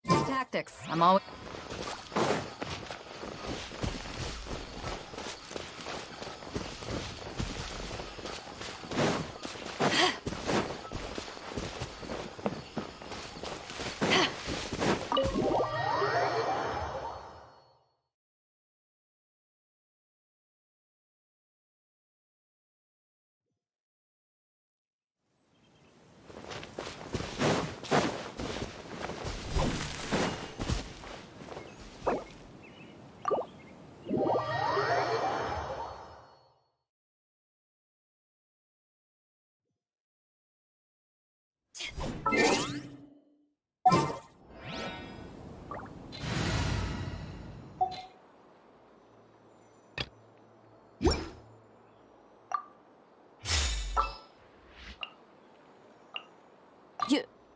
Tactics. I'm always...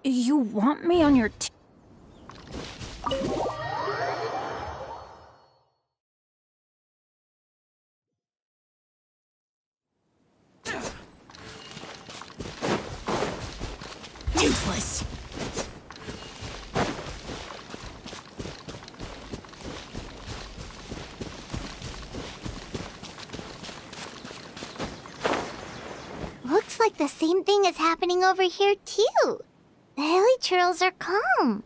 You want me on your team? Useless. Looks like the same thing is happening over here, too. The hilly churls are calm.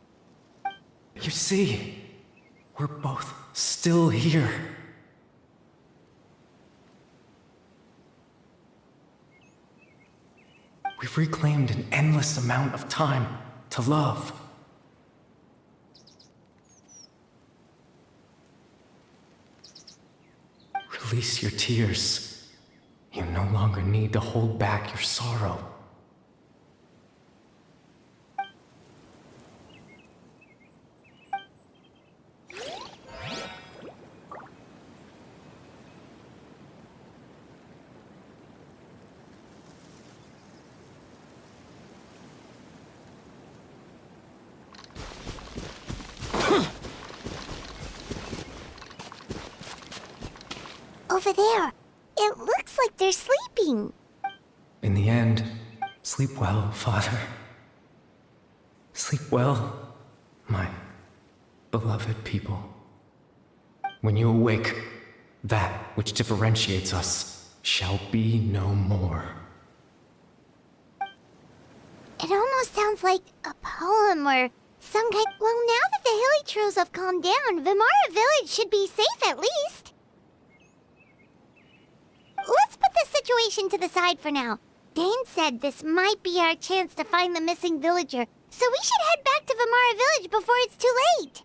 You see, we're both still here. We've reclaimed an endless amount of time to love. Release your tears. You no longer need to hold back your sorrow. Over there. It looks like they're sleeping. In the end, sleep well, Father. Sleep well, my beloved people. When you awake, that which differentiates us shall be no more. It almost sounds like a poem or some kind... Well, now that the hilly churls have calmed down, Vimara Village should be safe at least. Let's put this situation to the side for now. Dane said this might be our chance to find the missing villager, so we should head back to Vimara Village before it's too late.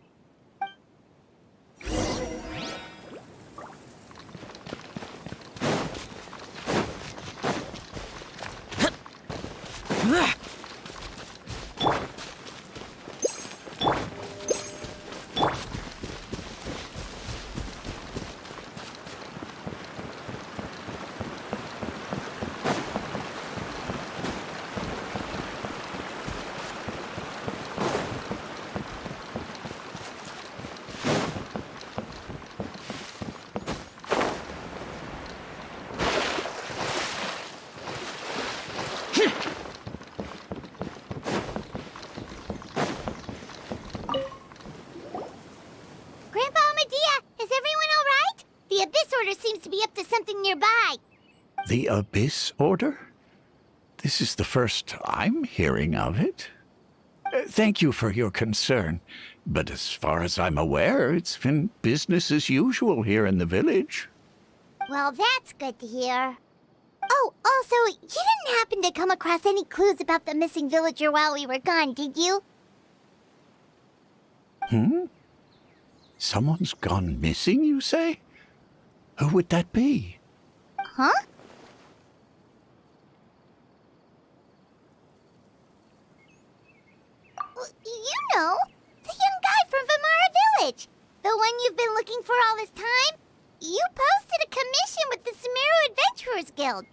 Seems to be up to something nearby. The Abyss Order? This is the first I'm hearing of it. Thank you for your concern, but as far as I'm aware, it's been business as usual here in the village. Well, that's good to hear. Oh, also, you didn't happen to come across any clues about the missing villager while we were gone, did you? Someone's gone missing, you say? Who would that be? Huh? You know, the young guy from Vimara Village. The one you've been looking for all this time. You posted a commission with the Sumeru Adventurers Guild.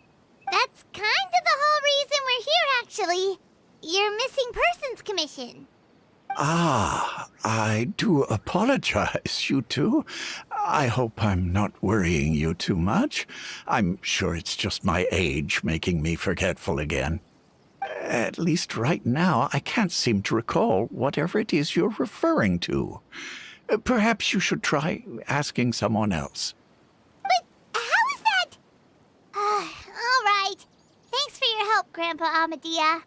That's kind of the whole reason we're here, actually. Your missing persons commission. Ah, I do apologize, you two. I hope I'm not worrying you too much. I'm sure it's just my age making me forgetful again. At least right now, I can't seem to recall whatever it is you're referring to. Perhaps you should try asking someone else. But how is that? All right. Thanks for your help, Grandpa Amadia.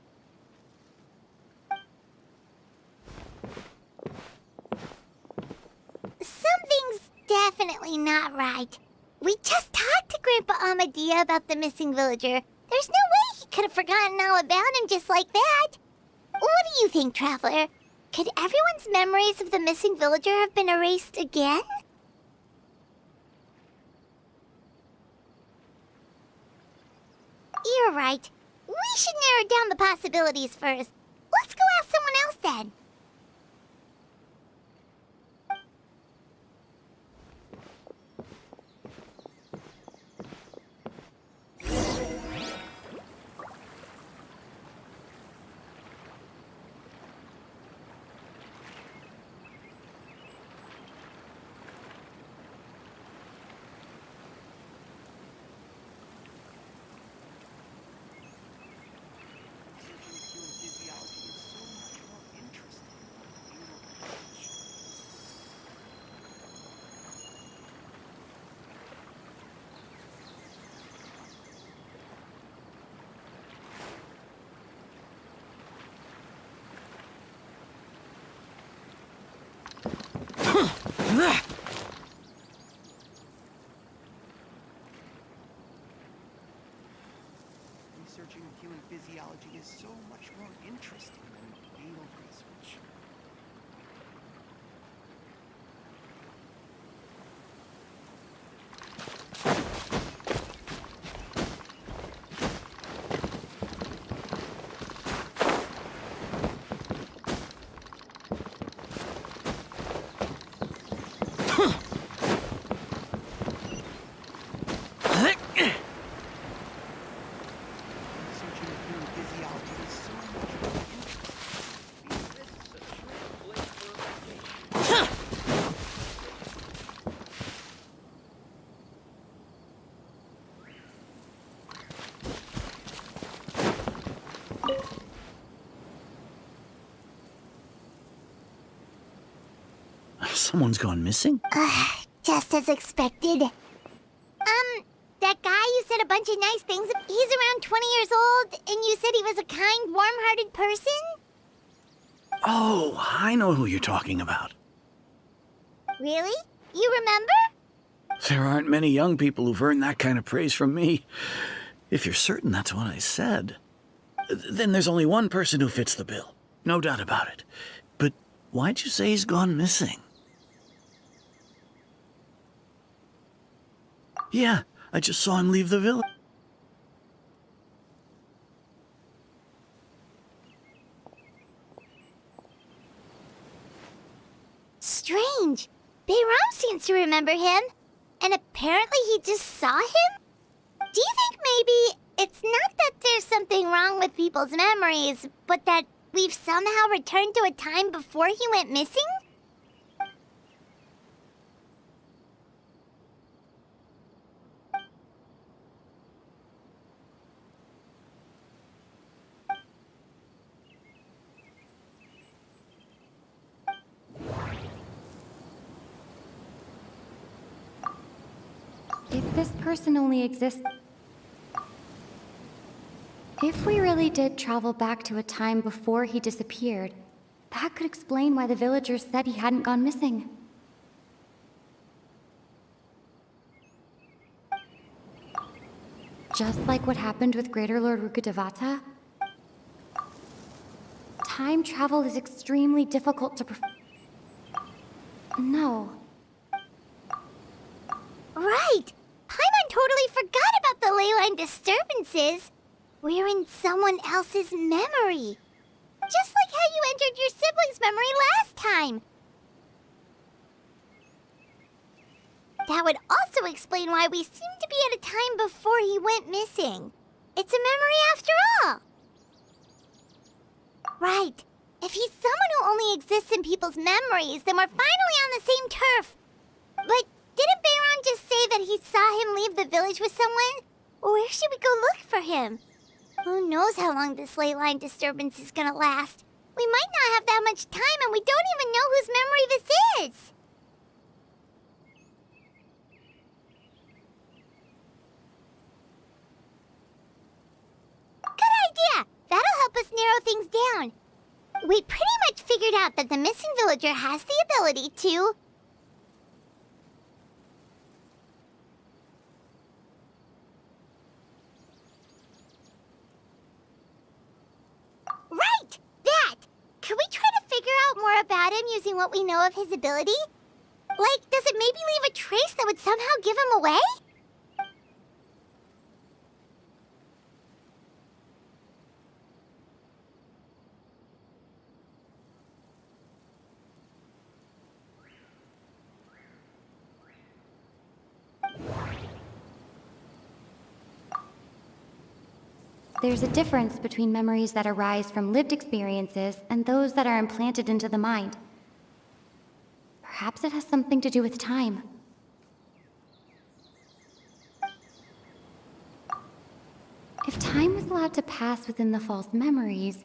Something's definitely not right. We just talked to Grandpa Amadia about the missing villager. There's no way he could have forgotten all about him just like that. What do you think, Traveler? Could everyone's memories of the missing villager have been erased again? You're right. We should narrow down the possibilities first. Let's go ask someone else then. Researching human physiology is so much more interesting than field research. Researching human physiology is so much more interesting. This is a true place for a vacation. Someone's gone missing? Just as expected. That guy you said a bunch of nice things. He's around 20 years old, and you said he was a kind, warm-hearted person? Oh, I know who you're talking about. Really? You remember? There aren't many young people who've earned that kind of praise from me. If you're certain that's what I said, then there's only one person who fits the bill. No doubt about it. But why'd you say he's gone missing? Yeah, I just saw him leave the village. Strange. Bayram seems to remember him. And apparently he just saw him? Do you think maybe it's not that there's something wrong with people's memories, but that we've somehow returned to a time before he went missing? If this person only exists... If we really did travel back to a time before he disappeared, that could explain why the villagers said he hadn't gone missing. Just like what happened with Greater Lord Rukkhadevata, time travel is extremely difficult to No. Right! Paimon totally forgot about the ley line disturbances. We're in someone else's memory. Just like how you entered your sibling's memory last time. That would also explain why we seem to be at a time before he went missing. It's a memory after all. Right. If he's someone who only exists in people's memories, then we're finally on the same turf. But did it village with someone? Where should we go look for him? Who knows how long this ley line disturbance is gonna last? We might not have that much time, and we don't even know whose memory this is. Good idea! That'll help us narrow things down. We pretty much figured out that the missing villager has the ability to... Right! That! Could we try to figure out more about him using what we know of his ability? Like, does it maybe leave a trace that would somehow give him away? There's a difference between memories that arise from lived experiences and those that are implanted into the mind. Perhaps it has something to do with time. If time was allowed to pass within the false memories,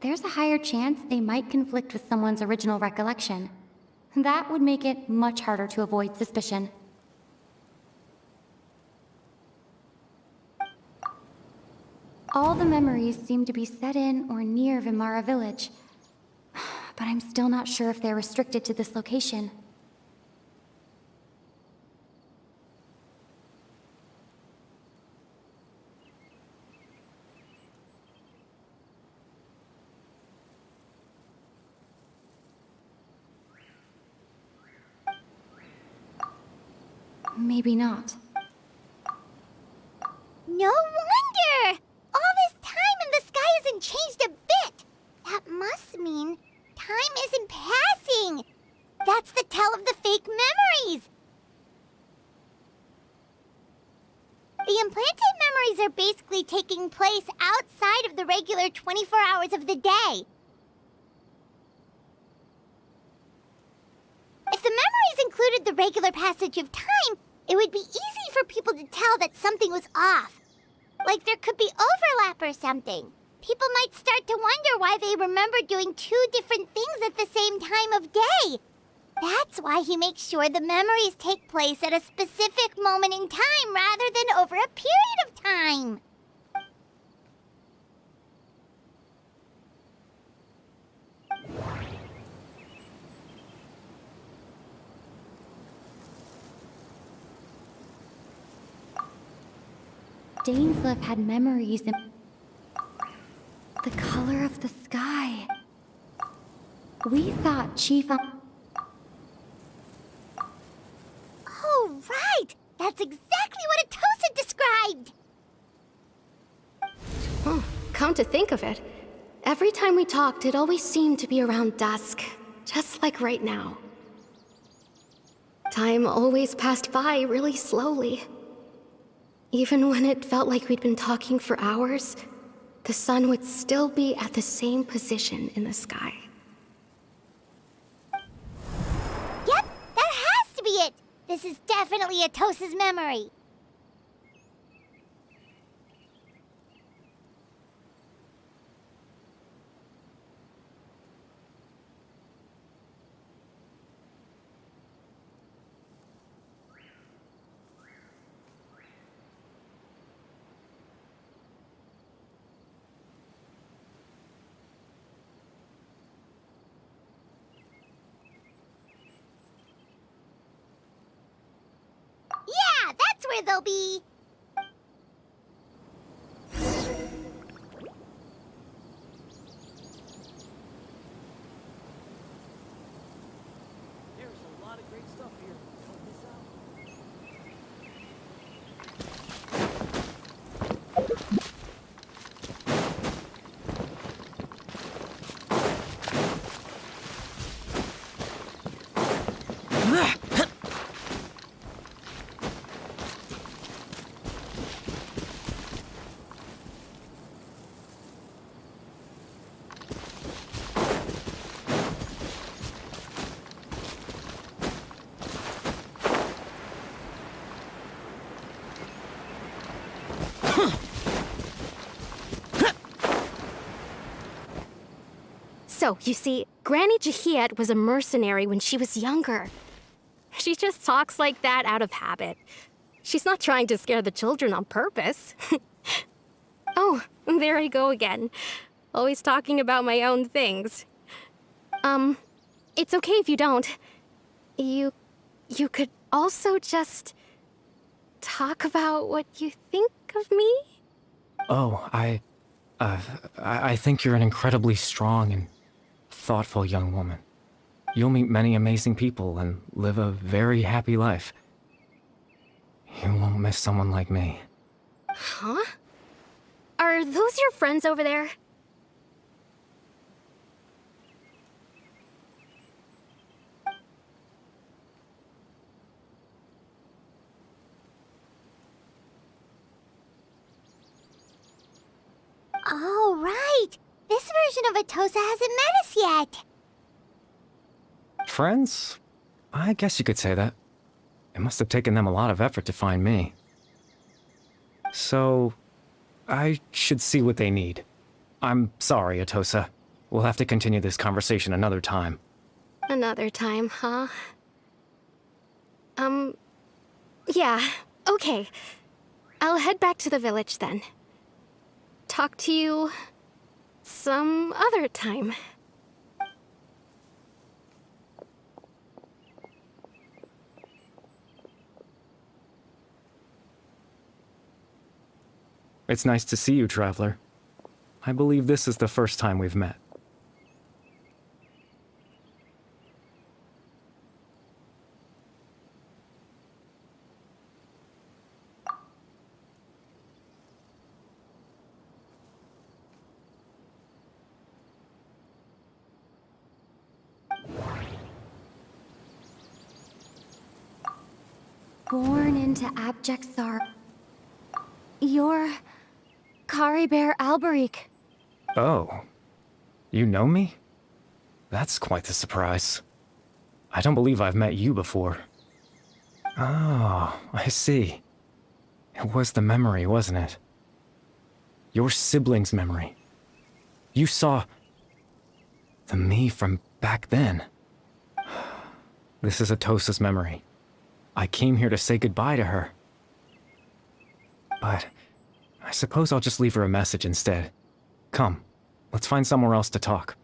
there's a higher chance they might conflict with someone's original recollection. That would make it much harder to avoid suspicion. All the memories seem to be set in or near Vimara village, but I'm still not sure if they're restricted to this location. Maybe not. No wonder! All this time and the sky hasn't changed a bit! That must mean time isn't passing! That's the tell of the fake memories! The implanted memories are basically taking place outside of the regular 24 hours of the day. If the memories included the regular passage of time, it would be easy for people to tell that something was off. Like there could be overlap or something. People might start to wonder why they remember doing two different things at the same time of day. That's why he makes sure the memories take place at a specific moment in time rather than over a period of time. Dainsleif had memories in the color of the sky. We thought Chief... Oh, right! That's exactly what Atosa described! Come to think of it, every time we talked, it always seemed to be around dusk, just like right now. Time always passed by really slowly. Even when it felt like we'd been talking for hours, the sun would still be at the same position in the sky. Yep, that has to be it! This is definitely Atosa's memory. Yeah, that's where they'll be. There's a lot of great stuff here. Don't miss out. So, you see, Granny Jahiet was a mercenary when she was younger. She just talks like that out of habit. She's not trying to scare the children on purpose. Oh, there I go again. Always talking about my own things. It's okay if you don't. You could also just talk about what you think of me? Oh, I think you're an incredibly strong and thoughtful young woman. You'll meet many amazing people and live a very happy life. You won't miss someone like me. Huh? Are those your friends over there? Oh, right. This version of Atosa hasn't met us yet. Friends? I guess you could say that. It must have taken them a lot of effort to find me. So, I should see what they need. I'm sorry, Atosa. We'll have to continue this conversation another time. Another time, huh? Yeah, okay. I'll head back to the village then. Talk to you some other time. It's nice to see you, Traveler. I believe this is the first time we've met. Born into abject sorrow. You're Caribert Alberic. Oh. You know me? That's quite the surprise. I don't believe I've met you before. Oh, I see. It was the memory, wasn't it? Your sibling's memory. You saw the me from back then. This is Atosa's memory. I came here to say goodbye to her. But I suppose I'll just leave her a message instead. Come, let's find somewhere else to talk.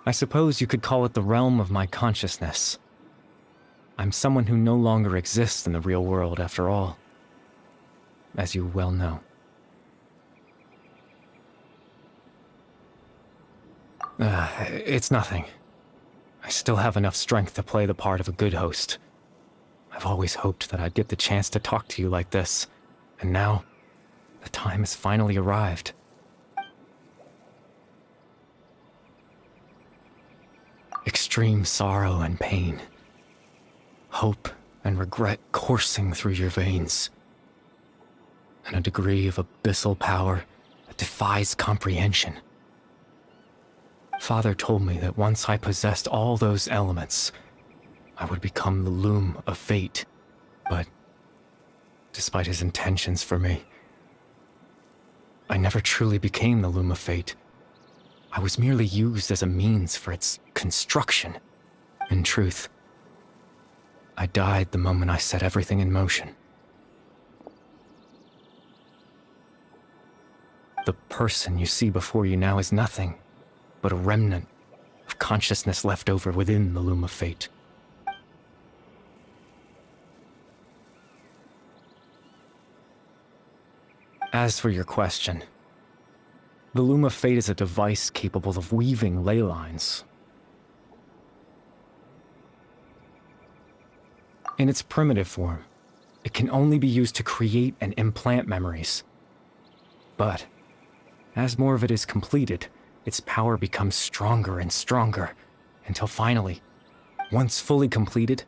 I suppose you could call it the realm of my consciousness. I'm someone who no longer exists in the real world, after all, as you well know. It's nothing. I still have enough strength to play the part of a good host. I've always hoped that I'd get the chance to talk to you like this, and now, the time has finally arrived. Extreme sorrow and pain. Hope and regret coursing through your veins. And a degree of abyssal power that defies comprehension. Father told me that once I possessed all those elements, I would become the loom of fate. But, despite his intentions for me, I never truly became the loom of fate. I was merely used as a means for its construction. In truth, I died the moment I set everything in motion. The person you see before you now is nothing but a remnant of consciousness left over within the loom of fate. As for your question, the loom of fate is a device capable of weaving ley lines. In its primitive form, it can only be used to create and implant memories. But, as more of it is completed, its power becomes stronger and stronger, until finally, once fully completed,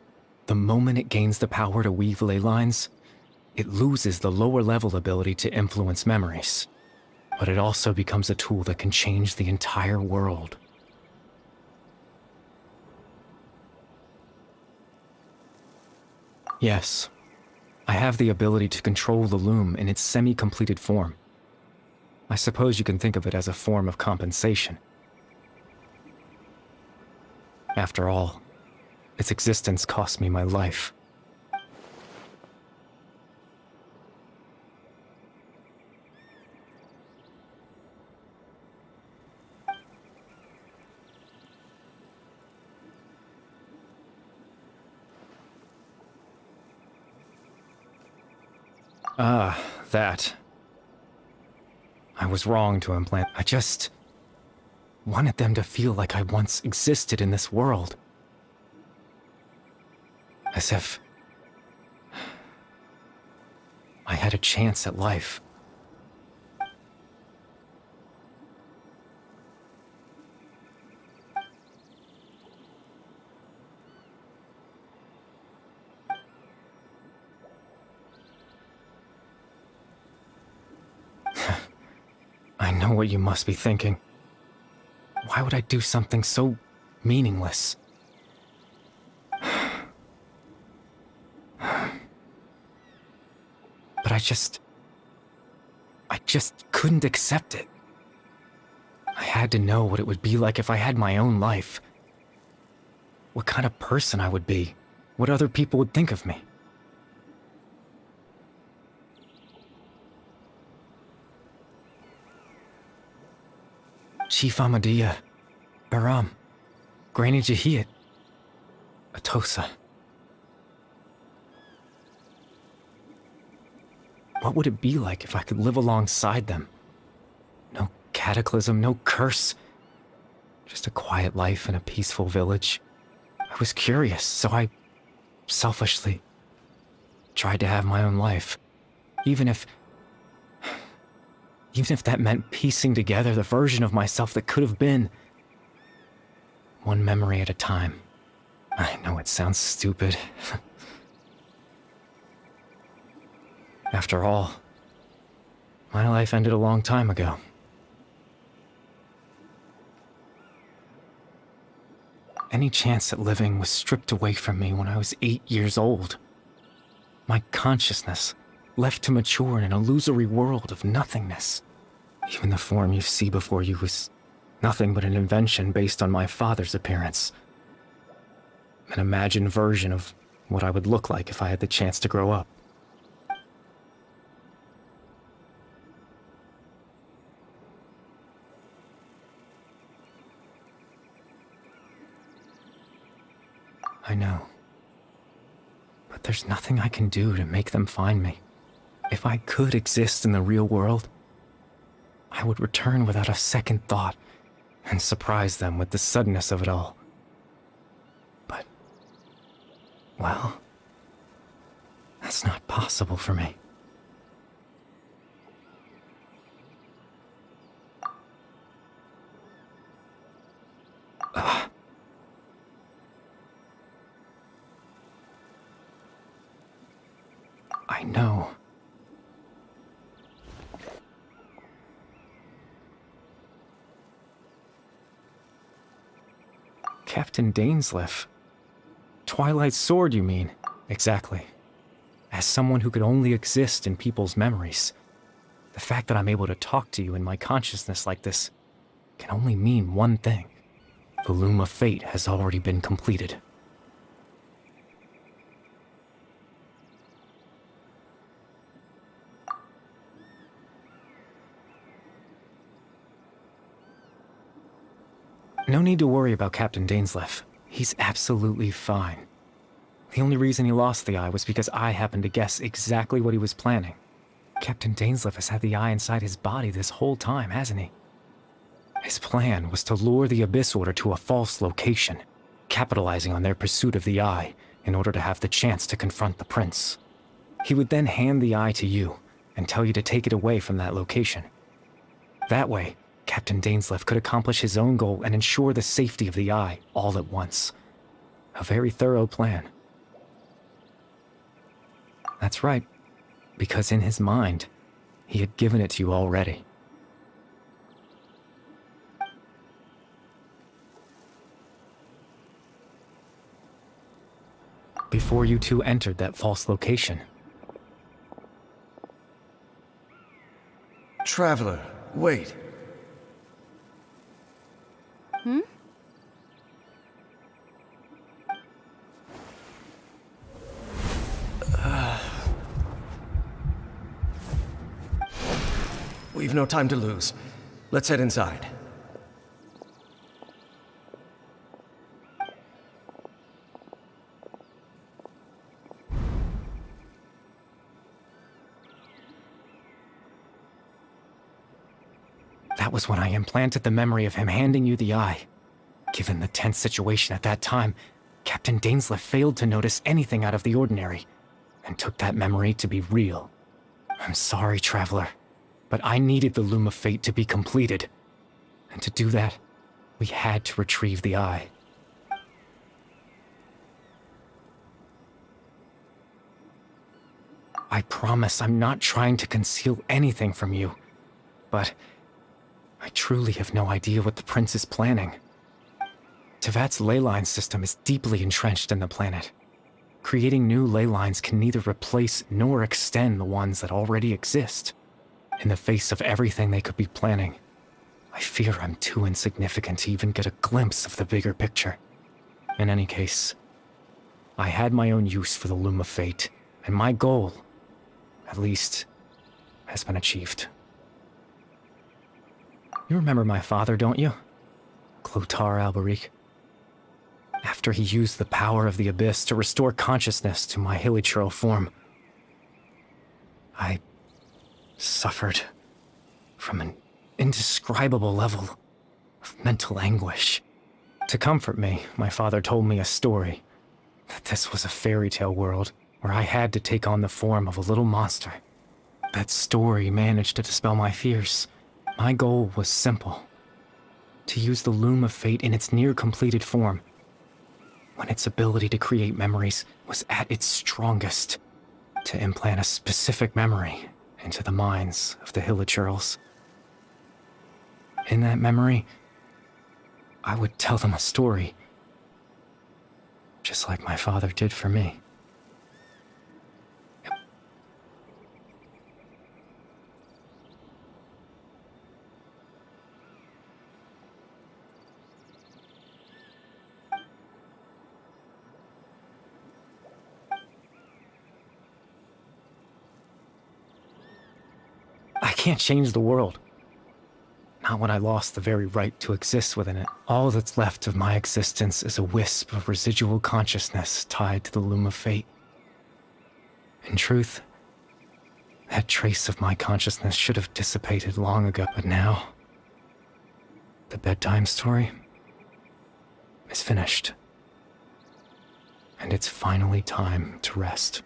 the moment it gains the power to weave ley lines, it loses the lower level ability to influence memories. But it also becomes a tool that can change the entire world. Yes, I have the ability to control the loom in its semi-completed form. I suppose you can think of it as a form of compensation. After all, its existence cost me my life. Ah, that. I was wrong to implant. I just wanted them to feel like I once existed in this world. As if I had a chance at life. I know what you must be thinking. Why would I do something so meaningless? But I just couldn't accept it. I had to know what it would be like if I had my own life. What kind of person I would be. What other people would think of me. Chief Ahmadiyya, Baram, Granny Jahiyat, Atosa. What would it be like if I could live alongside them? No cataclysm, no curse. Just a quiet life in a peaceful village. I was curious, so I selfishly tried to have my own life. Even if that meant piecing together the version of myself that could have been. One memory at a time. I know it sounds stupid. After all, my life ended a long time ago. Any chance at living was stripped away from me when I was 8 years old. My consciousness left to mature in an illusory world of nothingness. Even the form you see before you was nothing but an invention based on my father's appearance. An imagined version of what I would look like if I had the chance to grow up. I know. But there's nothing I can do to make them find me. If I could exist in the real world, I would return without a second thought and surprise them with the suddenness of it all. But, well, that's not possible for me. I know. Captain Dainsleif. Twilight's sword, you mean? Exactly. As someone who could only exist in people's memories, the fact that I'm able to talk to you in my consciousness like this can only mean one thing. The loom of fate has already been completed. No need to worry about Captain Dainsleif. He's absolutely fine. The only reason he lost the eye was because I happened to guess exactly what he was planning. Captain Dainsleif has had the eye inside his body this whole time, hasn't he? His plan was to lure the Abyss Order to a false location, capitalizing on their pursuit of the eye in order to have the chance to confront the prince. He would then hand the eye to you and tell you to take it away from that location. That way, Captain Dainsleif could accomplish his own goal and ensure the safety of the eye all at once. A very thorough plan. That's right, because in his mind, he had given it to you already. Before you two entered that false location. Traveler, wait. We've no time to lose. Let's head inside. That was when I implanted the memory of him handing you the eye. Given the tense situation at that time, Captain Dainsleif failed to notice anything out of the ordinary, and took that memory to be real. I'm sorry, Traveler, but I needed the Loom of Fate to be completed. And to do that, we had to retrieve the eye. I promise I'm not trying to conceal anything from you, but I truly have no idea what the Prince is planning. Tevat's ley line system is deeply entrenched in the planet. Creating new ley lines can neither replace nor extend the ones that already exist. In the face of everything they could be planning, I fear I'm too insignificant to even get a glimpse of the bigger picture. In any case, I had my own use for the Loom of Fate, and my goal, at least, has been achieved. You remember my father, don't you? Clotar Alberic. After he used the power of the Abyss to restore consciousness to my hilichurl form, I suffered from an indescribable level of mental anguish. To comfort me, my father told me a story, that this was a fairy tale world where I had to take on the form of a little monster. That story managed to dispel my fears. My goal was simple: to use the Loom of Fate in its near-completed form, when its ability to create memories was at its strongest, to implant a specific memory into the minds of the hilichurls. In that memory, I would tell them a story, just like my father did for me. I can't change the world. not when I lost the very right to exist within it. All that's left of my existence is a wisp of residual consciousness tied to the loom of fate. In truth, that trace of my consciousness should have dissipated long ago, but now, the bedtime story is finished. And it's finally time to rest.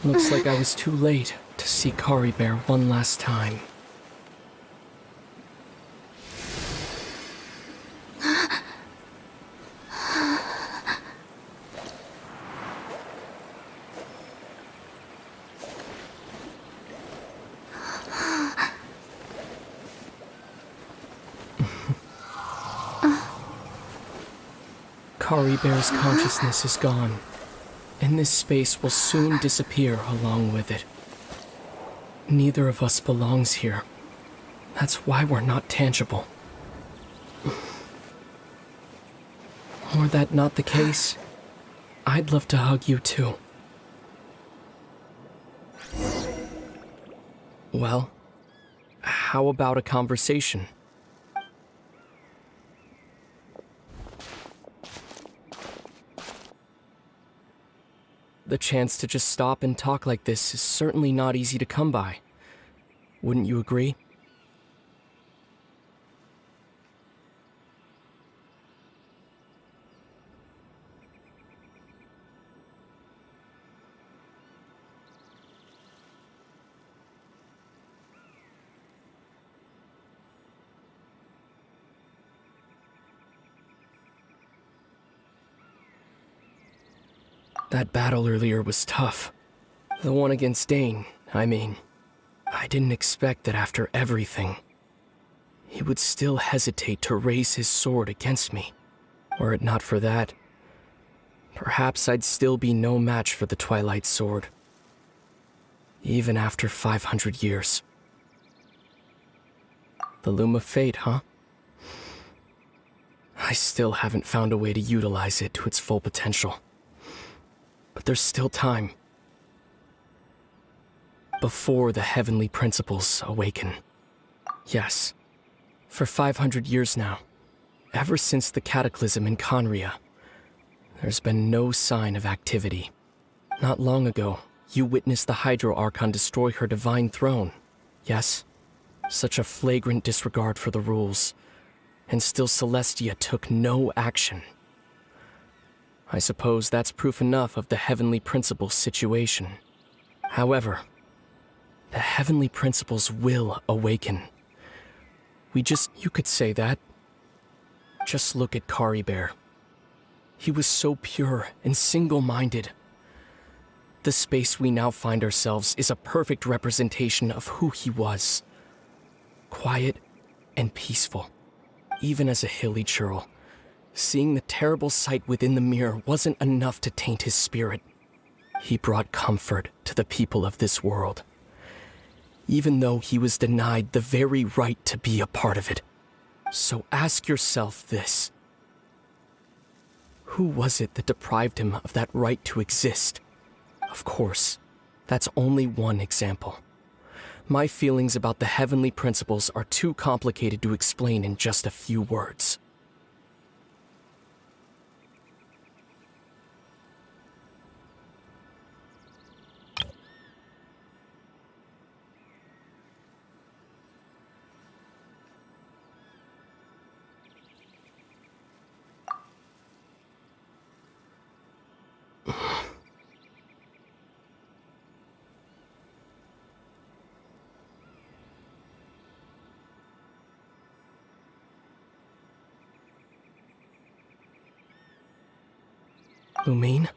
Looks like I was too late to see Kari Bear one last time. Kari Bear's consciousness is gone, and this space will soon disappear along with it. Neither of us belongs here. That's why we're not tangible. Were that not the case, I'd love to hug you too. Well, how about a conversation? The chance to just stop and talk like this is certainly not easy to come by. Wouldn't you agree? That battle earlier was tough. The one against Dane, I mean. I didn't expect that after everything, he would still hesitate to raise his sword against me. Were it not for that, perhaps I'd still be no match for the Twilight Sword. Even after 500 years. The Loom of Fate, huh? I still haven't found a way to utilize it to its full potential. But there's still time. Before the heavenly principles awaken. Yes, for 500 years now, ever since the cataclysm in Conria, there's been no sign of activity. Not long ago, you witnessed the Hydro Archon destroy her divine throne. Yes, such a flagrant disregard for the rules, and still Celestia took no action. I suppose that's proof enough of the heavenly principles situation. However, the heavenly principles will awaken. You could say that. Just look at Kari Bear. He was so pure and single-minded. The space we now find ourselves is a perfect representation of who he was. Quiet and peaceful. Even as a hilly churl, seeing the terrible sight within the mirror wasn't enough to taint his spirit. He brought comfort to the people of this world, even though he was denied the very right to be a part of it. So ask yourself this. Who was it that deprived him of that right to exist? Of course, that's only one example. My feelings about the heavenly principles are too complicated to explain in just a few words. Lumine?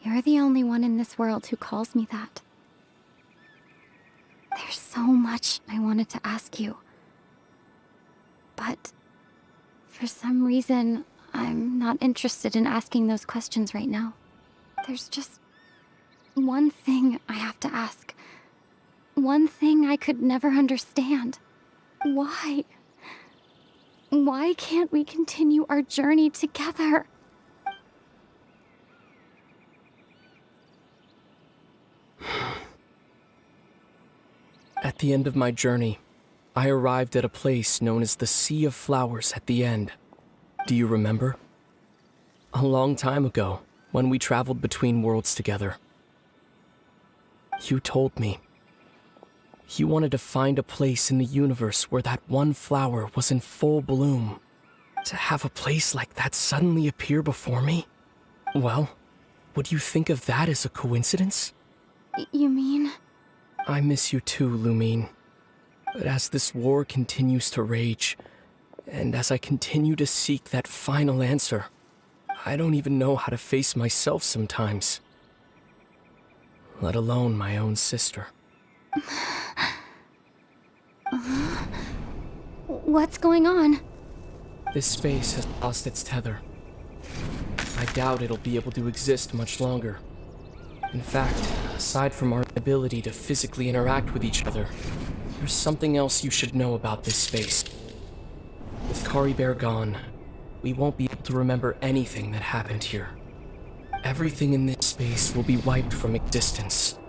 You're the only one in this world who calls me that. There's so much I wanted to ask you. But for some reason, I'm not interested in asking those questions right now. There's just one thing I have to ask. One thing I could never understand. Why? Why can't we continue our journey together? At the end of my journey, I arrived at a place known as the Sea of Flowers at the end. Do you remember? A long time ago, when we traveled between worlds together. You told me. You wanted to find a place in the universe where that one flower was in full bloom. To have a place like that suddenly appear before me? Well, would you think of that as a coincidence? You mean? I miss you too, Lumine. But as this war continues to rage, and as I continue to seek that final answer, I don't even know how to face myself sometimes. Let alone my own sister. What's going on? This space has lost its tether. I doubt it'll be able to exist much longer. In fact, aside from our ability to physically interact with each other, there's something else you should know about this space. With Kari Bear gone, we won't be able to remember anything that happened here. Everything in this space will be wiped from existence,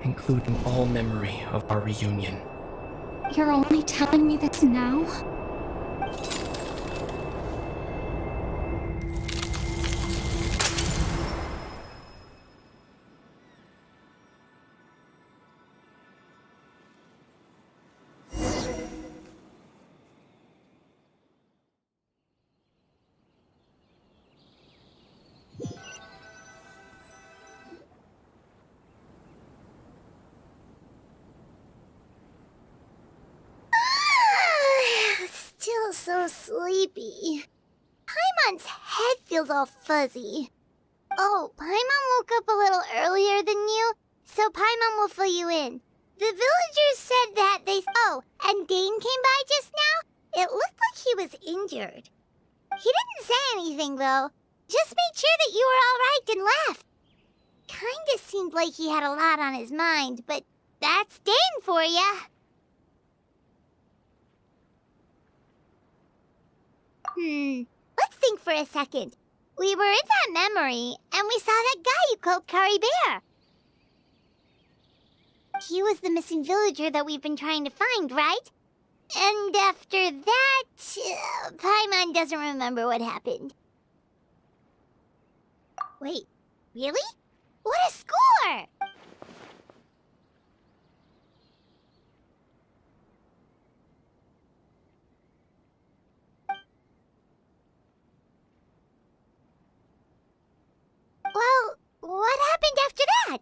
including all memory of our reunion. You're only telling me this now? Still so sleepy. Paimon's head feels all fuzzy. Oh, Paimon woke up a little earlier than you, so Paimon will fill you in. The villagers said that they... Oh, and Dane came by just now? It looked like he was injured. He didn't say anything, though. Just made sure that you were all right and left. Kinda seemed like he had a lot on his mind, but that's Dane for ya. Let's think for a second. We were in that memory, and we saw that guy you called Kari Bear. He was the missing villager that we've been trying to find, right? And after that, Paimon doesn't remember what happened. Wait, really? What a score! Well, what happened after that?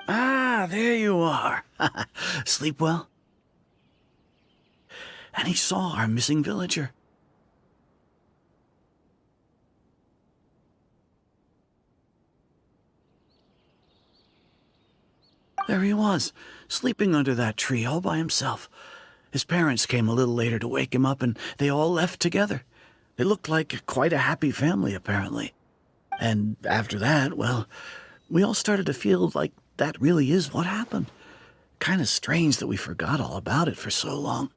Ah, there you are. Sleep well? And he saw our missing villager. There he was, sleeping under that tree all by himself. His parents came a little later to wake him up, and they all left together. They looked like quite a happy family, apparently. And after that, well, we all started to feel like that really is what happened. Kind of strange that we forgot all about it for so long.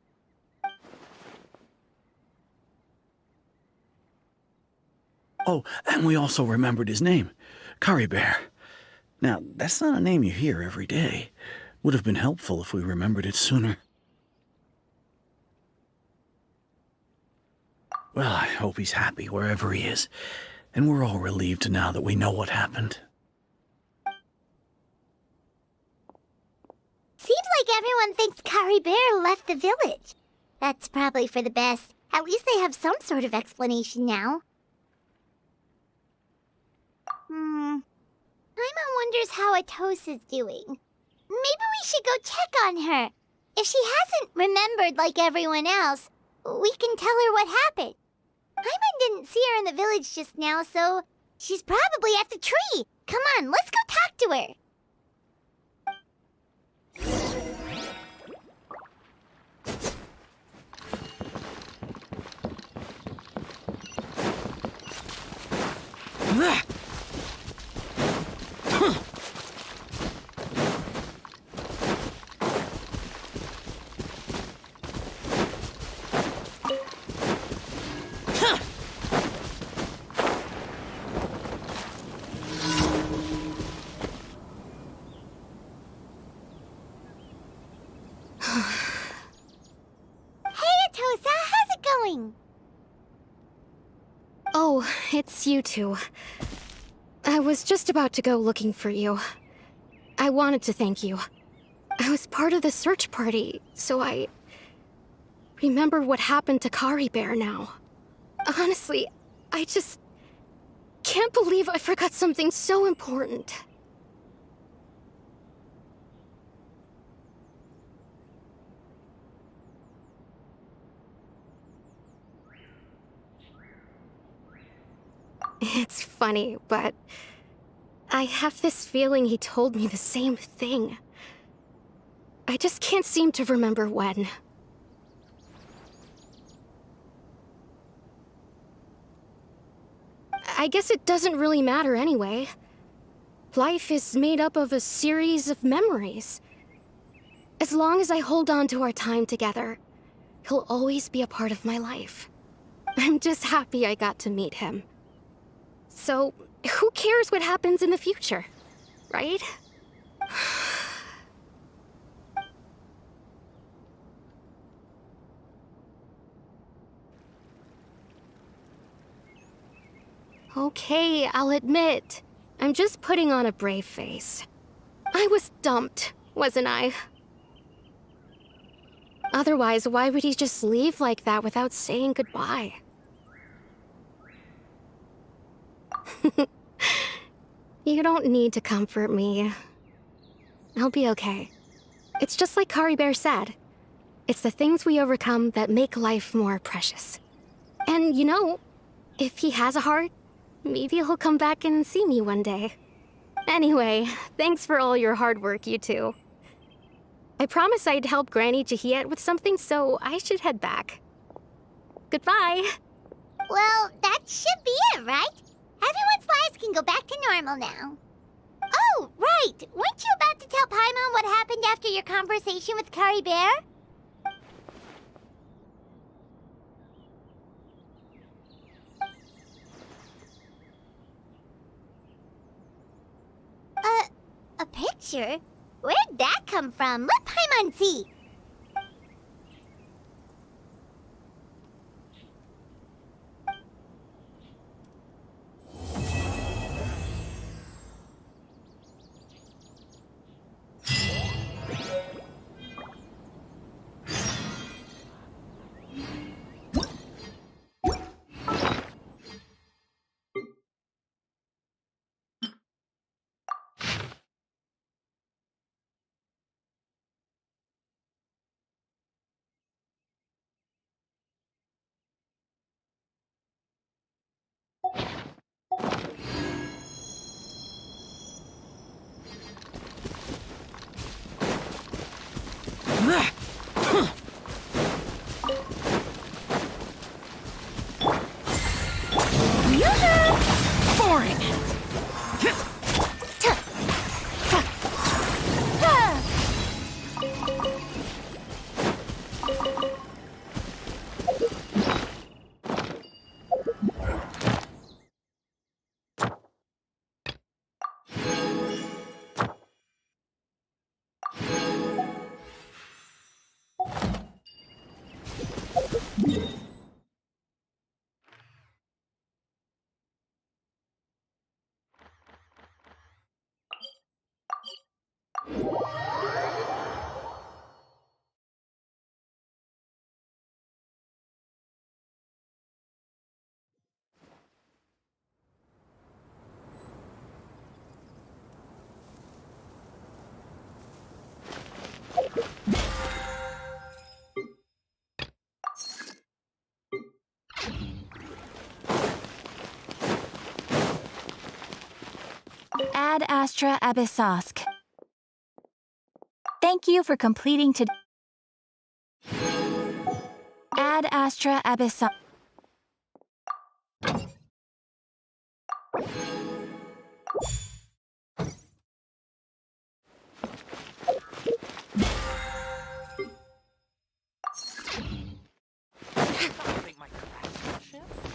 Oh, and we also remembered his name, Kari Bear. Now, that's not a name you hear every day. Would have been helpful if we remembered it sooner. Well, I hope he's happy wherever he is, and we're all relieved now that we know what happened. Seems like everyone thinks Kari Bear left the village. That's probably for the best. At least they have some sort of explanation now. Paimon wonders how Atosa's doing. Maybe we should go check on her. If she hasn't remembered like everyone else, we can tell her what happened. Paimon didn't see her in the village just now, so she's probably at the tree. Come on, let's go talk to her. How's it going? Oh, it's you two. I was just about to go looking for you. I wanted to thank you. I was part of the search party, so I remember what happened to Kari Bear now. Honestly, I just can't believe I forgot something so important. It's funny, but I have this feeling he told me the same thing. I just can't seem to remember when. I guess it doesn't really matter anyway. Life is made up of a series of memories. As long as I hold on to our time together, he'll always be a part of my life. I'm just happy I got to meet him. So, who cares what happens in the future, right? Okay, I'll admit, I'm just putting on a brave face. I was dumped, wasn't I? Otherwise, why would he just leave like that without saying goodbye? You don't need to comfort me. I'll be okay. It's just like Kari Bear said. It's the things we overcome that make life more precious. And you know, if he has a heart, maybe he'll come back and see me one day. Anyway, thanks for all your hard work, you two. I promised I'd help Granny Jahiet with something, so I should head back. Goodbye. Well, that should be it, right? Everyone's lives can go back to normal now. Oh, right! Weren't you about to tell Paimon what happened after your conversation with Kari Bear? A picture? Where'd that come from? Let Paimon see! Astra Abyssosk. Thank you for completing to Ad Astra Abyssosk. Think my craftsmanship?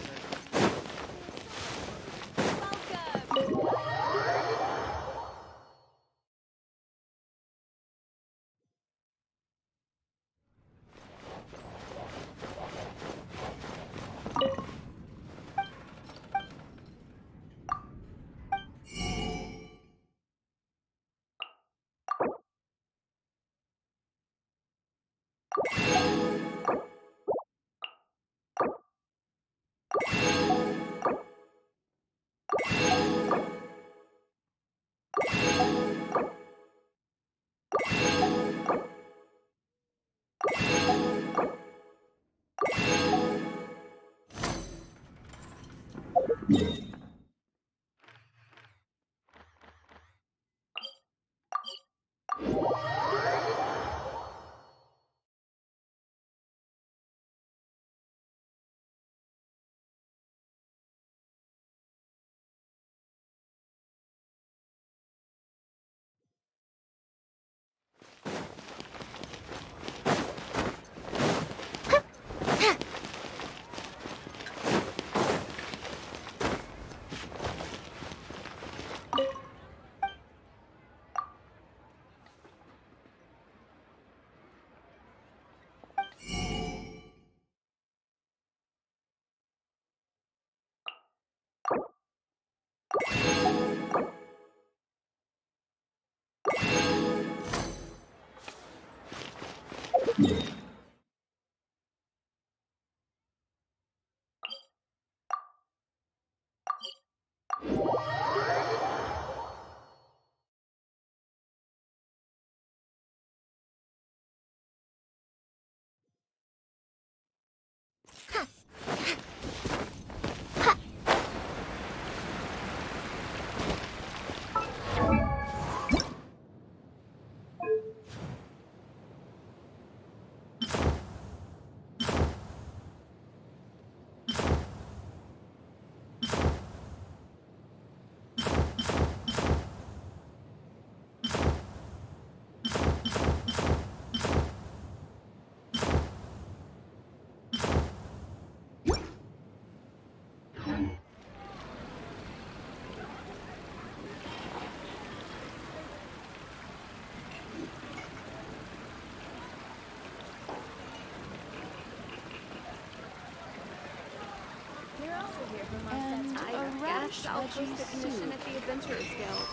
I'll post a commission at the Adventurers Guild.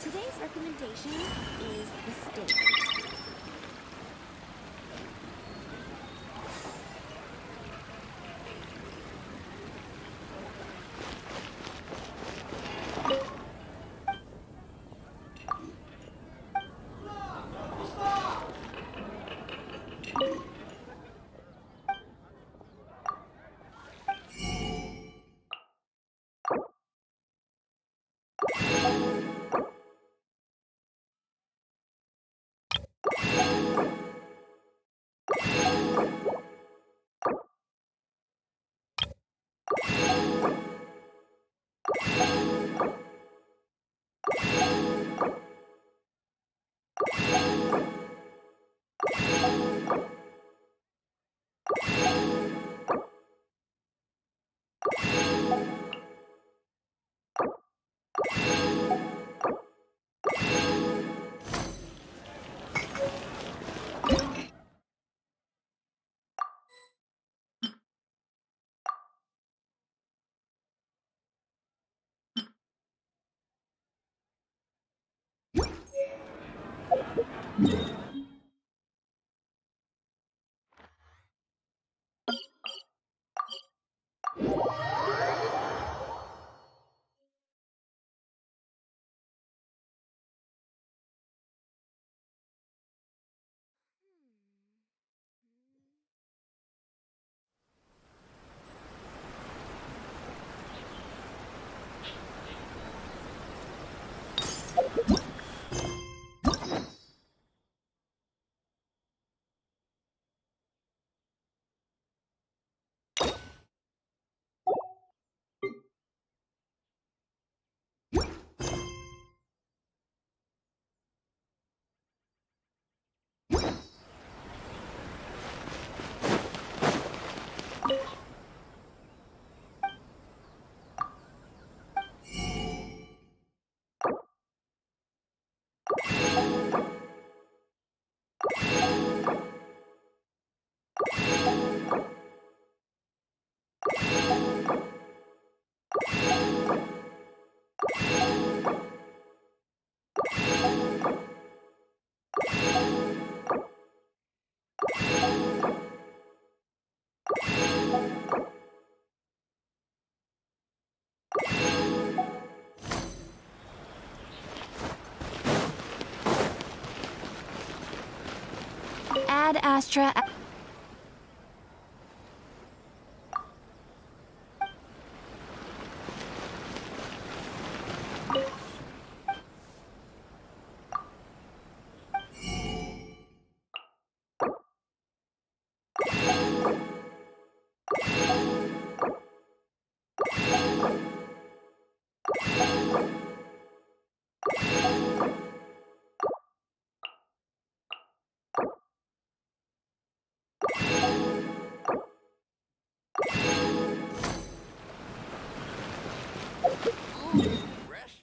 Today's recommendation is the steak. Ad Astra. Rest.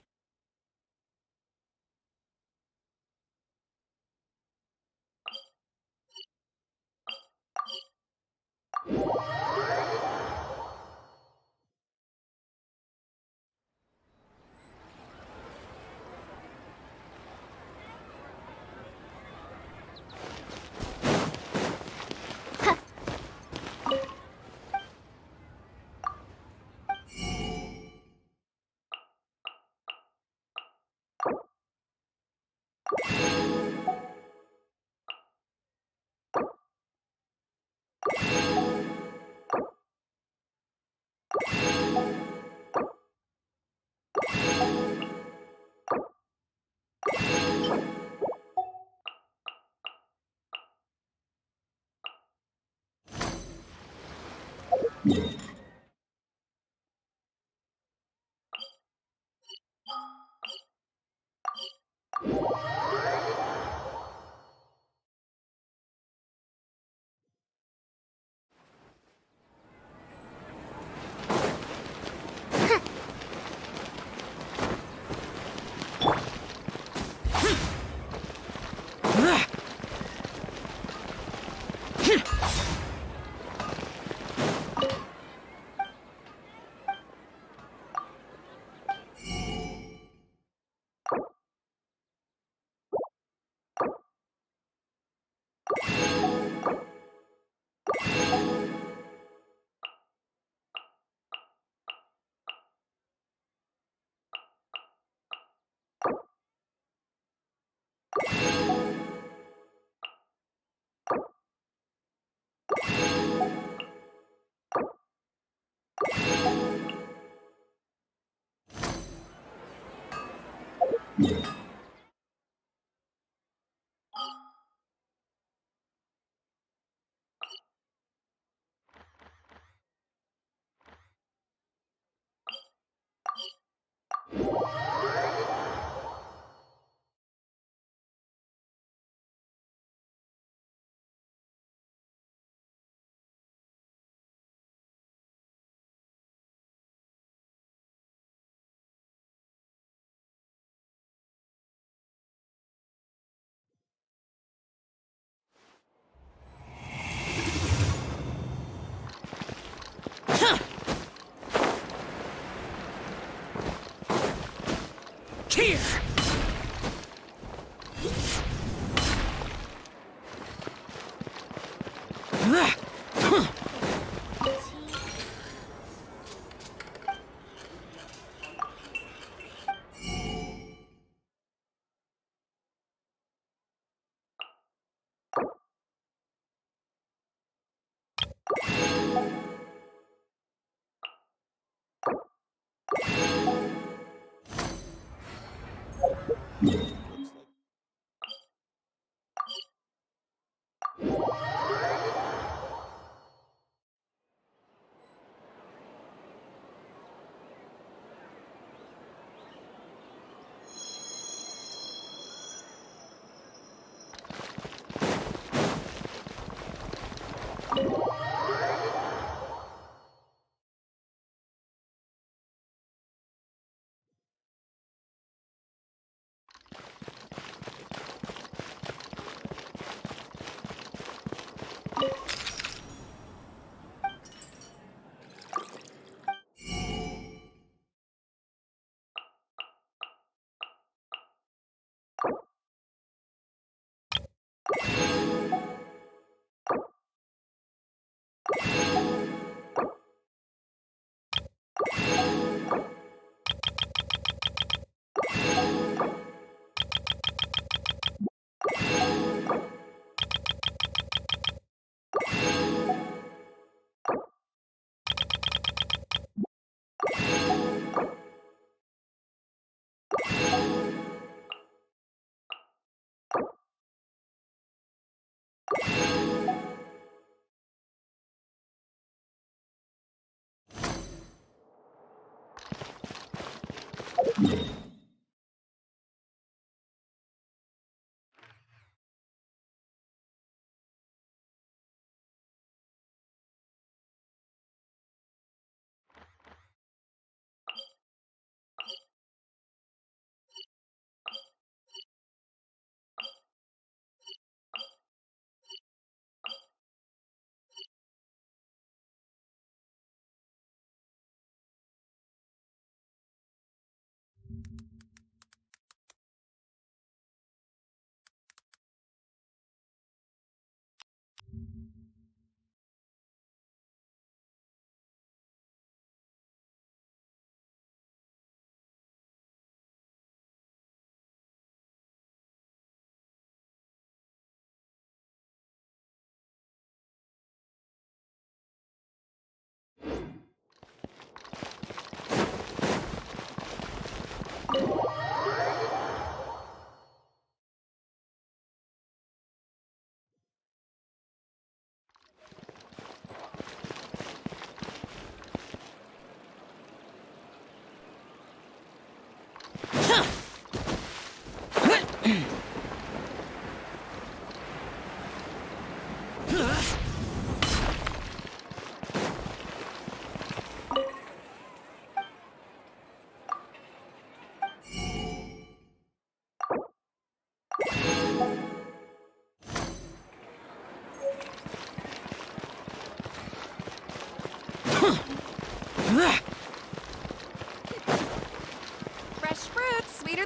Here!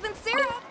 frozen syrup!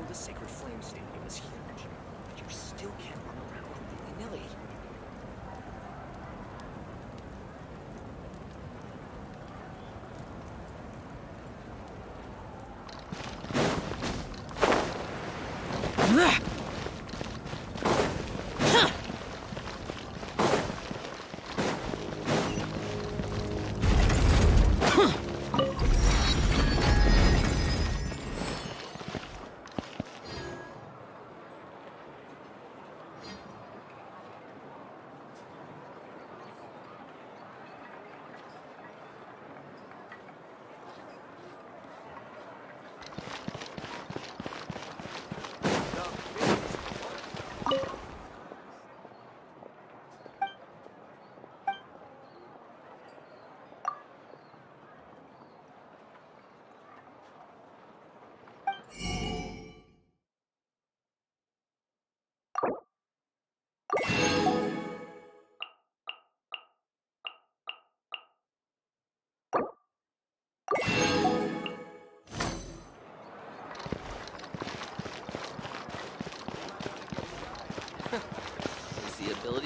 The Sacred Flame Stadium is huge, but you still can't run around willy-nilly.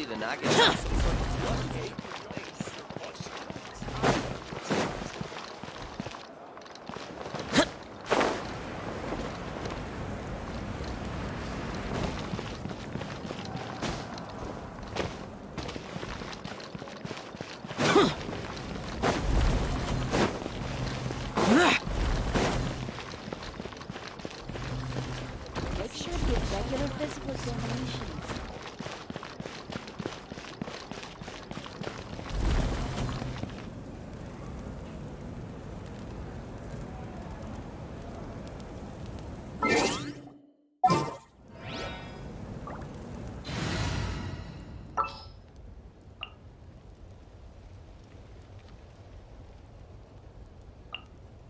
then I can have some sort of floodgate place. Make sure to get regular physical examinations.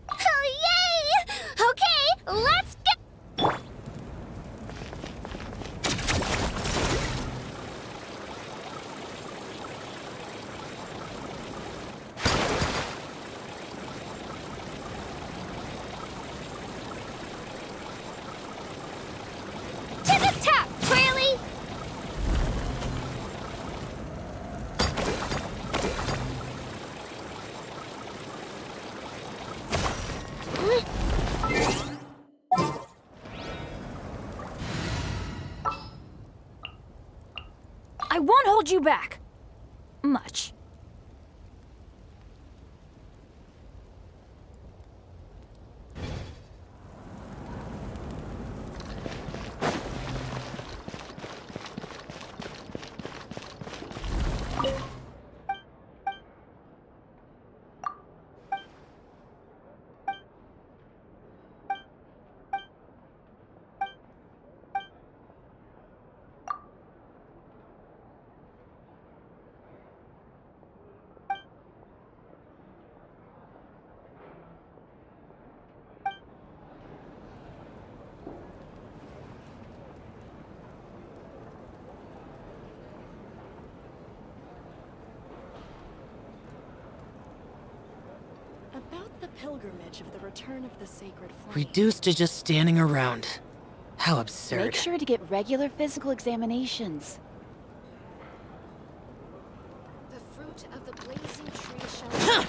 Oh, yay! Okay, let's go! To the top, Twirly! I won't hold you back. Much. About the pilgrimage of the return of the sacred flame. Reduced to just standing around. How absurd. Make sure to get regular physical examinations. The fruit of the blazing tree shall...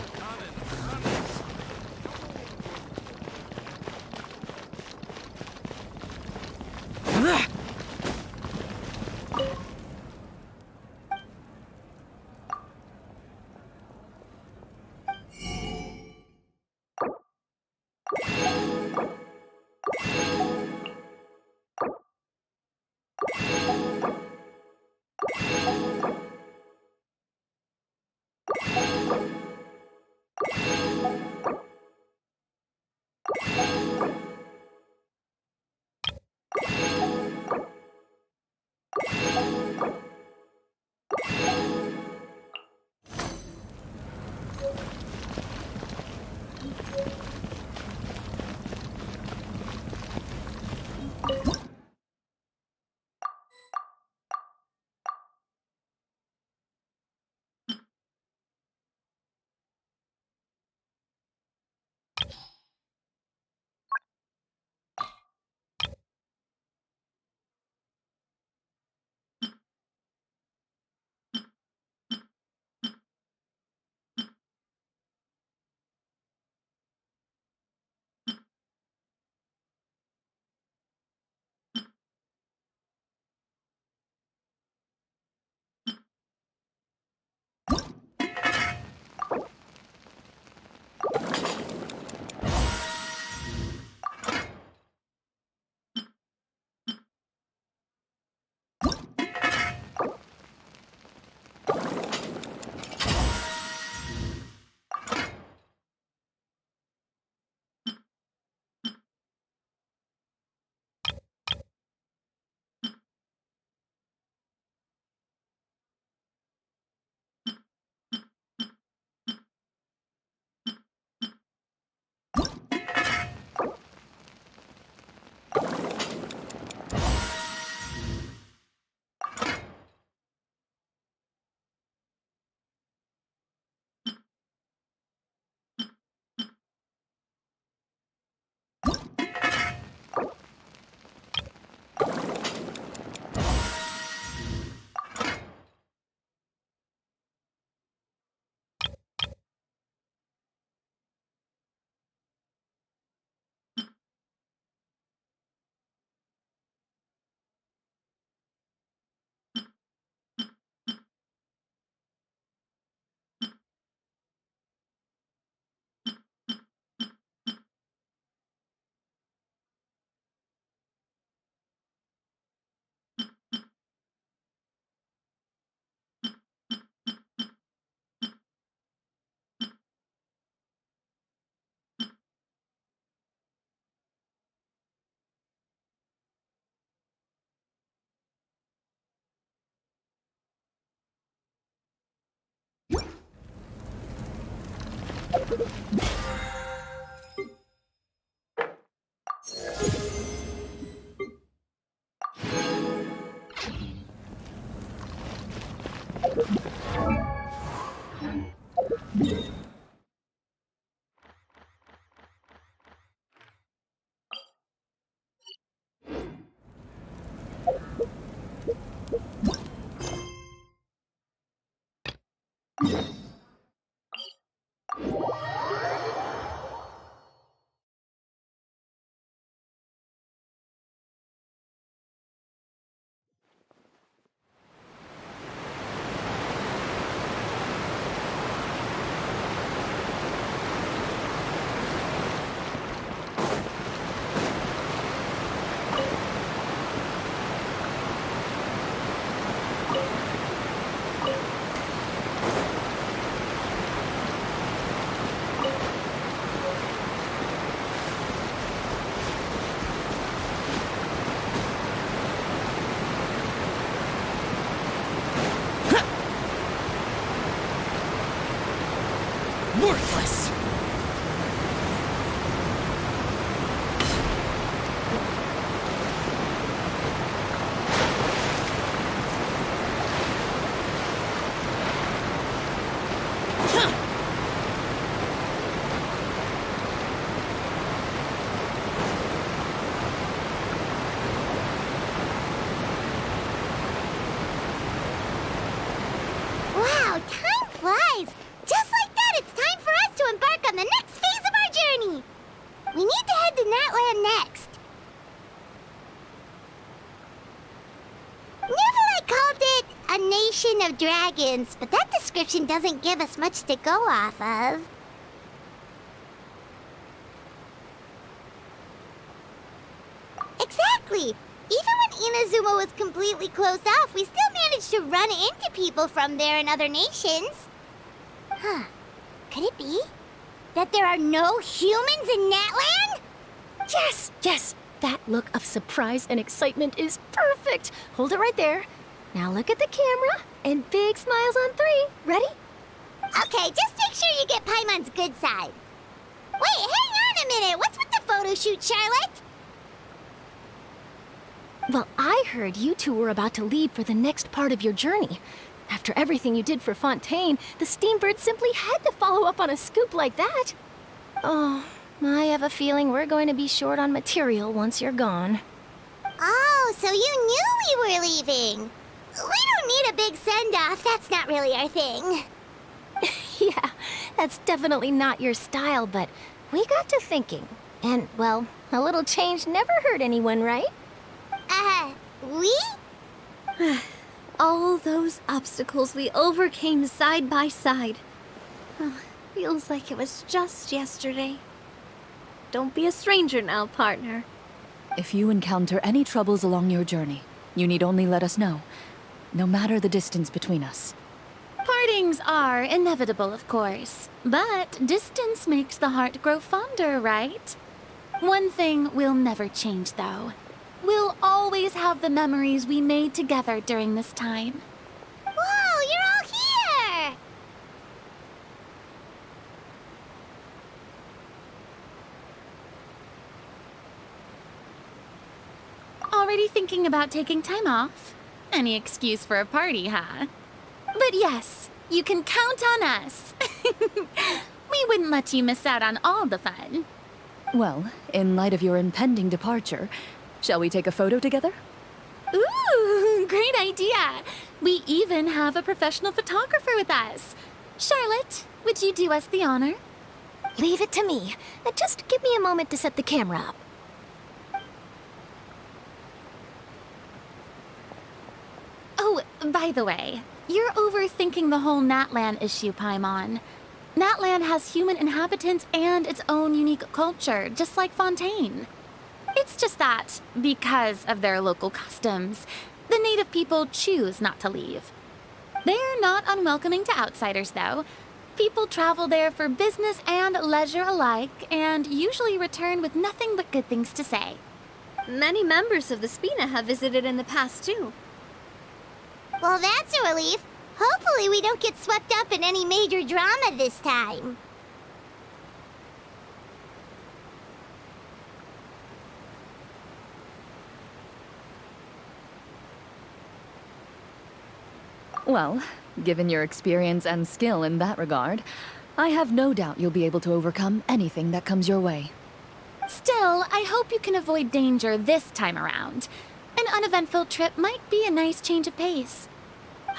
Worthless! Wow, time flies! Just like that, it's time for us to embark on the next phase of our journey! We need to head to Natland next. Neverlight called it a nation of dragons, but that description doesn't give us much to go off of. Exactly! Even when Inazuma was completely closed off, we still managed to run into people from there in other nations. Huh. Could it be that there are no humans in Natland? Yes, yes. That look of surprise and excitement is perfect. Hold it right there. Now look at the camera and big smiles on 3. Ready? Okay, just make sure you get Paimon's good side. Wait, hang on a minute. What's with the photo shoot, Charlotte? Well, I heard you two were about to leave for the next part of your journey. After everything you did for Fontaine, the Steambird simply had to follow up on a scoop like that. Oh, I have a feeling we're going to be short on material once you're gone. Oh, so you knew we were leaving. We don't need a big send-off. That's not really our thing. Yeah, that's definitely not your style, but we got to thinking. And, well, a little change never hurt anyone, right? We? All those obstacles we overcame side by side. Oh, feels like it was just yesterday. Don't be a stranger now, partner. If you encounter any troubles along your journey, you need only let us know, no matter the distance between us. Partings are inevitable, of course, but distance makes the heart grow fonder, right? One thing will never change, though. We'll always have the memories we made together during this time. Whoa, you're all here! Already thinking about taking time off? Any excuse for a party, huh? But yes, you can count on us. We wouldn't let you miss out on all the fun. Well, in light of your impending departure, shall we take a photo together? Ooh, great idea. We even have a professional photographer with us. Charlotte, would you do us the honor? Leave it to me. Just give me a moment to set the camera up. Oh, by the way, you're overthinking the whole Natland issue, Paimon. Natland has human inhabitants and its own unique culture, just like Fontaine. It's just that, because of their local customs, the native people choose not to leave. They're not unwelcoming to outsiders, though. People travel there for business and leisure alike, and usually return with nothing but good things to say. Many members of the Spina have visited in the past, too. Well, that's a relief. Hopefully we don't get swept up in any major drama this time. Well, given your experience and skill in that regard, I have no doubt you'll be able to overcome anything that comes your way. Still, I hope you can avoid danger this time around. An uneventful trip might be a nice change of pace.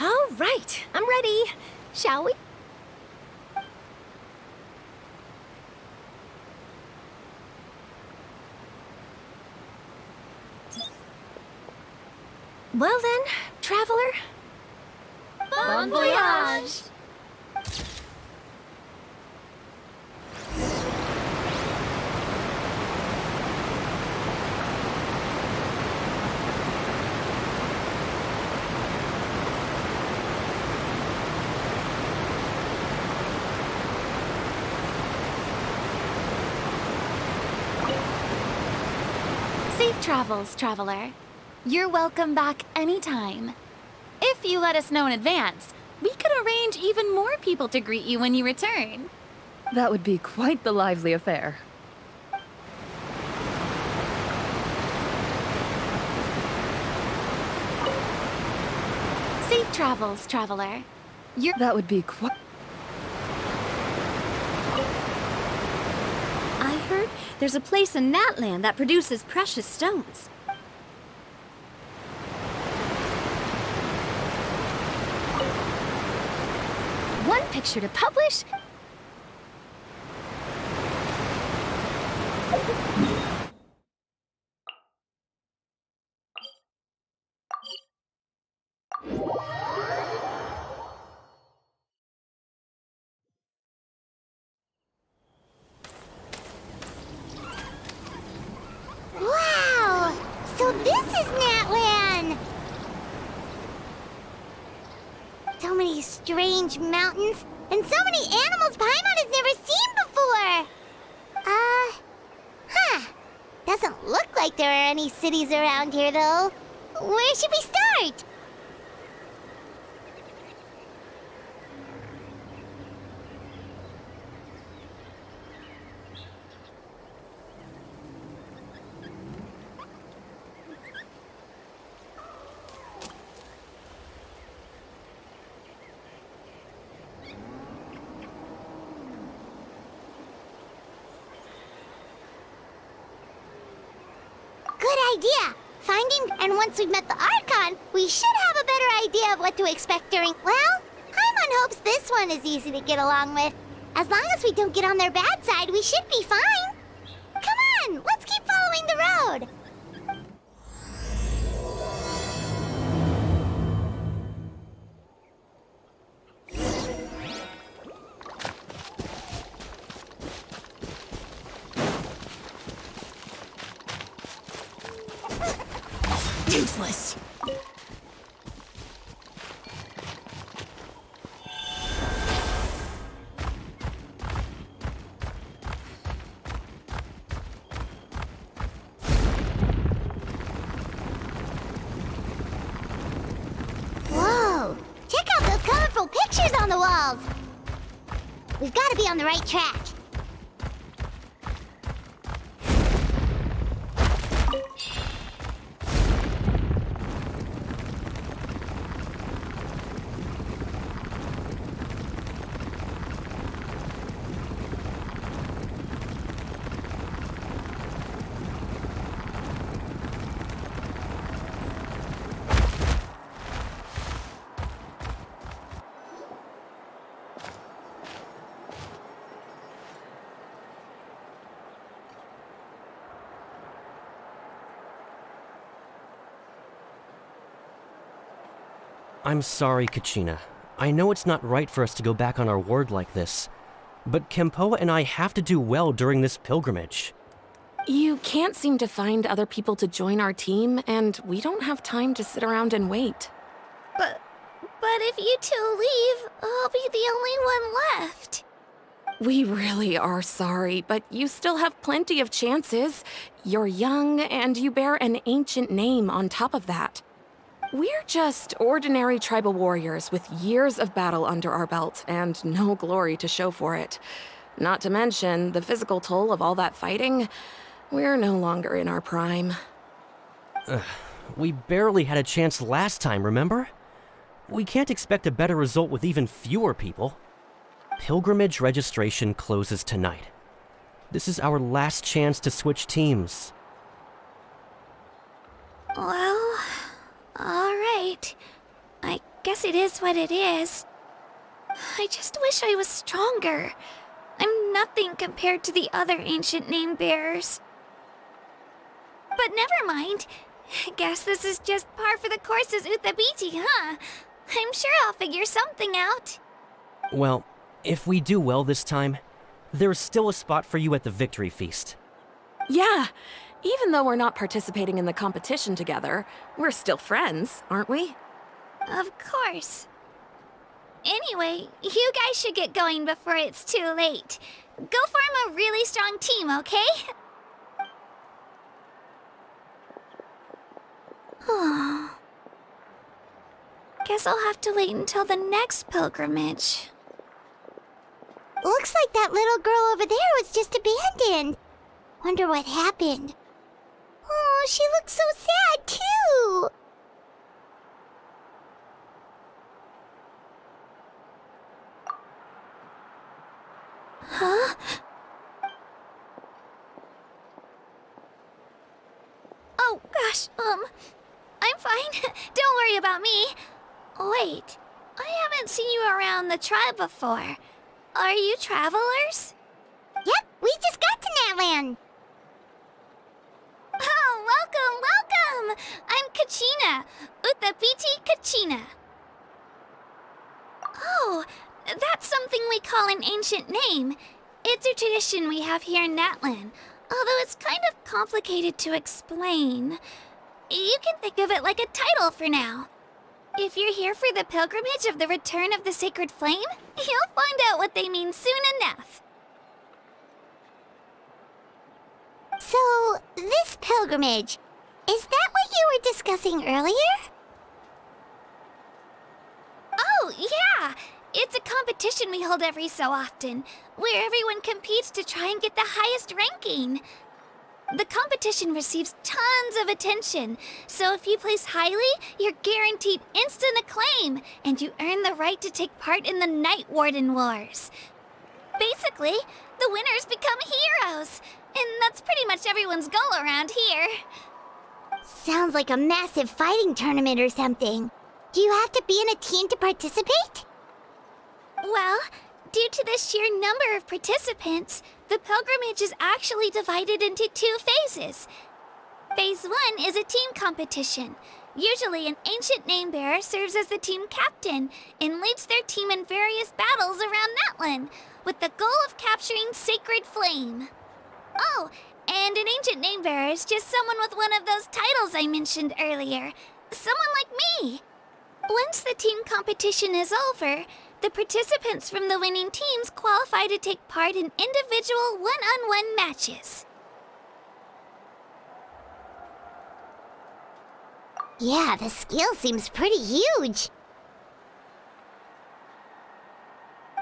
All right, I'm ready. Shall we? Well then, traveler. Bon voyage! Safe travels, traveler. You're welcome back anytime. If you let us know in advance, we could arrange even more people to greet you when you return. That would be quite the lively affair. Safe travels, traveler. That would be quite... I heard there's a place in Natland that produces precious stones. One picture to publish? Wow! So this is Natlan! So many strange mountains, and so many animals Paimon has never seen before! Doesn't look like there are any cities around here, though. Where should we start? Good idea! And once we've met the Archon, we should have a better idea of what to expect during... Well, Paimon hopes this one is easy to get along with. As long as we don't get on their bad side, we should be fine. Come on, let's keep following the road. Useless. Whoa! Check out those colorful pictures on the walls! We've got to be on the right track. I'm sorry, Kachina. I know it's not right for us to go back on our word like this, but Kempoa and I have to do well during this pilgrimage. You can't seem to find other people to join our team, and we don't have time to sit around and wait. But if you two leave, I'll be the only one left. We really are sorry, but you still have plenty of chances. You're young, and you bear an ancient name on top of that. We're just ordinary tribal warriors with years of battle under our belt and no glory to show for it. Not to mention the physical toll of all that fighting. We're no longer in our prime. We barely had a chance last time, remember? we can't expect a better result with even fewer people. Pilgrimage registration closes tonight. This is our last chance to switch teams. Well, alright. I guess it is what it is. I just wish I was stronger. I'm nothing compared to the other ancient name bearers. But never mind. Guess this is just par for the course as uhhhh, huh? I'm sure I'll figure something out. Well, if we do well this time, there's still a spot for you at the victory feast. Yeah, even though we're not participating in the competition together, we're still friends, aren't we? Of course. Anyway, you guys should get going before it's too late. Go form a really strong team, okay? Guess I'll have to wait until the next pilgrimage. Looks like that little girl over there was just abandoned. Wonder what happened. Oh, she looks so sad, too. Huh? Oh, gosh, I'm fine. Don't worry about me. Wait, I haven't seen you around the tribe before. Are you travelers? Yep, we just got to Natlan. Oh, welcome! I'm Kachina, uhhhh Kachina. Oh, that's something we call an ancient name. It's a tradition we have here in Natlan, although it's kind of complicated to explain. You can think of it like a title for now. If you're here for the pilgrimage of the return of the sacred flame, you'll find out what they mean soon enough. So, this pilgrimage, is that what you were discussing earlier? Oh, yeah! It's a competition we hold every so often, where everyone competes to try and get the highest ranking. The competition receives tons of attention, so if you place highly, you're guaranteed instant acclaim, and you earn the right to take part in the Night Warden Wars. Basically, the winners become heroes, and that's pretty much everyone's goal around here. Sounds like a massive fighting tournament or something. Do you have to be in a team to participate? Well, due to the sheer number of participants, the pilgrimage is actually divided into 2 phases. Phase 1 is a team competition. Usually an ancient name bearer serves as the team captain and leads their team in various battles around Natlan, with the goal of capturing Sacred Flame. Oh, and an ancient name bearer is just someone with one of those titles I mentioned earlier. Someone like me. Once the team competition is over, the participants from the winning teams qualify to take part in individual one-on-one matches. Yeah, the scale seems pretty huge.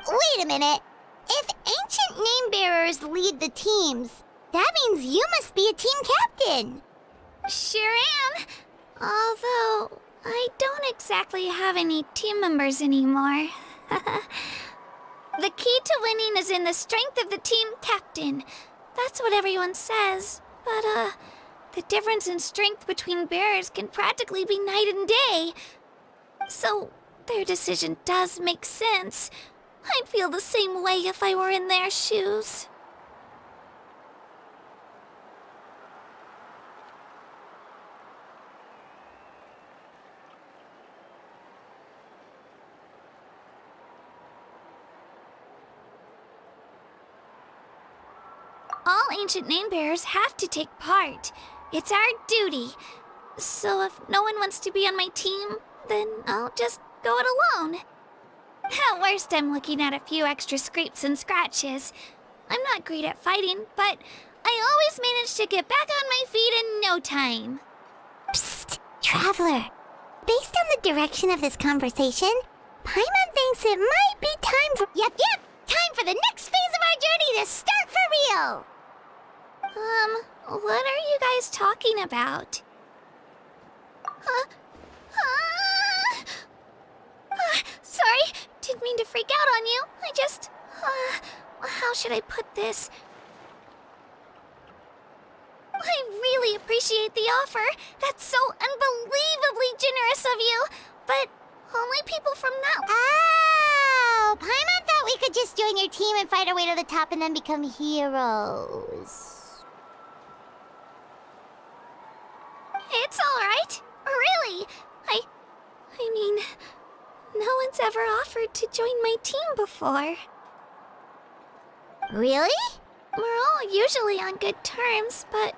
Wait a minute. If ancient name bearers lead the teams, that means you must be a team captain. Sure am. Although, I don't exactly have any team members anymore. The key to winning is in the strength of the team captain. That's what everyone says. But, the difference in strength between bearers can practically be night and day. So, their decision does make sense. I'd feel the same way if I were in their shoes. All ancient name bearers have to take part. It's our duty. So if no one wants to be on my team, then I'll just go it alone. At worst, I'm looking at a few extra scrapes and scratches. I'm not great at fighting, but I always manage to get back on my feet in no time. Psst, Traveler. Based on the direction of this conversation, Paimon thinks it might be time for... Yep, time for the next phase of our journey to start for real! What are you guys talking about? should I put this? I really appreciate the offer. That's so unbelievably generous of you. But only people from that... Oh! Paimon thought we could just join your team and fight our way to the top and then become heroes. It's alright. Really. I mean, no one's ever offered to join my team before. Really? We're all usually on good terms, but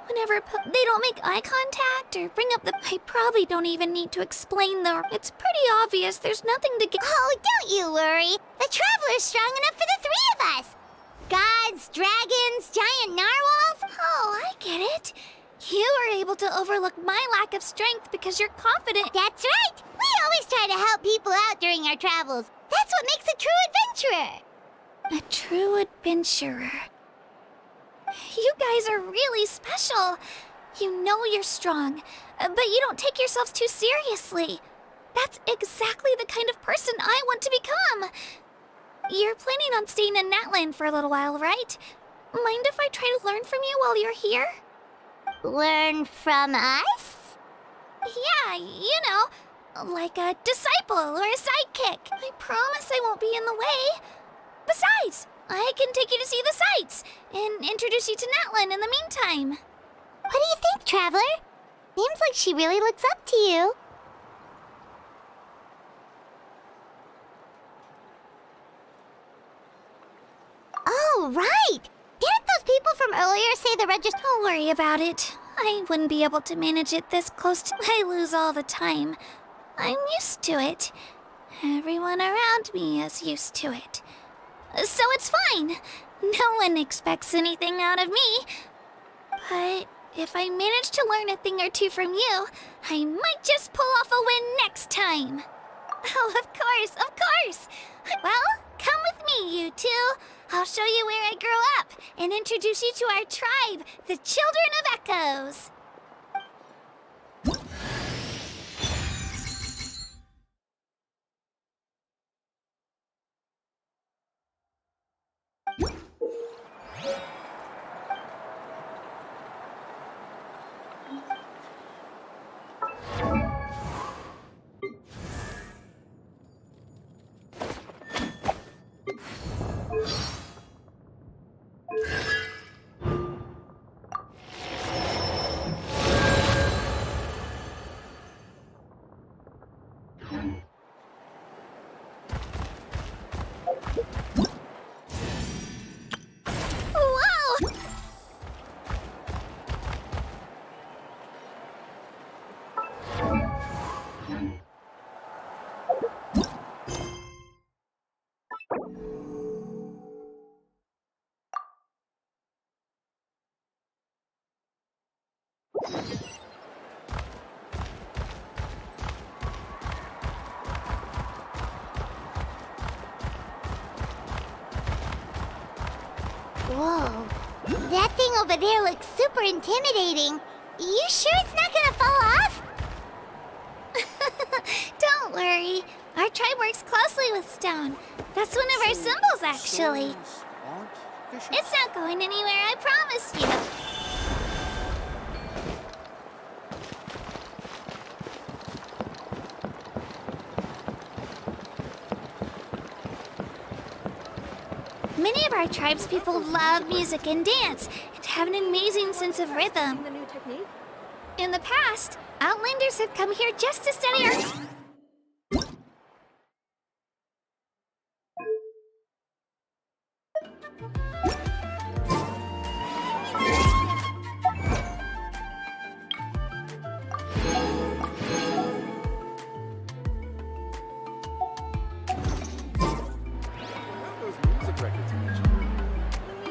whenever they don't make eye contact or bring up the... I probably don't even need to explain the... It's pretty obvious there's nothing to get... Oh, don't you worry. The Traveler's strong enough for the three of us. Gods, dragons, giant narwhals. Oh, I get it. You were able to overlook my lack of strength because you're confident. That's right. We always try to help people out during our travels. That's what makes a true adventurer. A true adventurer. You guys are really special. You know you're strong, but you don't take yourselves too seriously. That's exactly the kind of person I want to become. You're planning on staying in Natland for a little while, right? Mind if I try to learn from you while you're here? Learn from us? Yeah, you know, like a disciple or a sidekick. I promise I won't be in the way. Besides, I can take you to see the sights and introduce you to Natlan in the meantime. What do you think, Traveler? Seems like she really looks up to you. Oh, right! Didn't those people from earlier say the register... Don't worry about it. I wouldn't be able to manage it this close to... I lose all the time. I'm used to it. Everyone around me is used to it. So it's fine. No one expects anything out of me. But if I manage to learn a thing or two from you, I might just pull off a win next time. Oh, of course. Well, come with me, you two. I'll show you where I grew up and introduce you to our tribe, the Children of Echoes. Whoa. That thing over there looks super intimidating. You sure it's not gonna fall off? Don't worry. Our tribe works closely with stone. That's one of our symbols, actually. It's not going anywhere, I promise you. Many of our tribespeople love music and dance and have an amazing sense of rhythm. In the past, Outlanders have come here just to study our...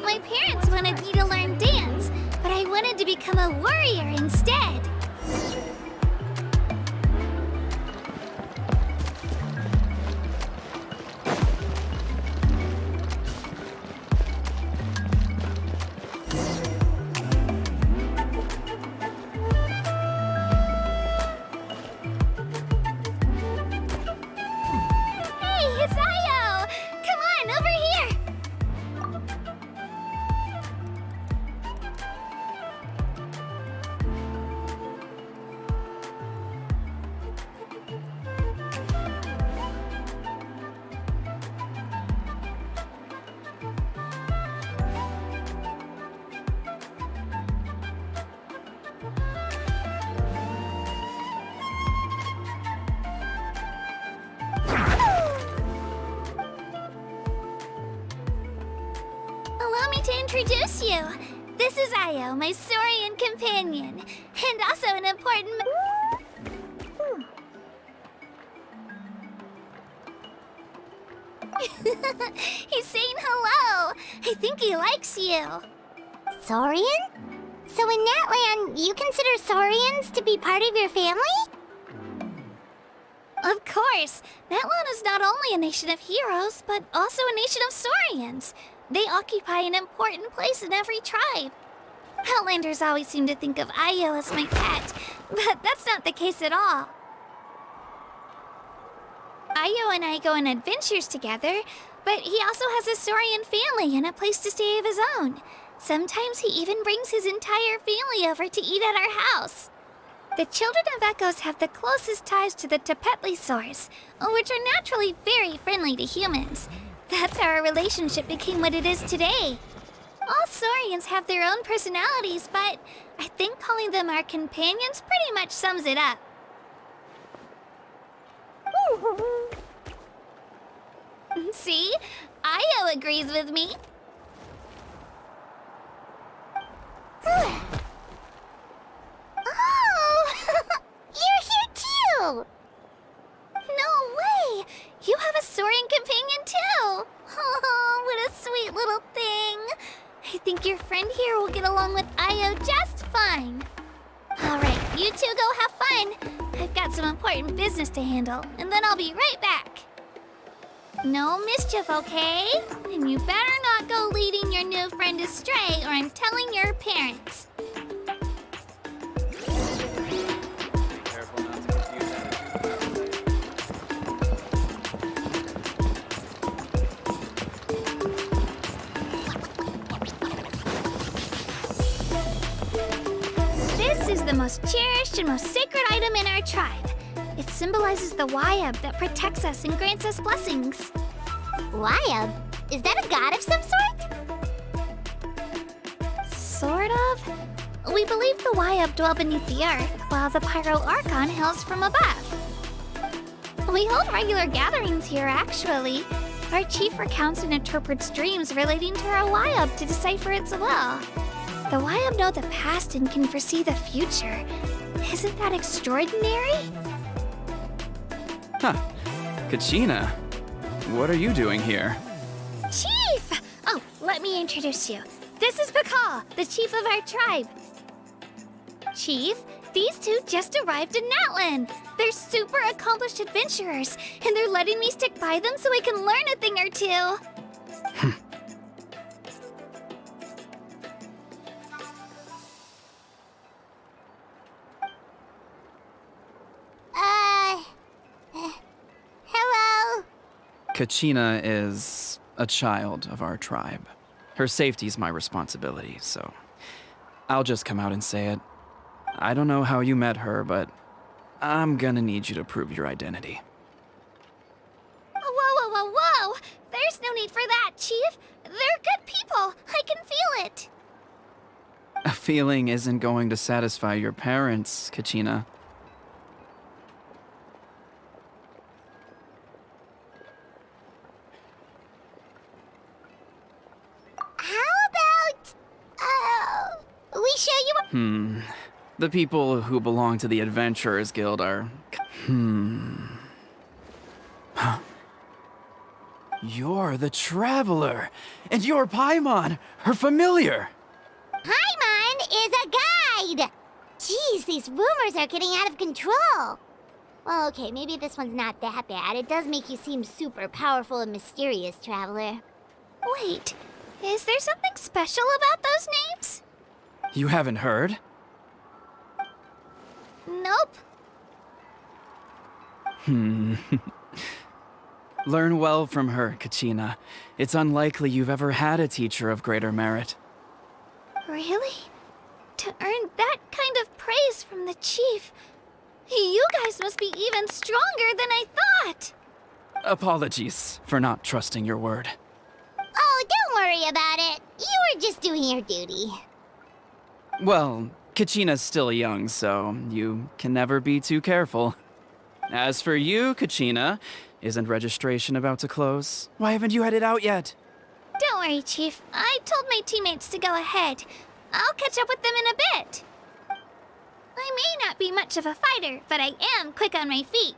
My parents wanted me to learn dance, but I wanted to become a warrior instead. Hey, it's Ayo! Come on, over here! introduce you. This is Io, my Saurian companion, and also an important... He's saying hello. I think he likes you. Saurian? So in Natland, you consider Saurians to be part of your family? Of course. Natlan is not only a nation of heroes, but also a nation of Saurians. They occupy an important place in every tribe. Outlanders always seem to think of Io as my pet, but that's not the case at all. Io and I go on adventures together, but he also has a Saurian family and a place to stay of his own. Sometimes he even brings his entire family over to eat at our house. The children of Echoes have the closest ties to the Tepetlisaurs, which are naturally very friendly to humans. That's how our relationship became what it is today. All Saurians have their own personalities, but I think calling them our companions pretty much sums it up. See? Io agrees with me. Oh! You're here too! No way! You have a Saurian companion too! Oh, what a sweet little thing! I think your friend here will get along with Io just fine. Alright, you two go have fun. I've got some important business to handle, and then I'll be right back. No mischief, okay? And you better not go leading your new friend astray, or I'm telling your parents. This is the most cherished and most sacred item in our tribe. It symbolizes the Wayab that protects us and grants us blessings. Wayab? Is that a god of some sort? Sort of. We believe the Wayab dwell beneath the earth, while the Pyro Archon hails from above. We hold regular gatherings here, actually. Our chief recounts and interprets dreams relating to our Wayab to decipher its will. The Wayab know the past and can foresee the future. Isn't that extraordinary? Huh. Kachina, what are you doing here? Chief! Oh, let me introduce you. This is Pakal, the chief of our tribe. Chief, these two just arrived in Natland. They're super accomplished adventurers, and they're letting me stick by them so I can learn a thing or two. Hello? Kachina is a child of our tribe. Her safety's my responsibility, so I'll just come out and say it. I don't know how you met her, but I'm gonna need you to prove your identity. Whoa! There's no need for that, Chief. They're good people. I can feel it. A feeling isn't going to satisfy your parents, Kachina. We show you The people who belong to the Adventurers Guild are... Huh. You're the Traveler, and you're Paimon, her familiar. Paimon is a guide! Jeez, these rumors are getting out of control. Well, okay, maybe this one's not that bad. It does make you seem super powerful and mysterious, Traveler. Wait, is there something special about those names? You haven't heard? Nope. Learn well from her, Kachina. It's unlikely you've ever had a teacher of greater merit. Really? To earn that kind of praise from the chief, you guys must be even stronger than I thought. Apologies for not trusting your word. Oh, don't worry about it. You were just doing your duty. Well, Kachina's still young, so you can never be too careful. As for you, Kachina, isn't registration about to close? Why haven't you headed out yet? Don't worry, Chief. I told my teammates to go ahead. I'll catch up with them in a bit. I may not be much of a fighter, but I am quick on my feet.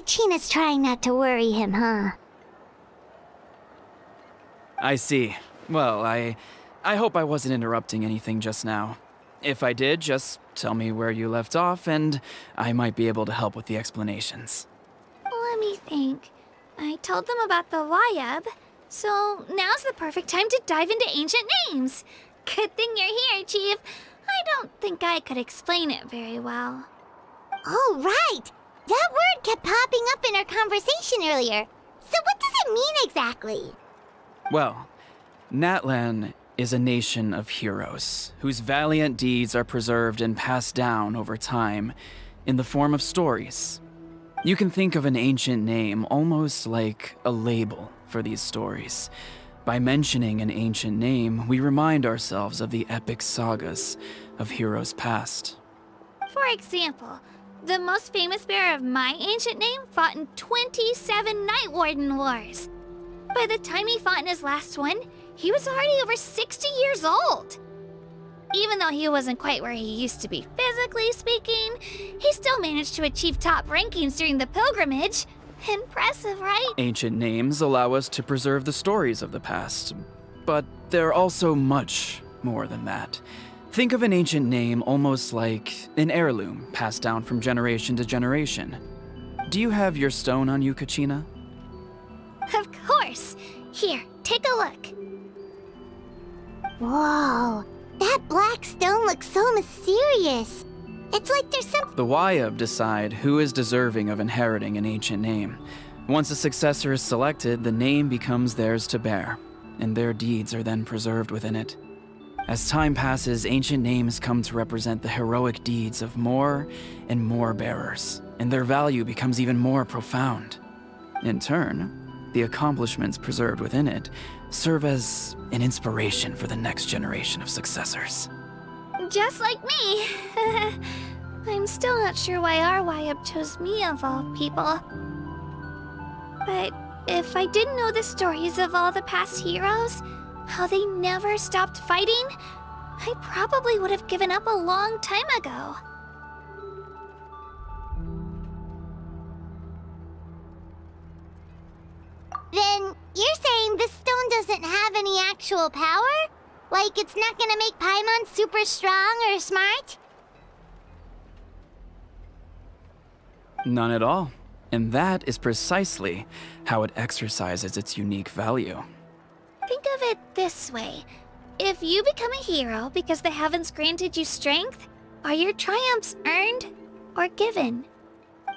Kachina's trying not to worry him, huh? I see. Well, I hope I wasn't interrupting anything just now. If I did, just tell me where you left off, and I might be able to help with the explanations. Let me think. I told them about the Wayab, so now's the perfect time to dive into ancient names. Good thing you're here, Chief. I don't think I could explain it very well. Oh, right! That word kept popping up in our conversation earlier. So what does it mean exactly? Well, Natlan is a nation of heroes whose valiant deeds are preserved and passed down over time in the form of stories. You can think of an ancient name almost like a label for these stories. By mentioning an ancient name, we remind ourselves of the epic sagas of heroes past. For example, the most famous bearer of my ancient name fought in 27 Night Warden Wars. By the time he fought in his last one, he was already over 60 years old. Even though he wasn't quite where he used to be physically speaking, he still managed to achieve top rankings during the pilgrimage. Impressive, right? Ancient names allow us to preserve the stories of the past, but they're also much more than that. Think of an ancient name almost like an heirloom passed down from generation to generation. Do you have your stone on you, Kachina? Of course. Here, take a look. Whoa, that black stone looks so mysterious. It's like there's some... The Wayab decide who is deserving of inheriting an ancient name. Once a successor is selected, the name becomes theirs to bear, and their deeds are then preserved within it. As time passes, ancient names come to represent the heroic deeds of more and more bearers, and their value becomes even more profound. In turn, the accomplishments preserved within it serve as an inspiration for the next generation of successors. Just like me. I'm still not sure why our Wayab chose me of all people. But if I didn't know the stories of all the past heroes, how they never stopped fighting, I probably would have given up a long time ago. Then you're saying this stone doesn't have any actual power? Like it's not gonna make Paimon super strong or smart? None at all. And that is precisely how it exercises its unique value. Think of it this way. If you become a hero because the heavens granted you strength, are your triumphs earned or given?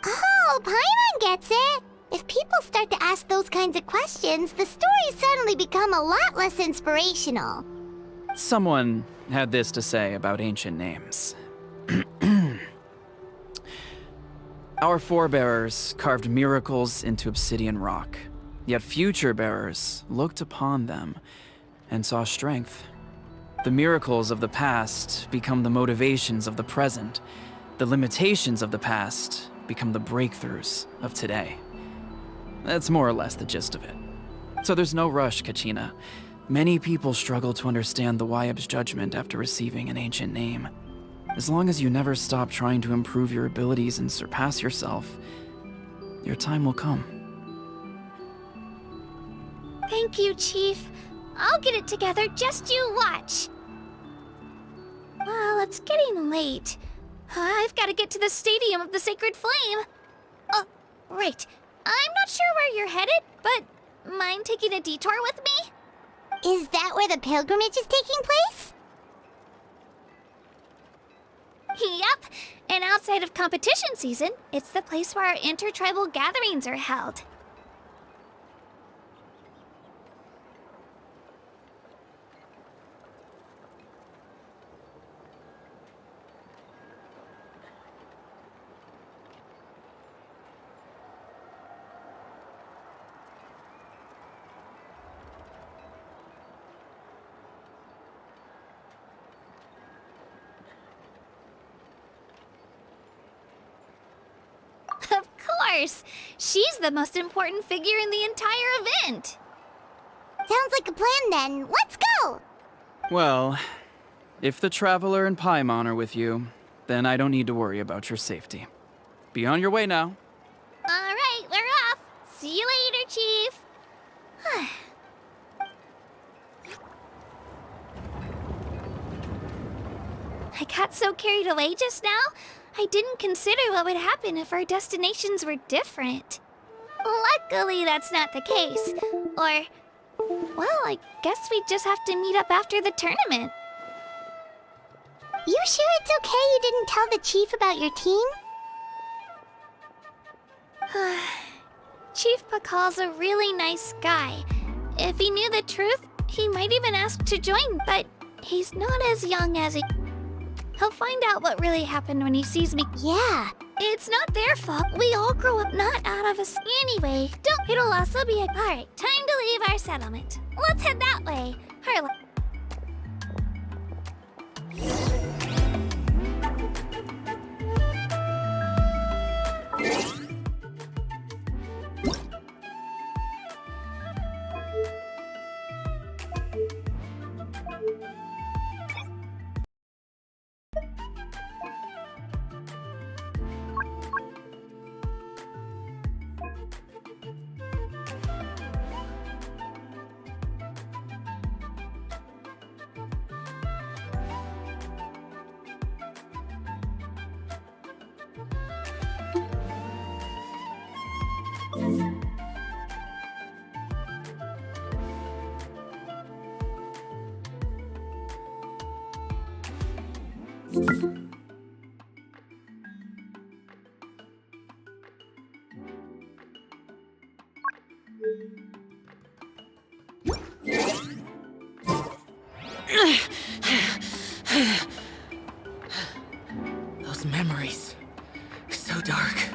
Oh, Paimon gets it! If people start to ask those kinds of questions, the stories suddenly become a lot less inspirational. Someone had this to say about ancient names. Our forebearers carved miracles into obsidian rock, yet future bearers looked upon them and saw strength. The miracles of the past become the motivations of the present. The limitations of the past become the breakthroughs of today. That's more or less the gist of it. So there's no rush, Kachina. Many people struggle to understand the Wayab's judgment after receiving an ancient name. As long as you never stop trying to improve your abilities and surpass yourself, your time will come. Thank you, Chief. I'll get it together, just you watch. Well, it's getting late. I've got to get to the Stadium of the Sacred Flame. Oh, right. I'm not sure where you're headed, but mind taking a detour with me? Is that where the pilgrimage is taking place? Yep, and outside of competition season, it's the place where our intertribal gatherings are held. Of course! She's the most important figure in the entire event! Sounds like a plan then. Let's go! Well, if the Traveler and Paimon are with you, then I don't need to worry about your safety. Be on your way now. Alright, See you later, Chief. I got so carried away just now, I didn't consider what would happen if our destinations were different. Luckily, that's not the case. Or, well, I guess we just have to meet up after the tournament. You sure it's okay you didn't tell the chief about your team? Chief Pakal's a really nice guy. If he knew the truth, he might even ask to join, but he's not as young as he... He'll find out what really happened when he sees me. Yeah. It's not their fault. We all grow up not out of us. Anyway, it'll also be a... Alright, time to leave our settlement. Let's head that way. Harlan. Those memories. So dark.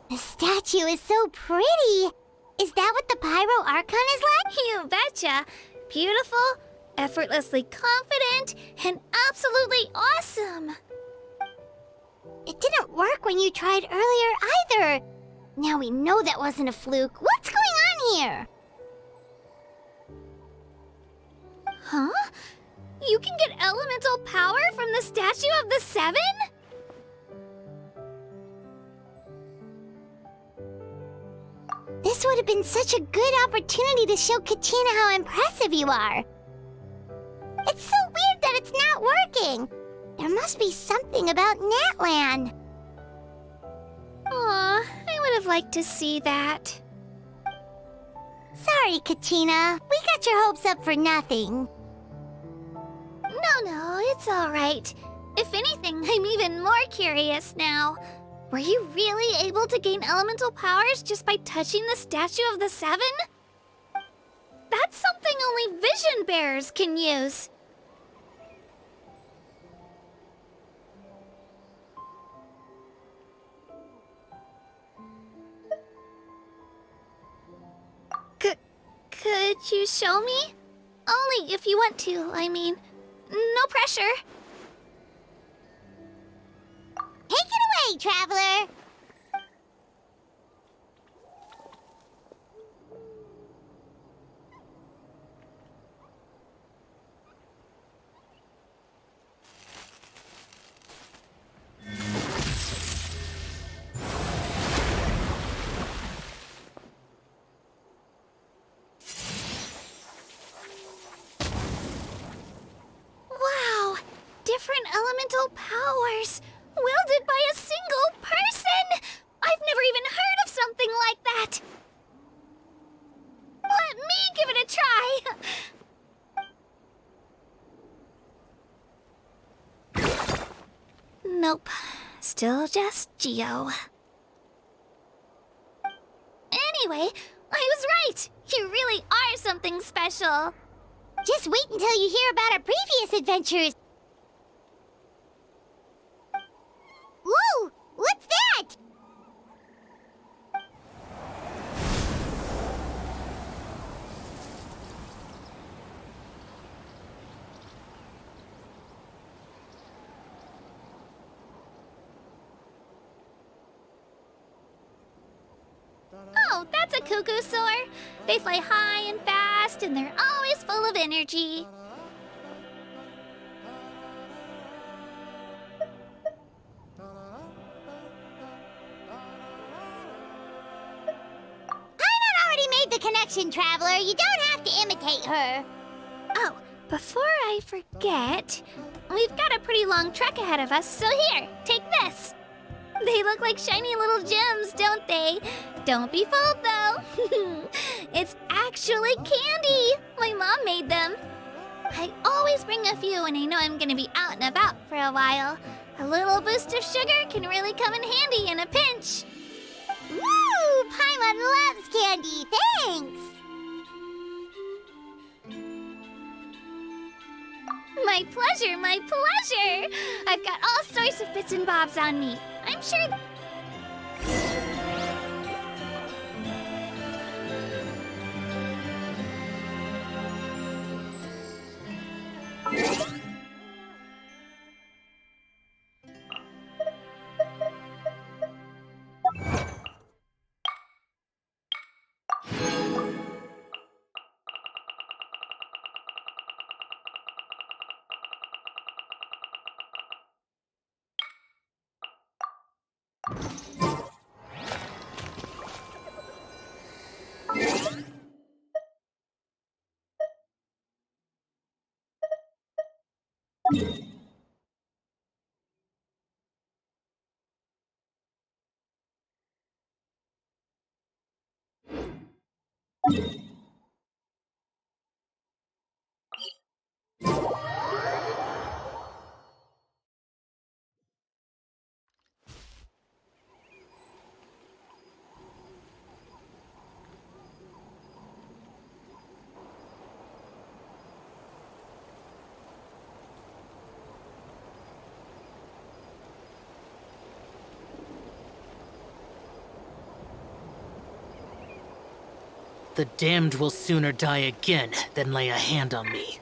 The statue is so pretty. Is that what the Pyro Archon is like? You betcha. Beautiful, effortlessly confident, and absolutely awesome. It didn't work when you tried earlier either. Now we know that wasn't a fluke. What's going on here? Huh? You can get elemental power from the Statue of the Seven? This would have been such a good opportunity to show Kachina how impressive you are. It's so weird that it's not working. There must be something about Natlan. Aw, I would have liked to see that. Sorry, Kachina. We got your hopes up for nothing. No, it's all right. If anything, I'm even more curious now. Were you really able to gain elemental powers just by touching the Statue of the Seven? That's something only vision bearers can use. Could you show me? Only if you want to, I mean. No pressure. Take it away, traveler. elemental powers, wielded by a single person! I've never even heard of something like that! Let me give it a try! Nope. Still just Geo. Anyway, I was right! You really are something special! Just wait until you hear about our previous adventures. Whoa! What's that? Oh, that's a cuckoo soar. They fly high and fast, and they're always full of energy. Paimon already made the connection, Traveler. You don't have to imitate her. Oh, before I forget, we've got a pretty long trek ahead of us, so here, take this. They look like shiny little gems, don't they? Don't be fooled, though. It's actually candy. My mom made them. I always bring a few when I know I'm gonna be out and about for a while. A little boost of sugar can really come in handy in a pinch. Woo! Paimon loves candy. Thanks. My pleasure, my pleasure! I've got all sorts of bits and bobs on me. I'm sure... The damned will sooner die again than lay a hand on me.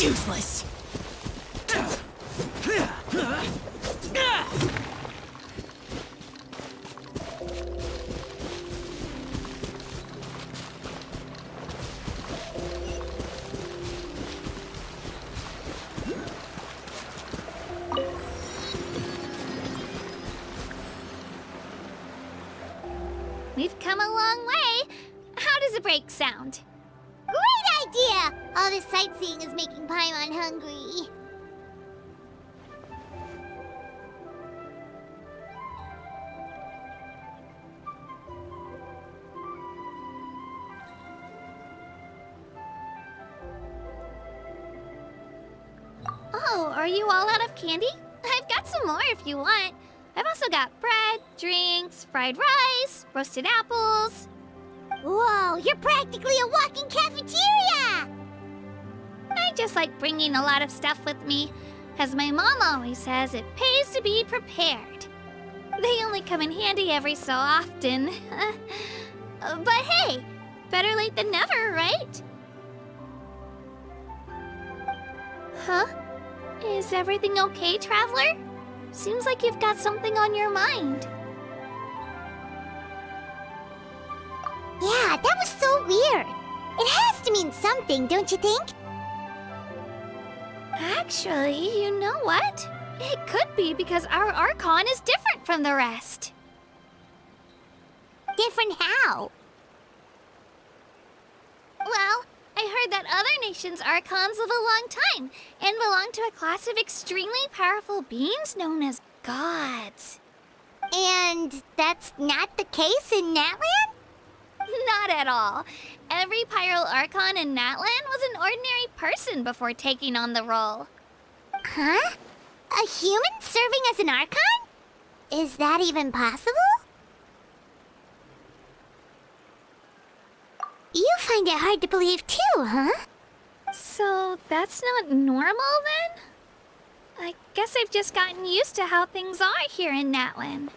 Useless. We've come a long way. How does a break sound? Great idea! All this sightseeing is making Paimon hungry. Oh, are you all out of candy? I've got some more if you want. I've also got bread, drinks, fried rice, roasted apples. Whoa, you're practically a walking cafeteria! I just like bringing a lot of stuff with me. As my mom always says, it pays to be prepared. They only come in handy every so often. But hey, better late than never, right? Huh? Is everything okay, Traveler? Seems like you've got something on your mind. Yeah, that was so weird. It has to mean something, don't you think? Actually, you know what? It could be because our Archon is different from the rest. Different how? Well, I heard that other nations' Archons live a long time and belong to a class of extremely powerful beings known as gods. And that's not the case in Natlan? Not at all. Every Pyro Archon in Natlan was an ordinary person before taking on the role. Huh? A human serving as an Archon? Is that even possible? You find it hard to believe too, huh? So that's not normal then? I guess I've just gotten used to how things are here in Natlan.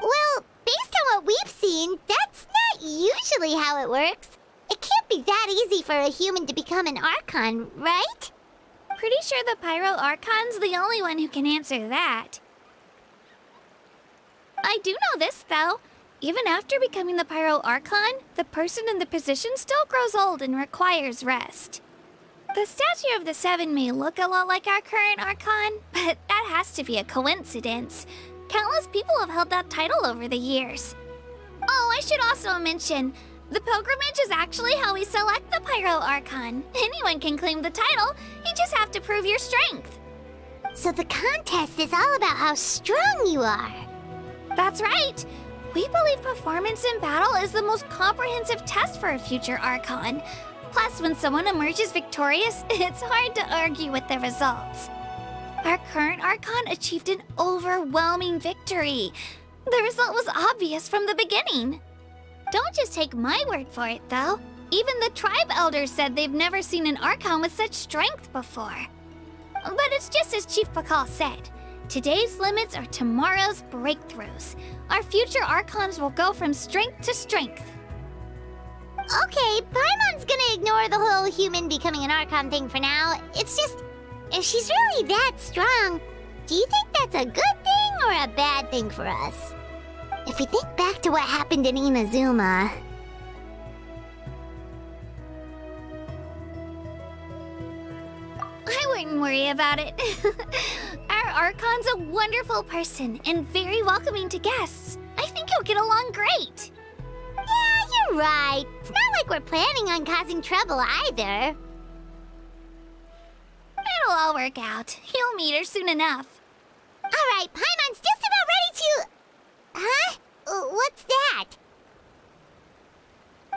Well, based on what we've seen, that's not usually how it works. It can't be that easy for a human to become an Archon, right? Pretty sure the Pyro Archon's the only one who can answer that. I do know this, though. Even after becoming the Pyro Archon, the person in the position still grows old and requires rest. The statue of the Seven may look a lot like our current Archon, but that has to be a coincidence. Countless people have held that title over the years. Oh, I should also mention, the pilgrimage is actually how we select the Pyro Archon. Anyone can claim the title, you just have to prove your strength. So the contest is all about how strong you are. That's right. We believe performance in battle is the most comprehensive test for a future Archon. Plus, when someone emerges victorious, it's hard to argue with the results. Our current Archon achieved an overwhelming victory. The result was obvious from the beginning. Don't just take my word for it, though. Even the tribe elders said they've never seen an Archon with such strength before. But it's just as Chief Pakal said. Today's limits are tomorrow's breakthroughs. Our future Archons will go from strength to strength. Okay, Paimon's gonna ignore the whole human becoming an Archon thing for now. It's just, if she's really that strong, do you think that's a good thing or a bad thing for us? If we think back to what happened in Inazuma... I wouldn't worry about it. Our Archon's a wonderful person and very welcoming to guests. I think he'll get along great. Yeah, you're right. It's not like we're planning on causing trouble either. It'll all work out. You'll meet her soon enough. Alright, Paimon's just about ready to... Huh? What's that?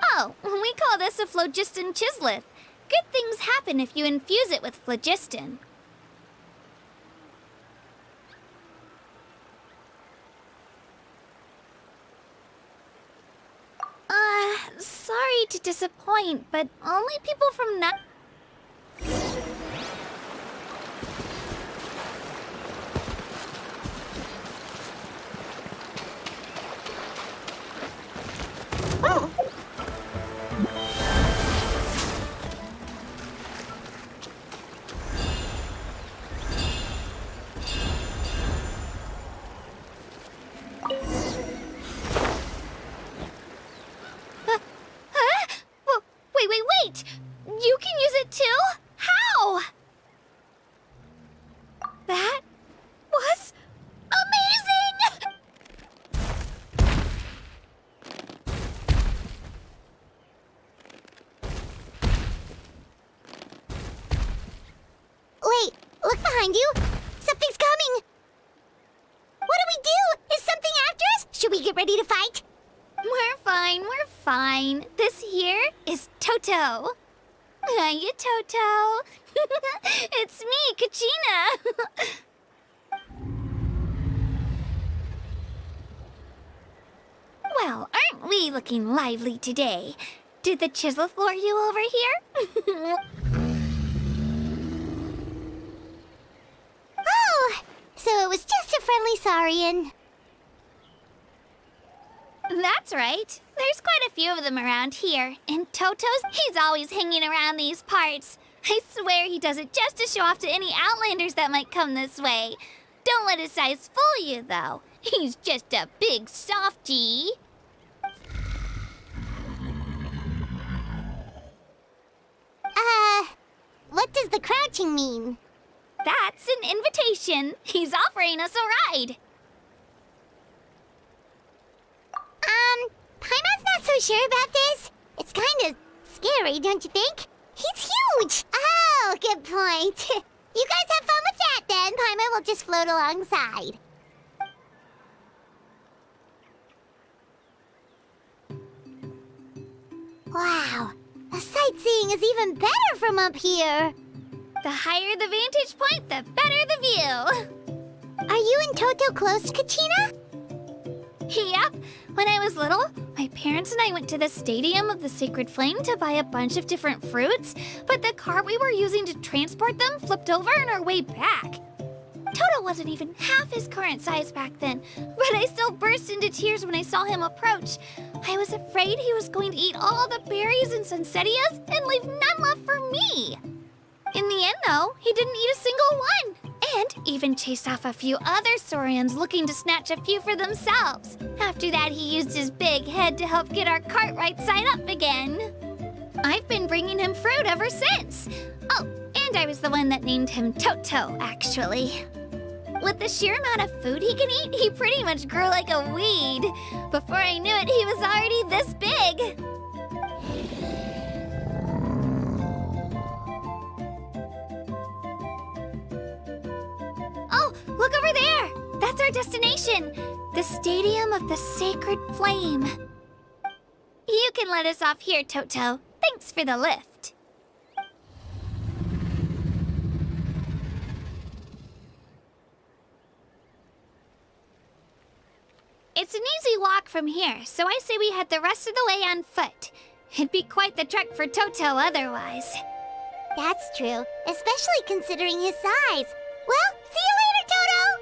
Oh, we call this a phlogiston chisleth. Good things happen if you infuse it with phlogiston. Sorry to disappoint, but only people from Wait! You can use it too? How? That was amazing! Wait, look behind you! Something's coming! What do we do? Is something after us? Should we get ready to fight? We're fine. This here is Toto. Hiya, Toto. It's me, Kachina. Well, aren't we looking lively today? Did the Chisleth lure you over here? Oh, so it was just a friendly saurian. That's right. There's quite a few of them around here. And Toto's, he's always hanging around these parts. I swear he does it just to show off to any Outlanders that might come this way. Don't let his size fool you, though. He's just a big softie. What does the crouching mean? That's an invitation. He's offering us a ride. Paimon's not so sure about this. It's kind of scary, don't you think? He's huge! Oh, good point. You guys have fun with that then. Paimon will just float alongside. Wow, the sightseeing is even better from up here. The higher the vantage point, the better the view. Are you and Toto close, Kachina? Yep. When I was little, my parents and I went to the Stadium of the Sacred Flame to buy a bunch of different fruits, but the cart we were using to transport them flipped over on our way back. Toto wasn't even half his current size back then, but I still burst into tears when I saw him approach. I was afraid he was going to eat all the berries and sunsettias and leave none left for me. In the end, though, he didn't eat a single one, and even chased off a few other saurians looking to snatch a few for themselves. After that, he used his big head to help get our cart right side up again. I've been bringing him fruit ever since. Oh, and I was the one that named him Toto, actually. With the sheer amount of food he can eat, he pretty much grew like a weed. Before I knew it, he was already this big. Oh, look over there! That's our destination, the Stadium of the Sacred Flame. You can let us off here, Toto. Thanks for the lift. It's an easy walk from here, so I say we head the rest of the way on foot. It'd be quite the trek for Toto otherwise. That's true, especially considering his size. Well, see you later, Toto!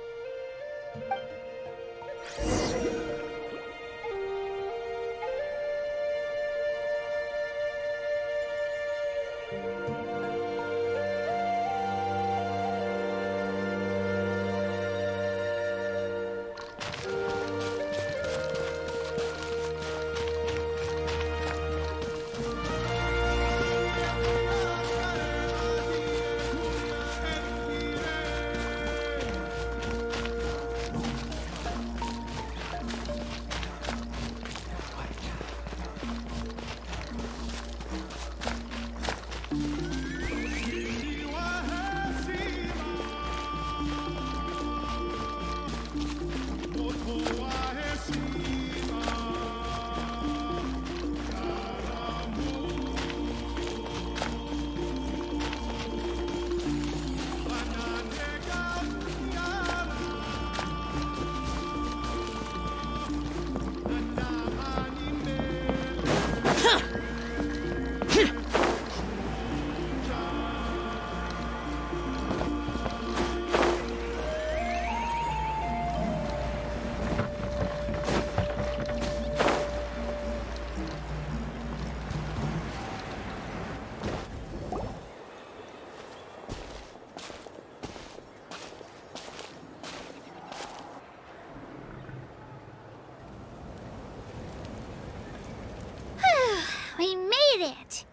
We made it!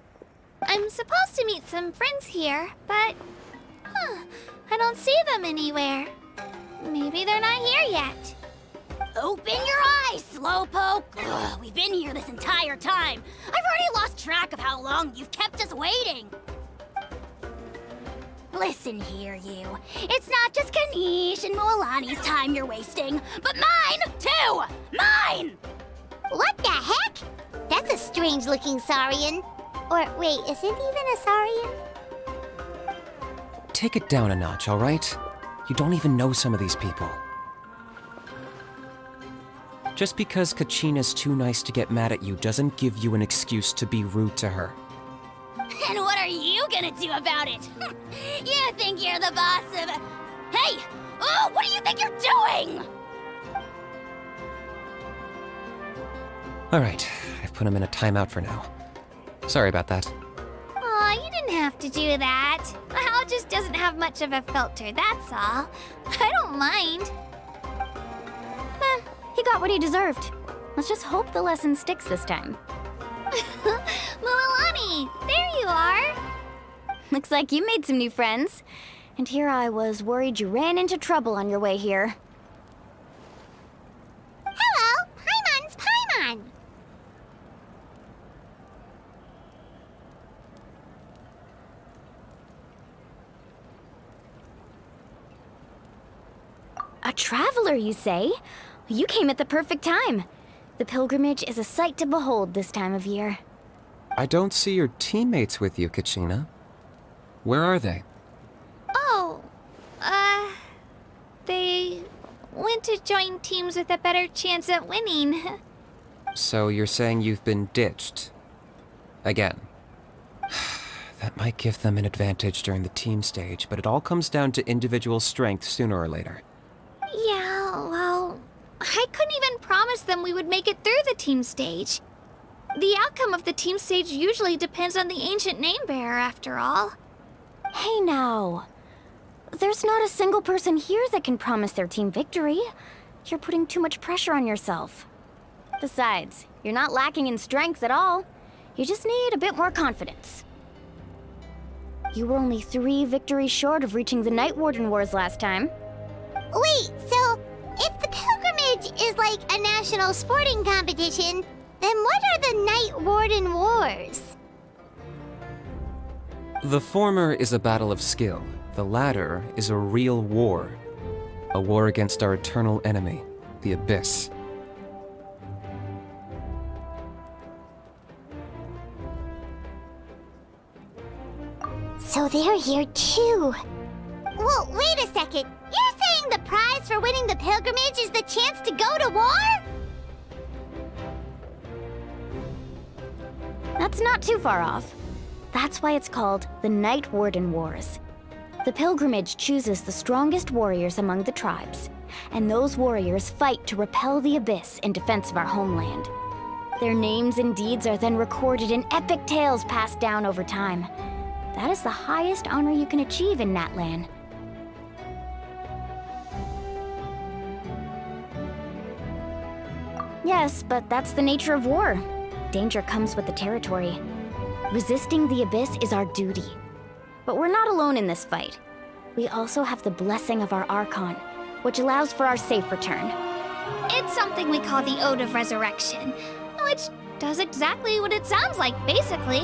I'm supposed to meet some friends here, but... I don't see them anywhere. Maybe they're not here yet. Open your eyes, Slowpoke! Ugh, we've been here this entire time. I've already lost track of how long you've kept us waiting. Listen here, you. It's not just Kanish and Moalani's time you're wasting, but mine, too! Mine! What the heck? That's a strange-looking Saurian. Or, wait, is it even a Saurian? Take it down a notch, all right? You don't even know some of these people. Just because Kachina's too nice to get mad at you doesn't give you an excuse to be rude to her. And what are you gonna do about it? You think you're the boss of... Hey! Oh, what do you think you're doing? All right, I've put him in a timeout for now. Sorry about that. Aw, you didn't have to do that. Hal just doesn't have much of a filter, that's all. I don't mind. He got what he deserved. Let's just hope the lesson sticks this time. Moalani, there you are. Looks like you made some new friends. And here I was worried you ran into trouble on your way here. Hello, Paimon's Paimon. A traveler, you say? You came at the perfect time. The pilgrimage is a sight to behold this time of year. I don't see your teammates with you, Kachina. Where are they? Oh, they went to join teams with a better chance at winning. So you're saying you've been ditched? Again. That might give them an advantage during the team stage, but it all comes down to individual strength sooner or later. Yeah, well, I couldn't even promise them we would make it through the team stage. The outcome of the team stage usually depends on the ancient name bearer, after all. Hey now. There's not a single person here that can promise their team victory. You're putting too much pressure on yourself. Besides, you're not lacking in strength at all. You just need a bit more confidence. You were only 3 victories short of reaching the Night Warden Wars last time. Wait, so if the pilgrimage is like a national sporting competition, then what are the Night Warden Wars? The former is a battle of skill. The latter is a real war. A war against our eternal enemy, the Abyss. So they're here too. Well, wait a second. You're saying the prize for winning the pilgrimage is the chance to go to war? That's not too far off. That's why it's called the Night Warden Wars. The pilgrimage chooses the strongest warriors among the tribes, and those warriors fight to repel the abyss in defense of our homeland. Their names and deeds are then recorded in epic tales passed down over time. That is the highest honor you can achieve in Natlan. Yes, but that's the nature of war. Danger comes with the territory. Resisting the abyss is our duty. But we're not alone in this fight. We also have the blessing of our Archon, which allows for our safe return. It's something we call the Ode of Resurrection, which does exactly what it sounds like, basically.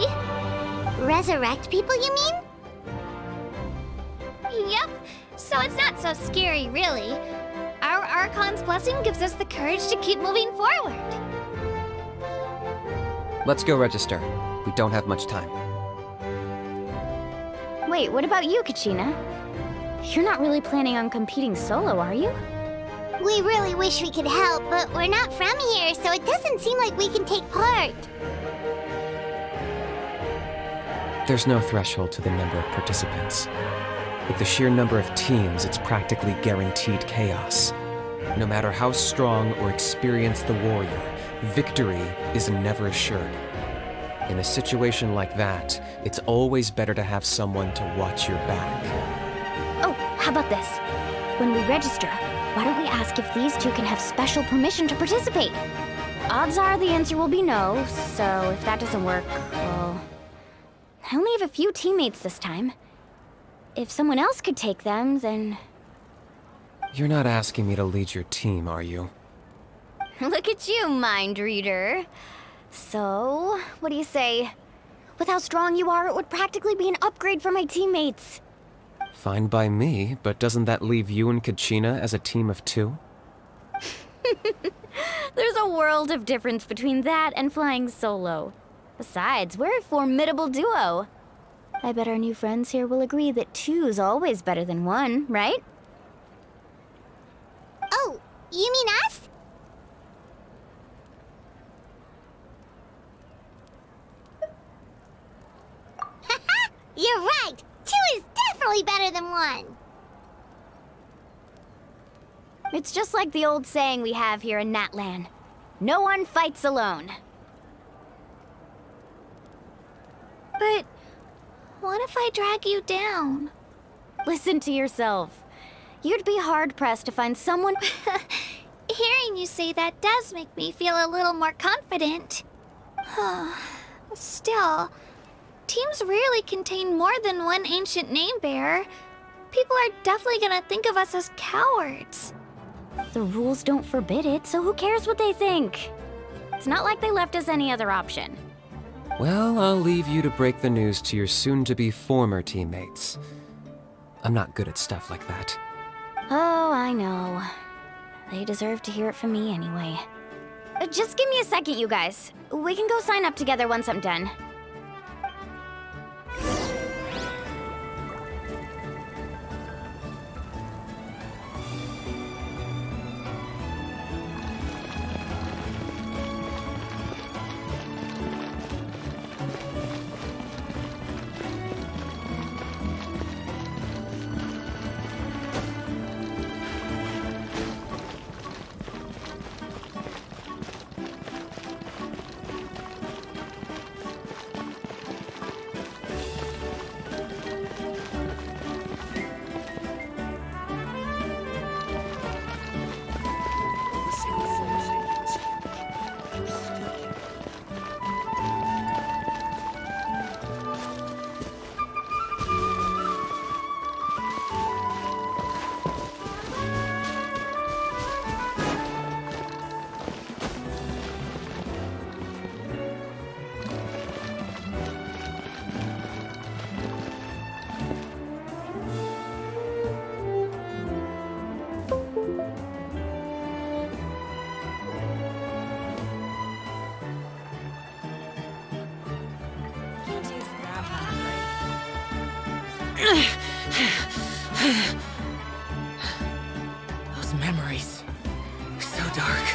Resurrect people, you mean? Yep, so it's not so scary, really. Our Archon's blessing gives us the courage to keep moving forward. Let's go register. We don't have much time. Wait, what about you, Kachina? You're not really planning on competing solo, are you? We really wish we could help, but we're not from here, so it doesn't seem like we can take part. There's no threshold to the number of participants. With the sheer number of teams, it's practically guaranteed chaos. No matter how strong or experienced the warrior, victory is never assured. In a situation like that, it's always better to have someone to watch your back. Oh, how about this? When we register, why don't we ask if these two can have special permission to participate? Odds are the answer will be no, so if that doesn't work, well... I only have a few teammates this time. If someone else could take them, then... You're not asking me to lead your team, are you? Look at you, mind reader. So, what do you say? With how strong you are, it would practically be an upgrade for my teammates. Fine by me, but doesn't that leave you and Kachina as a team of two? There's a world of difference between that and flying solo. Besides, we're a formidable duo. I bet our new friends here will agree that two's always better than one, right? Oh, you mean us? You're right! Two is definitely better than one! It's just like the old saying we have here in Natlan. No one fights alone. But what if I drag you down? Listen to yourself. You'd be hard-pressed to find someone... Hearing you say that does make me feel a little more confident. Still, teams rarely contain more than one ancient name bearer. People are definitely gonna think of us as cowards. The rules don't forbid it, so who cares what they think? It's not like they left us any other option. Well, I'll leave you to break the news to your soon-to-be former teammates. I'm not good at stuff like that. Oh, I know. They deserve to hear it from me anyway. Just give me a second, you guys. We can go sign up together once I'm done. Those memories. So dark.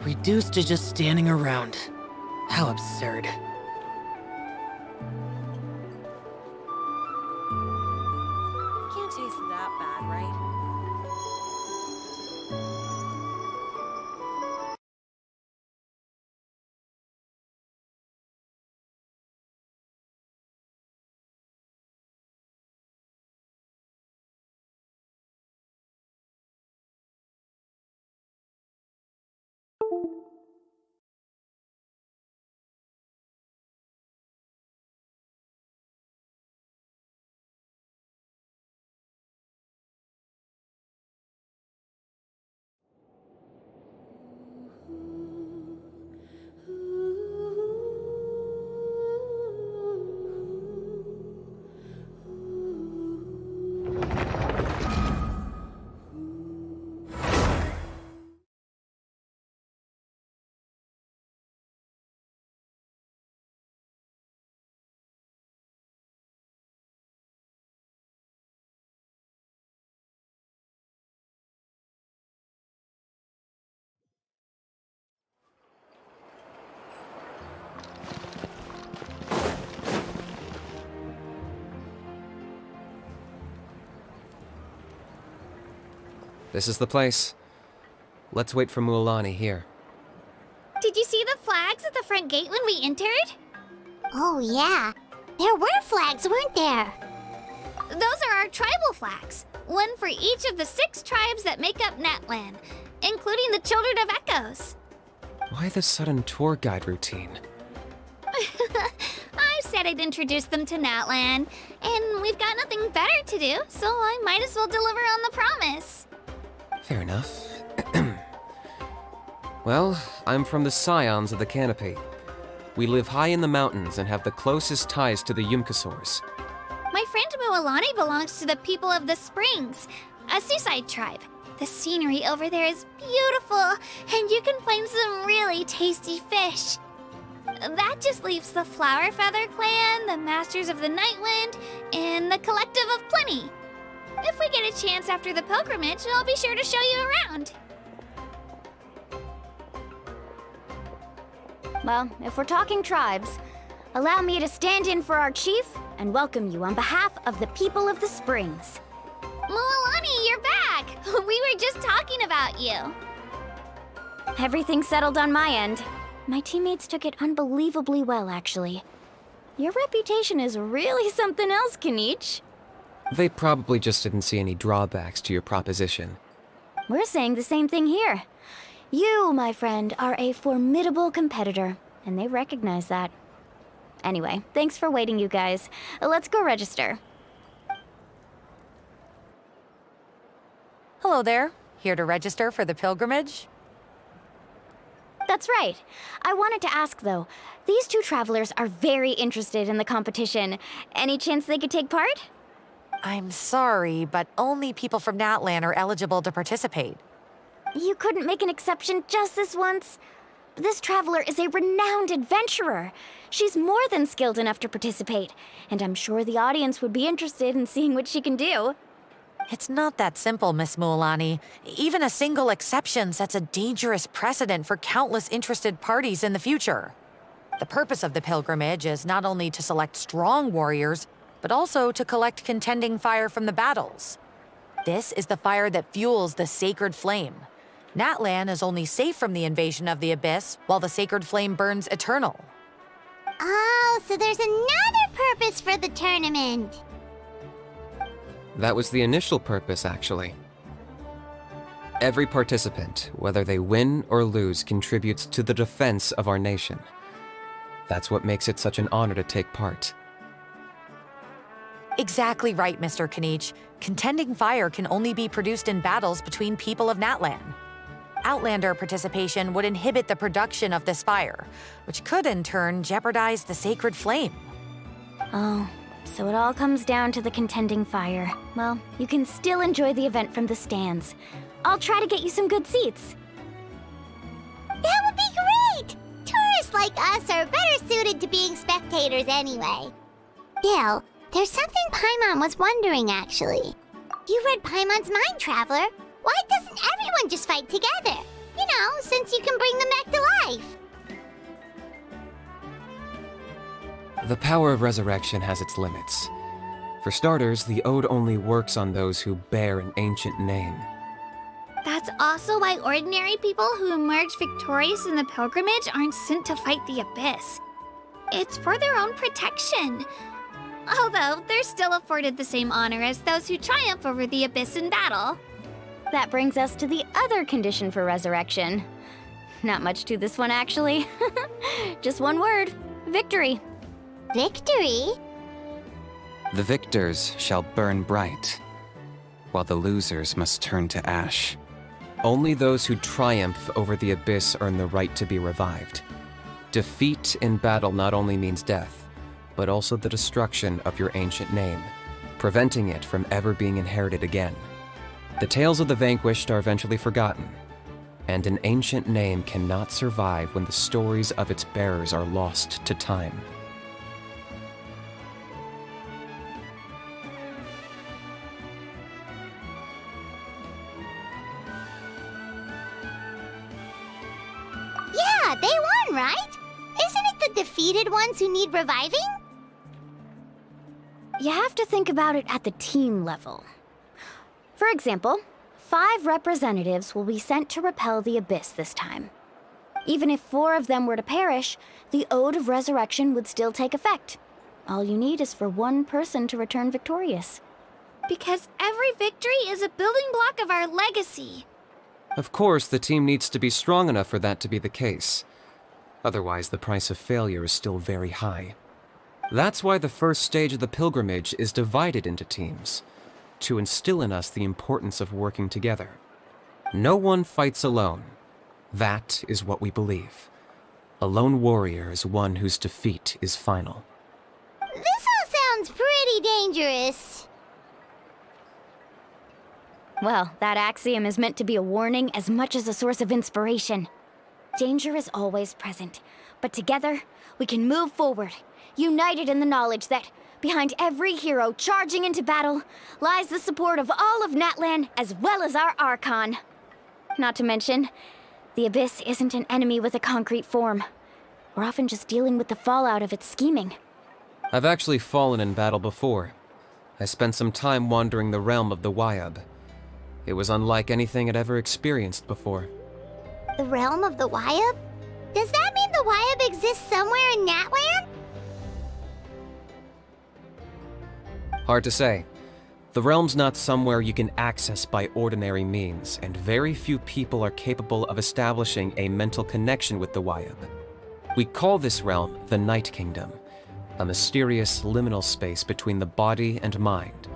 Reduced to just standing around. How absurd. Can't taste that bad, right? This is the place. Let's wait for Mualani here. Did you see the flags at the front gate when we entered? Oh, yeah. There were flags, weren't there? Those are our tribal flags. One for each of the 6 tribes that make up Natlan, including the Children of Echoes. Why the sudden tour guide routine? I said I'd introduce them to Natlan, and we've got nothing better to do, so I might as well deliver on the promise. Fair enough. Well, I'm from the Scions of the Canopy. We live high in the mountains and have the closest ties to the Yumkasaurs. My friend Mualani belongs to the people of the Springs, a seaside tribe. The scenery over there is beautiful, and you can find some really tasty fish. That just leaves the Flower Feather Clan, the Masters of the Nightwind, and the Collective of Plenty. If we get a chance after the pilgrimage, I'll be sure to show you around. Well, if we're talking tribes, allow me to stand in for our chief and welcome you on behalf of the people of the Springs. Mualani, you're back! We were just talking about you. Everything's settled on my end. My teammates took it unbelievably well, actually. Your reputation is really something else, Kanich. They probably just didn't see any drawbacks to your proposition. We're saying the same thing here. You, my friend, are a formidable competitor, and they recognize that. Anyway, thanks for waiting, you guys. Let's go register. Hello there. Here to register for the pilgrimage? That's right. I wanted to ask, though. These 2 travelers are very interested in the competition. Any chance they could take part? I'm sorry, but only people from Natlan are eligible to participate. You couldn't make an exception just this once? This traveler is a renowned adventurer. She's more than skilled enough to participate, and I'm sure the audience would be interested in seeing what she can do. It's not that simple, Miss Mualani. Even a single exception sets a dangerous precedent for countless interested parties in the future. The purpose of the pilgrimage is not only to select strong warriors, but also to collect contending fire from the battles. This is the fire that fuels the sacred flame. Natlan is only safe from the invasion of the Abyss, while the sacred flame burns eternal. Oh, so there's another purpose for the tournament. That was the initial purpose, actually. Every participant, whether they win or lose, contributes to the defense of our nation. That's what makes it such an honor to take part. Exactly right, Mr. Kanich. Contending fire can only be produced in battles between people of Natlan. Outlander participation would inhibit the production of this fire, which could in turn jeopardize the sacred flame. Oh, so it all comes down to the contending fire. Well, you can still enjoy the event from the stands. I'll try to get you some good seats. That would be great! Tourists like us are better suited to being spectators anyway. Bill, there's something Paimon was wondering, actually. You read Paimon's mind, Traveler. Why doesn't everyone just fight together? You know, since you can bring them back to life. The power of resurrection has its limits. For starters, the ode only works on those who bear an ancient name. That's also why ordinary people who emerge victorious in the pilgrimage aren't sent to fight the Abyss. It's for their own protection. Although, they're still afforded the same honor as those who triumph over the Abyss in battle. That brings us to the other condition for resurrection. Not much to this one, actually. Just one word: victory. Victory? The victors shall burn bright, while the losers must turn to ash. Only those who triumph over the abyss earn the right to be revived. Defeat in battle not only means death, but also the destruction of your ancient name, preventing it from ever being inherited again. The tales of the vanquished are eventually forgotten, and an ancient name cannot survive when the stories of its bearers are lost to time. Yeah, they won, right? Isn't it the defeated ones who need reviving? You have to think about it at the team level. For example, 5 representatives will be sent to repel the Abyss this time. Even if 4 of them were to perish, the Ode of Resurrection would still take effect. All you need is for 1 person to return victorious. Because every victory is a building block of our legacy. Of course, the team needs to be strong enough for that to be the case. Otherwise, the price of failure is still very high. That's why the first stage of the pilgrimage is divided into teams, to instill in us the importance of working together. No one fights alone. That is what we believe. A lone warrior is one whose defeat is final. This all sounds pretty dangerous. Well, that axiom is meant to be a warning as much as a source of inspiration. Danger is always present, but together, we can move forward, united in the knowledge that behind every hero charging into battle lies the support of all of Natlan as well as our Archon. Not to mention, the Abyss isn't an enemy with a concrete form. We're often just dealing with the fallout of its scheming. I've actually fallen in battle before. I spent some time wandering the realm of the Wyab. It was unlike anything I'd ever experienced before. The realm of the Wyab? Does that mean the Wyab exists somewhere in Natlan? Hard to say. The realm's not somewhere you can access by ordinary means, and very few people are capable of establishing a mental connection with the Wyab. We call this realm the Night Kingdom, a mysterious liminal space between the body and mind,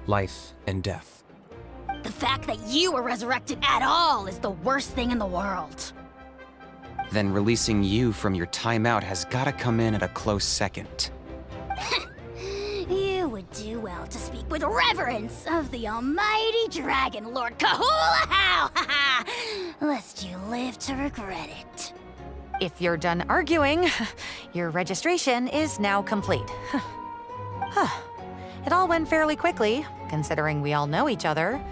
life and death. The fact that you were resurrected at all is the worst thing in the world. Then releasing you from your timeout has gotta come in at a close second. You would do well to speak with reverence of the almighty Dragon Lord Kahula-How! Lest you live to regret it. If you're done arguing, your registration is now complete. It all went fairly quickly, considering we all know each other.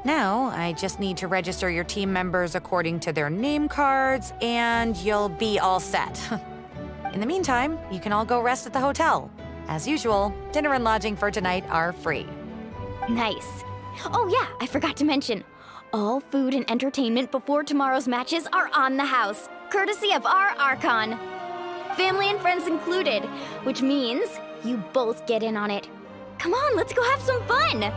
Now, I just need to register your team members according to their name cards, and you'll be all set. In the meantime, you can all go rest at the hotel. As usual, dinner and lodging for tonight are free. Nice. Oh yeah, I forgot to mention, all food and entertainment before tomorrow's matches are on the house, courtesy of our Archon. Family and friends included, which means you both get in on it. Come on, let's go have some fun!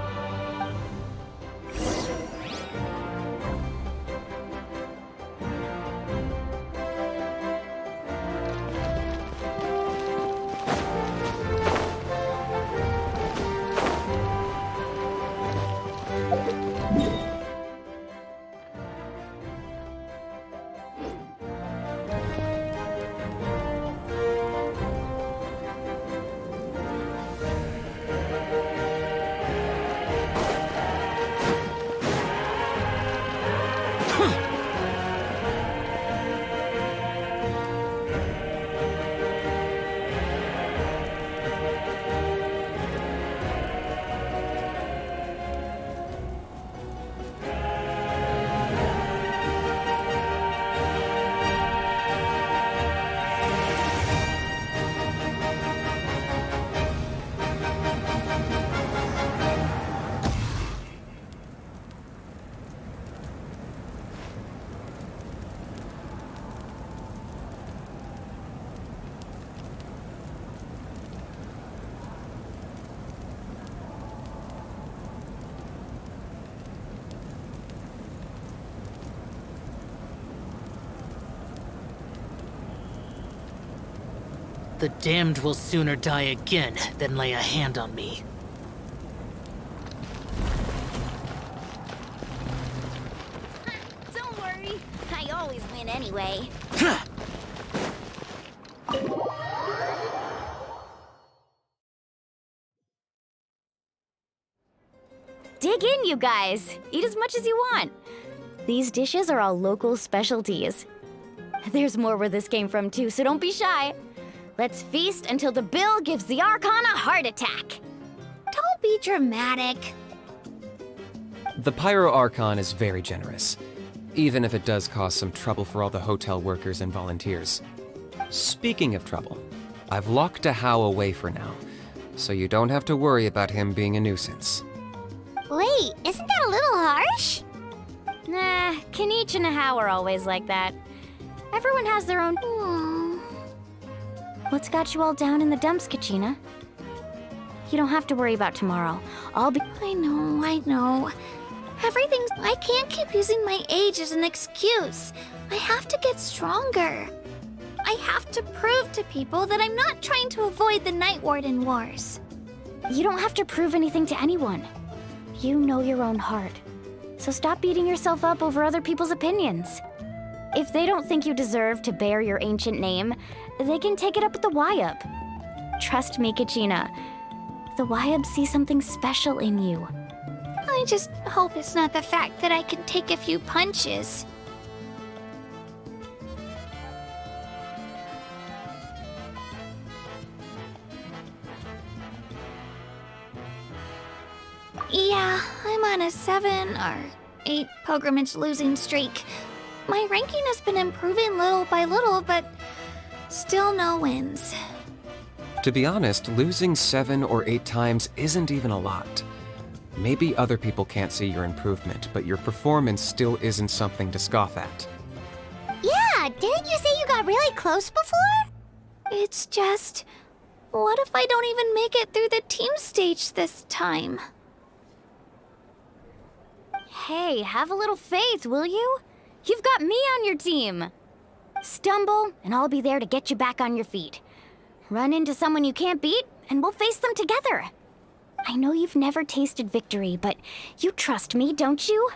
The damned will sooner die again than lay a hand on me. Don't worry, I always win anyway. Dig in, you guys. Eat as much as you want. These dishes are all local specialties. There's more where this came from too, so don't be shy. Let's feast until the bill gives the Archon a heart attack. Don't be dramatic. The Pyro Archon is very generous, even if it does cause some trouble for all the hotel workers and volunteers. Speaking of trouble, I've locked Ahau away for now, so you don't have to worry about him being a nuisance. Wait, isn't that a little harsh? Nah, Kanich and Ahau are always like that. Everyone has their own... What's got you all down in the dumps, Kachina? You don't have to worry about tomorrow. I'll be... I know. Everything's... I can't keep using my age as an excuse. I have to get stronger. I have to prove to people that I'm not trying to avoid the Night Warden Wars. You don't have to prove anything to anyone. You know your own heart. So stop beating yourself up over other people's opinions. If they don't think you deserve to bear your ancient name, they can take it up with the Wyup. Trust me, Kachina. The Wyup see something special in you. I just hope it's not the fact that I can take a few punches. Yeah, I'm on a 7 or 8 pilgrimage losing streak. My ranking has been improving little by little, but still no wins. To be honest, losing 7 or 8 times isn't even a lot. Maybe other people can't see your improvement, but your performance still isn't something to scoff at. Yeah, didn't you say you got really close before? It's just... what if I don't even make it through the team stage this time? Hey, have a little faith, will you? You've got me on your team. Stumble, and I'll be there to get you back on your feet. Run into someone you can't beat, and we'll face them together. I know you've never tasted victory, but you trust me, don't you?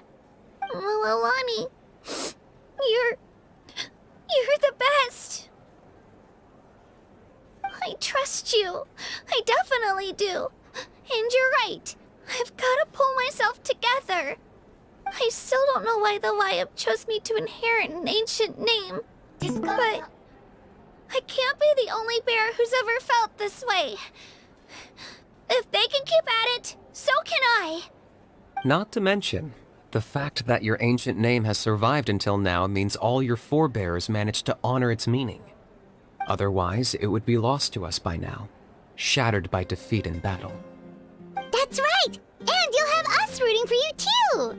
Alani, you're the best. I trust you. I definitely do. And you're right. I've got to pull myself together. I still don't know why the Wyup chose me to inherit an ancient name. But I can't be the only bear who's ever felt this way. If they can keep at it, so can I. Not to mention, the fact that your ancient name has survived until now means all your forebears managed to honor its meaning. Otherwise, it would be lost to us by now, shattered by defeat in battle. That's right! And you'll have us rooting for you too!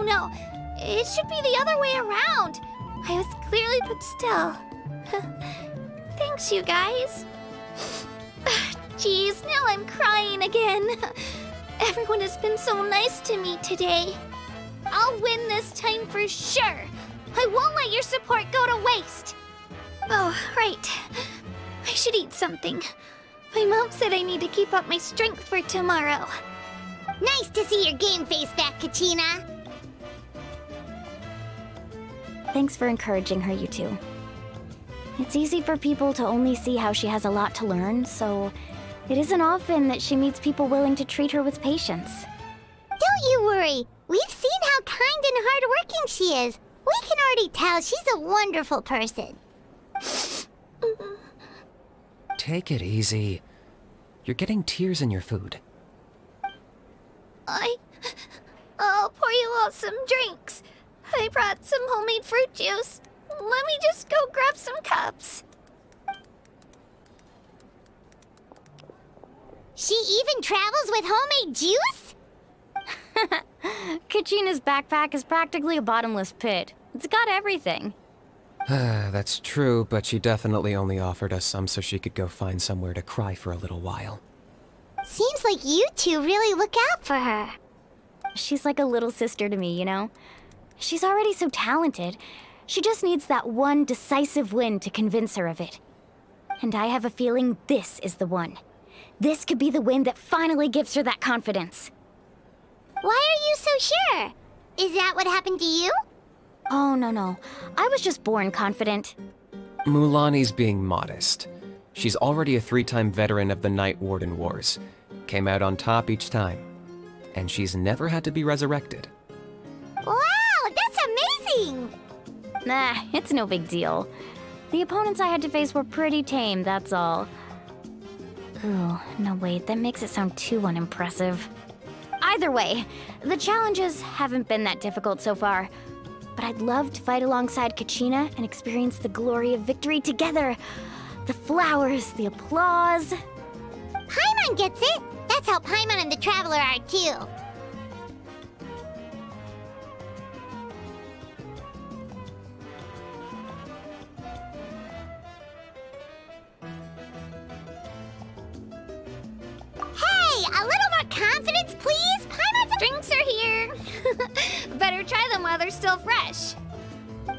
No. It should be the other way around. I was clearly put still. Thanks, you guys. Jeez, now I'm crying again. Everyone has been so nice to me today. I'll win this time for sure. I won't let your support go to waste. Oh, right. I should eat something. My mom said I need to keep up my strength for tomorrow. Nice to see your game face back, Kachina. Thanks for encouraging her, you two. It's easy for people to only see how she has a lot to learn, so it isn't often that she meets people willing to treat her with patience. Don't you worry. We've seen how kind and hardworking she is. We can already tell she's a wonderful person. Take it easy. You're getting tears in your food. I'll pour you all some drinks. I brought some homemade fruit juice. Let me just go grab some cups. She even travels with homemade juice? Kachina's backpack is practically a bottomless pit. It's got everything. That's true, but she definitely only offered us some so she could go find somewhere to cry for a little while. Seems like you two really look out for her. She's like a little sister to me, you know? She's already so talented. She just needs that one decisive win to convince her of it. And I have a feeling this is the one. This could be the win that finally gives her that confidence. Why are you so sure? Is that what happened to you? Oh, no. I was just born confident. Mulani's being modest. She's already a 3-time veteran of the Night Warden Wars. Came out on top each time. And she's never had to be resurrected. Wow, that's amazing! Nah, it's no big deal. The opponents I had to face were pretty tame, that's all. Ooh, no wait, that makes it sound too unimpressive. Either way, the challenges haven't been that difficult so far. But I'd love to fight alongside Kachina and experience the glory of victory together. The flowers, the applause. Paimon gets it! That's how Paimon and the Traveler are too. Hey, a little more confidence, please! Paimon's Drinks are here. Better try them while they're still fresh.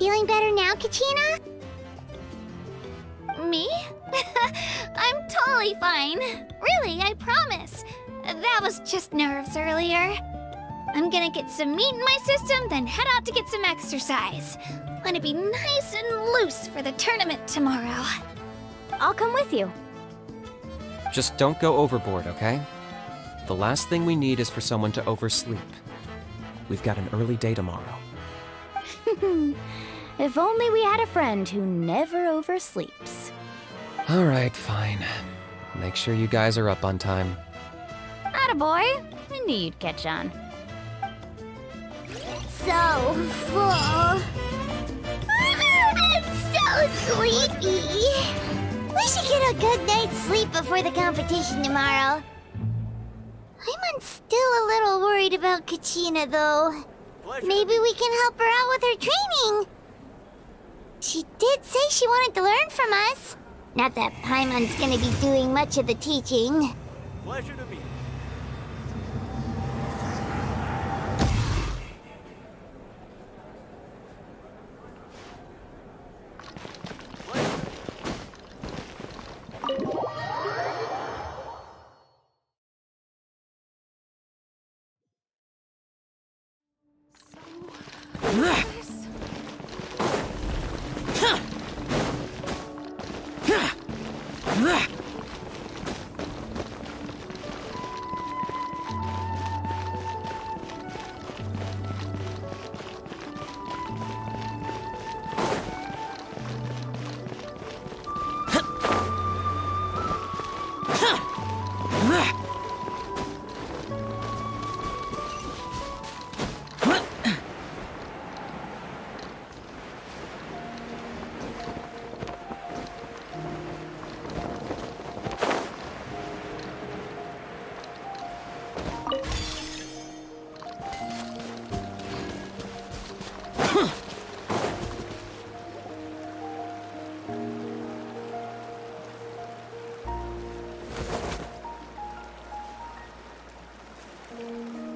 feeling better now, Kachina? Me? I'm totally fine. Really, I promise. That was just nerves earlier. I'm gonna get some meat in my system, then head out to get some exercise. Want to be nice and loose for the tournament tomorrow. I'll come with you. Just don't go overboard, okay? The last thing we need is for someone to oversleep. We've got an early day tomorrow. If only we had a friend who never oversleeps. All right, fine. Make sure you guys are up on time. Attaboy! I knew you'd catch on. So full. I'm so sleepy. We should get a good night's sleep before the competition tomorrow. I'm still a little worried about Kachina, though. Maybe we can help her out with her training. She did say she wanted to learn from us. Not that Paimon's gonna be doing much of the teaching. Pleasure to meet you.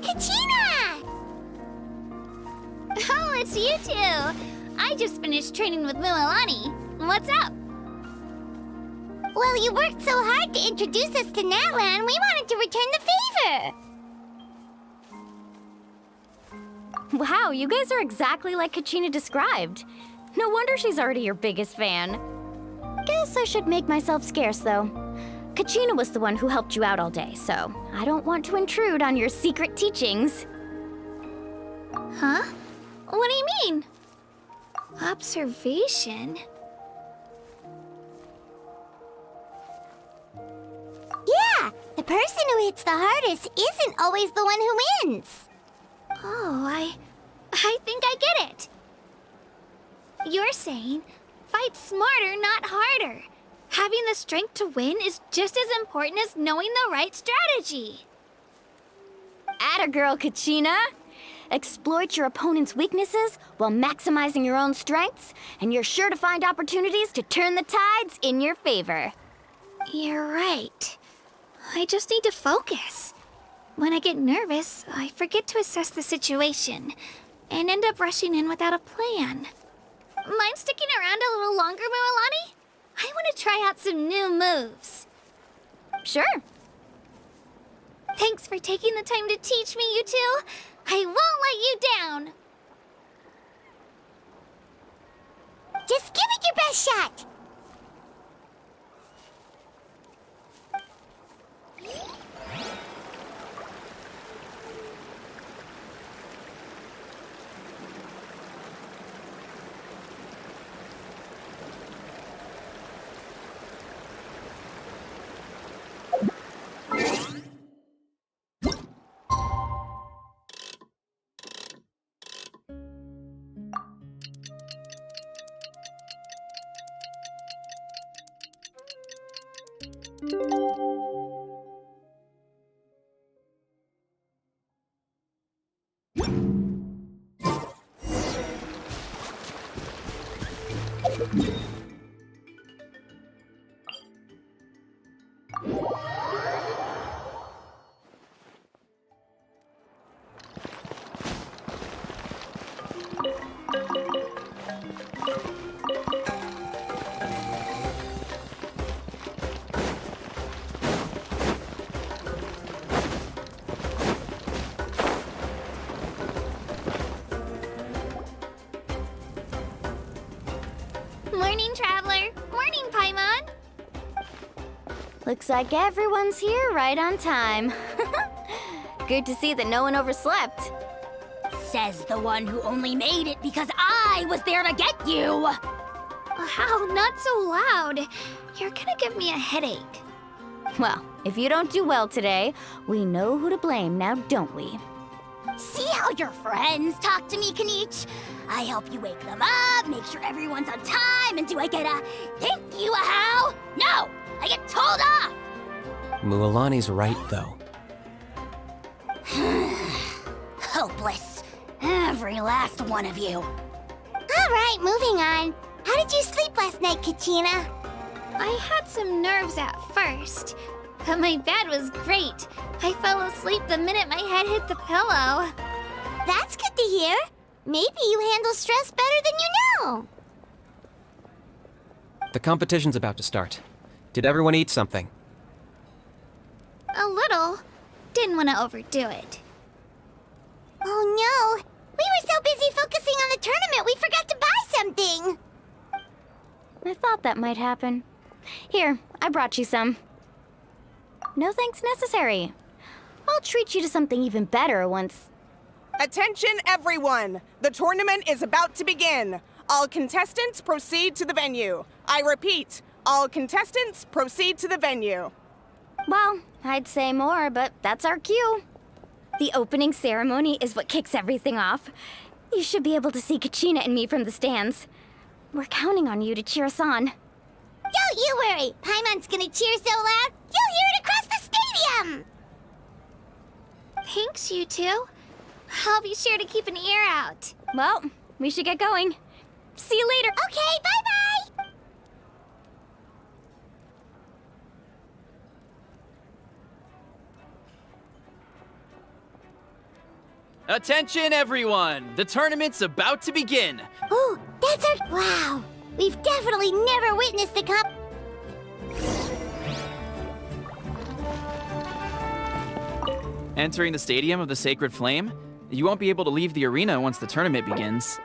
Kachina! Oh, it's you two. I just finished training with Mililani. What's up? Well, you worked so hard to introduce us to Natlan, we wanted to return the favor. Wow, you guys are exactly like Kachina described. No wonder she's already your biggest fan. Guess I should make myself scarce, though. Kachina was the one who helped you out all day, so I don't want to intrude on your secret teachings. Huh? What do you mean? Observation? Yeah, the person who hits the hardest isn't always the one who wins. Oh, I think I get it. You're saying, fight smarter, not harder. Having the strength to win is just as important as knowing the right strategy. Atta girl, Kachina! Exploit your opponent's weaknesses while maximizing your own strengths, and you're sure to find opportunities to turn the tides in your favor. You're right. I just need to focus. When I get nervous, I forget to assess the situation and end up rushing in without a plan. Mind sticking around a little longer, Mualani? I want to try out some new moves. Sure. Thanks for taking the time to teach me, you two. I won't let you down. Just give it your best shot. Morning, Traveler. Morning, Paimon. Looks like everyone's here right on time. Good to see that no one overslept. Says the one who only made it because I was there to get you. Wow, not so loud. You're gonna give me a headache. Well, if you don't do well today, we know who to blame now, don't we? See how your friends talk to me, Kanich? I help you wake them up, make sure everyone's on time, and do I get a thank you, how? No! I get told off! Mualani's right, though. Hopeless. Every last one of you. All right, moving on. How did you sleep last night, Kachina? I had some nerves at first, but my bed was great. I fell asleep the minute my head hit the pillow. That's good to hear. Maybe you handle stress better than you know. The competition's about to start. Did everyone eat something? A little. Didn't want to overdo it. Oh no! We were so busy focusing on the tournament we forgot to buy something! I thought that might happen. Here, I brought you some. No thanks necessary. I'll treat you to something even better once... Attention, everyone! The tournament is about to begin. All contestants proceed to the venue. I repeat, all contestants proceed to the venue. Well, I'd say more, but that's our cue. The opening ceremony is what kicks everything off. You should be able to see Kachina and me from the stands. We're counting on you to cheer us on. Don't you worry! Paimon's gonna cheer so loud, you'll hear it across the stadium! Thanks, you two. I'll be sure to keep an ear out. Well, we should get going. See you later. Okay, bye-bye! Attention, everyone! The tournament's about to begin. Oh, that's our... Wow! We've definitely never witnessed a cup... Entering the Stadium of the Sacred Flame, You won't be able to leave the arena once the tournament begins.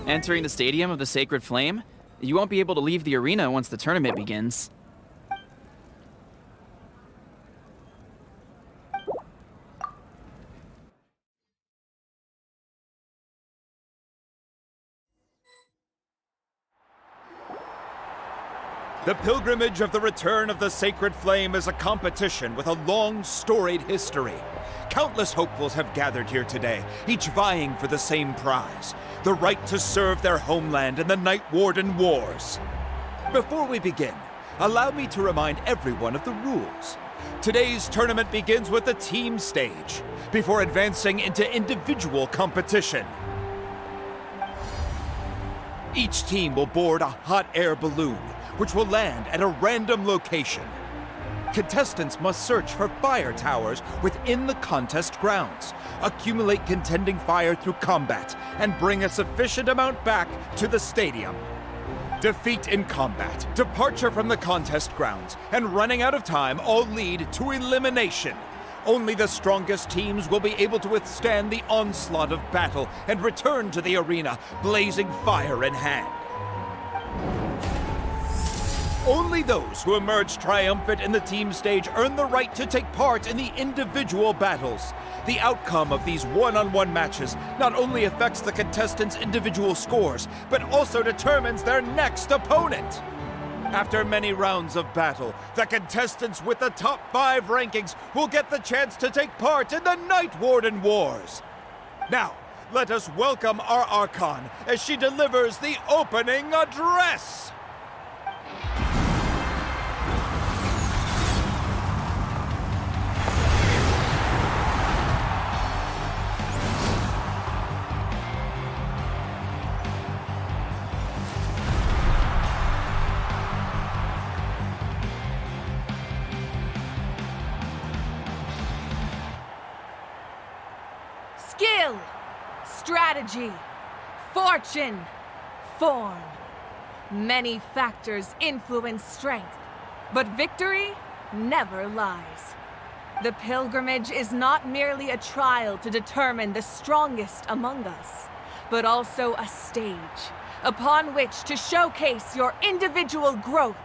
Entering the stadium of the Sacred Flame, you won't be able to leave the arena once the tournament begins. The pilgrimage of the return of the Sacred Flame is a competition with a long, storied history. Countless hopefuls have gathered here today, each vying for the same prize, the right to serve their homeland in the Night Warden Wars. Before we begin, allow me to remind everyone of the rules. Today's tournament begins with the team stage, before advancing into individual competition. Each team will board a hot air balloon, which will land at a random location. Contestants must search for fire towers within the contest grounds, accumulate contending fire through combat, and bring a sufficient amount back to the stadium. Defeat in combat, departure from the contest grounds, and running out of time all lead to elimination. Only the strongest teams will be able to withstand the onslaught of battle and return to the arena, blazing fire in hand. Only those who emerge triumphant in the team stage earn the right to take part in the individual battles. The outcome of these one-on-one matches not only affects the contestants' individual scores, but also determines their next opponent. After many rounds of battle, the contestants with the top 5 rankings will get the chance to take part in the Night Warden Wars. Now, let us welcome our Archon as she delivers the opening address. Skill, strategy, fortune, form. Many factors influence strength, but victory never lies. The pilgrimage is not merely a trial to determine the strongest among us, but also a stage upon which to showcase your individual growth.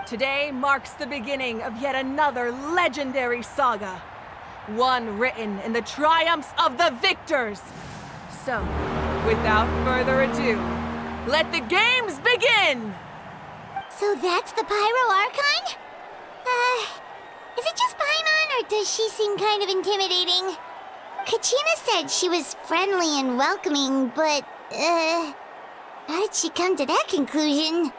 Today marks the beginning of yet another legendary saga, one written in the triumphs of the victors. So, without further ado, let the games begin! So that's the Pyro Archon? Is it just Paimon, or does she seem kind of intimidating? Kachina said she was friendly and welcoming, but, how did she come to that conclusion?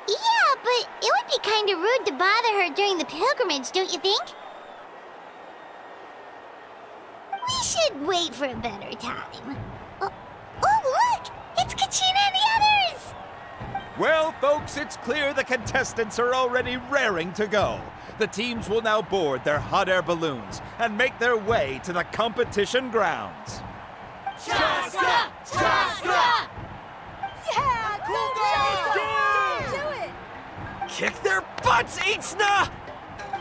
Yeah, but it would be kind of rude to bother her during the pilgrimage, don't you think? We should wait for a better time. Oh, look! It's Kachina and the others! Well, folks, it's clear the contestants are already raring to go. The teams will now board their hot air balloons and make their way to the competition grounds. Chaska! Chaska! Yeah! Do it! Kick their butts, Itzna!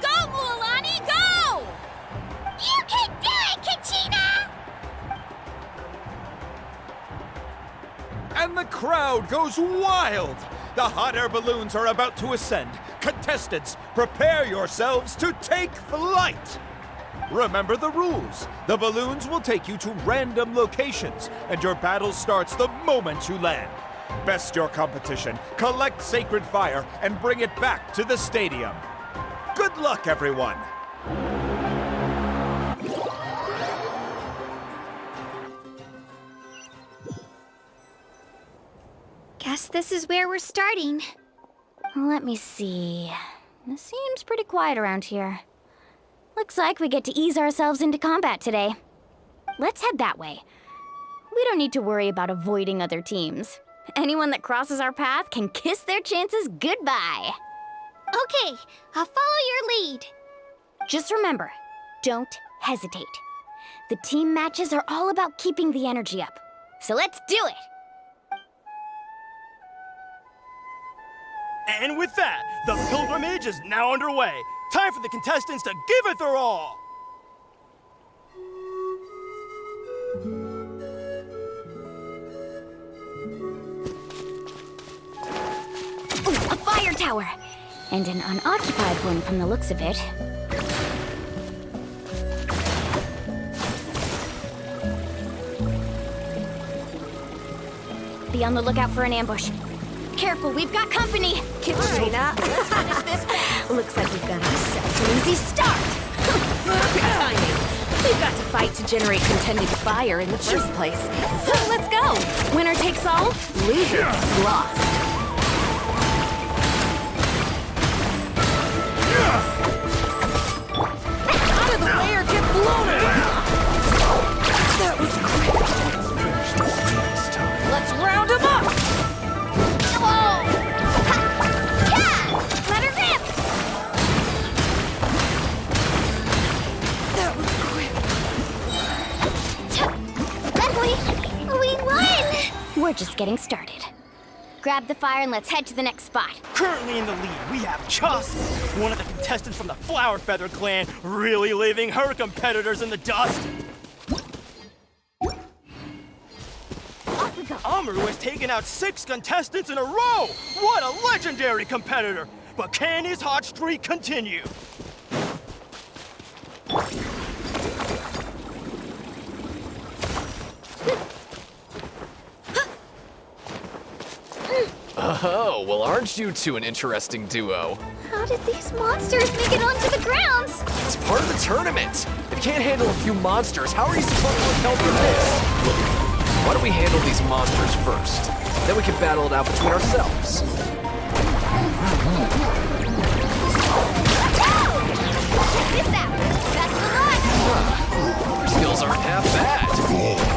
Go, Mualani, go! You can do it, Kachina! And the crowd goes wild! The hot air balloons are about to ascend. Contestants, prepare yourselves to take flight! Remember the rules. The balloons will take you to random locations, and your battle starts the moment you land. Best your competition, collect sacred fire, and bring it back to the stadium. Good luck, everyone! Guess this is where we're starting. Let me see. It seems pretty quiet around here. Looks like we get to ease ourselves into combat today. Let's head that way. We don't need to worry about avoiding other teams. Anyone that crosses our path can kiss their chances goodbye. Okay, I'll follow your lead. Just remember, don't hesitate. The team matches are all about keeping the energy up. So let's do it! And with that, the pilgrimage is now underway. Time for the contestants to give it their all! Ooh, a fire tower! And an unoccupied one from the looks of it. Be on the lookout for an ambush. Careful, we've got company! Katrina, let's finish this fast. Looks like we've got ourselves an easy start. Perfect timing. We've got to fight to generate contending fire in the first place. So let's go. Winner takes all, loser gets lost. Out of the way or get blown away! That was great. Let's round him up! Whoa! Ha! Yeah! Let her rip! That was quick. Leslie, we won! We're just getting started. Grab the fire and let's head to the next spot. Currently in the lead, we have Chaska, one of the contestants from the Flower Feather clan, really leaving her competitors in the dust. Off we go. Amaru has taken out 6 contestants in a row! What a legendary competitor! But can his hot streak continue? Oh, well, aren't you two an interesting duo? How did these monsters make it onto the grounds? It's part of the tournament. If you can't handle a few monsters, how are you supposed to account for this? Look, why don't we handle these monsters first? Then we can battle it out between ourselves. Check this out! Best of luck! Your skills aren't half bad.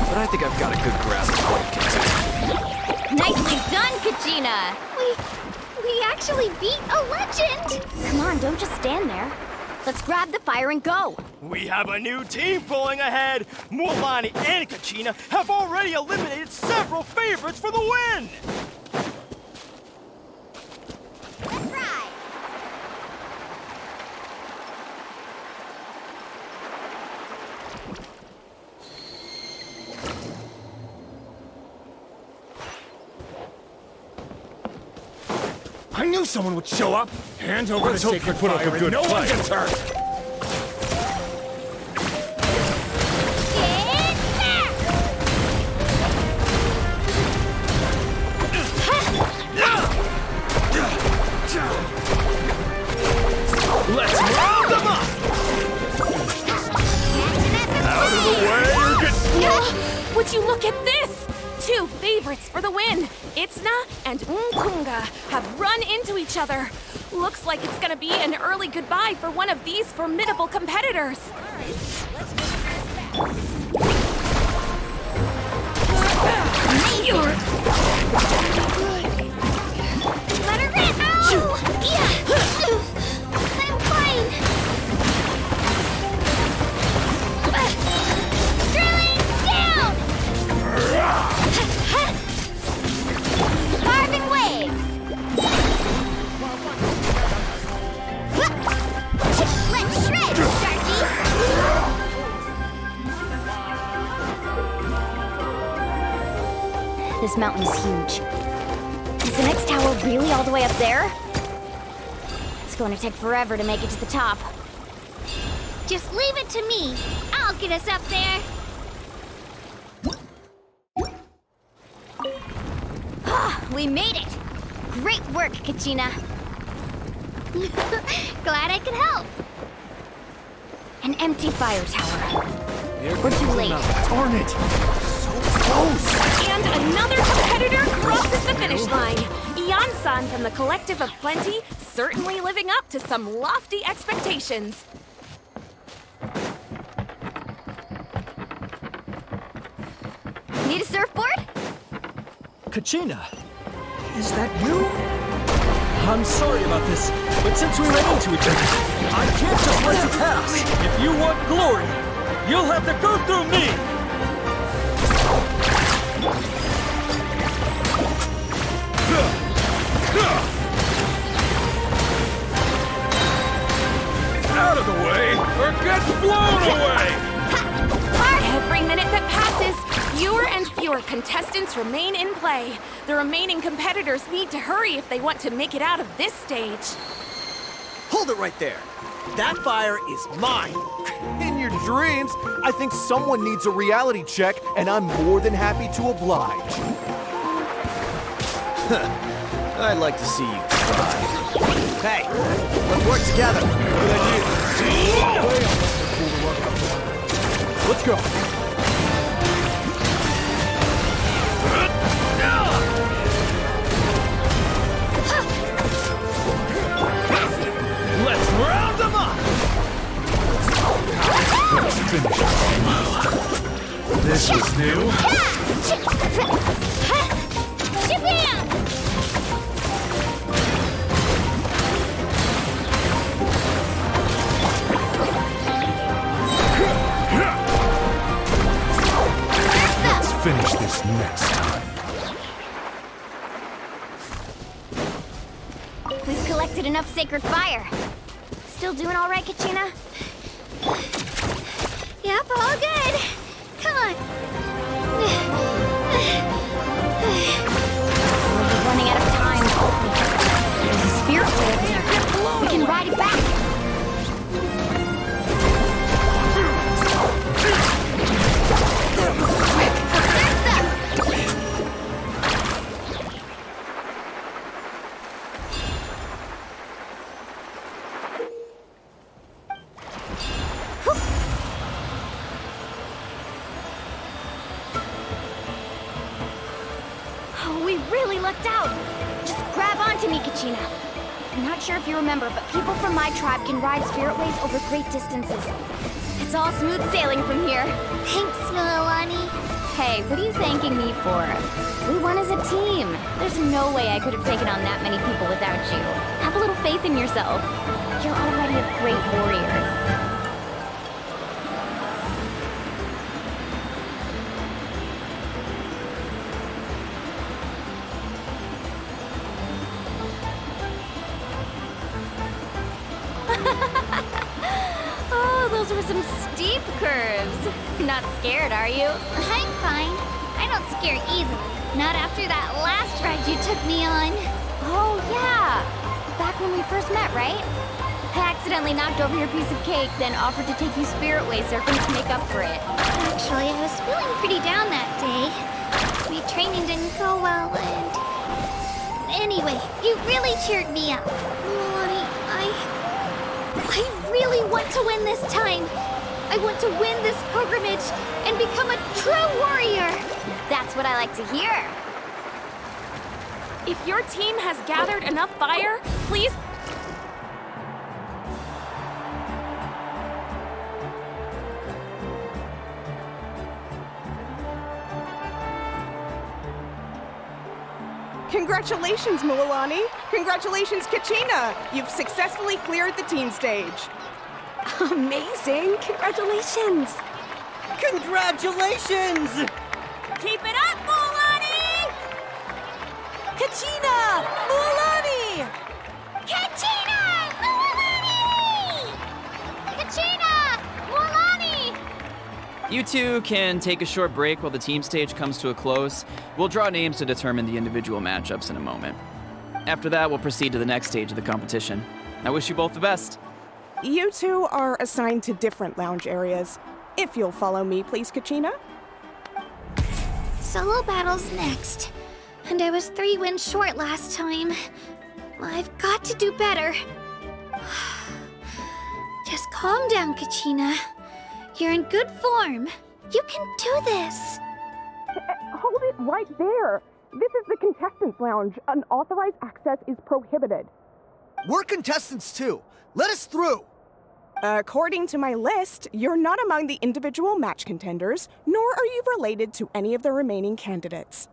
But I think I've got a good grasp of what you can do. Nicely done, Kachina! We actually beat a legend! Come on, don't just stand there. Let's grab the fire and go. We have a new team pulling ahead. Mualani and Kachina have already eliminated several favorites for the win. Let's ride! I knew someone would show up. Hand over the sacred fire and no one gets hurt. Let's round them up! Out of the way or get Would you look at this? 2 favorites for the win. Itzna and Nkunga have run into each other. Looks like it's gonna be an early goodbye for one of these formidable competitors. Let her rip! Ow! Yeah! I'm fine! Drilling down! Carving waves! Let's shred, Sharky! This mountain is huge. Is the next tower really all the way up there? It's going to take forever to make it to the top. Just leave it to me. I'll get us up there. We made it! Great work, Kachina. Glad I could help. An empty fire tower. We're too late. Darn it! And another competitor crosses the finish line. Ian-san from the Collective of Plenty, certainly living up to some lofty expectations. Need a surfboard? Kachina, is that you? I'm sorry about this, but since we ran into each other, I can't just let you pass. If you want glory, you'll have to go through me! out of the way or get blown away! Every minute that passes, fewer and fewer contestants remain in play. The remaining competitors need to hurry if they want to make it out of this stage. Hold it right there. That fire is mine. In your dreams, I think someone needs a reality check, and I'm more than happy to oblige. I'd like to see you try. Hey, let's work together. Good idea. Let's go. Let's round them up! Let's finish it. This was new. Let's finish this next time. We've collected enough sacred fire. Still doing all right, Kachina? Yep, all good. Come on. We're running out of time. There's a spirit wave here. We can ride it back. We really lucked out. Just grab onto me, Kachina. I'm not sure if you remember, but people from my tribe can ride spiritways over great distances. It's all smooth sailing from here. Thanks, Mililani. Hey, what are you thanking me for? We won as a team. There's no way I could have taken on that many people without you. Have a little faith in yourself. You're already a great warrior. Oh, those were some steep curves. Not scared, are you? I'm fine. I don't scare easily. Not after that last ride you took me on. Oh, yeah. Back when we first met, right? I accidentally knocked over your piece of cake, then offered to take you Spirit Way surfing to make up for it. Actually, I was feeling pretty down that day. My training didn't go well, and... Anyway, you really cheered me up. Milani, I really want to win this time. I want to win this pilgrimage and become a true warrior. That's what I like to hear. If your team has gathered enough fire, please... Congratulations, Milani. Congratulations, Kachina. You've successfully cleared the team stage. Amazing! Congratulations! Congratulations! Keep it up, Milani! Kachina! Milani! Kachina! Milani! Kachina! Milani! You two can take a short break while the team stage comes to a close. We'll draw names to determine the individual matchups in a moment. After that, we'll proceed to the next stage of the competition. I wish you both the best. You two are assigned to different lounge areas. If you'll follow me, please, Kachina. Solo battle's next. And I was 3 wins short last time. I've got to do better. Just calm down, Kachina. You're in good form. You can do this. Hold it right there. This is the contestants' lounge. Unauthorized access is prohibited. We're contestants too. Let us through. According to my list, you're not among the individual match contenders, nor are you related to any of the remaining candidates.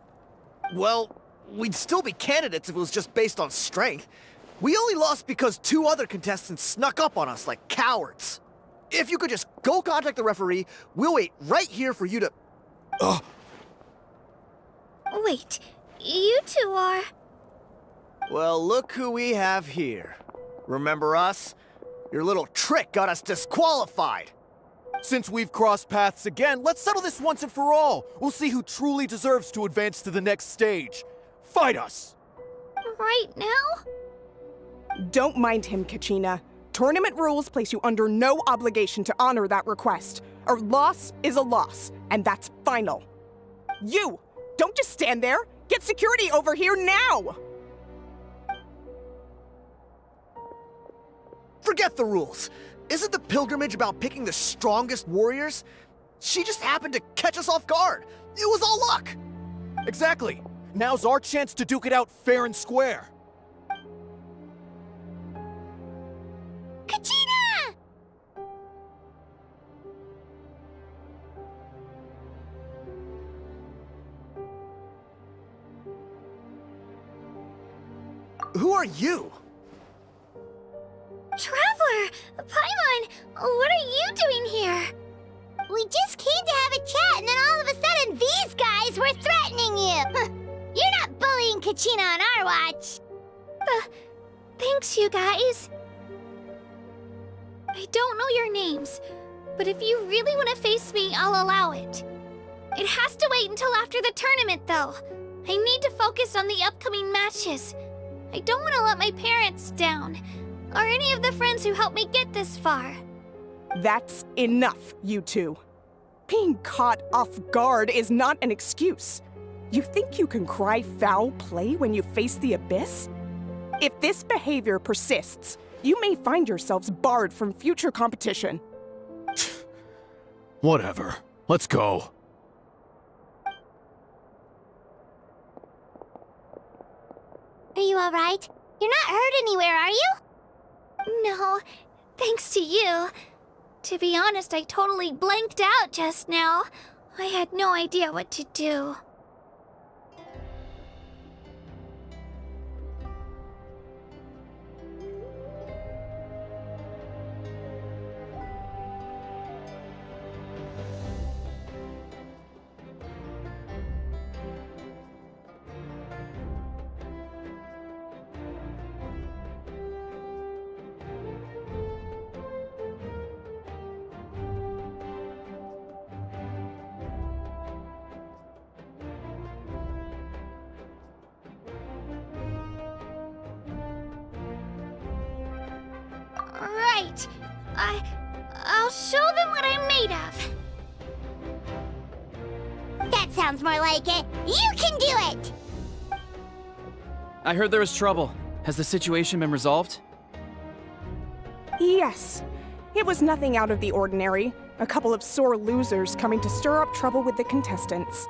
Well, we'd still be candidates if it was just based on strength. We only lost because 2 other contestants snuck up on us like cowards. If you could just go contact the referee, we'll wait right here for you to... Wait, you two are... Well, look who we have here. Remember us? Your little trick got us disqualified. Since we've crossed paths again, let's settle this once and for all. We'll see who truly deserves to advance to the next stage. Fight us! Right now? Don't mind him, Kachina. Tournament rules place you under no obligation to honor that request. A loss is a loss, and that's final. You! Don't just stand there! Get security over here now! Forget the rules. Isn't the pilgrimage about picking the strongest warriors? She just happened to catch us off guard. It was all luck. Exactly. Now's our chance to duke it out fair and square. Kachina! Who are you? Traveler! Paimon! What are you doing here? We just came to have a chat, and then all of a sudden these guys were threatening you! You're not bullying Kachina on our watch! Thanks, you guys. I don't know your names, but if you really want to face me, I'll allow it. It has to wait until after the tournament, though. I need to focus on the upcoming matches. I don't want to let my parents down, or any of the friends who helped me get this far. That's enough, you two. Being caught off guard is not an excuse. You think you can cry foul play when you face the abyss? If this behavior persists, you may find yourselves barred from future competition. Whatever. Let's go. Are you alright? You're not hurt anywhere, are you? No, thanks to you. To be honest, I totally blanked out just now. I had no idea what to do. I'll show them what I'm made of. That sounds more like it. You can do it! I heard there was trouble. Has the situation been resolved? Yes. It was nothing out of the ordinary. A couple of sore losers coming to stir up trouble with the contestants.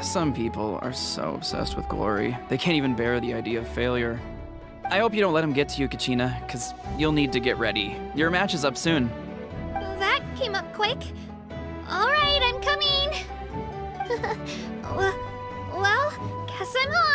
Some people are so obsessed with glory, they can't even bear the idea of failure. I hope you don't let him get to you, Kachina, because you'll need to get ready. Your match is up soon. That came up quick. All right, I'm coming. Well, guess I'm off.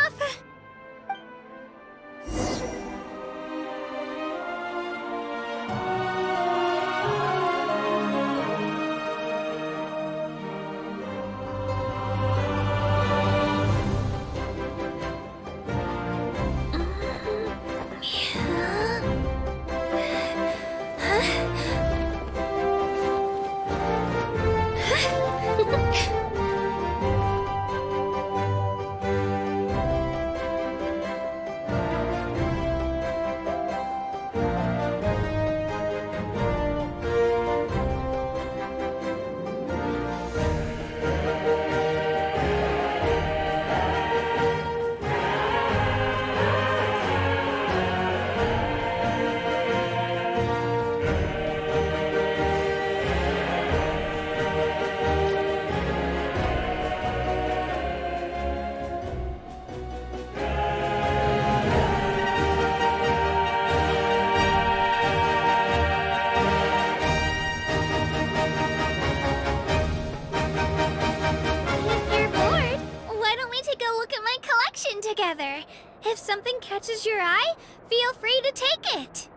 Together. If something catches your eye, feel free to take it.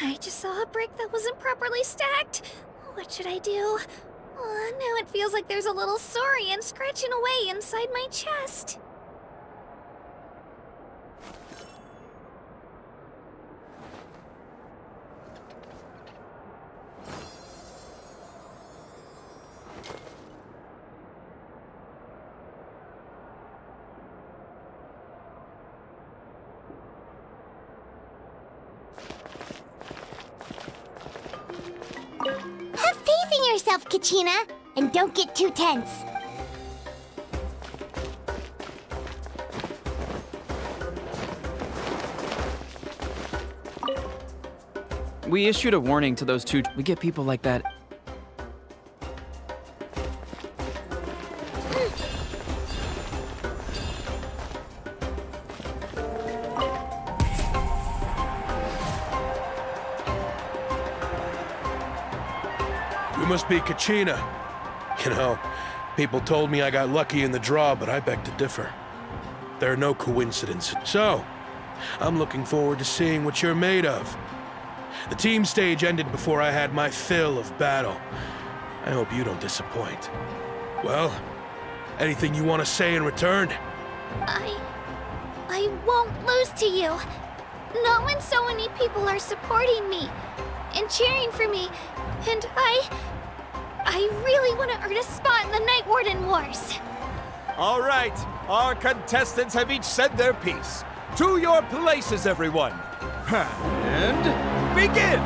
I just saw a brick that wasn't properly stacked. What should I do? Now it feels like there's a little saurian scratching away inside my chest. Have faith in yourself, Kachina, and don't get too tense. We issued a warning to those two. We get people like that. You must be Kachina. You know, people told me I got lucky in the draw, but I beg to differ. There are no coincidences. So, I'm looking forward to seeing what you're made of. The team stage ended before I had my fill of battle. I hope you don't disappoint. Well, anything you want to say in return? I won't lose to you. Not when so many people are supporting me and cheering for me, and I really want to earn a spot in the Night Warden Wars. All right, our contestants have each said their piece. To your places, everyone. And begin!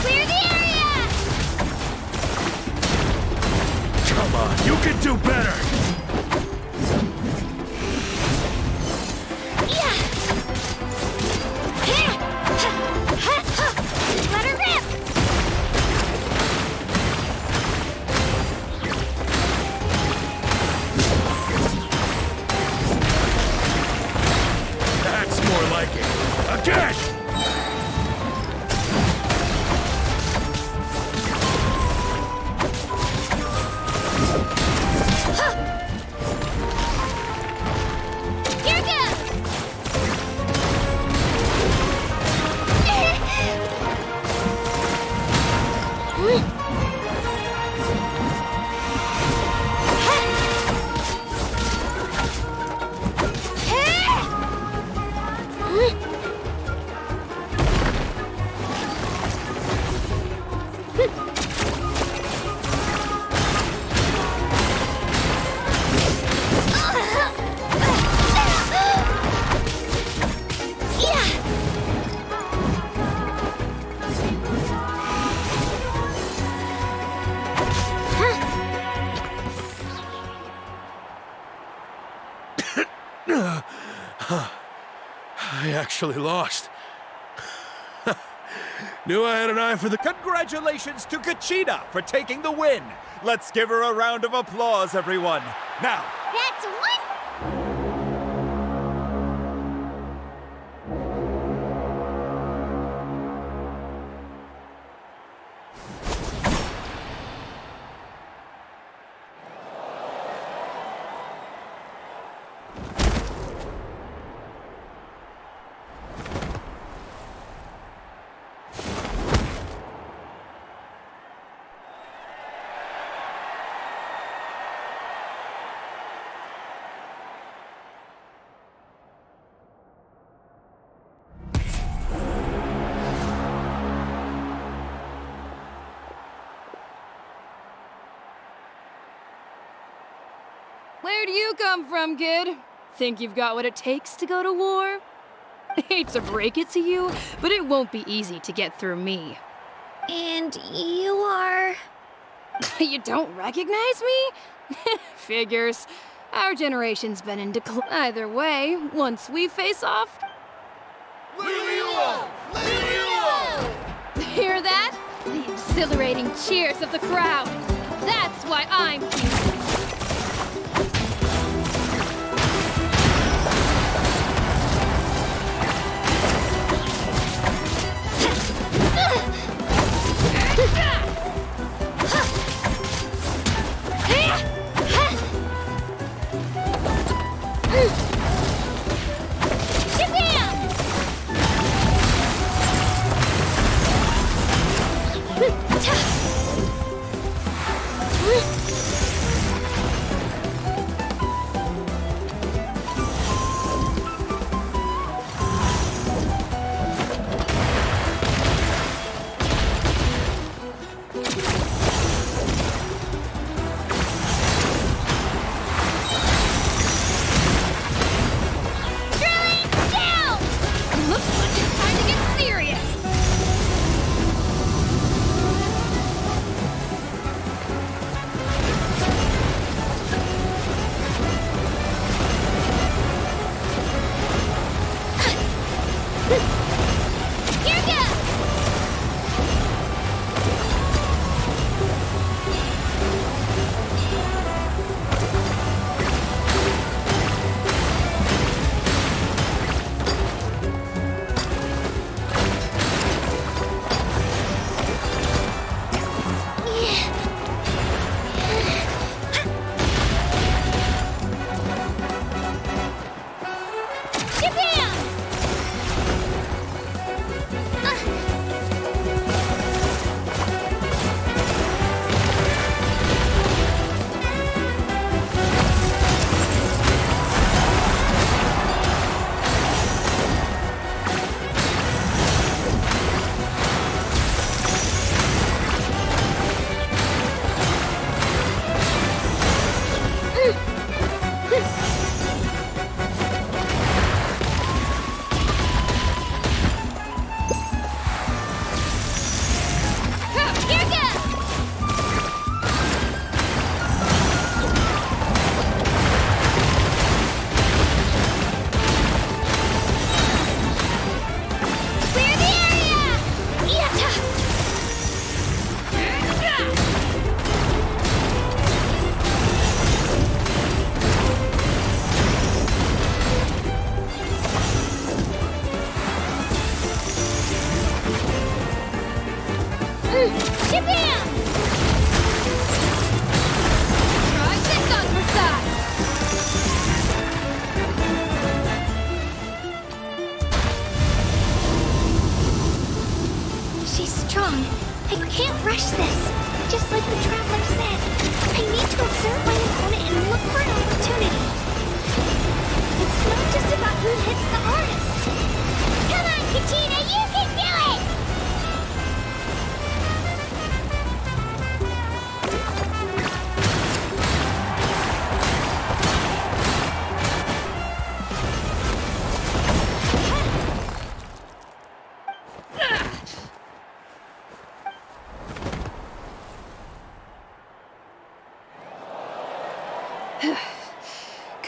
Clear the area! Come on, you can do better! Let her rip! I actually lost. Knew I had an eye for the... Congratulations to Kachina for taking the win. Let's give her a round of applause, everyone. Now, That's one. Where do you come from, kid? Think you've got what it takes to go to war? Hate to break it to you, but it won't be easy to get through me. And you are... You don't recognize me? Figures. Our generation's been in decline. Either way, once we face off... Hear that? The exhilarating cheers of the crowd. That's why I'm here.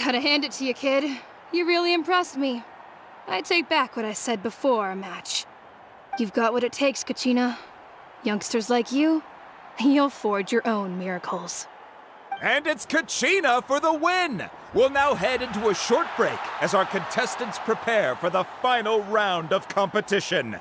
Gotta hand it to you, kid. You really impressed me. I take back what I said before our match. You've got what it takes, Kachina. Youngsters like you, you'll forge your own miracles. And it's Kachina for the win! We'll now head into a short break as our contestants prepare for the final round of competition.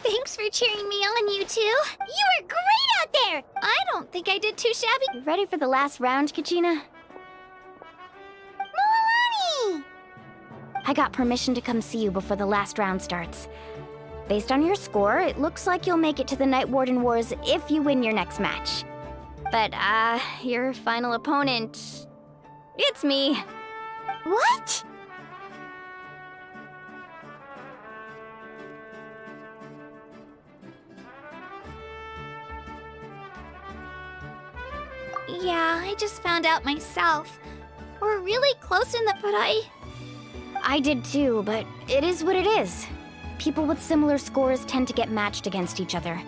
Thanks for cheering me on, you two. You were great out there! I don't think I did too shabby. You ready for the last round, Kachina? Moalani! I got permission to come see you before the last round starts. Based on your score, it looks like you'll make it to the Night Warden Wars if you win your next match. But, your final opponent... it's me. What? Yeah, I just found out myself. We're really close in the... but I did too, but it is what it is. People with similar scores tend to get matched against each other.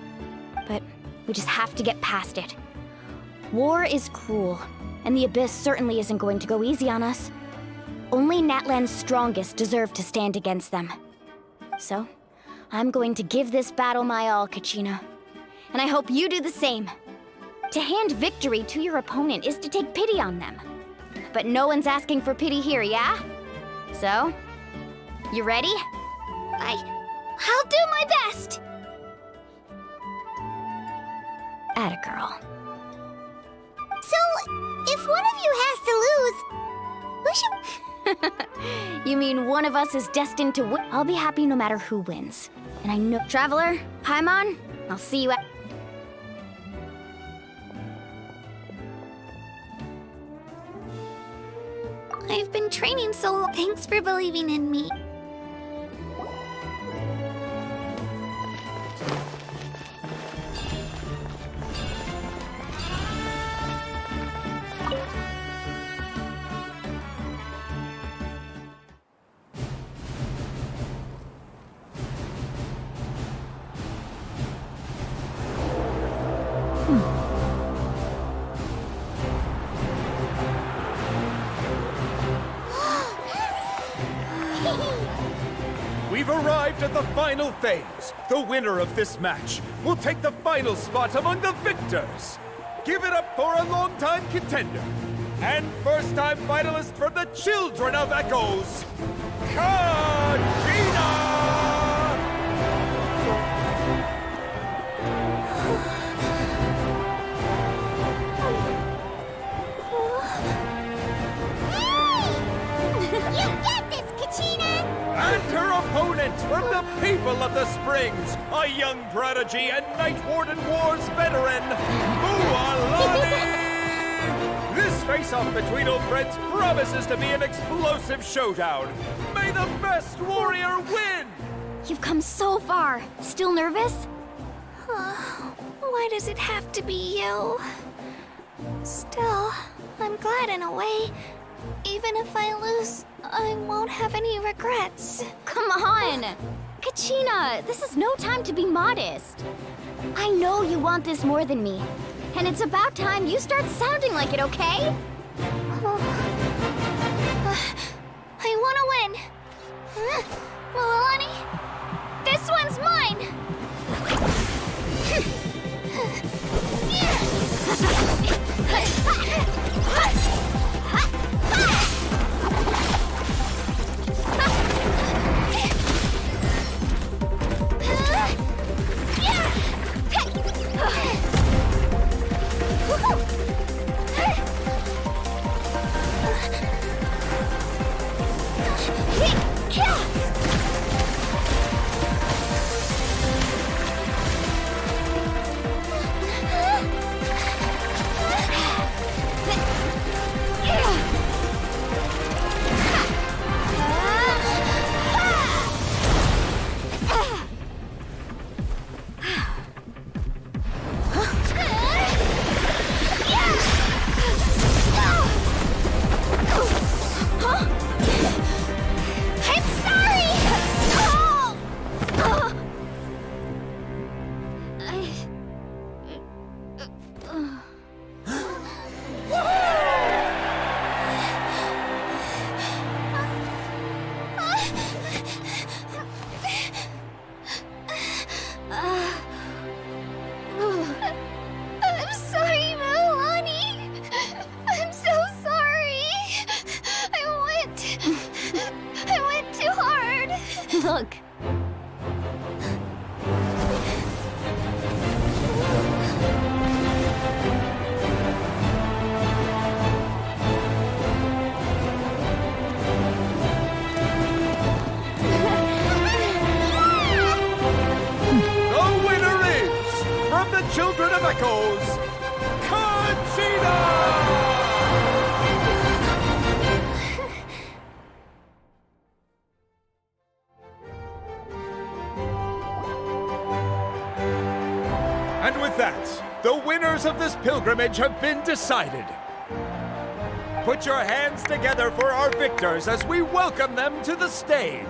But we just have to get past it. War is cruel, and the Abyss certainly isn't going to go easy on us. Only Natlan's strongest deserve to stand against them. So, I'm going to give this battle my all, Kachina. And I hope you do the same. To hand victory to your opponent is to take pity on them. But no one's asking for pity here, yeah? So, you ready? I'll do my best! Atta girl. So, if one of you has to lose, who should... You mean one of us is destined to win? I'll be happy no matter who wins. And I know... Traveler, Paimon, I'll see you at... I've been training so long. Thanks for believing in me. We've arrived at the final phase. The winner of this match will take the final spot among the victors. Give it up for a longtime contender and first-time finalist from the Children of Echoes, Kachina! You get this, Kachina! And her opponent from the people of the Springs, a young prodigy and Night Warden Wars veteran, Moalani! This face-off between old friends promises to be an explosive showdown. May the best warrior win! You've come so far. Still nervous? Why does it have to be you? Still, I'm glad in a way. Even if I lose, I won't have any regrets. Come on! Kachina, this is no time to be modest. I know you want this more than me. And it's about time you start sounding like it, okay? I want to win. Moalani, this one's mine! Look. The winner is, from the Children of Echoes, Conchita! And with that, the winners of this pilgrimage have been decided. Put your hands together for our victors as we welcome them to the stage.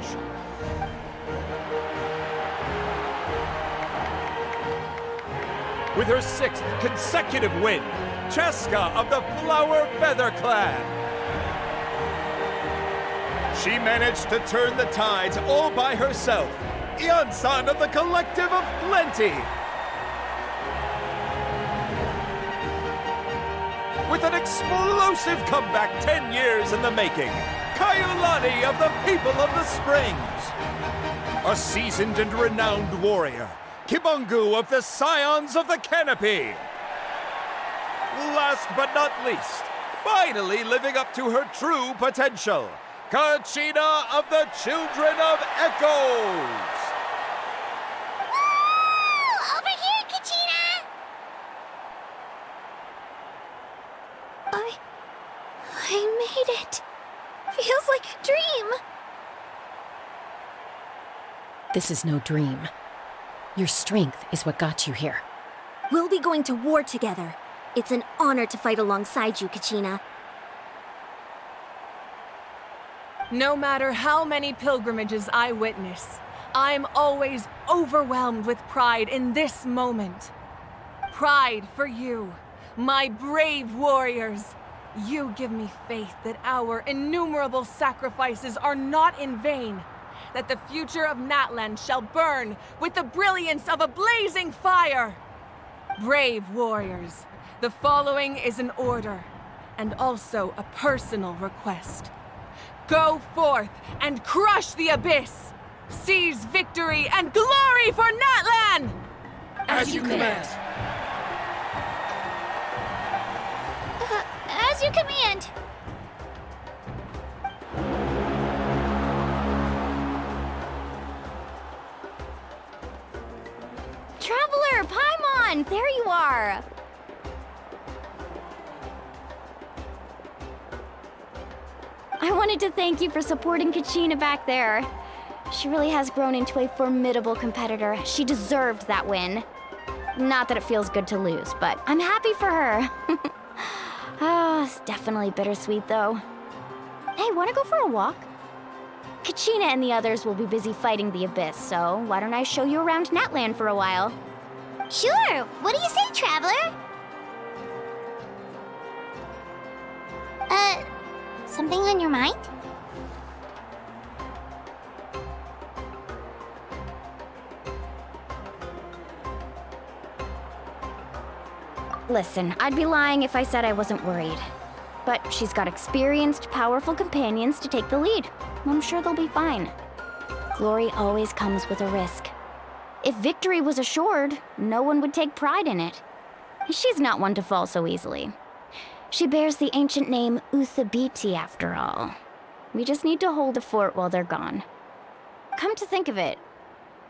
With her 6th consecutive win, Cheska of the Flower Feather Clan. She managed to turn the tides all by herself. Ian-san of the Collective of Plenty. With an explosive comeback 10 years in the making, Kaiulani of the People of the Springs. A seasoned and renowned warrior, Kibungu of the Scions of the Canopy. Last but not least, finally living up to her true potential, Kachina of the Children of Echoes. Woo! Over here, Kachina! I made it. Feels like a dream. This is no dream. Your strength is what got you here. We'll be going to war together. It's an honor to fight alongside you, Kachina. No matter how many pilgrimages I witness, I'm always overwhelmed with pride in this moment. Pride for you, my brave warriors. You give me faith that our innumerable sacrifices are not in vain, that the future of Natlan shall burn with the brilliance of a blazing fire. Brave warriors, the following is an order, and also a personal request. Go forth and crush the abyss! Seize victory and glory for Natlan! As you command. As you command. Traveler, Paimon, there you are. I wanted to thank you for supporting Kachina back there. She really has grown into a formidable competitor. She deserved that win. Not that it feels good to lose, but I'm happy for her. It's definitely bittersweet, though. Hey, wanna go for a walk? Kachina and the others will be busy fighting the Abyss, so why don't I show you around Natlan for a while? Sure. What do you say, Traveler? Something on your mind? Listen, I'd be lying if I said I wasn't worried. But she's got experienced, powerful companions to take the lead. I'm sure they'll be fine. Glory always comes with a risk. If victory was assured, no one would take pride in it. She's not one to fall so easily. She bears the ancient name uhhhh after all. We just need to hold the fort while they're gone. Come to think of it,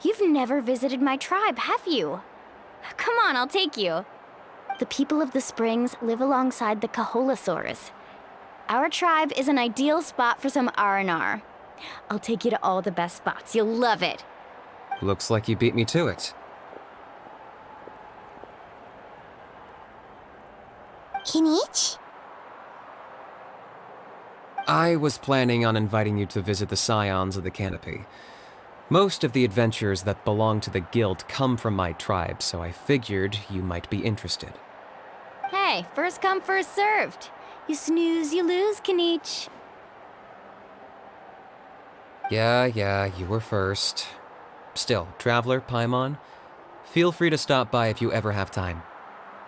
you've never visited my tribe, have you? Come on, I'll take you. The people of the Springs live alongside the Kaholasaurus. Our tribe is an ideal spot for some R&R. I'll take you to all the best spots. You'll love it. Looks like you beat me to it. Kinich? I was planning on inviting you to visit the Scions of the Canopy. Most of the adventurers that belong to the guild come from my tribe, so I figured you might be interested. Hey, first come, first served. You snooze, you lose, Kinich. Yeah, you were first. Still, Traveler, Paimon, feel free to stop by if you ever have time.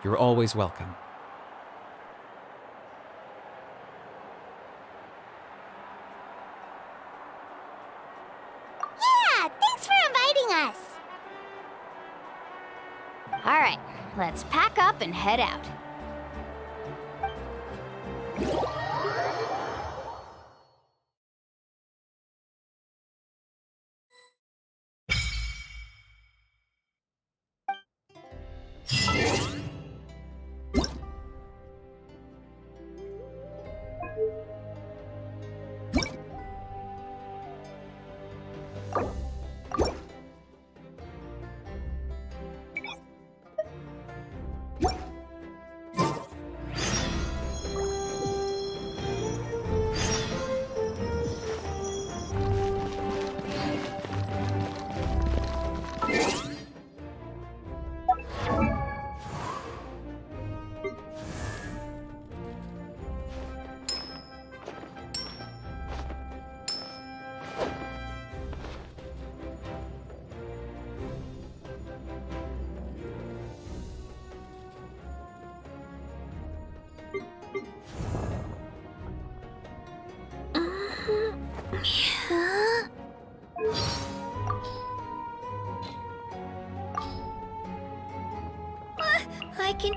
You're always welcome. Alright, let's pack up and head out.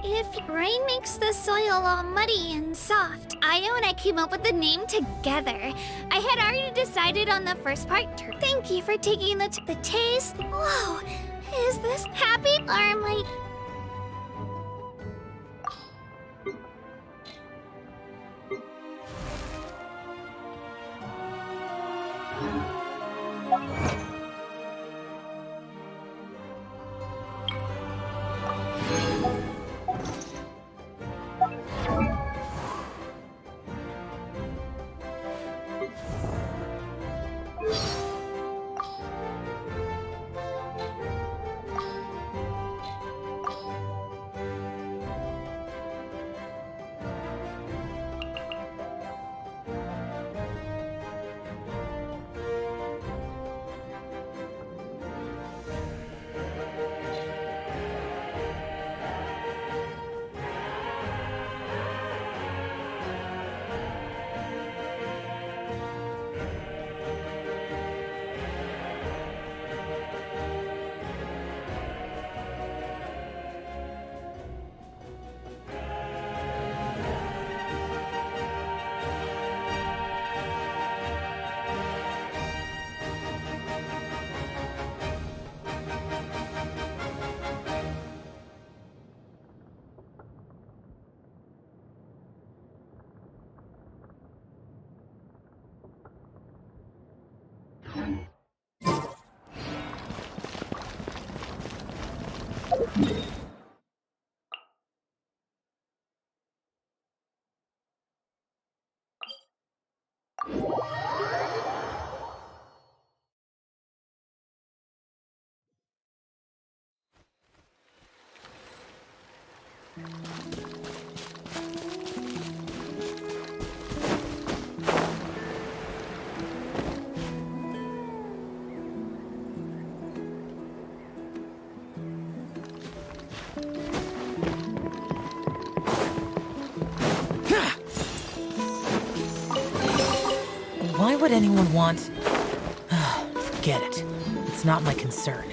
If rain makes the soil all muddy and soft, Io and I came up with the name together. I had already decided on the first part. Thank you for taking the taste. Whoa, is this happy or am I... Why would anyone want... Forget it. It's not my concern.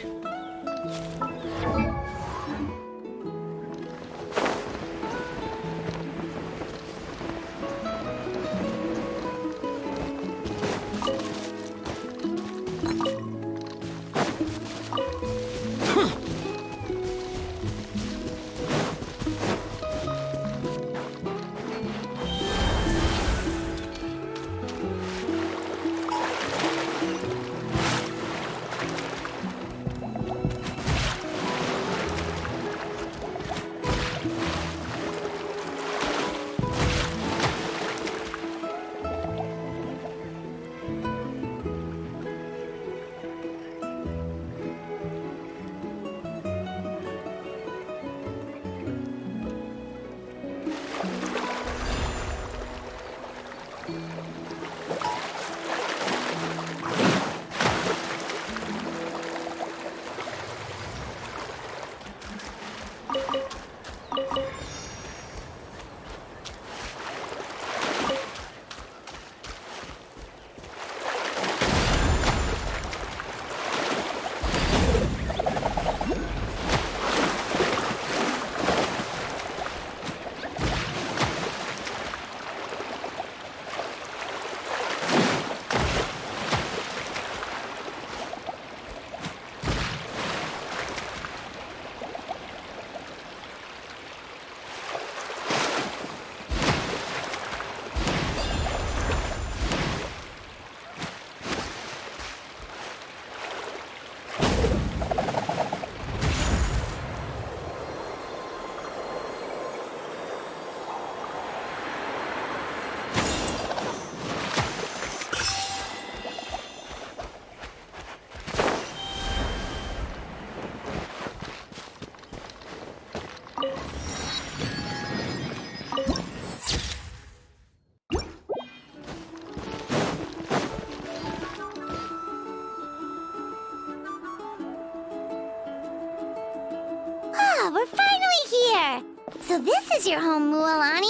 So this is your home, Mualani.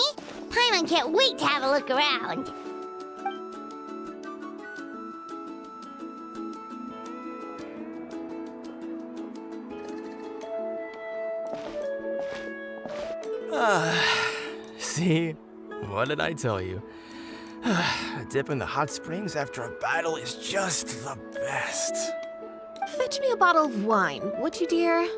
Paimon can't wait to have a look around. See? What did I tell you? A dip in the hot springs after a battle is just the best. Fetch me a bottle of wine, would you, dear?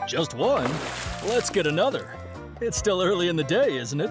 Just one? Let's get another. It's still early in the day, isn't it?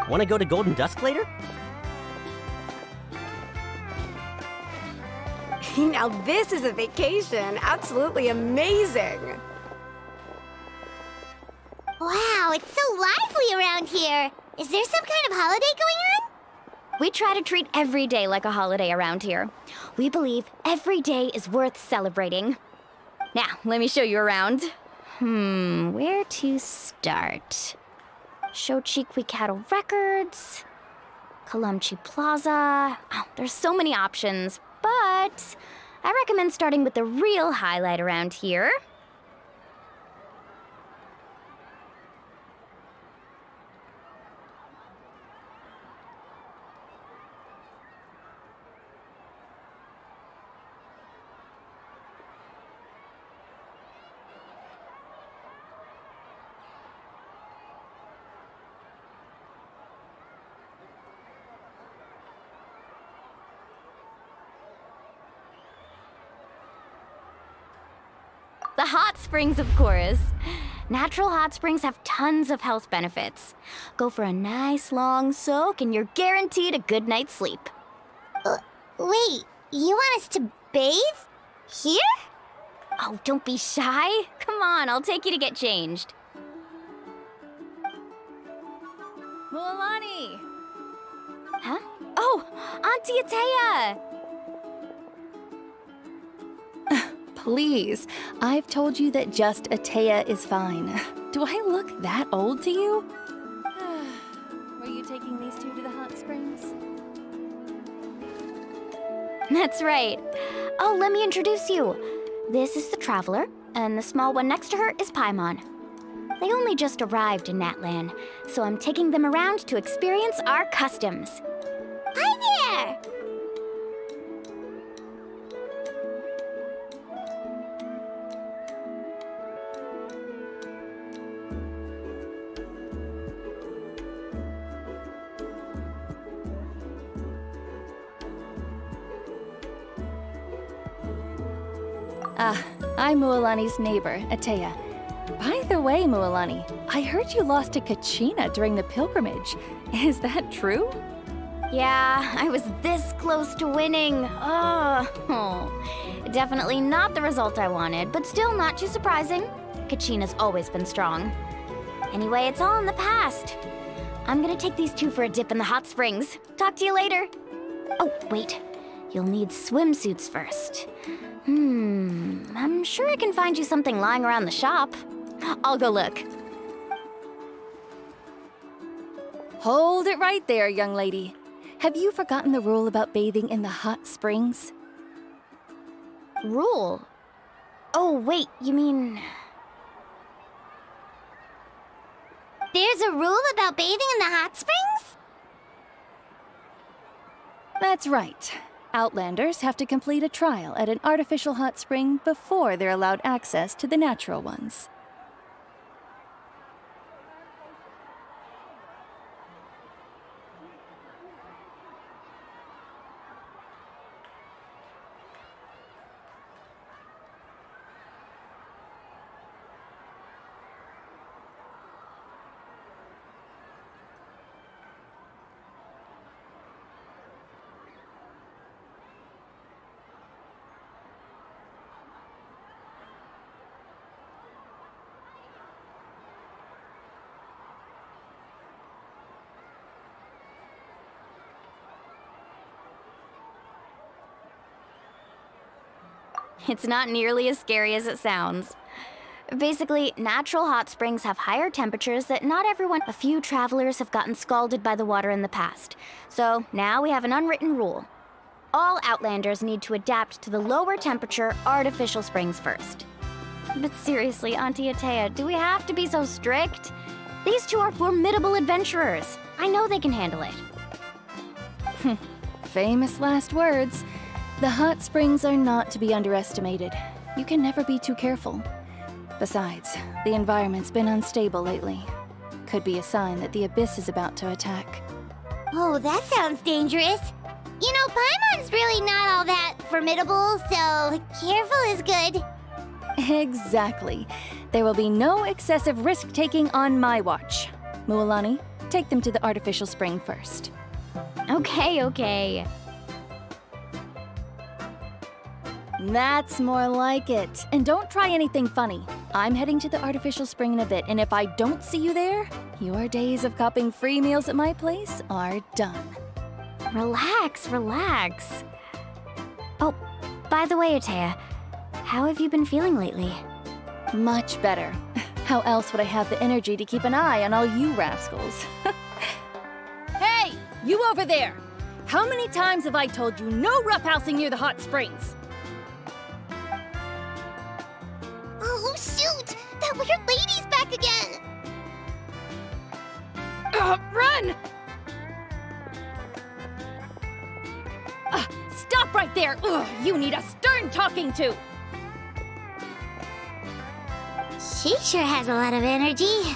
Want to go to Golden Dusk later? Now this is a vacation. Absolutely amazing. Wow, it's so lively around here. Is there some kind of holiday going on? We try to treat every day like a holiday around here. We believe every day is worth celebrating. Now, let me show you around. Where to start? Shochiqui Cattle Records. Kalumchi Plaza. Oh, there's so many options, but I recommend starting with the real highlight around here. The hot springs, of course. Natural hot springs have tons of health benefits. Go for a nice long soak and you're guaranteed a good night's sleep. Wait, you want us to bathe? Here? Oh, don't be shy. Come on, I'll take you to get changed. Mualani! Huh? Oh, Auntie Atea! Please, I've told you that just Atea is fine. Do I look that old to you? Were you taking these two to the hot springs? That's right. Oh, let me introduce you. This is the Traveler, and the small one next to her is Paimon. They only just arrived in Natlan, so I'm taking them around to experience our customs. Hi there! I'm Mualani's neighbor, Atea. By the way, Mualani, I heard you lost to Kachina during the pilgrimage. Is that true? Yeah, I was this close to winning. Oh, definitely not the result I wanted, but still not too surprising. Kachina's always been strong. Anyway, it's all in the past. I'm gonna take these two for a dip in the hot springs. Talk to you later. Oh, wait. You'll need swimsuits first. I'm sure I can find you something lying around the shop. I'll go look. Hold it right there, young lady. Have you forgotten the rule about bathing in the hot springs? Rule? Oh, wait, you mean... There's a rule about bathing in the hot springs? That's right. Outlanders have to complete a trial at an artificial hot spring before they're allowed access to the natural ones. It's not nearly as scary as it sounds. Basically, natural hot springs have higher temperatures that not everyone... A few travelers have gotten scalded by the water in the past. So now we have an unwritten rule. All Outlanders need to adapt to the lower temperature artificial springs first. But seriously, Auntie Atea, do we have to be so strict? These two are formidable adventurers. I know they can handle it. Famous last words. The hot springs are not to be underestimated. You can never be too careful. Besides, the environment's been unstable lately. Could be a sign that the abyss is about to attack. Oh, that sounds dangerous. You know, Paimon's really not all that formidable, so careful is good. Exactly. There will be no excessive risk-taking on my watch. Mualani, take them to the artificial spring first. Okay. That's more like it. And don't try anything funny. I'm heading to the artificial spring in a bit, and if I don't see you there, your days of copping free meals at my place are done. Relax. Oh, by the way, Atea, how have you been feeling lately? Much better. How else would I have the energy to keep an eye on all you rascals? Hey! You over there! How many times have I told you no roughhousing near the hot springs? Oh, shoot! That weird lady's back again! Run! Stop right there! Ugh, you need a stern talking to! She sure has a lot of energy.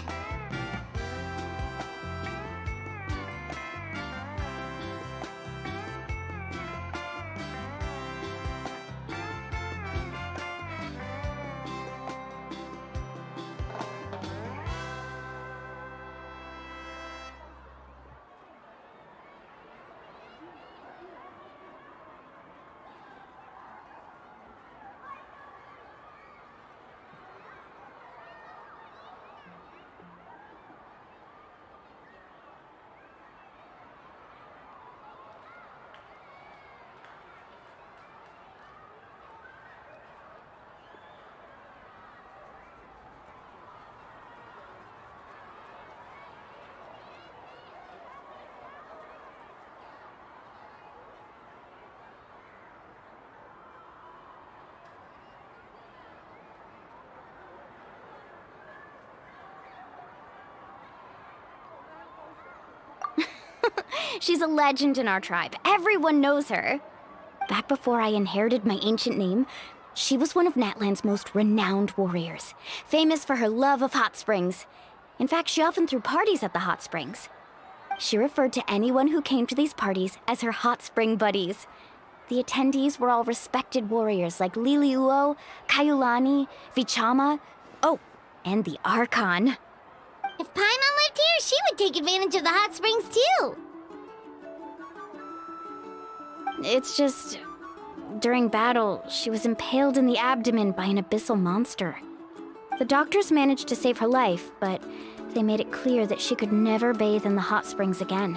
She's a legend in our tribe. Everyone knows her. Back before I inherited my ancient name, she was one of Natland's most renowned warriors, famous for her love of hot springs. In fact, she often threw parties at the hot springs. She referred to anyone who came to these parties as her hot spring buddies. The attendees were all respected warriors like Liliuo, Kaiulani, Vichama, oh, and the Archon. If Paimon lived here, she would take advantage of the hot springs too. It's just, during battle, she was impaled in the abdomen by an abyssal monster. The doctors managed to save her life, but they made it clear that she could never bathe in the hot springs again.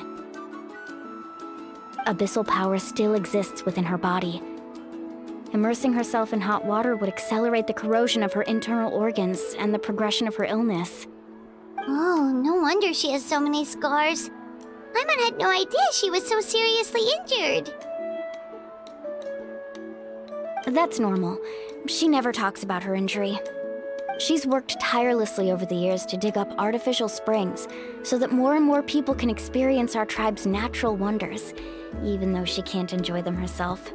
Abyssal power still exists within her body. Immersing herself in hot water would accelerate the corrosion of her internal organs and the progression of her illness. Oh, no wonder she has so many scars. Paimon had no idea she was so seriously injured. That's normal. She never talks about her injury. She's worked tirelessly over the years to dig up artificial springs so that more and more people can experience our tribe's natural wonders, even though she can't enjoy them herself.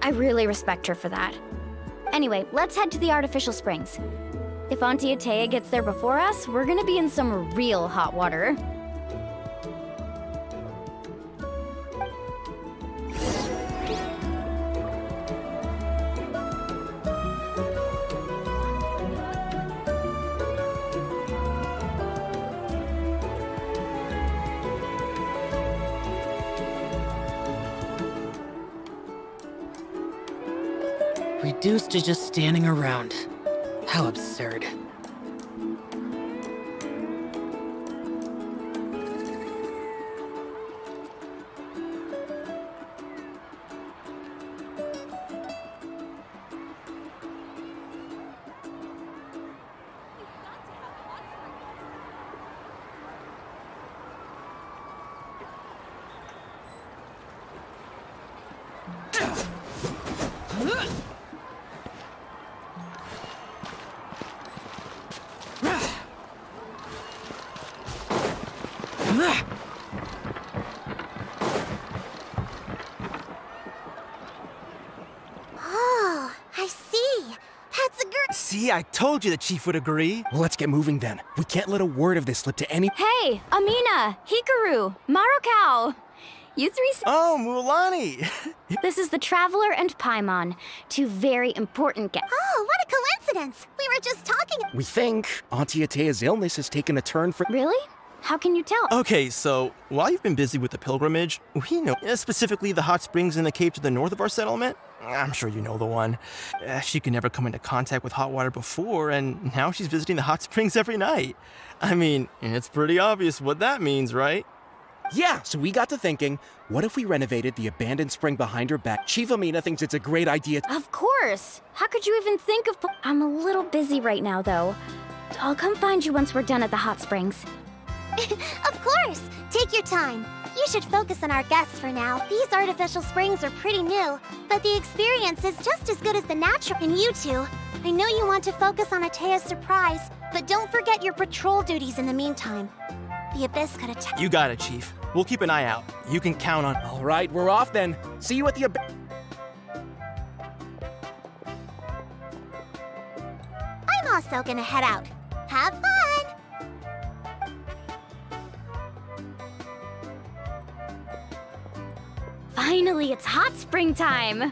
I really respect her for that. Anyway, let's head to the artificial springs. If Auntie Atea gets there before us, we're gonna be in some real hot water. Reduced to just standing around. How absurd. Oh, I see. That's a girl. See, I told you the chief would agree. Well, let's get moving then. We can't let a word of this slip to any— Hey, Amina, Hikaru, Marukau. You three— Oh, Mulani! This is the Traveler and Paimon, two very important guests. Oh, what a coincidence! We were just talking. We think Auntie Atea's illness has taken a turn for— Really? How can you tell? Okay, so while you've been busy with the pilgrimage, we know specifically the hot springs in the cave to the north of our settlement. I'm sure you know the one. She could never come into contact with hot water before, and now she's visiting the hot springs every night. I mean, it's pretty obvious what that means, right? Yeah, so we got to thinking, what if we renovated the abandoned spring behind her back? Chief Amina thinks it's a great idea. Of course! How could you even think of— I'm a little busy right now, though. I'll come find you once we're done at the hot springs. Of course! course! Take your time. You should focus on our guests for now. These artificial springs are pretty new, but the experience is just as good as the natural. And you two, I know you want to focus on Atea's surprise, but don't forget your patrol duties in the meantime. The Abyss could attack. You got it, Chief. We'll keep an eye out. You can count on. All right, we're off then. See you at the I'm also gonna head out. Have fun! Finally, it's hot spring time!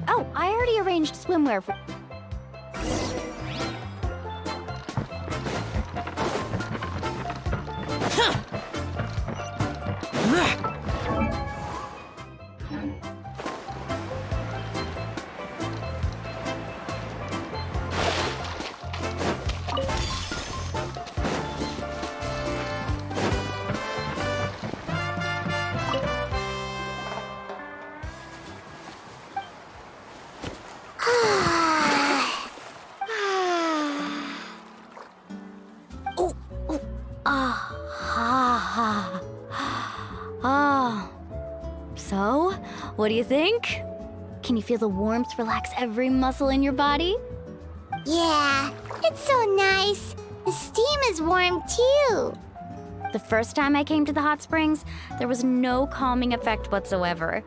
Oh, I already arranged swimwear for... So, what do you think? Can you feel the warmth relax every muscle in your body? Yeah, it's so nice. The steam is warm too. The first time I came to the hot springs, there was no calming effect whatsoever.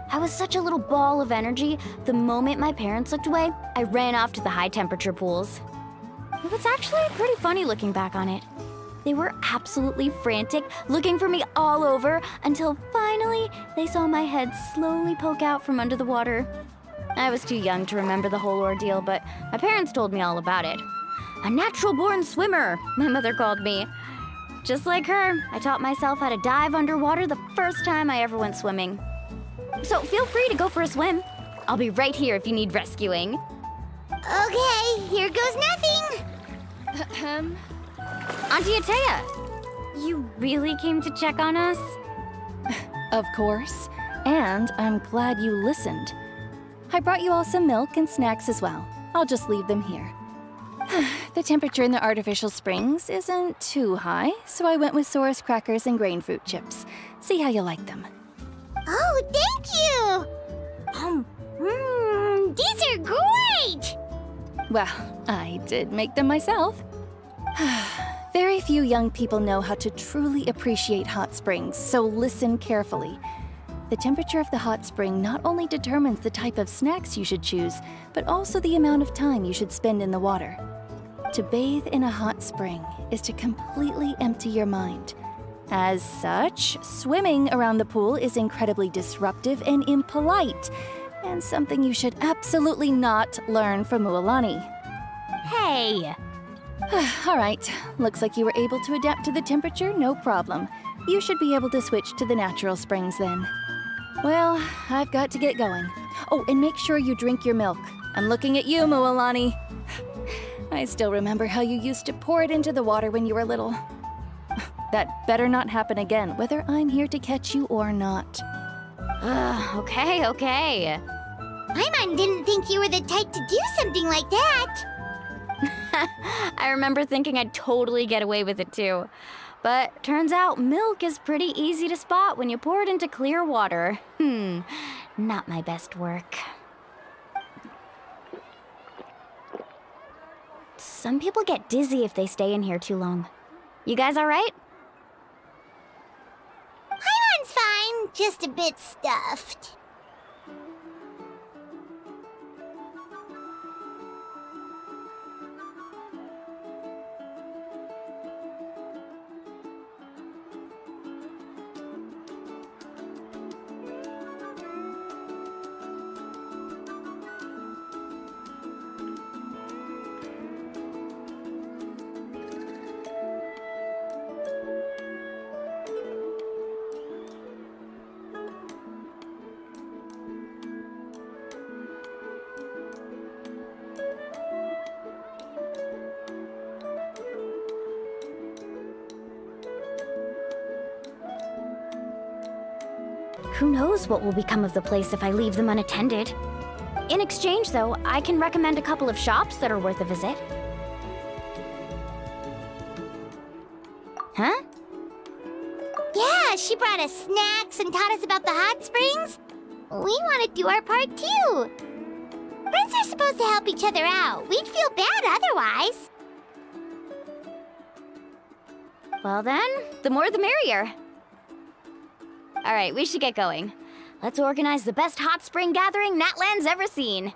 I was such a little ball of energy, the moment my parents looked away, I ran off to the high temperature pools. It was actually pretty funny looking back on it. They were absolutely frantic, looking for me all over, until finally they saw my head slowly poke out from under the water. I was too young to remember the whole ordeal, but my parents told me all about it. A natural-born swimmer, my mother called me. Just like her, I taught myself how to dive underwater the first time I ever went swimming. So feel free to go for a swim. I'll be right here if you need rescuing. Okay, here goes nothing. Auntie Atea, you really came to check on us? Of course. And I'm glad you listened. I brought you all some milk and snacks as well. I'll just leave them here. The temperature in the artificial springs isn't too high, so I went with Saurus crackers and grain fruit chips. See how you like them. Oh, thank you! These are great! Well, I did make them myself. Very few young people know how to truly appreciate hot springs, so listen carefully. The temperature of the hot spring not only determines the type of snacks you should choose, but also the amount of time you should spend in the water. To bathe in a hot spring is to completely empty your mind. As such, swimming around the pool is incredibly disruptive and impolite, and something you should absolutely not learn from Mualani. Hey! All right, looks like you were able to adapt to the temperature, no problem. You should be able to switch to the natural springs then. Well, I've got to get going. Oh, and make sure you drink your milk. I'm looking at you, Mualani. I still remember how you used to pour it into the water when you were little. That better not happen again, whether I'm here to catch you or not. Okay. Paimon didn't think you were the type to do something like that. I remember thinking I'd totally get away with it too. But turns out milk is pretty easy to spot when you pour it into clear water. Not my best work. Some people get dizzy if they stay in here too long. You guys all right? Paimon's fine, just a bit stuffed. Who knows what will become of the place if I leave them unattended? In exchange, though, I can recommend a couple of shops that are worth a visit. Huh? she brought us snacks and taught us about the hot springs. We want to do our part too. Friends are supposed to help each other out. We'd feel bad otherwise. Well then, the more the merrier. All right, we should get going. Let's organize the best hot spring gathering Natland's ever seen.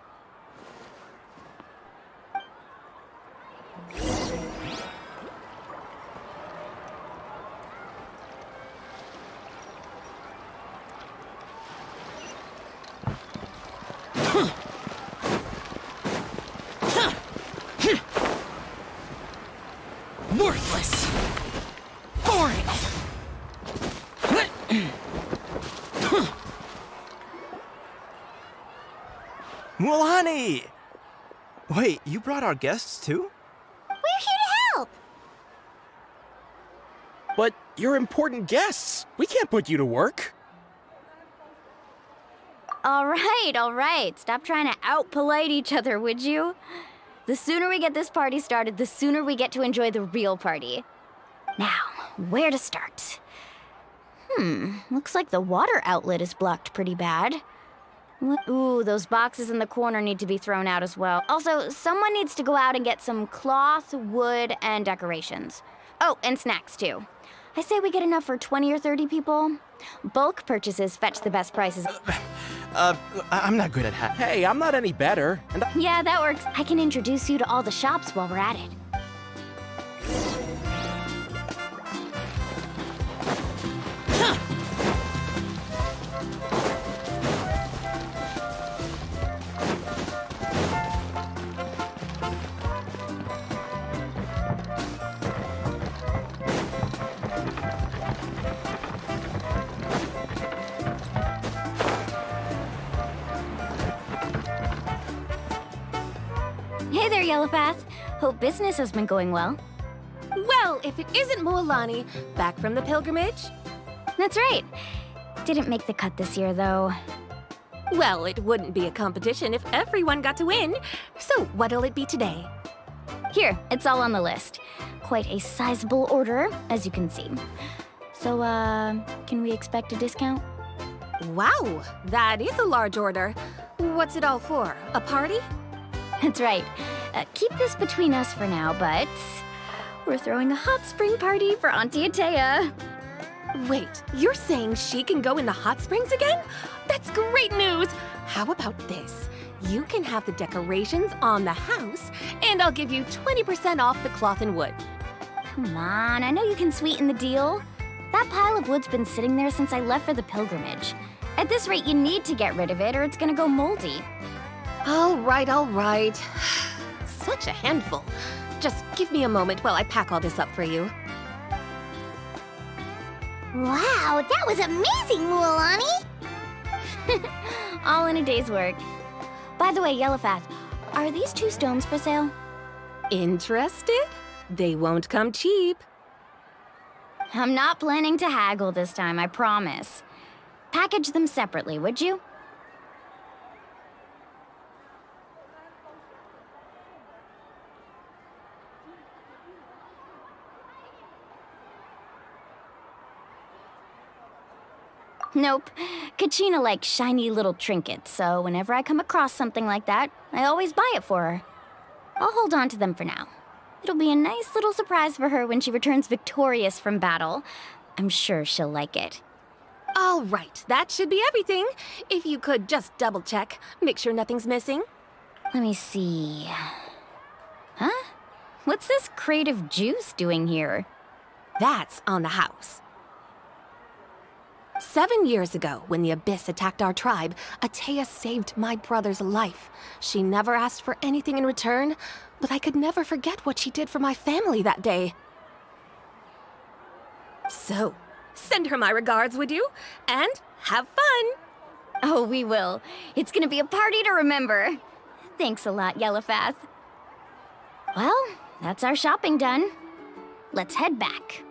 Worthless! Boring! Mulani! Wait, you brought our guests too? We're here to help. But you're important guests. We can't put you to work. All right. Stop trying to out-polite each other, would you? The sooner we get this party started, the sooner we get to enjoy the real party. Now, where to start? Looks like the water outlet is blocked pretty bad. Ooh, those boxes in the corner need to be thrown out as well. Also, someone needs to go out and get some cloth, wood, and decorations. Oh, and snacks too. I say we get enough for 20 or 30 people. Bulk purchases fetch the best prices. I'm not good at hat. Hey, I'm not any better. And Yeah, that works. I can introduce you to all the shops while we're at it. Hey there, Yellowpath. Hope business has been going well. Well, if it isn't Moalani, back from the pilgrimage? That's right. Didn't make the cut this year, though. Well, it wouldn't be a competition if everyone got to win. So what'll it be today? Here, it's all on the list. Quite a sizable order, as you can see. So, can we expect a discount? Wow, that is a large order. What's it all for? A party? That's right. Keep this between us for now, but we're throwing a hot spring party for Auntie Atea. Wait, you're saying she can go in the hot springs again? That's great news! How about this? You can have the decorations on the house, and I'll give you 20% off the cloth and wood. Come on, I know you can sweeten the deal. That pile of wood's been sitting there since I left for the pilgrimage. At this rate, you need to get rid of it or it's gonna go moldy. All right. Such a handful. Just give me a moment while I pack all this up for you. Wow, that was amazing, Mualani! All in a day's work. By the way, Yellowpath, are these 2 stones for sale? Interested? They won't come cheap. I'm not planning to haggle this time, I promise. Package them separately, would you? Nope. Kachina likes shiny little trinkets, so whenever I come across something like that, I always buy it for her. I'll hold on to them for now. It'll be a nice little surprise for her when she returns victorious from battle. I'm sure she'll like it. All right, that should be everything. If you could just double check, make sure nothing's missing. Let me see. Huh? What's this crate of juice doing here? That's on the house. 7 years ago, when the Abyss attacked our tribe, Atea saved my brother's life. She never asked for anything in return, but I could never forget what she did for my family that day. So, send her my regards, would you? And have fun! Oh, we will. It's gonna be a party to remember. Thanks a lot, Yellowpath. Well, that's our shopping done. Let's head back.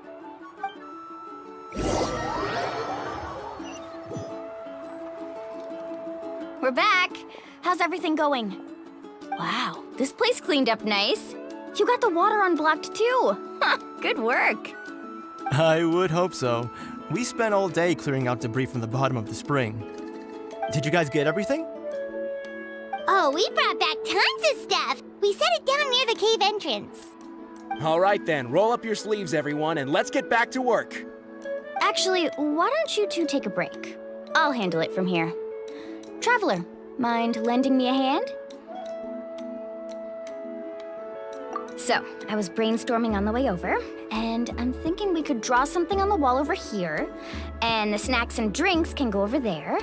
We're back. How's everything going? Wow, this place cleaned up nice. You got the water unblocked too. Good work. I would hope so. We spent all day clearing out debris from the bottom of the spring. Did you guys get everything? Oh, we brought back tons of stuff. We set it down near the cave entrance. All right then, roll up your sleeves, everyone, and let's get back to work. Actually, why don't you two take a break? I'll handle it from here. Traveler, mind lending me a hand? So, I was brainstorming on the way over, and I'm thinking we could draw something on the wall over here, and the snacks and drinks can go over there.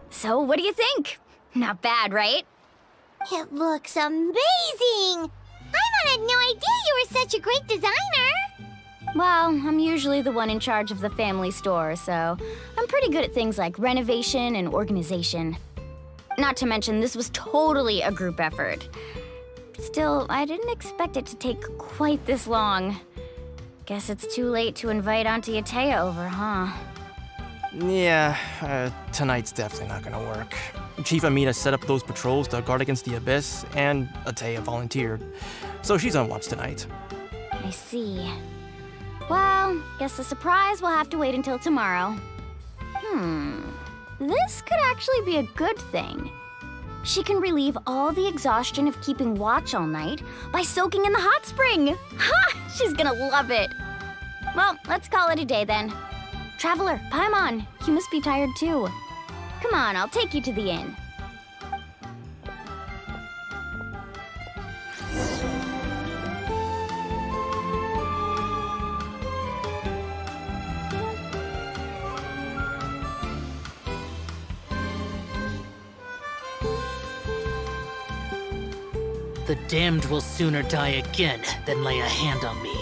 So, what do you think? Not bad, right? It looks amazing! Paimon had no idea you were such a great designer! Well, I'm usually the one in charge of the family store, so I'm pretty good at things like renovation and organization. Not to mention, this was totally a group effort. Still, I didn't expect it to take quite this long. Guess it's too late to invite Auntie Atea over, huh? Yeah, tonight's definitely not gonna work. Chief Amina set up those patrols to guard against the Abyss, and Atea volunteered. So she's on watch tonight. I see. Well, guess the surprise will have to wait until tomorrow. This could actually be a good thing. She can relieve all the exhaustion of keeping watch all night by soaking in the hot spring. Ha! She's gonna love it. Well, let's call it a day then. Traveler, Paimon, you must be tired too. Come on, I'll take you to the inn. The damned will sooner die again than lay a hand on me.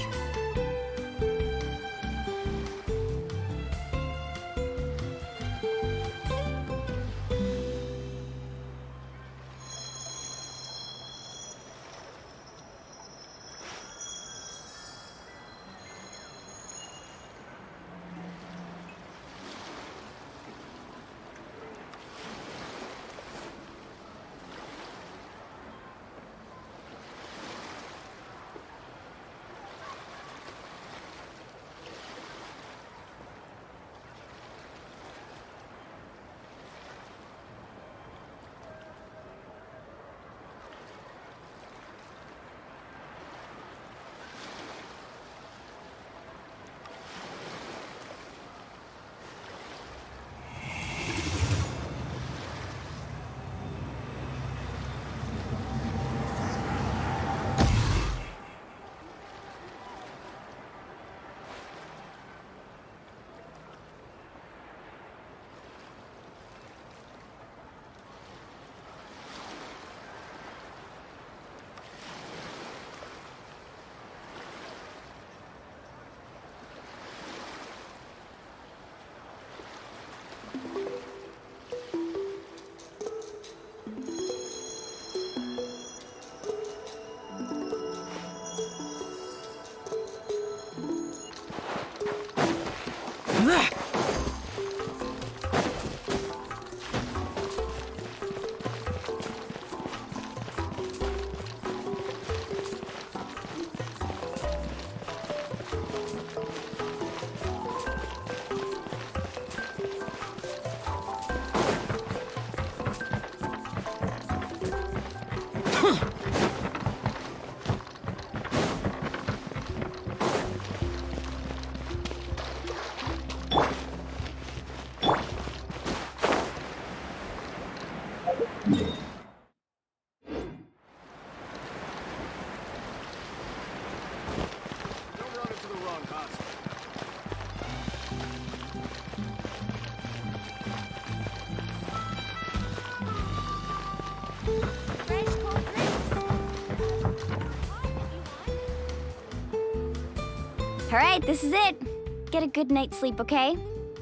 All right, this is it. Get a good night's sleep, okay?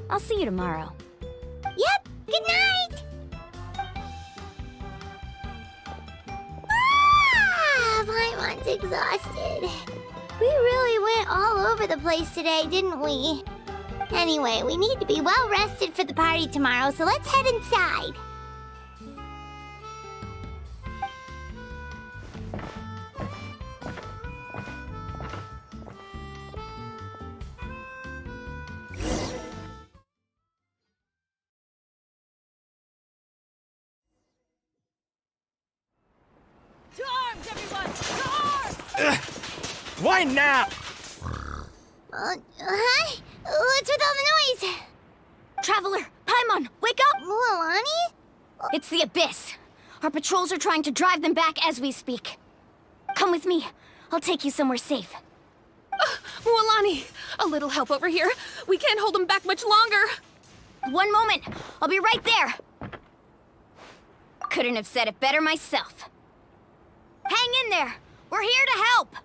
I'll see you tomorrow. Yep, good night! Paimon's exhausted. We really went all over the place today, didn't we? Anyway, we need to be well rested for the party tomorrow, so let's head inside. Why now? Huh? What's with all the noise? Traveler, Paimon, wake up! Mualani? It's the Abyss. Our patrols are trying to drive them back as we speak. Come with me. I'll take you somewhere safe. Mualani, a little help over here. We can't hold them back much longer. One moment. I'll be right there. Couldn't have said it better myself. Hang in there. We're here to help.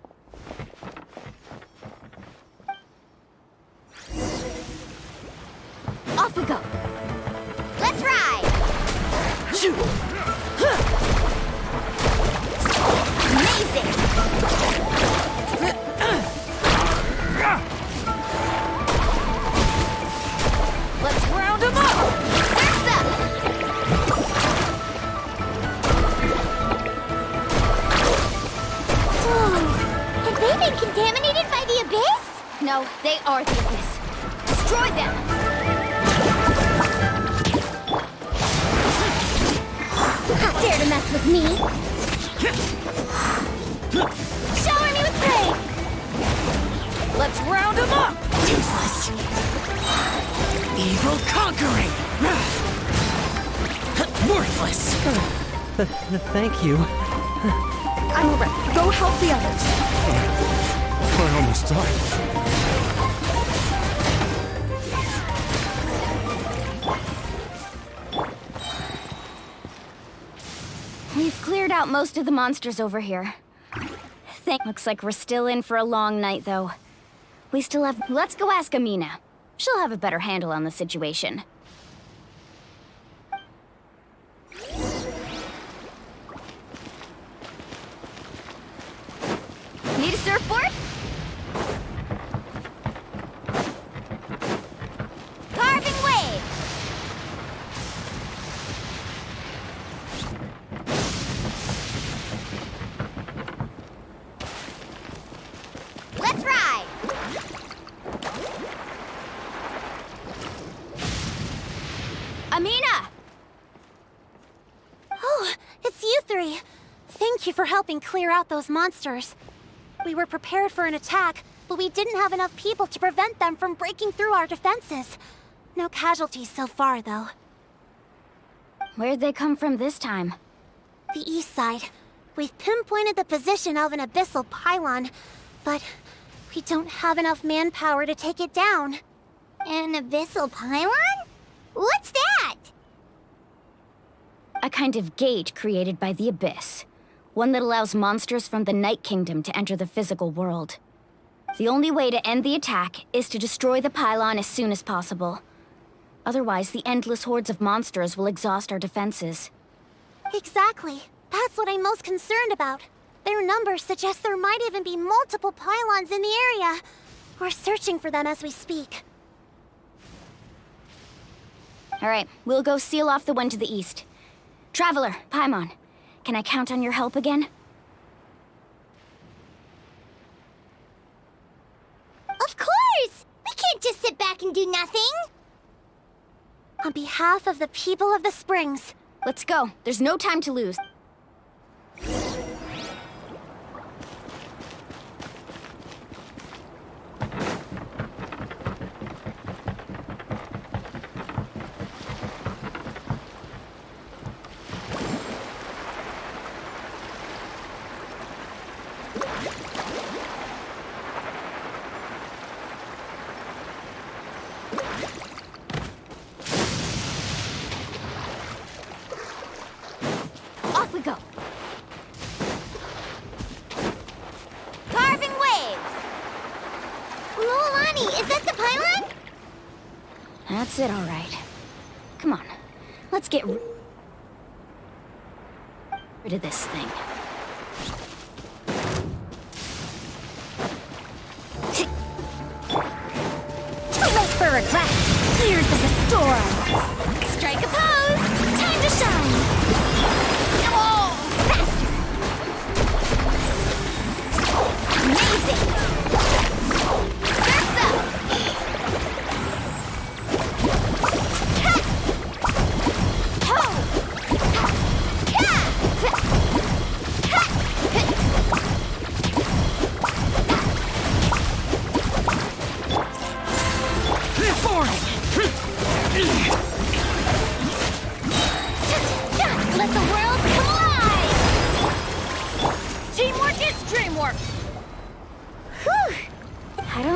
Off we go. Let's ride! Amazing! Let's round them up! Surf's up! Whoa. Have they been contaminated by the Abyss? No, they are the Abyss. Destroy them! Not dare to mess with me! Shower me with praise! Let's round them up! Useless. Evil conquering. Worthless. Thank you. I'm alright. Go help the others. I almost died. We've cleared out most of the monsters over here. Looks like we're still in for a long night, though. We still have... Let's go ask Amina. She'll have a better handle on the situation. Need a surfboard? Carving waves! Let's ride! Amina! Oh, it's you three. Thank you for helping clear out those monsters. We were prepared for an attack, but we didn't have enough people to prevent them from breaking through our defenses. No casualties so far, though. Where'd they come from this time? The east side. We've pinpointed the position of an abyssal pylon, but we don't have enough manpower to take it down. An abyssal pylon? What's that? A kind of gate created by the Abyss. One that allows monsters from the Night Kingdom to enter the physical world. The only way to end the attack is to destroy the pylon as soon as possible. Otherwise, the endless hordes of monsters will exhaust our defenses. Exactly. That's what I'm most concerned about. Their numbers suggest there might even be multiple pylons in the area. We're searching for them as we speak. All right, we'll go seal off the one to the east. Traveler, Paimon, can I count on your help again? Of course! We can't just sit back and do nothing! On behalf of the people of the Springs. Let's go. There's no time to lose. Off we go. Carving waves! Lolani, is that the pylon? That's it, all right. Come on. Let's get rid of this thing. Too late for regrets! Tears of the storm! Strike a pose! Time to shine! Oh, faster! Amazing! Surf's up! Ho!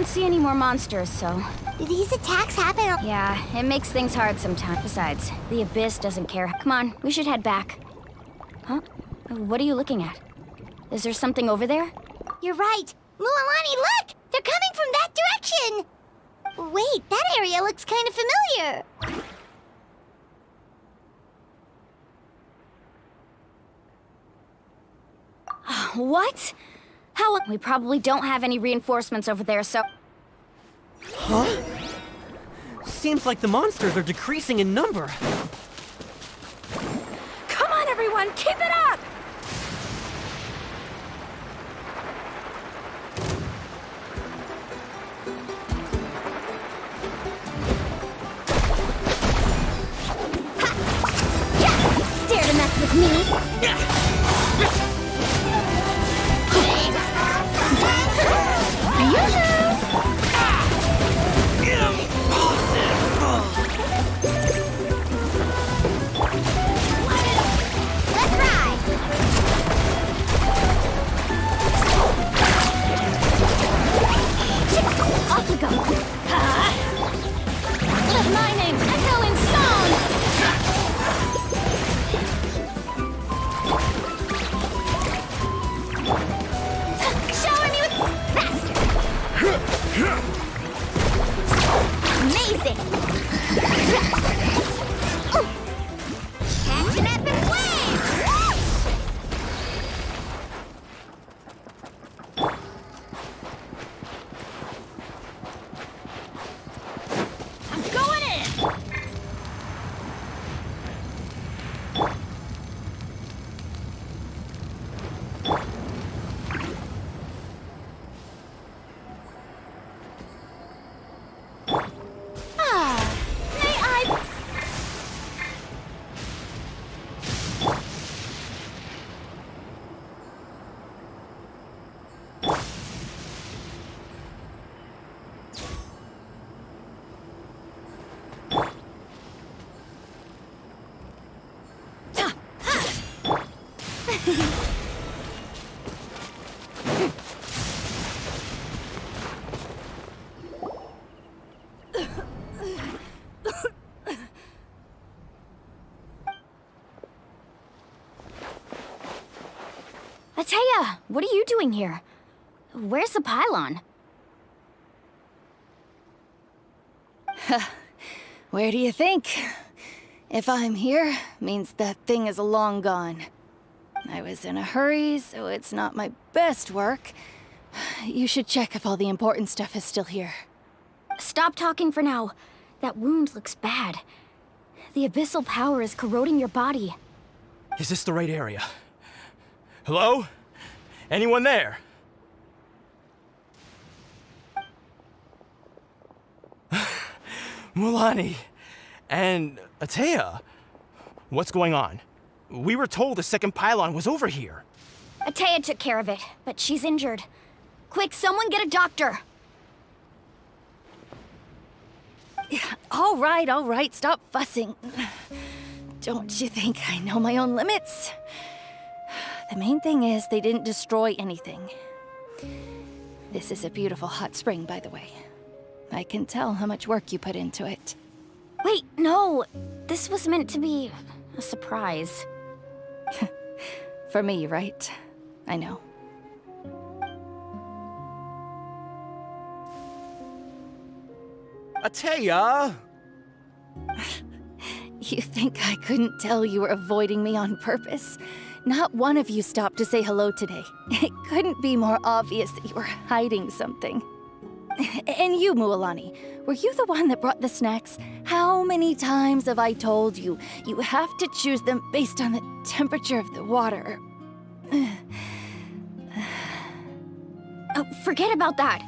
don't see any more monsters, so... Do these attacks happen? Yeah, it makes things hard sometimes. Besides, the Abyss doesn't care. Come on, we should head back. Huh? What are you looking at? Is there something over there? You're right. Mualani, look! They're coming from that direction! Wait, that area looks kind of familiar. What? How? We probably don't have any reinforcements over there, so... Huh? Seems like the monsters are decreasing in number. Come on, everyone, keep it up! Dare to mess with me? Off we go. With my name, echoing song! Shower me with faster! Amazing! Catch an epic wave! I'm going in! May I... Atea, what are you doing here? Where's the pylon? Where do you think? If I'm here, means that thing is long gone. I was in a hurry, so it's not my best work. You should check if all the important stuff is still here. Stop talking for now. That wound looks bad. The abyssal power is corroding your body. Is this the right area? Hello? Anyone there? Mualani and Atea, what's going on? We were told the second pylon was over here. Atea took care of it, but she's injured. Quick, someone get a doctor! All right, stop fussing. Don't you think I know my own limits? The main thing is they didn't destroy anything. This is a beautiful hot spring, by the way. I can tell how much work you put into it. Wait, no! This was meant to be a surprise. For me, right? I know. Atea! You think I couldn't tell you were avoiding me on purpose? Not one of you stopped to say hello today. It couldn't be more obvious that you were hiding something. And you, Mualani, were you the one that brought the snacks? How many times have I told you, you have to choose them based on the temperature of the water? Oh, forget about that.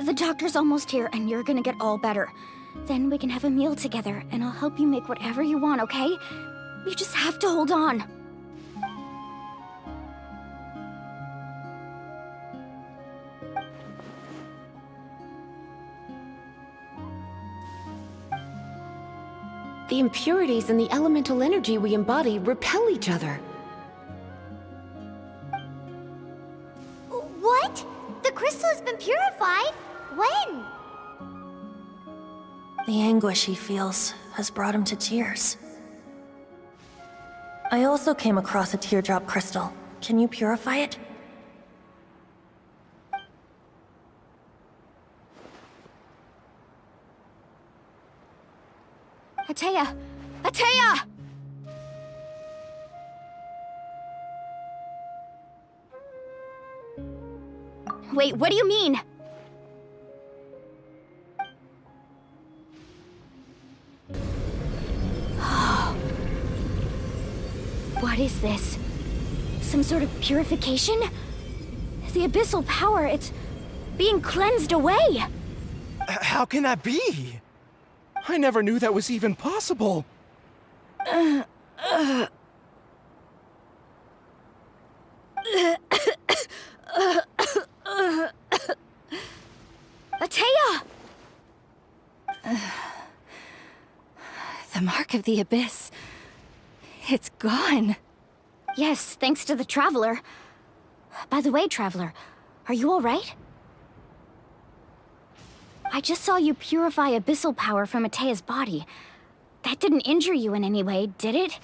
The doctor's almost here, and you're gonna get all better. Then we can have a meal together, and I'll help you make whatever you want, okay? You just have to hold on. The impurities and the elemental energy we embody repel each other. What? The crystal has been purified? When? The anguish he feels has brought him to tears. I also came across a teardrop crystal. Can you purify it? Atea! Atea! Wait, what do you mean? What is this? Some sort of purification? The abyssal power, it's being cleansed away! How can that be? I never knew that was even possible. Atea! The mark of the abyss. It's gone. Yes, thanks to the Traveler. By the way, Traveler, are you all right? I just saw you purify abyssal power from Atea's body. That didn't injure you in any way, did it?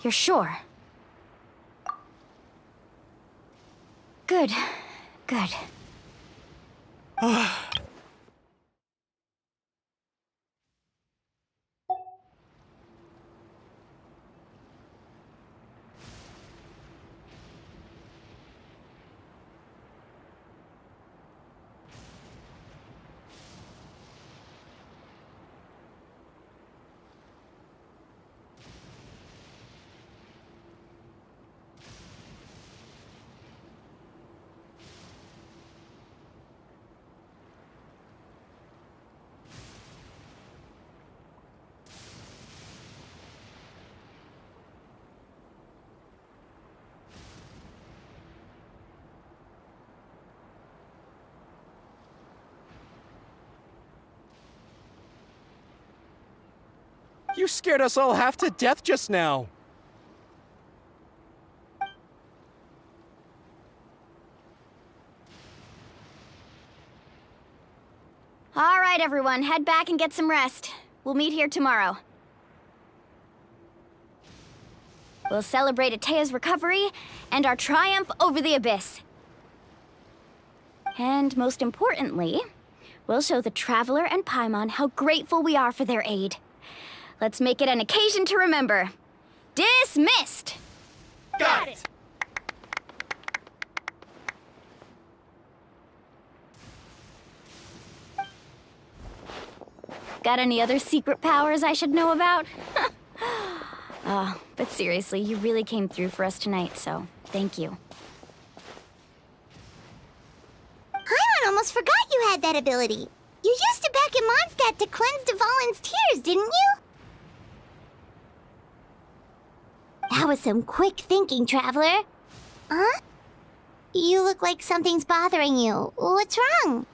You're sure? Good. Good. You scared us all half to death just now. All right, everyone, head back and get some rest. We'll meet here tomorrow. We'll celebrate Atea's recovery and our triumph over the abyss. And most importantly, we'll show the Traveler and Paimon how grateful we are for their aid. Let's make it an occasion to remember. Dismissed! Got it! Got any other secret powers I should know about? But seriously, you really came through for us tonight, so thank you. Paimon almost forgot you had that ability. You used it back in Mondstadt to cleanse Dvalin's tears, didn't you? That was some quick thinking, Traveler. Huh? You look like something's bothering you. What's wrong?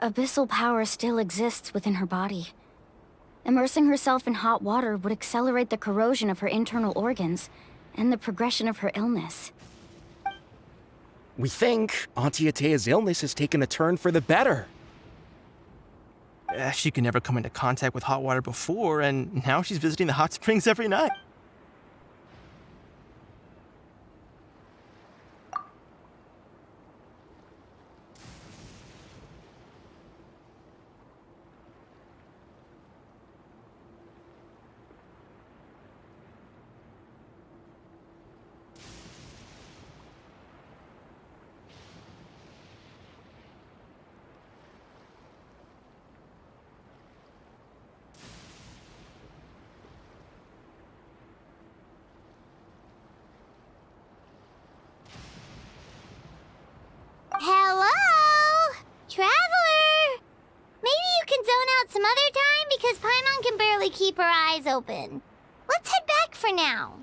abyssal power still exists within her body. Immersing herself in hot water would accelerate the corrosion of her internal organs and the progression of her illness. We think Auntie Atea's illness has taken a turn for the better. She could never come into contact with hot water before, and now she's visiting the hot springs every night. Hello? Traveler! Maybe you can zone out some other time because Paimon can barely keep her eyes open. Let's head back for now.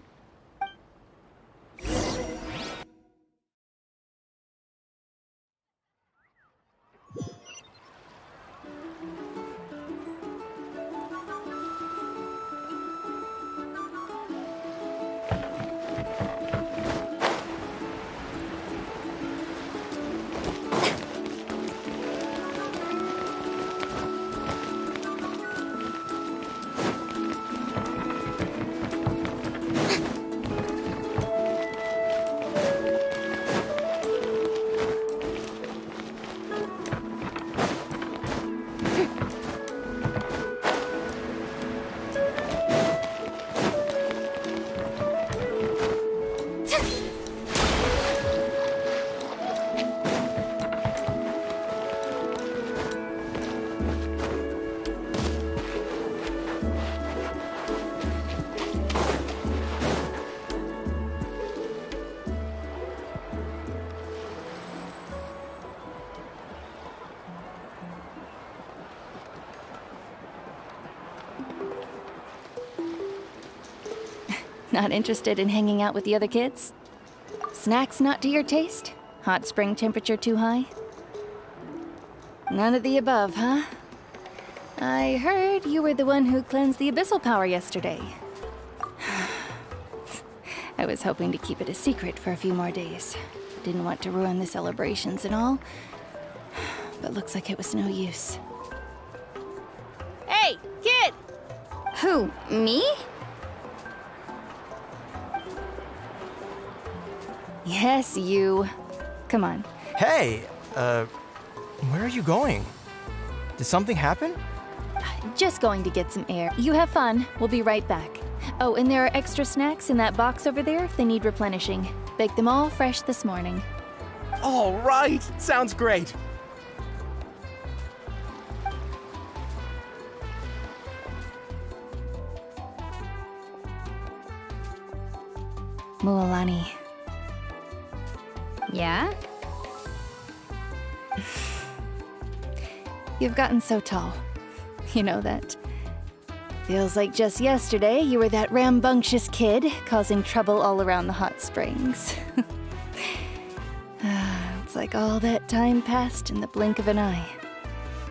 Not interested in hanging out with the other kids? Snacks not to your taste? Hot spring temperature too high? None of the above, huh? I heard you were the one who cleansed the abyssal power yesterday. I was hoping to keep it a secret for a few more days. Didn't want to ruin the celebrations and all, but looks like it was no use. Hey, kid! Who, me? Yes, you. Come on. Hey, where are you going? Did something happen? Just going to get some air. You have fun. We'll be right back. Oh, and there are extra snacks in that box over there if they need replenishing. Baked them all fresh this morning. All right, sounds great. Mualani. Yeah? You've gotten so tall. You know that. Feels like just yesterday you were that rambunctious kid causing trouble all around the hot springs. It's like all that time passed in the blink of an eye.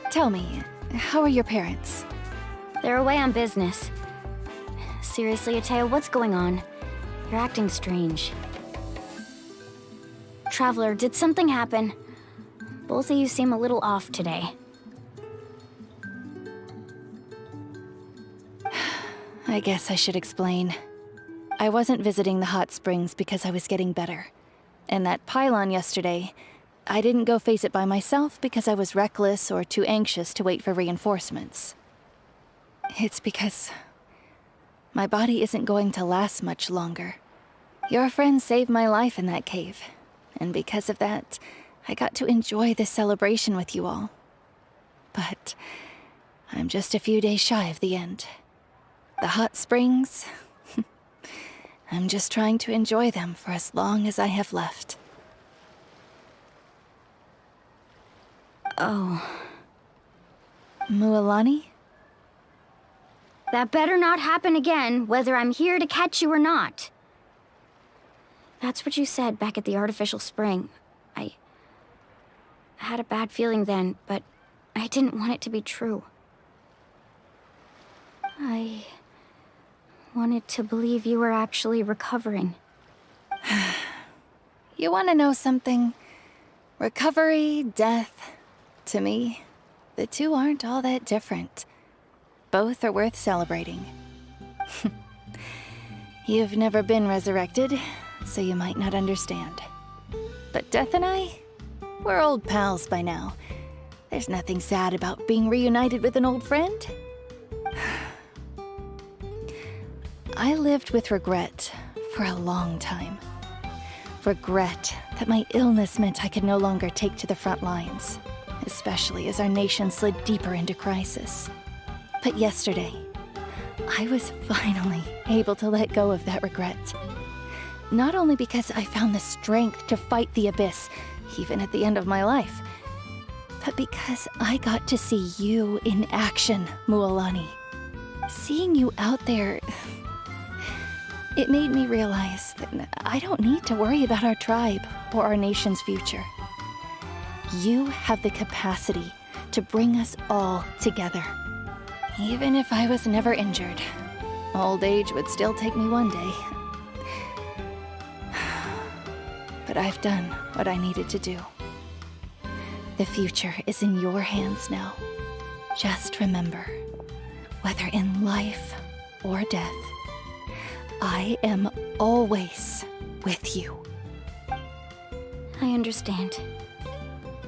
Tell me, how are your parents? They're away on business. Seriously, Atea, what's going on? You're acting strange. Traveler, did something happen? Both of you seem a little off today. I guess I should explain. I wasn't visiting the hot springs because I was getting better. And that pylon yesterday, I didn't go face it by myself because I was reckless or too anxious to wait for reinforcements. It's because my body isn't going to last much longer. Your friend saved my life in that cave, and because of that, I got to enjoy this celebration with you all. But I'm just a few days shy of the end. The hot springs, I'm just trying to enjoy them for as long as I have left. Oh. Mualani? That better not happen again, whether I'm here to catch you or not. That's what you said back at the artificial spring. I had a bad feeling then, but I didn't want it to be true. I wanted to believe you were actually recovering. You want to know something? Recovery, death, to me, the two aren't all that different. Both are worth celebrating. You've never been resurrected, so you might not understand. But Death and I, we're old pals by now. There's nothing sad about being reunited with an old friend. I lived with regret for a long time. Regret that my illness meant I could no longer take to the front lines, especially as our nation slid deeper into crisis. But yesterday, I was finally able to let go of that regret. Not only because I found the strength to fight the abyss, even at the end of my life, but because I got to see you in action, Mualani. Seeing you out there, it made me realize that I don't need to worry about our tribe or our nation's future. You have the capacity to bring us all together. Even if I was never injured, old age would still take me one day. But I've done what I needed to do. The future is in your hands now. Just remember, whether in life or death, I am always with you. I understand.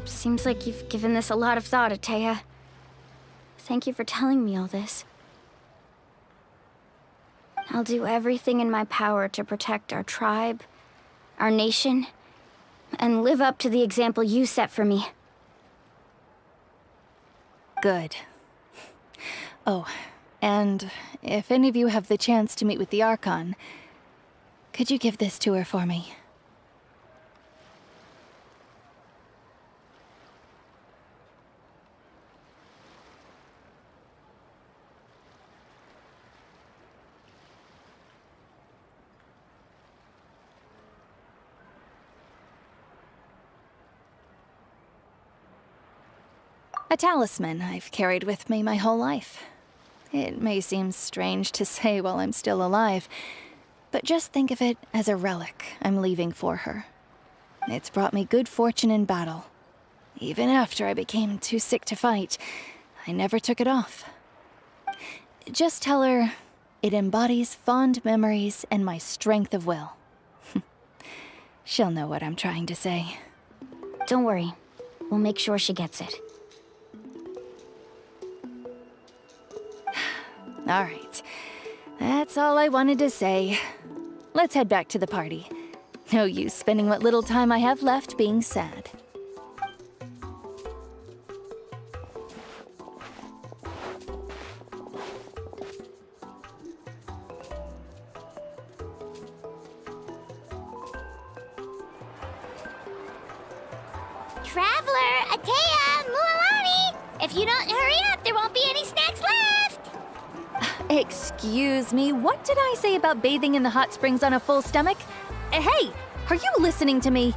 Seems like you've given this a lot of thought, Atea. Thank you for telling me all this. I'll do everything in my power to protect our tribe, our nation, and live up to the example you set for me. Good. Oh, and if any of you have the chance to meet with the Archon, could you give this to her for me? A talisman I've carried with me my whole life. It may seem strange to say while I'm still alive, but just think of it as a relic I'm leaving for her. It's brought me good fortune in battle. Even after I became too sick to fight, I never took it off. Just tell her it embodies fond memories and my strength of will. She'll know what I'm trying to say. Don't worry. We'll make sure she gets it. All right. That's all I wanted to say. Let's head back to the party. No use spending what little time I have left being sad. Traveler, Atea, Mualani! If you don't hurry up, there won't be any snacks left! Excuse me, what did I say about bathing in the hot springs on a full stomach? Hey, are you listening to me?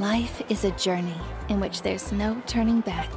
Life is a journey in which there's no turning back.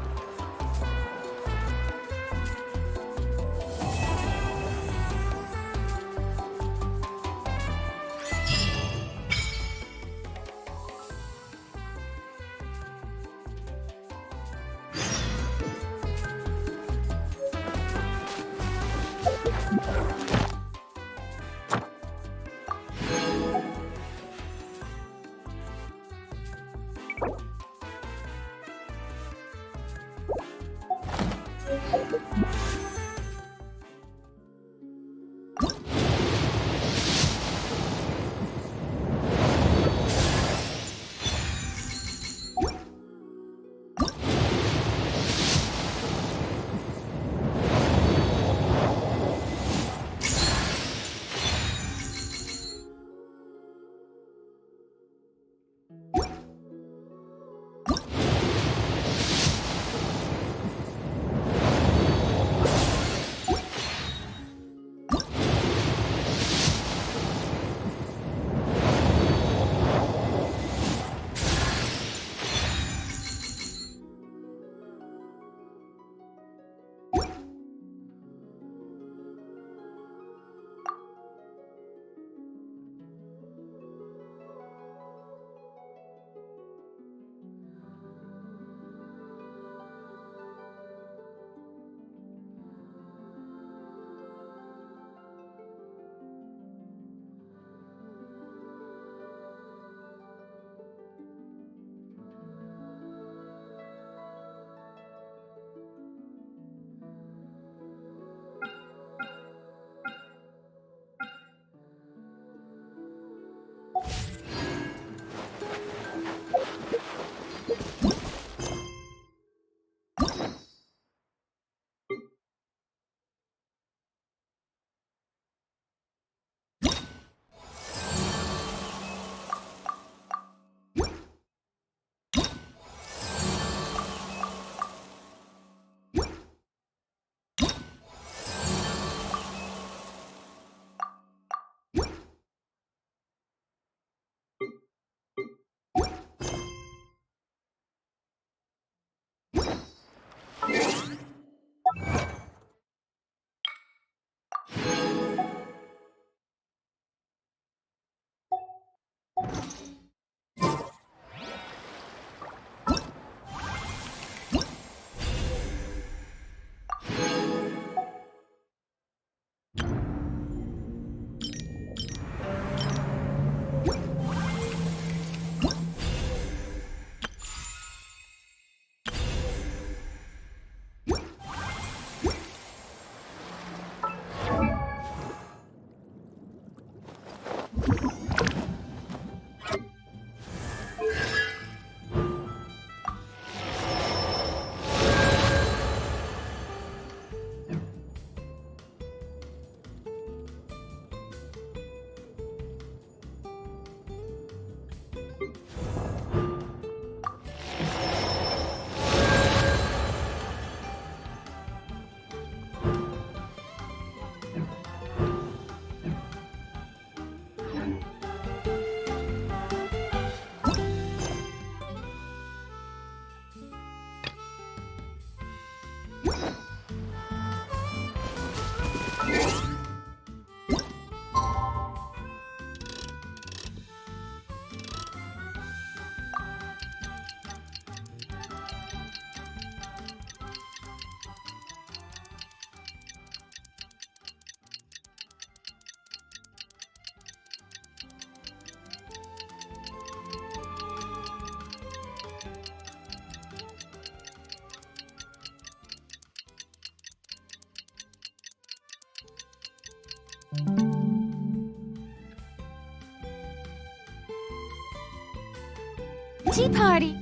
Tea party.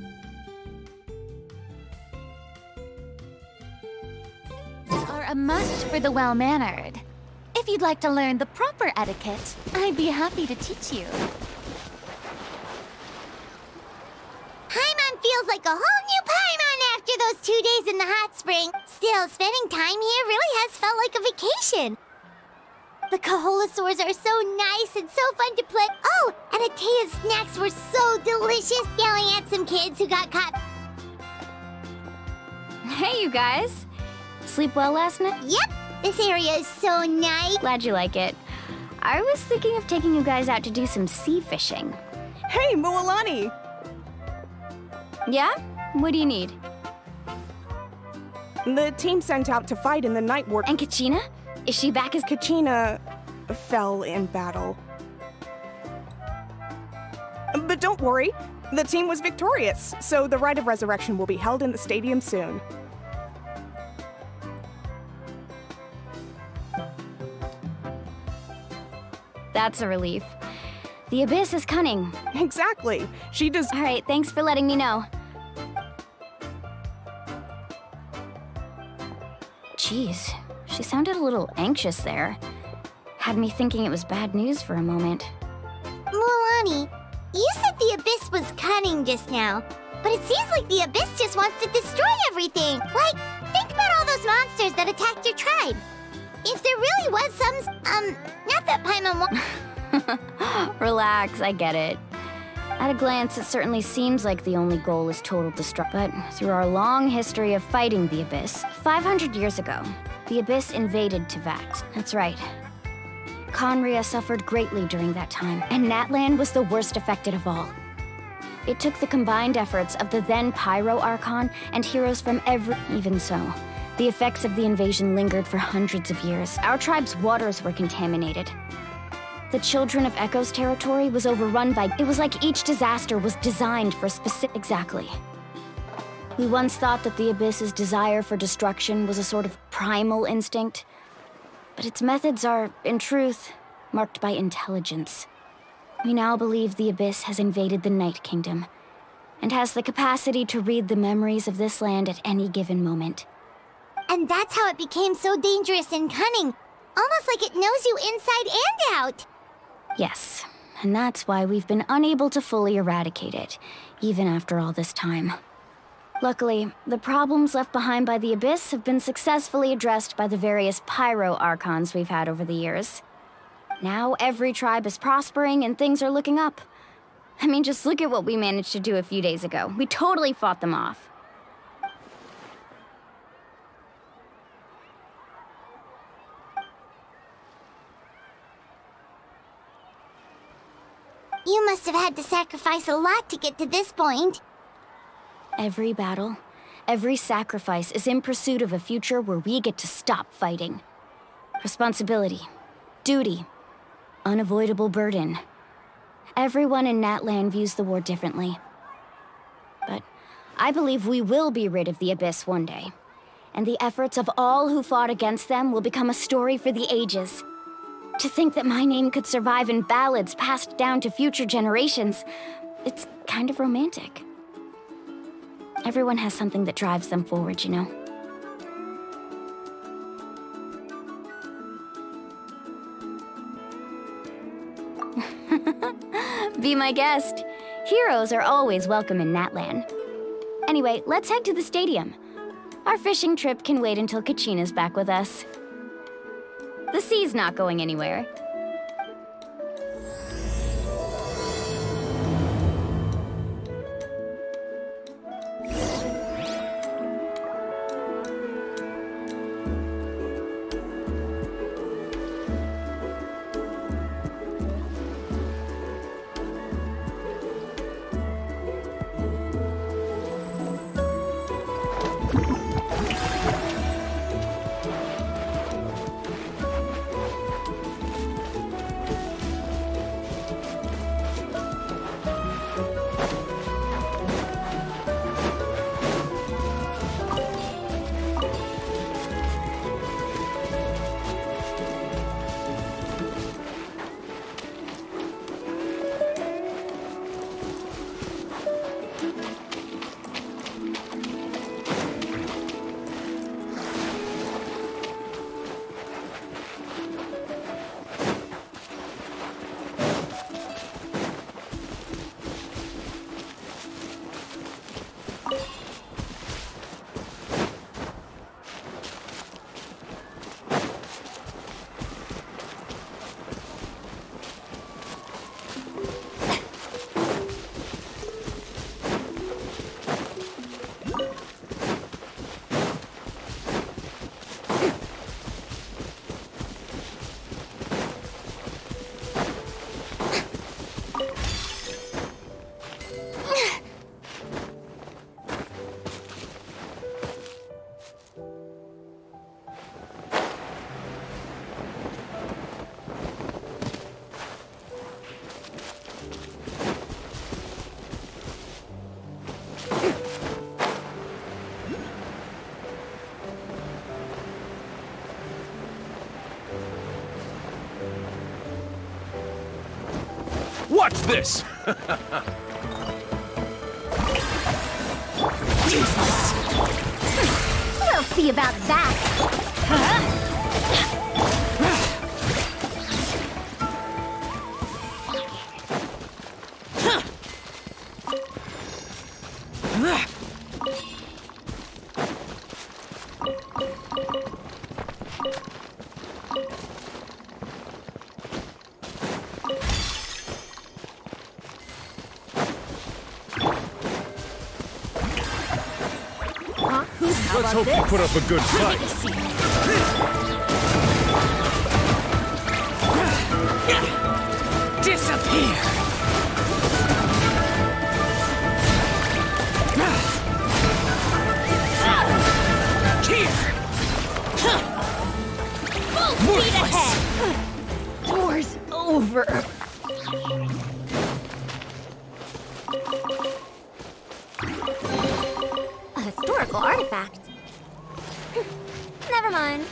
Are a must for the well-mannered. If you'd like to learn the proper etiquette, I'd be happy to teach you. Paimon feels like a whole new Paimon after those 2 days in the hot spring. Still, spending time here really has felt like a vacation. The Kaholasaurs are so nice and so fun to play. Oh, and Atea's snacks were so delicious, yelling at some kids who got caught. Hey, you guys. Sleep well last night? Yep, this area is so nice. Glad you like it. I was thinking of taking you guys out to do some sea fishing. Hey, Mualani! Yeah? What do you need? The team sent out to fight in the night ward. And Kachina? Is she back as... Kachina fell in battle. But don't worry, the team was victorious, so the rite of resurrection will be held in the stadium soon. That's a relief. The Abyss is cunning. Exactly. She does... All right, thanks for letting me know. Jeez, she sounded a little anxious there. Had me thinking it was bad news for a moment. Mualani, you said the Abyss was cunning just now, but it seems like the Abyss just wants to destroy everything. Like, think about all those monsters that attacked your tribe. If there really was some, not that Paimon Relax, I get it. At a glance, it certainly seems like the only goal is total destruction. But through our long history of fighting the Abyss, 500 years ago, the Abyss invaded Teyvat. That's right. Conria suffered greatly during that time, and Natlan was the worst affected of all. It took the combined efforts of the then Pyro Archon and heroes from Even so, the effects of the invasion lingered for hundreds of years. Our tribe's waters were contaminated. The Children of Echo's territory was overrun by... It was like each disaster was designed for specific... Exactly. We once thought that the Abyss's desire for destruction was a sort of primal instinct, but its methods are, in truth, marked by intelligence. We now believe the Abyss has invaded the Night Kingdom, and has the capacity to read the memories of this land at any given moment. And that's how it became so dangerous and cunning. Almost like it knows you inside and out. Yes, and that's why we've been unable to fully eradicate it, even after all this time. Luckily, the problems left behind by the Abyss have been successfully addressed by the various Pyro Archons we've had over the years. Now every tribe is prospering and things are looking up. I mean, just look at what we managed to do a few days ago. We totally fought them off. You must have had to sacrifice a lot to get to this point. Every battle, every sacrifice is in pursuit of a future where we get to stop fighting. Responsibility, duty, unavoidable burden. Everyone in Natlan views the war differently. But I believe we will be rid of the Abyss one day, and the efforts of all who fought against them will become a story for the ages. To think that my name could survive in ballads passed down to future generations, it's kind of romantic. Everyone has something that drives them forward, you know? Be my guest. Heroes are always welcome in Natlan. Anyway, let's head to the stadium. Our fishing trip can wait until Kachina's back with us. The sea's not going anywhere. Watch this! Useless. We'll see about that. Let's hope you put up a good fight. Disappear! Full speed ahead. War's over. A historical artifact. Never mind.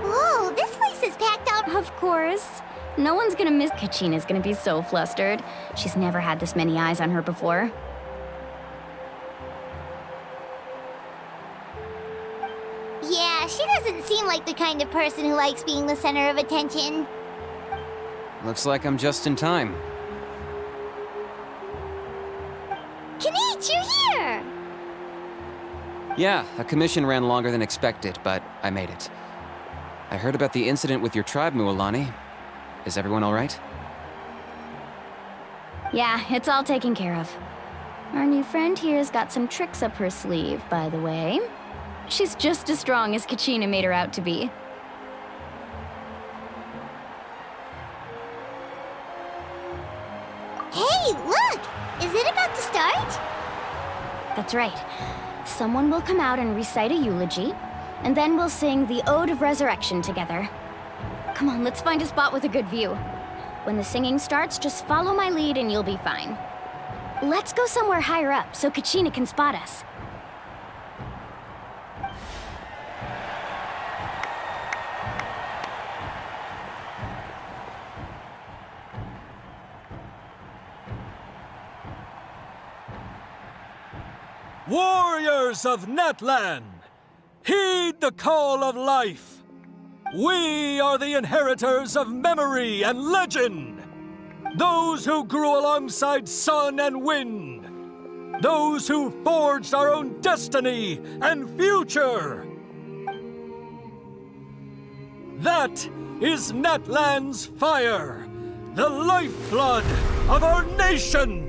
Whoa, this place is packed out. Of course. No one's gonna miss. Kachina's gonna be so flustered. She's never had this many eyes on her before. Yeah, she doesn't seem like the kind of person who likes being the center of attention. Looks like I'm just in time. Kinich, you're here! Yeah, a commission ran longer than expected, but I made it. I heard about the incident with your tribe, Mualani. Is everyone all right? Yeah, it's all taken care of. Our new friend here's got some tricks up her sleeve, by the way. She's just as strong as Kachina made her out to be. Hey, look! Is it about to start? That's right. Someone will come out and recite a eulogy, and then we'll sing the Ode of Resurrection together. Come on, let's find a spot with a good view. When the singing starts, just follow my lead and you'll be fine. Let's go somewhere higher up so Kachina can spot us. Warriors of Natlan, heed the call of life. We are the inheritors of memory and legend. Those who grew alongside sun and wind. Those who forged our own destiny and future. That is Natlan's fire, the lifeblood of our nation.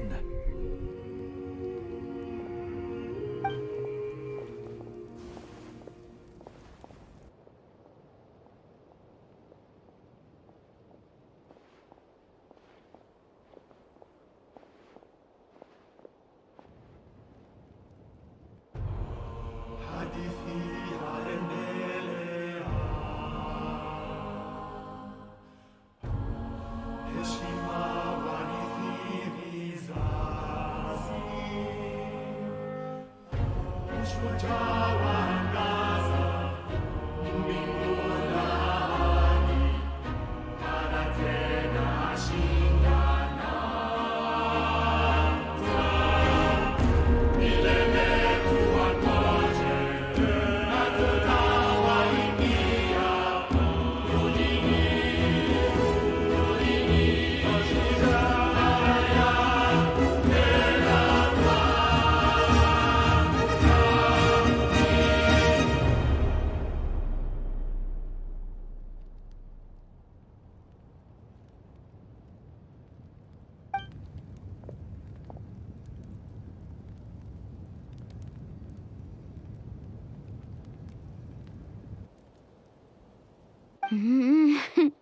I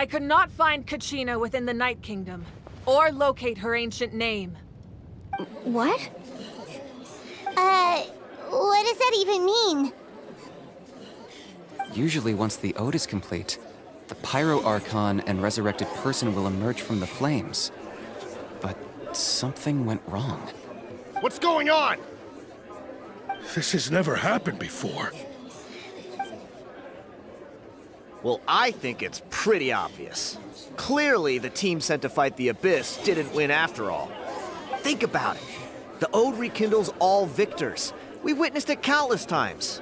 could not find Kachina within the Night Kingdom, or locate her ancient name. What? What does that even mean? Usually once the ode is complete, the Pyro Archon and resurrected person will emerge from the flames. But something went wrong. What's going on? This has never happened before. Well, I think it's pretty obvious. Clearly, the team sent to fight the Abyss didn't win after all. Think about it. The Ode rekindles all victors. We've witnessed it countless times.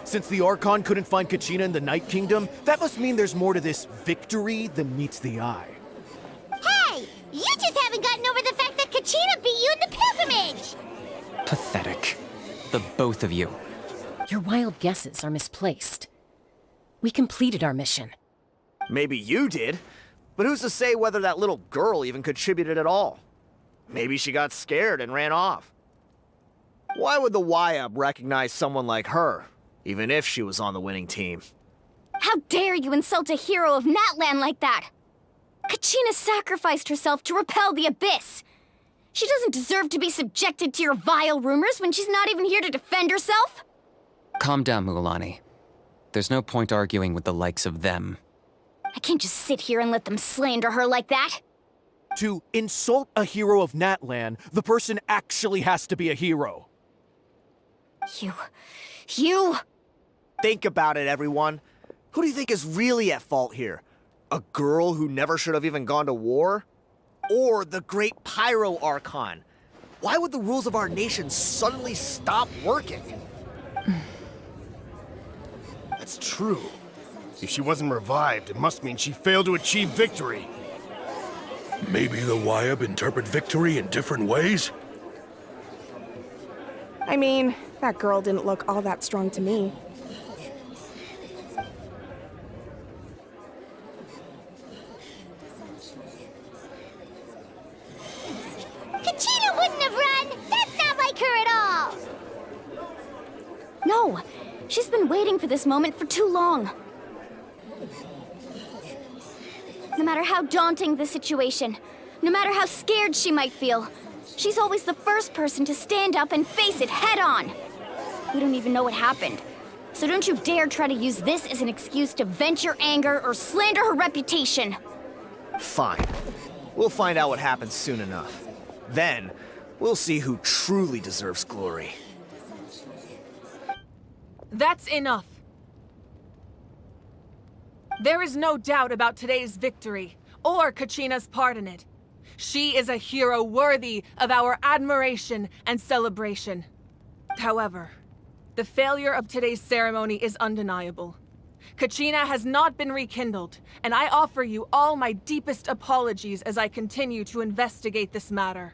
Since the Archon couldn't find Kachina in the Night Kingdom, that must mean there's more to this victory than meets the eye. Hey! You just haven't gotten over the fact that Kachina beat you in the pilgrimage! Pathetic. The both of you. Your wild guesses are misplaced. We completed our mission. Maybe you did, but who's to say whether that little girl even contributed at all? Maybe she got scared and ran off. Why would the YUB recognize someone like her, even if she was on the winning team? How dare you insult a hero of Natlan like that? Kachina sacrificed herself to repel the Abyss. She doesn't deserve to be subjected to your vile rumors when she's not even here to defend herself. Calm down, Mulan. There's no point arguing with the likes of them. I can't just sit here and let them slander her like that. To insult a hero of Natlan, the person actually has to be a hero. You... Think about it, everyone. Who do you think is really at fault here? A girl who never should have even gone to war? Or the great Pyro Archon? Why would the rules of our nation suddenly stop working? That's true. If she wasn't revived, it must mean she failed to achieve victory. Maybe the YUB interpret victory in different ways? I mean, that girl didn't look all that strong to me. Kachina wouldn't have run! That's not like her at all! No! She's been waiting for this moment for too long. No matter how daunting the situation, no matter how scared she might feel, she's always the first person to stand up and face it head on. We don't even know what happened, so don't you dare try to use this as an excuse to vent your anger or slander her reputation. Fine. We'll find out what happens soon enough. Then, we'll see who truly deserves glory. That's enough. There is no doubt about today's victory, or Kachina's part in it. She is a hero worthy of our admiration and celebration. However, the failure of today's ceremony is undeniable. Kachina has not been rekindled, and I offer you all my deepest apologies as I continue to investigate this matter.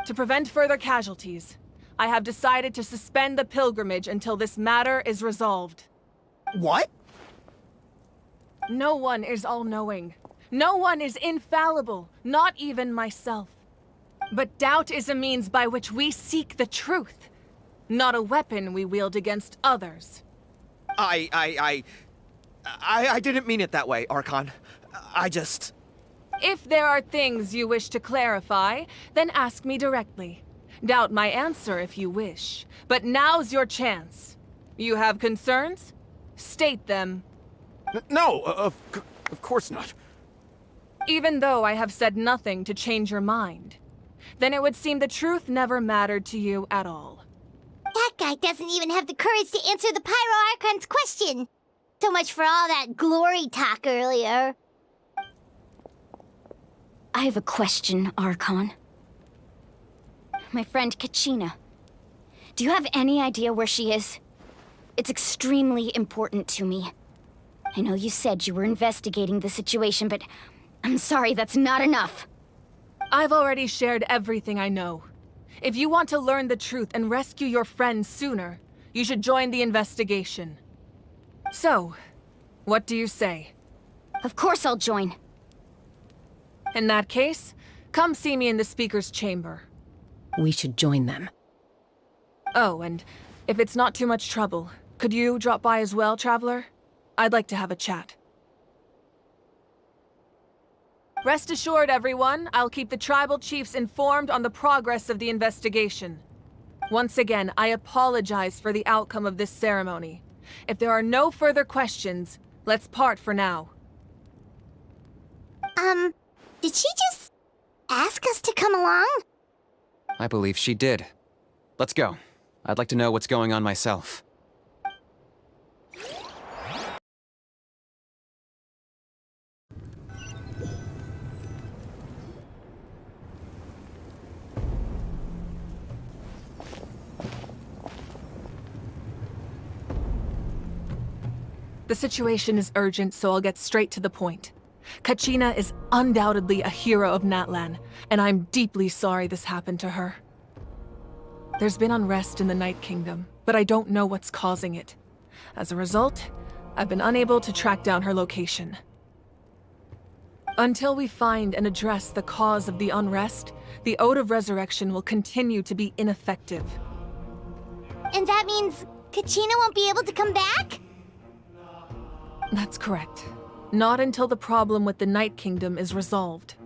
To prevent further casualties, I have decided to suspend the pilgrimage until this matter is resolved. What? No one is all-knowing. No one is infallible, not even myself. But doubt is a means by which we seek the truth, not a weapon we wield against others. I didn't mean it that way, Archon. I just... If there are things you wish to clarify, then ask me directly. Doubt my answer if you wish, but now's your chance. You have concerns? State them. No, of course not. Even though I have said nothing to change your mind, then it would seem the truth never mattered to you at all. That guy doesn't even have the courage to answer the Pyro Archon's question. So much for all that glory talk earlier. I have a question, Archon. My friend Kachina. Do you have any idea where she is? It's extremely important to me. I know you said you were investigating the situation, but I'm sorry, that's not enough. I've already shared everything I know. If you want to learn the truth and rescue your friend sooner, you should join the investigation. So, what do you say? Of course I'll join. In that case, come see me in the speaker's chamber. We should join them. Oh, and if it's not too much trouble, could you drop by as well, Traveler? I'd like to have a chat. Rest assured, everyone, I'll keep the tribal chiefs informed on the progress of the investigation. Once again, I apologize for the outcome of this ceremony. If there are no further questions, let's part for now. Did she just ask us to come along? I believe she did. Let's go. I'd like to know what's going on myself. The situation is urgent, so I'll get straight to the point. Kachina is undoubtedly a hero of Natlan, and I'm deeply sorry this happened to her. There's been unrest in the Night Kingdom, but I don't know what's causing it. As a result, I've been unable to track down her location. Until we find and address the cause of the unrest, the Ode of Resurrection will continue to be ineffective. And that means Kachina won't be able to come back? That's correct. Not until the problem with the Night Kingdom is resolved.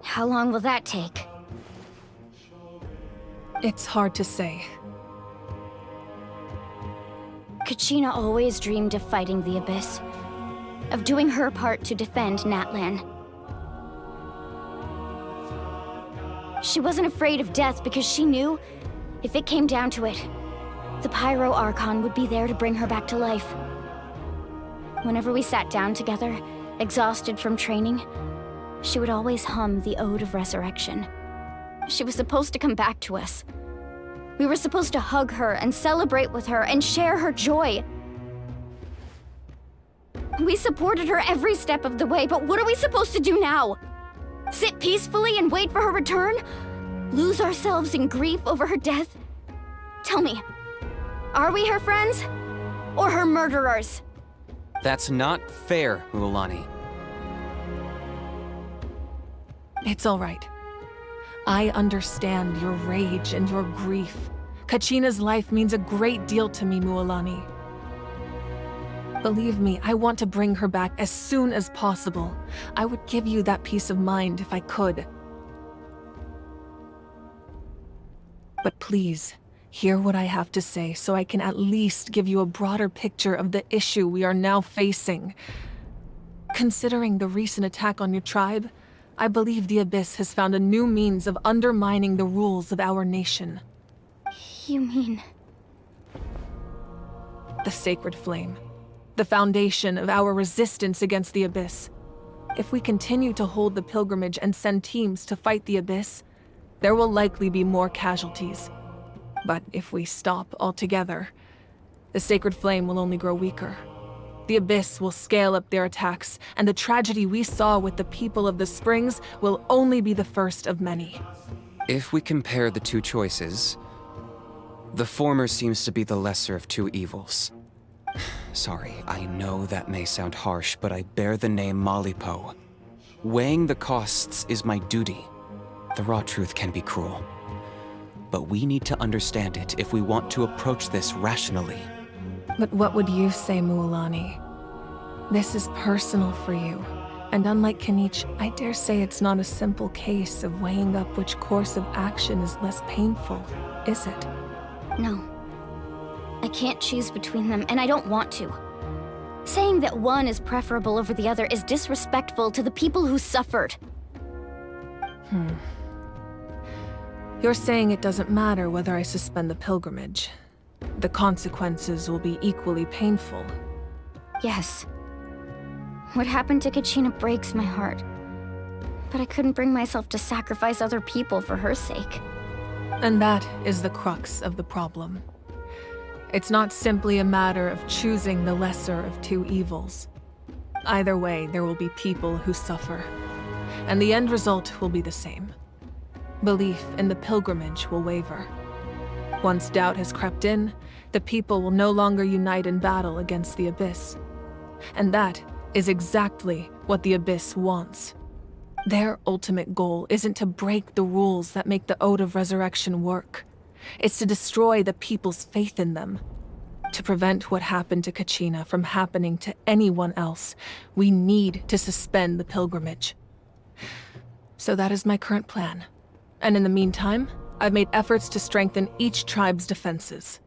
How long will that take? It's hard to say. Kachina always dreamed of fighting the Abyss, of doing her part to defend Natlan. She wasn't afraid of death because she knew, if it came down to it, the Pyro Archon would be there to bring her back to life. Whenever we sat down together, exhausted from training, she would always hum the Ode of Resurrection. She was supposed to come back to us. We were supposed to hug her and celebrate with her and share her joy. We supported her every step of the way, but what are we supposed to do now? Sit peacefully and wait for her return? Lose ourselves in grief over her death? Tell me, are we her friends? Or her murderers? That's not fair, Mualani. It's all right. I understand your rage and your grief. Kachina's life means a great deal to me, Mualani. Believe me, I want to bring her back as soon as possible. I would give you that peace of mind if I could. But please, hear what I have to say so I can at least give you a broader picture of the issue we are now facing. Considering the recent attack on your tribe, I believe the Abyss has found a new means of undermining the rules of our nation. You mean... The Sacred Flame. The foundation of our resistance against the Abyss. If we continue to hold the pilgrimage and send teams to fight the Abyss, there will likely be more casualties. But if we stop altogether, the Sacred Flame will only grow weaker. The Abyss will scale up their attacks, and the tragedy we saw with the people of the Springs will only be the first of many. If we compare the two choices, the former seems to be the lesser of two evils. Sorry, I know that may sound harsh, but I bear the name Malipo. Weighing the costs is my duty. The raw truth can be cruel. But we need to understand it if we want to approach this rationally. But what would you say, Mualani? This is personal for you. And unlike Kanich, I dare say it's not a simple case of weighing up which course of action is less painful, is it? No. I can't choose between them, and I don't want to. Saying that one is preferable over the other is disrespectful to the people who suffered. You're saying it doesn't matter whether I suspend the pilgrimage. The consequences will be equally painful. Yes. What happened to Kachina breaks my heart. But I couldn't bring myself to sacrifice other people for her sake. And that is the crux of the problem. It's not simply a matter of choosing the lesser of two evils. Either way, there will be people who suffer. And the end result will be the same. Belief in the pilgrimage will waver. Once doubt has crept in, the people will no longer unite in battle against the Abyss. And that is exactly what the Abyss wants. Their ultimate goal isn't to break the rules that make the Ode of Resurrection work. It's to destroy the people's faith in them. To prevent what happened to Kachina from happening to anyone else, we need to suspend the pilgrimage. So that is my current plan. And in the meantime, I've made efforts to strengthen each tribe's defenses.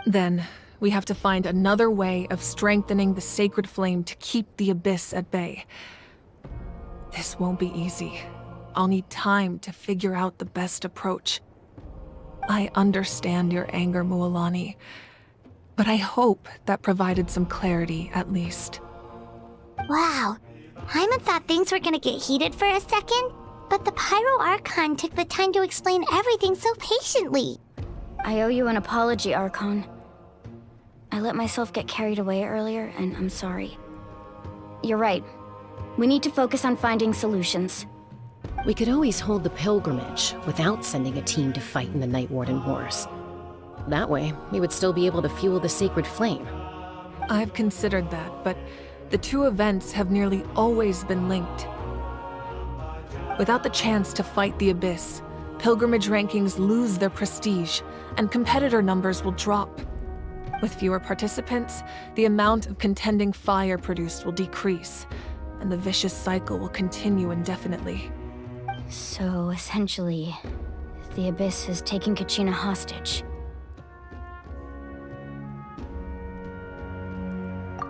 Then, we have to find another way of strengthening the sacred flame to keep the abyss at bay. This won't be easy. I'll need time to figure out the best approach. I understand your anger, Mualani, but I hope that provided some clarity at least. Wow. Hyman thought things were gonna get heated for a second, but the Pyro Archon took the time to explain everything so patiently. I owe you an apology, Archon. I let myself get carried away earlier, and I'm sorry. You're right. We need to focus on finding solutions. We could always hold the pilgrimage without sending a team to fight in the Night Warden Wars. That way, we would still be able to fuel the sacred flame. I've considered that, but the two events have nearly always been linked. Without the chance to fight the abyss, pilgrimage rankings lose their prestige, and competitor numbers will drop. With fewer participants, the amount of contending fire produced will decrease, and the vicious cycle will continue indefinitely. So, essentially, the Abyss is taking Kachina hostage.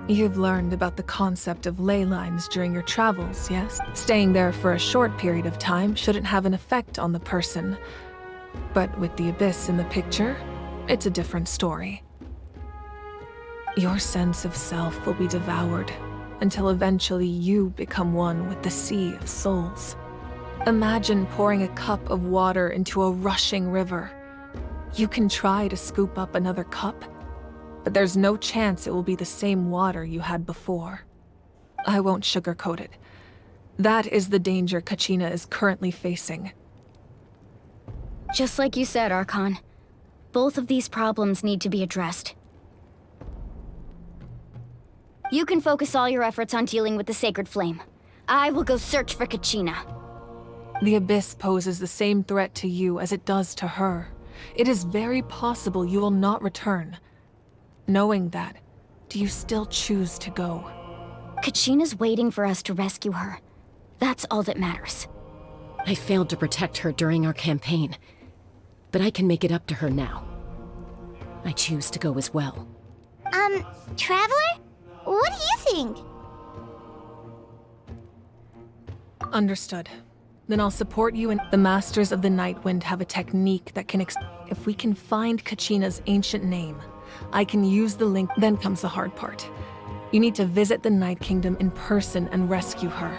You've learned about the concept of ley lines during your travels, yes? Staying there for a short period of time shouldn't have an effect on the person. But with the Abyss in the picture, it's a different story. Your sense of self will be devoured until eventually you become one with the sea of souls. Imagine pouring a cup of water into a rushing river. You can try to scoop up another cup, but there's no chance it will be the same water you had before. I won't sugarcoat it. That is the danger Kachina is currently facing. Just like you said, Archon. Both of these problems need to be addressed. You can focus all your efforts on dealing with the sacred flame. I will go search for Kachina. The Abyss poses the same threat to you as it does to her. It is very possible you will not return. Knowing that, do you still choose to go? Kachina's waiting for us to rescue her. That's all that matters. I failed to protect her during our campaign, but I can make it up to her now. I choose to go as well. Traveler? What do you think? Understood. Then I'll support you, and the Masters of the Nightwind have a technique that can if we can find Kachina's ancient name, I can use the link. Then comes the hard part. You need to visit the Night Kingdom in person and rescue her.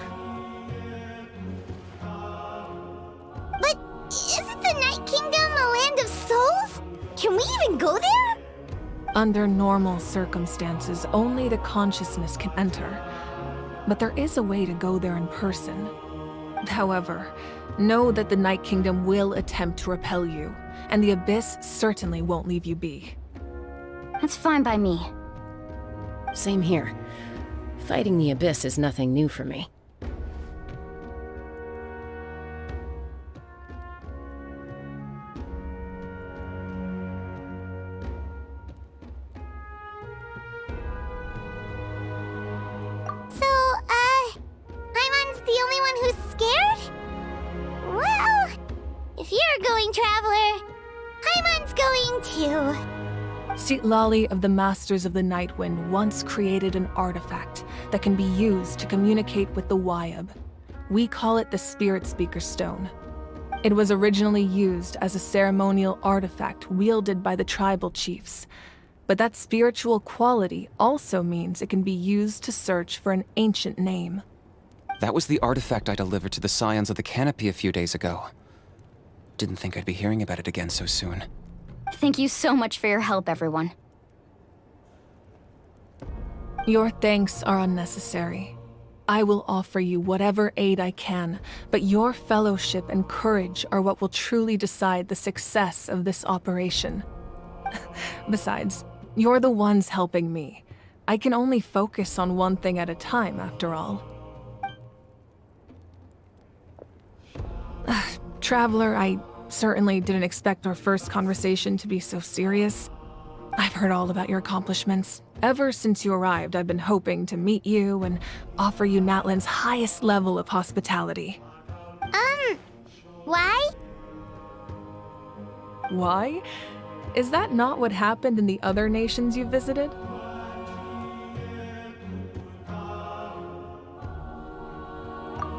But isn't the Night Kingdom a land of souls? Can we even go there? Under normal circumstances, only the consciousness can enter. But there is a way to go there in person. However, know that the Night Kingdom will attempt to repel you, and the Abyss certainly won't leave you be. That's fine by me. Same here. Fighting the Abyss is nothing new for me. Hyman's the only one who's scared? Well, if you're going, Traveler, Hyman's going too. Sitlali of the Masters of the Nightwind once created an artifact that can be used to communicate with the Wyab. We call it the Spirit Speaker Stone. It was originally used as a ceremonial artifact wielded by the tribal chiefs, but that spiritual quality also means it can be used to search for an ancient name. That was the artifact I delivered to the Scions of the Canopy a few days ago. Didn't think I'd be hearing about it again so soon. Thank you so much for your help, everyone. Your thanks are unnecessary. I will offer you whatever aid I can, but your fellowship and courage are what will truly decide the success of this operation. Besides, you're the ones helping me. I can only focus on one thing at a time, after all. Traveler, I certainly didn't expect our first conversation to be so serious. I've heard all about your accomplishments. Ever since you arrived, I've been hoping to meet you and offer you Natlan's highest level of hospitality. Why? Why? Is that not what happened in the other nations you visited?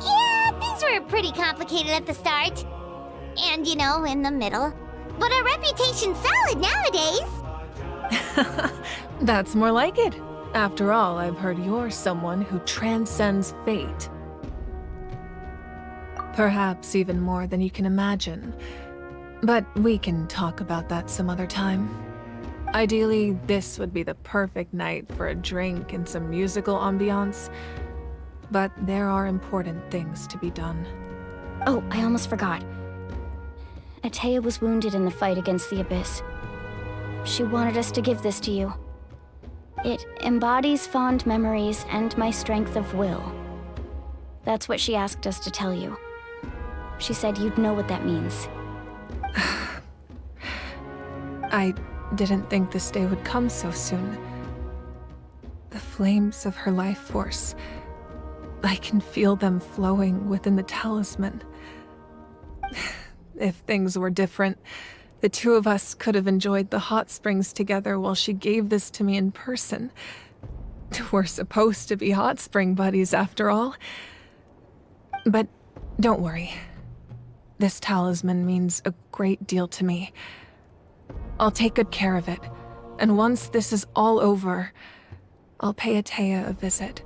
Yeah, things were pretty complicated at the start. And, you know, in the middle. But our reputation's solid nowadays. That's more like it. After all, I've heard you're someone who transcends fate. Perhaps even more than you can imagine. But we can talk about that some other time. Ideally, this would be the perfect night for a drink and some musical ambiance. But there are important things to be done. Oh, I almost forgot. Atea was wounded in the fight against the Abyss. She wanted us to give this to you. It embodies fond memories and my strength of will. That's what she asked us to tell you. She said you'd know what that means. I didn't think this day would come so soon. The flames of her life force. I can feel them flowing within the talisman. If things were different, the two of us could have enjoyed the hot springs together while she gave this to me in person. We're supposed to be hot spring buddies after all. But don't worry. This talisman means a great deal to me. I'll take good care of it, and once this is all over, I'll pay Atea a visit.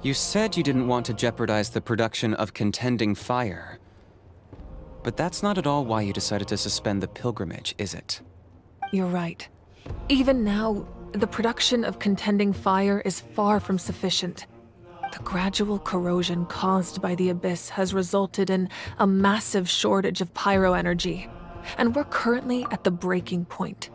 You said you didn't want to jeopardize the production of Contending Fire. But that's not at all why you decided to suspend the pilgrimage, is it? You're right. Even now, the production of Contending Fire is far from sufficient. The gradual corrosion caused by the Abyss has resulted in a massive shortage of pyro energy, and we're currently at the breaking point.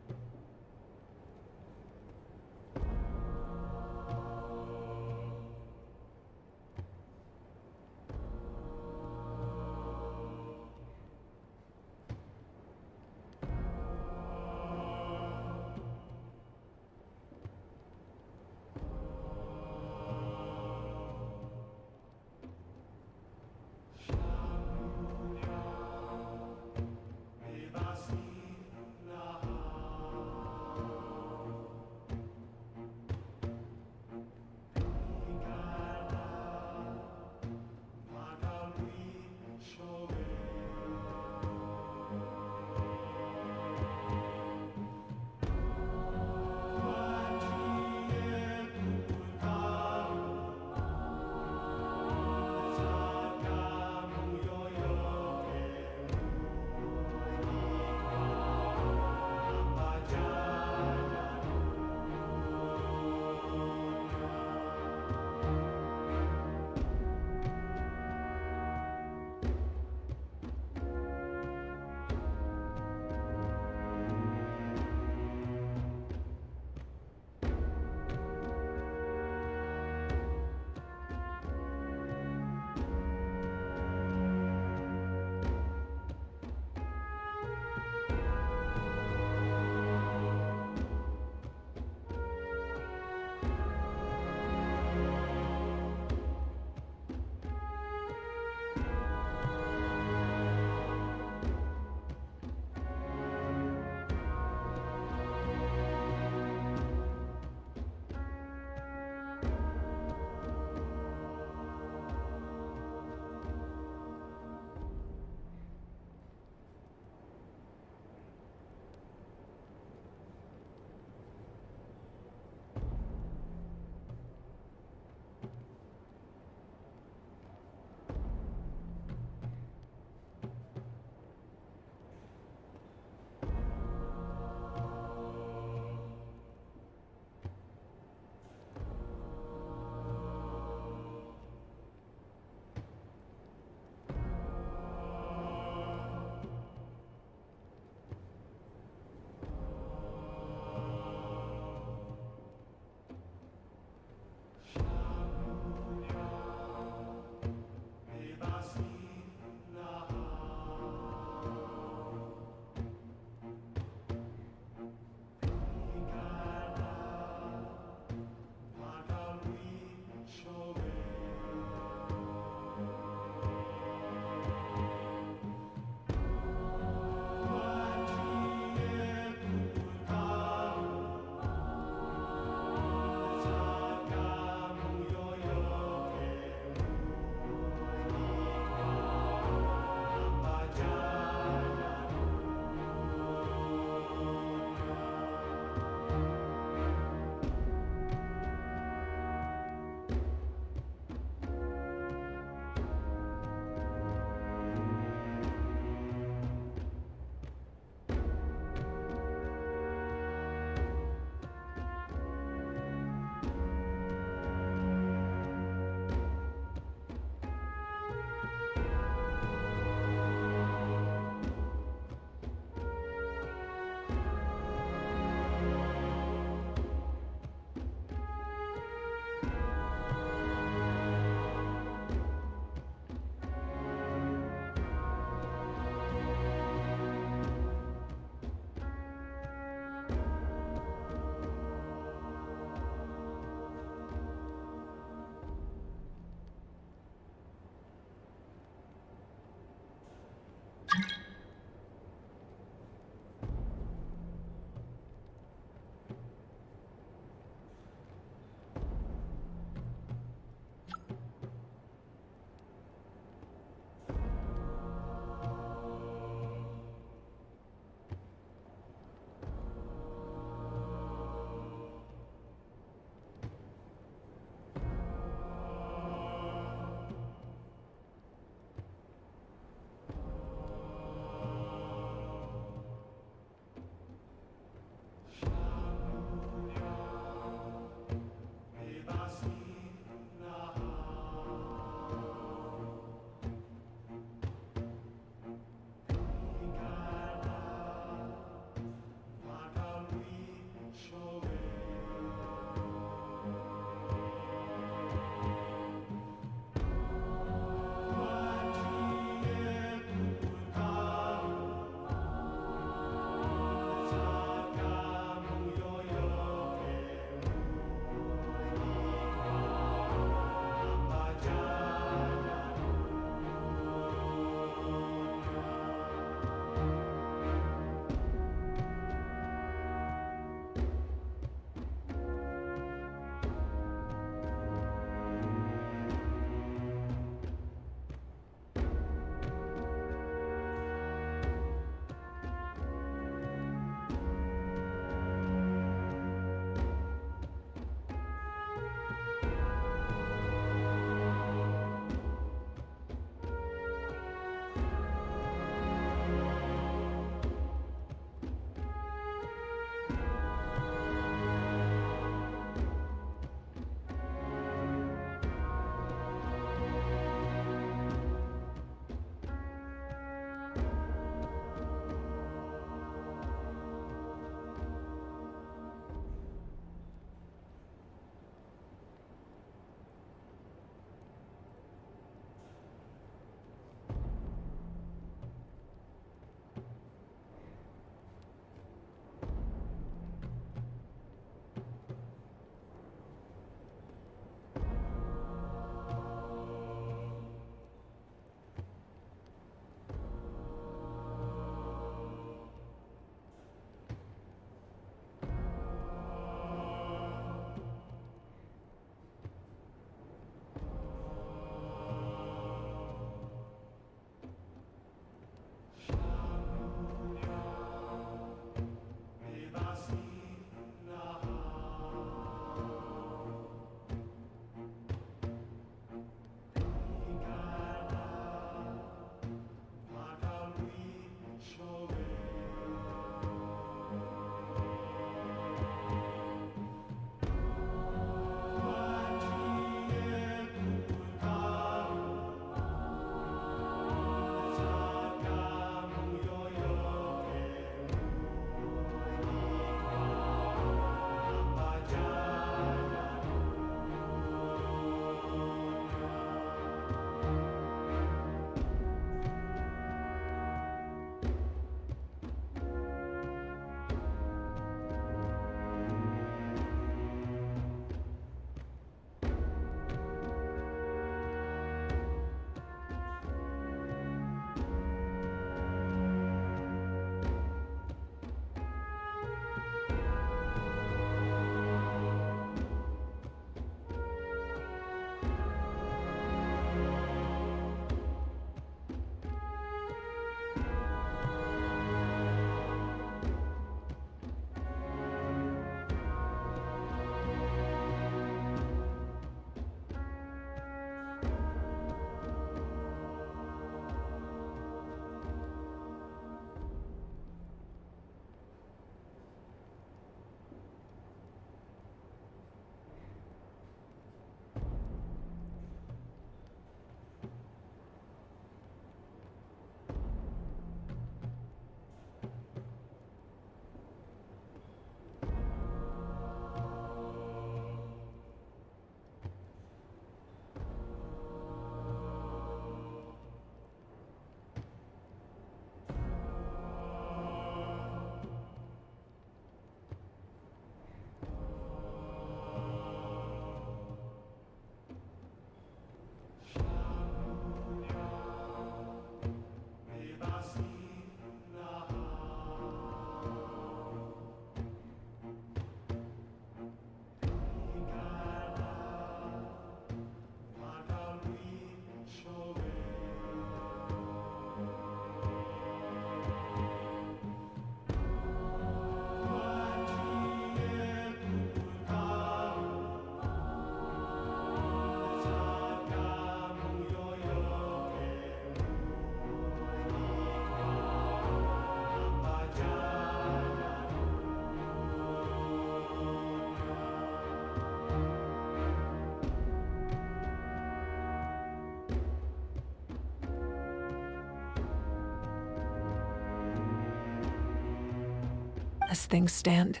as things stand.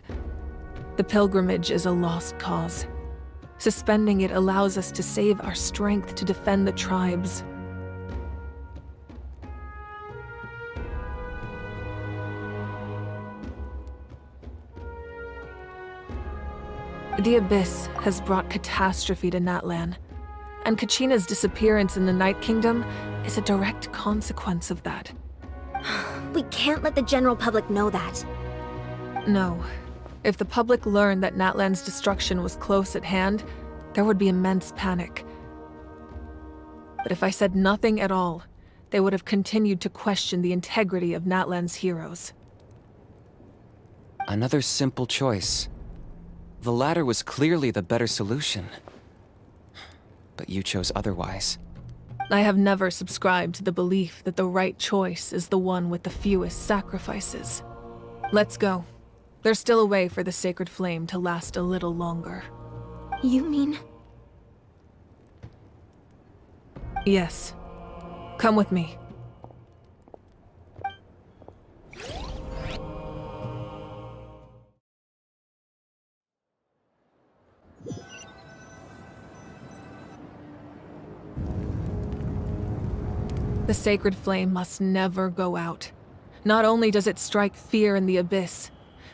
The pilgrimage is a lost cause. Suspending it allows us to save our strength to defend the tribes. The Abyss has brought catastrophe to Natlan, and Kachina's disappearance in the Night Kingdom is a direct consequence of that. We can't let the general public know that. No. If the public learned that Natlan's destruction was close at hand, there would be immense panic. But if I said nothing at all, they would have continued to question the integrity of Natlan's heroes. Another simple choice. The latter was clearly the better solution. But you chose otherwise. I have never subscribed to the belief that the right choice is the one with the fewest sacrifices. Let's go. There's still a way for the sacred flame to last a little longer. You mean? Yes. Come with me. The sacred flame must never go out. Not only does it strike fear in the Abyss,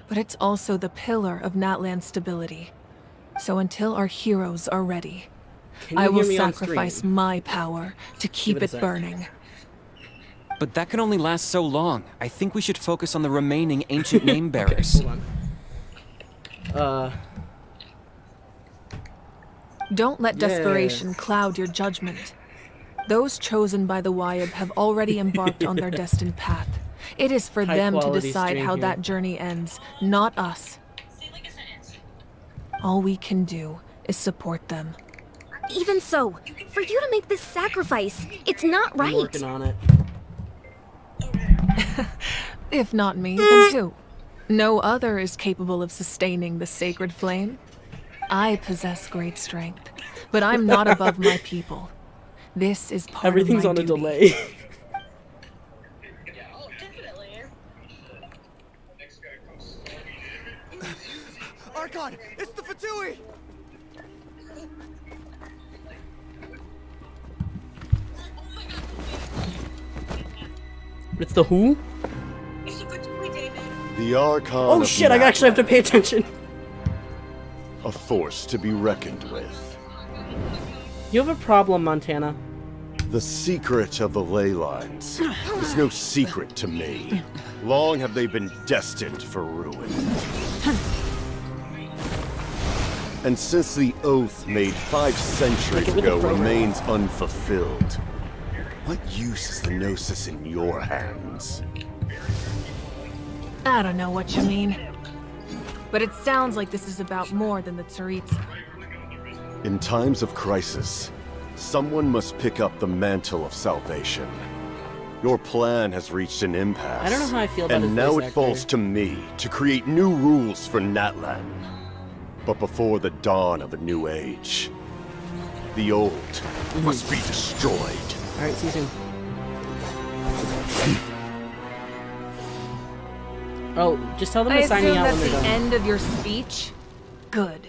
but it's also the pillar of Natlan's stability. So until our heroes are ready, I will sacrifice my power to keep it burning. But that can only last so long. I think we should focus on the remaining ancient name bearers. Okay, hold on. Don't let desperation cloud your judgment. Those chosen by the Wayab have already embarked on their destined path. It is for them to decide how that journey ends, not us. All we can do is support them. Even so, for you to make this sacrifice, it's not right. I'm working on it. If not me, then who? No other is capable of sustaining the sacred flame. I possess great strength, but I'm not above my people. This is part Everything's of my on duty. a delay. Archon, it's the Fatui! It's the who? The Archon Oh of shit, I actually have to pay attention. a force to be reckoned with. You have a problem, Montana. The secret of the ley lines is no secret to me. Long have they been destined for ruin. And since the oath made 5 centuries ago remains unfulfilled, what use is the Gnosis in your hands? I don't know what you mean. But it sounds like this is about more than the Tsaritsa. In times of crisis, someone must pick up the mantle of salvation. Your plan has reached an impasse. I don't know how I feel about and his now voice it actor. falls to me to create new rules for Natlan. But before the dawn of a new age, the old must be destroyed. Alright, see you soon. Oh, just tell them I to sign me assume out that's when they're the done. end of your speech? Good.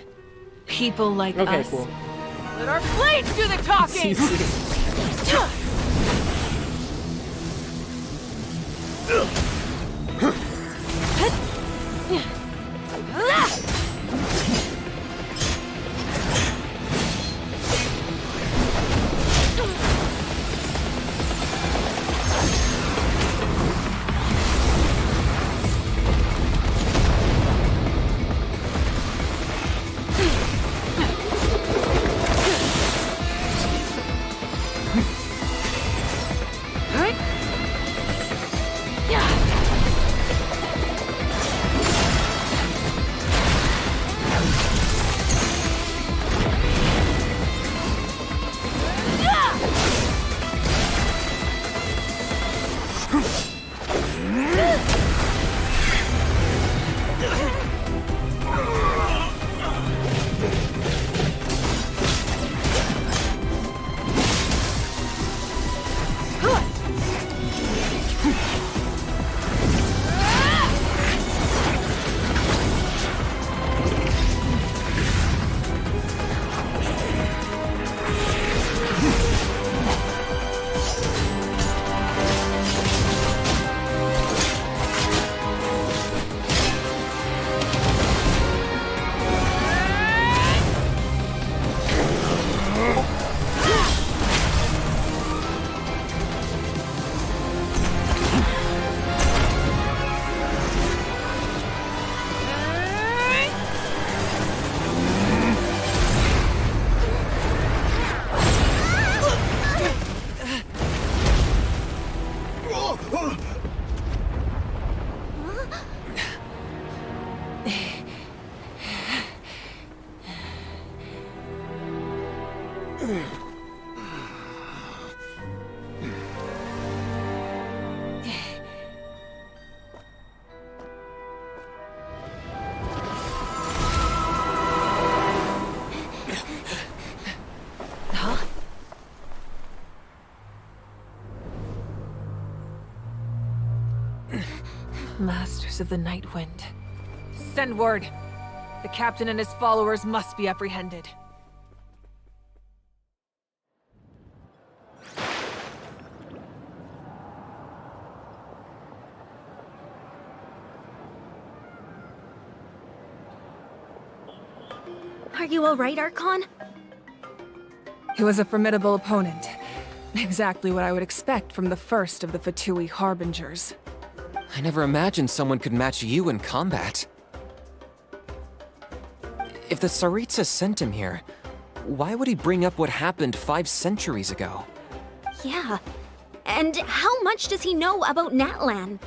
People like Okay, us. cool. Let our blades do the talking! Masters of the Night Wind. Send word. The captain and his followers must be apprehended. Are you alright, Archon? He was a formidable opponent. Exactly what I would expect from the first of the Fatui Harbingers. I never imagined someone could match you in combat. If the Tsaritsa sent him here, why would he bring up what happened 5 centuries ago? Yeah. And how much does he know about Natlan?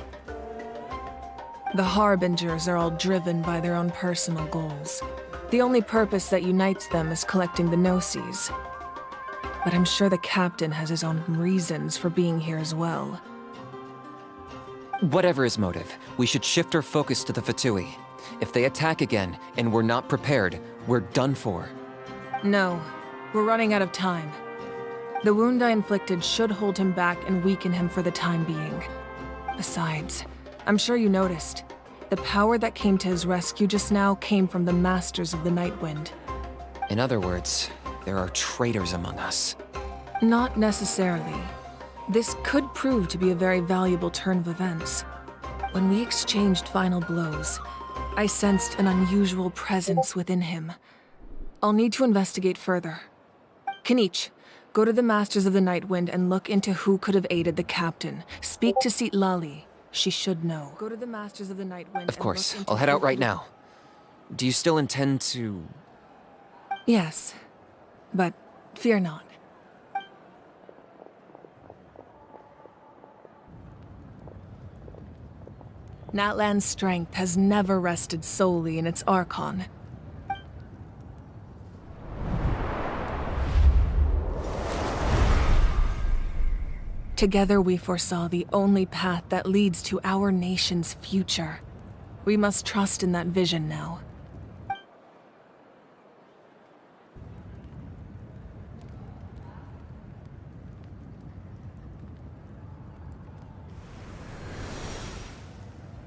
The Harbingers are all driven by their own personal goals. The only purpose that unites them is collecting the Gnosis. But I'm sure the captain has his own reasons for being here as well. Whatever his motive, we should shift our focus to the Fatui. If they attack again, and we're not prepared, we're done for. No, we're running out of time. The wound I inflicted should hold him back and weaken him for the time being. Besides, I'm sure you noticed, the power that came to his rescue just now came from the Masters of the Night Wind. In other words, there are traitors among us. Not necessarily. This could prove to be a very valuable turn of events. When we exchanged final blows, I sensed an unusual presence within him. I'll need to investigate further. Kinich, go to the Masters of the Night Wind and look into who could have aided the captain. Speak to Sitlali. She should know. Go to the Masters of the Night Wind. Of course, I'll head out right now. Do you still intend to... Yes, but fear not. Natlan's strength has never rested solely in its Archon. Together we foresaw the only path that leads to our nation's future. We must trust in that vision now.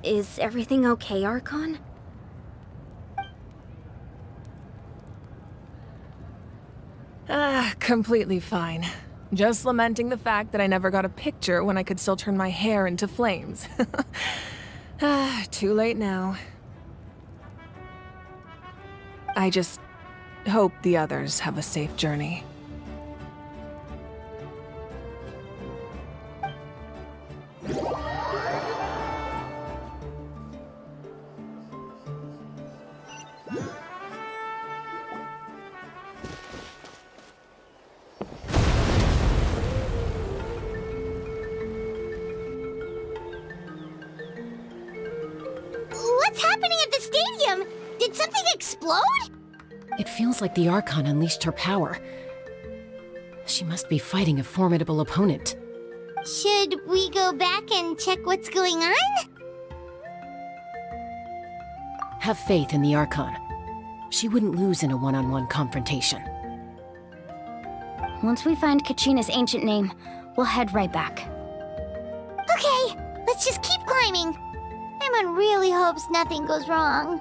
Is everything okay, Archon? Completely fine. Just lamenting the fact that I never got a picture when I could still turn my hair into flames. Too late now. I just hope the others have a safe journey. What's happening at the stadium? Did something explode? It feels like the Archon unleashed her power. She must be fighting a formidable opponent. Should we go back and check what's going on? Have faith in the Archon. She wouldn't lose in a one-on-one confrontation. Once we find Kachina's ancient name, we'll head right back. Okay, let's just keep climbing. Everyone really hopes nothing goes wrong.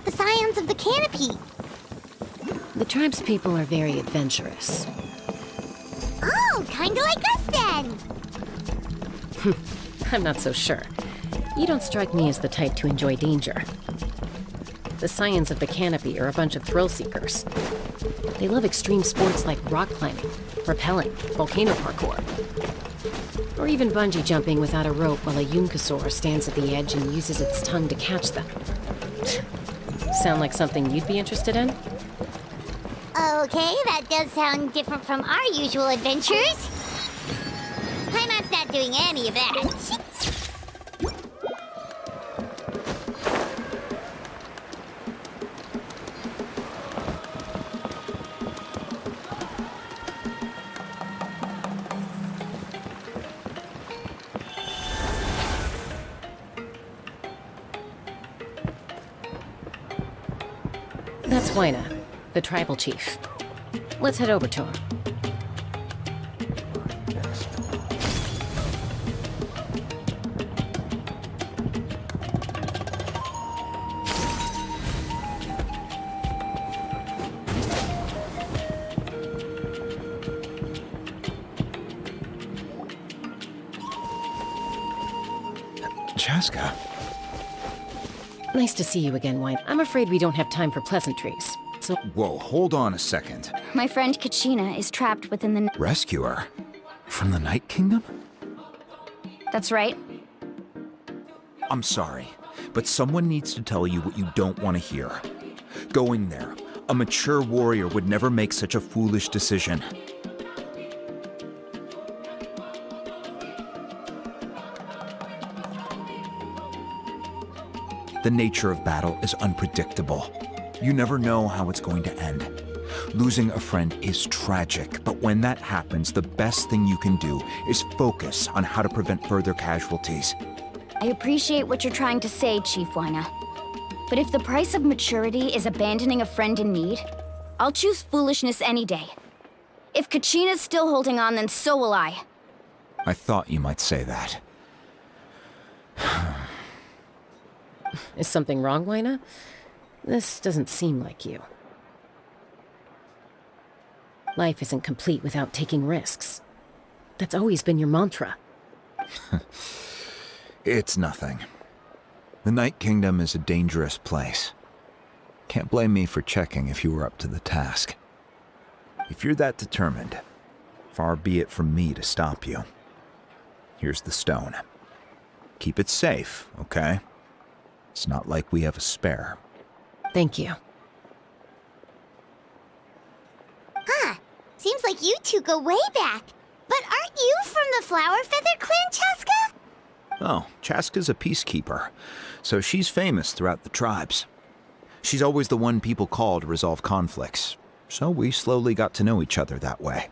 about the Scions of the Canopy? The tribe's people are very adventurous. Oh, kinda like us then. I'm not so sure. You don't strike me as the type to enjoy danger. The Scions of the Canopy are a bunch of thrill seekers. They love extreme sports like rock climbing, rappelling, volcano parkour, or even bungee jumping without a rope while a Yunkasaur stands at the edge and uses its tongue to catch them. Sound like something you'd be interested in? Okay, that does sound different from our usual adventures. Paimon's not doing any of that. That's Waina, the tribal chief. Let's head over to him. Chaska. Nice to see you again, Waina. I'm afraid we don't have time for pleasantries, so... Whoa, hold on a second. My friend Kachina is trapped within the... Rescue her? From the Night Kingdom? That's right. I'm sorry, but someone needs to tell you what you don't want to hear. Going there, a mature warrior would never make such a foolish decision. The nature of battle is unpredictable. You never know how it's going to end. Losing a friend is tragic, but when that happens, the best thing you can do is focus on how to prevent further casualties. I appreciate what you're trying to say, Chief Waina. But if the price of maturity is abandoning a friend in need, I'll choose foolishness any day. If Kachina's still holding on, then so will I. I thought you might say that. Is something wrong, Waina? This doesn't seem like you. Life isn't complete without taking risks. That's always been your mantra. It's nothing. The Night Kingdom is a dangerous place. Can't blame me for checking if you were up to the task. If you're that determined, far be it from me to stop you. Here's the stone. Keep it safe, okay? It's not like we have a spare. Thank you. Huh. Seems like you two go way back. But aren't you from the Flower Feather Clan, Chaska? Oh, Chaska's a peacekeeper, so she's famous throughout the tribes. She's always the one people call to resolve conflicts, so we slowly got to know each other that way.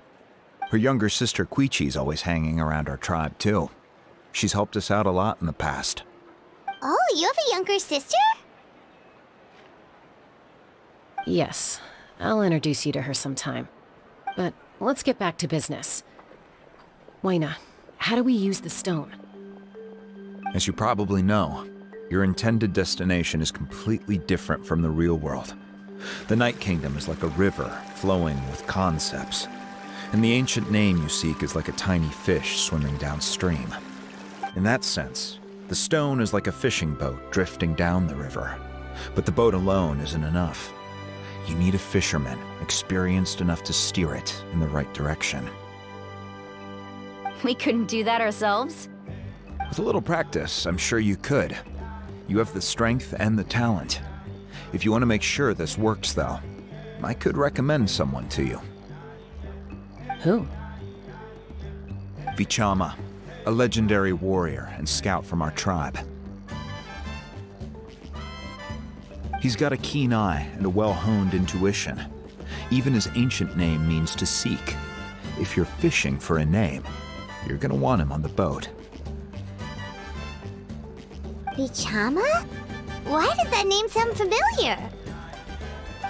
Her younger sister Quichi's always hanging around our tribe, too. She's helped us out a lot in the past. Oh, you have a younger sister? Yes, I'll introduce you to her sometime. But let's get back to business. Waina, how do we use the stone? As you probably know, your intended destination is completely different from the real world. The Night Kingdom is like a river flowing with concepts, and the ancient name you seek is like a tiny fish swimming downstream. In that sense, the stone is like a fishing boat drifting down the river, but the boat alone isn't enough. You need a fisherman experienced enough to steer it in the right direction. We couldn't do that ourselves? With a little practice, I'm sure you could. You have the strength and the talent. If you want to make sure this works, though, I could recommend someone to you. Who? Vichama, a legendary warrior and scout from our tribe. He's got a keen eye and a well-honed intuition. Even his ancient name means to seek. If you're fishing for a name, you're gonna want him on the boat. Vichama? Why does that name sound familiar?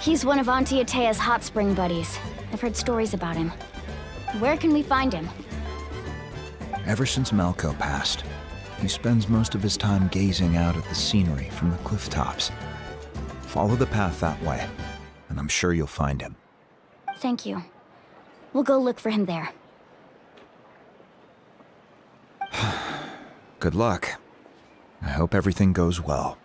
He's one of Auntie Atea's hot spring buddies. I've heard stories about him. Where can we find him? Ever since Malco passed, he spends most of his time gazing out at the scenery from the cliff tops. Follow the path that way, and I'm sure you'll find him. Thank you. We'll go look for him there. Good luck. I hope everything goes well.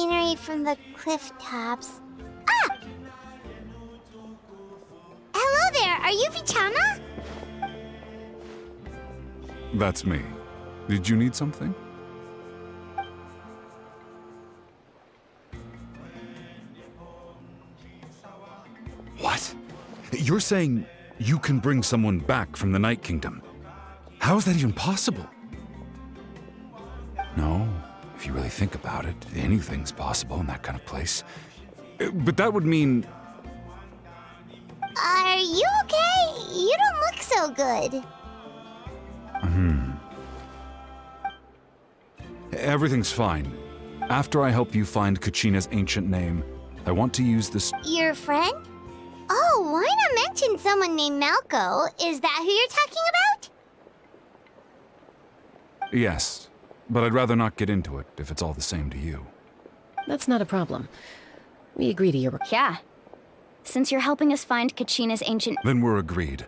scenery from the cliff tops. Ah! Hello there, are you Vichama? That's me. Did you need something? What? You're saying you can bring someone back from the Night Kingdom? How is that even possible? No, if you really think about it, anything's possible in that kind of place. But that would mean... Are you okay? You don't look so good. Everything's fine. After I help you find Kachina's ancient name, I want to use this... Your friend? Oh, why not mention someone named Malco? Is that who you're talking about? Yes, but I'd rather not get into it if it's all the same to you. That's not a problem. We agree to your... Yeah. Since you're helping us find Kachina's ancient... Then we're agreed.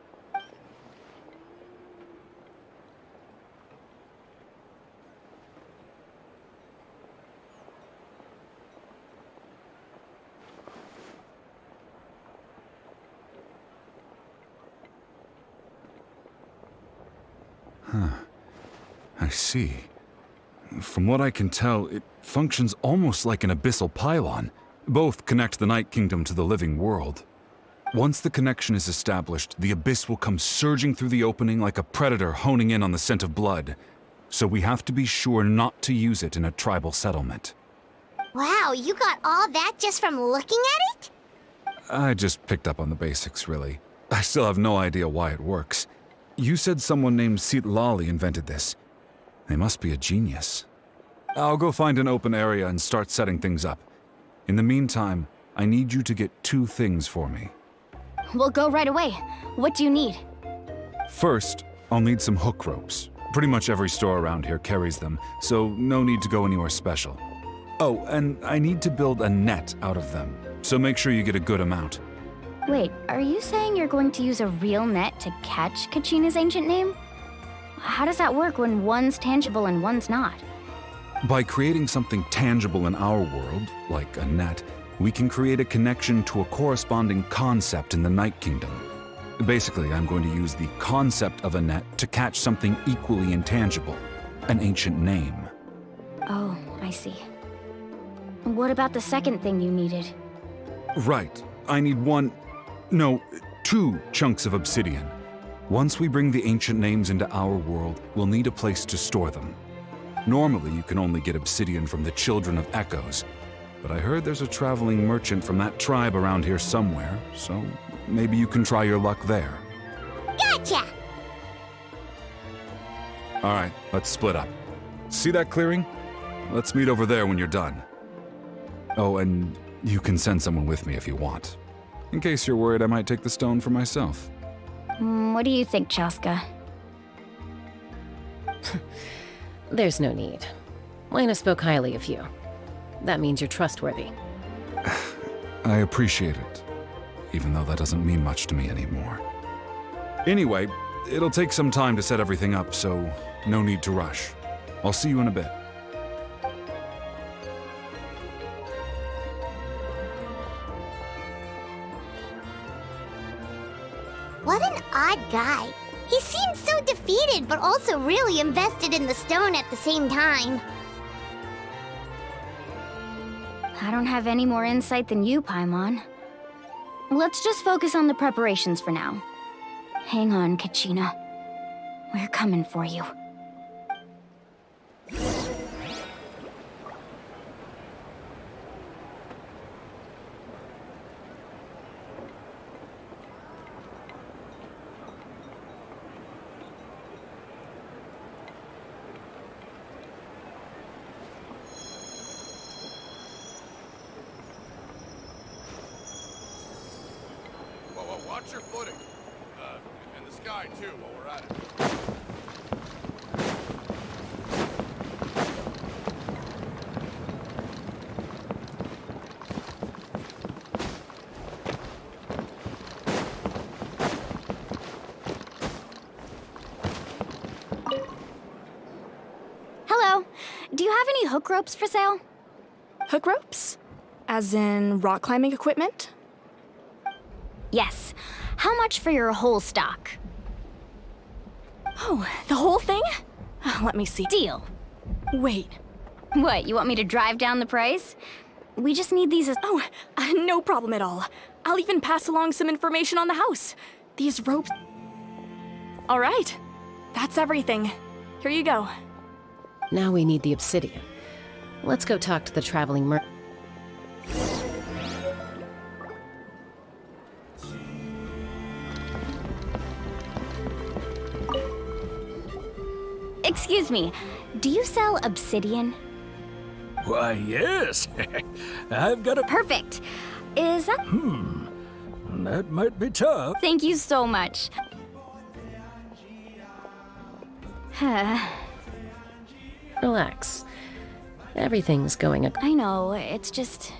Huh. I see. From what I can tell, it functions almost like an abyssal pylon. Both connect the Night Kingdom to the living world. Once the connection is established, the abyss will come surging through the opening like a predator honing in on the scent of blood. So we have to be sure not to use it in a tribal settlement. Wow, you got all that just from looking at it? I just picked up on the basics, really. I still have no idea why it works. You said someone named Lali invented this. They must be a genius. I'll go find an open area and start setting things up. In the meantime, I need you to get 2 things for me. We'll go right away. What do you need? First, I'll need some hook ropes. Pretty much every store around here carries them, so no need to go anywhere special. Oh, and I need to build a net out of them, so make sure you get a good amount. Wait, are you saying you're going to use a real net to catch Kachina's ancient name? How does that work when one's tangible and one's not? By creating something tangible in our world, like a net, we can create a connection to a corresponding concept in the Night Kingdom. Basically, I'm going to use the concept of a net to catch something equally intangible, an ancient name. Oh, I see. What about the second thing you needed? Right. I need 2 chunks of obsidian. Once we bring the ancient names into our world, we'll need a place to store them. Normally, you can only get obsidian from the Children of Echoes, but I heard there's a traveling merchant from that tribe around here somewhere, so maybe you can try your luck there. Gotcha! Alright, let's split up. See that clearing? Let's meet over there when you're done. Oh, and you can send someone with me if you want. In case you're worried I might take the stone for myself. What do you think, Chaska? There's no need. Lena spoke highly of you. That means you're trustworthy. I appreciate it, even though that doesn't mean much to me anymore. Anyway, it'll take some time to set everything up, so no need to rush. I'll see you in a bit. What an odd guy. He seems so defeated, but also really invested in the stone at the same time. I don't have any more insight than you, Paimon. Let's just focus on the preparations for now. Hang on, Kachina. We're coming for you. Watch your footing. And the sky, too, while we're at it. Hello. Do you have any hook ropes for sale? Hook ropes? As in rock climbing equipment? Yes. How much for your whole stock? Oh, the whole thing? Let me see. Deal. Wait. What, you want me to drive down the price? We just need these as— Oh, no problem at all. I'll even pass along some information on the house. These ropes— All right. That's everything. Here you go. Now we need the obsidian. Let's go talk to the traveling merchant. Excuse me, do you sell obsidian? Why, yes. I've got a... Perfect. Is that— That might be tough. Thank you so much. Relax. Everything's going. I know, it's just—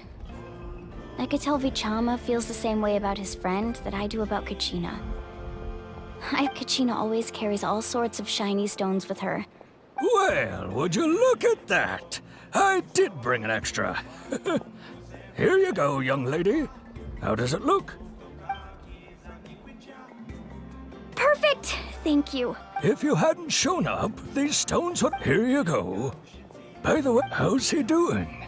I could tell Vichama feels the same way about his friend that I do about Kachina. Kachina always carries all sorts of shiny stones with her. Well, would you look at that? I did bring an extra. Here you go, young lady. How does it look? Perfect! Thank you. If you hadn't shown up, these stones would... Here you go. By the way, how's he doing?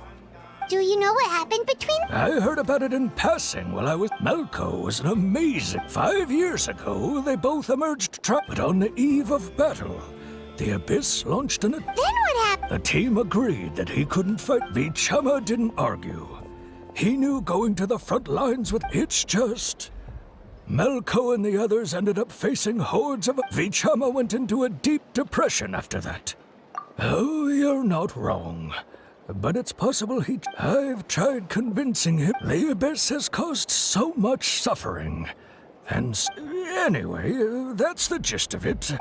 Do you know what happened between— I heard about it in passing while I was... Malco was an amazing... 5 years ago, they both emerged trapped, but on the eve of battle, the Abyss launched an... Then what happened? The team agreed that he couldn't fight. Vichama didn't argue. He knew going to the front lines with... It's just... Malco and the others ended up facing hordes of... Vichama went into a deep depression after that. Oh, you're not wrong. But it's possible he... I've tried convincing him. The Abyss has caused so much suffering. And anyway, that's the gist of it.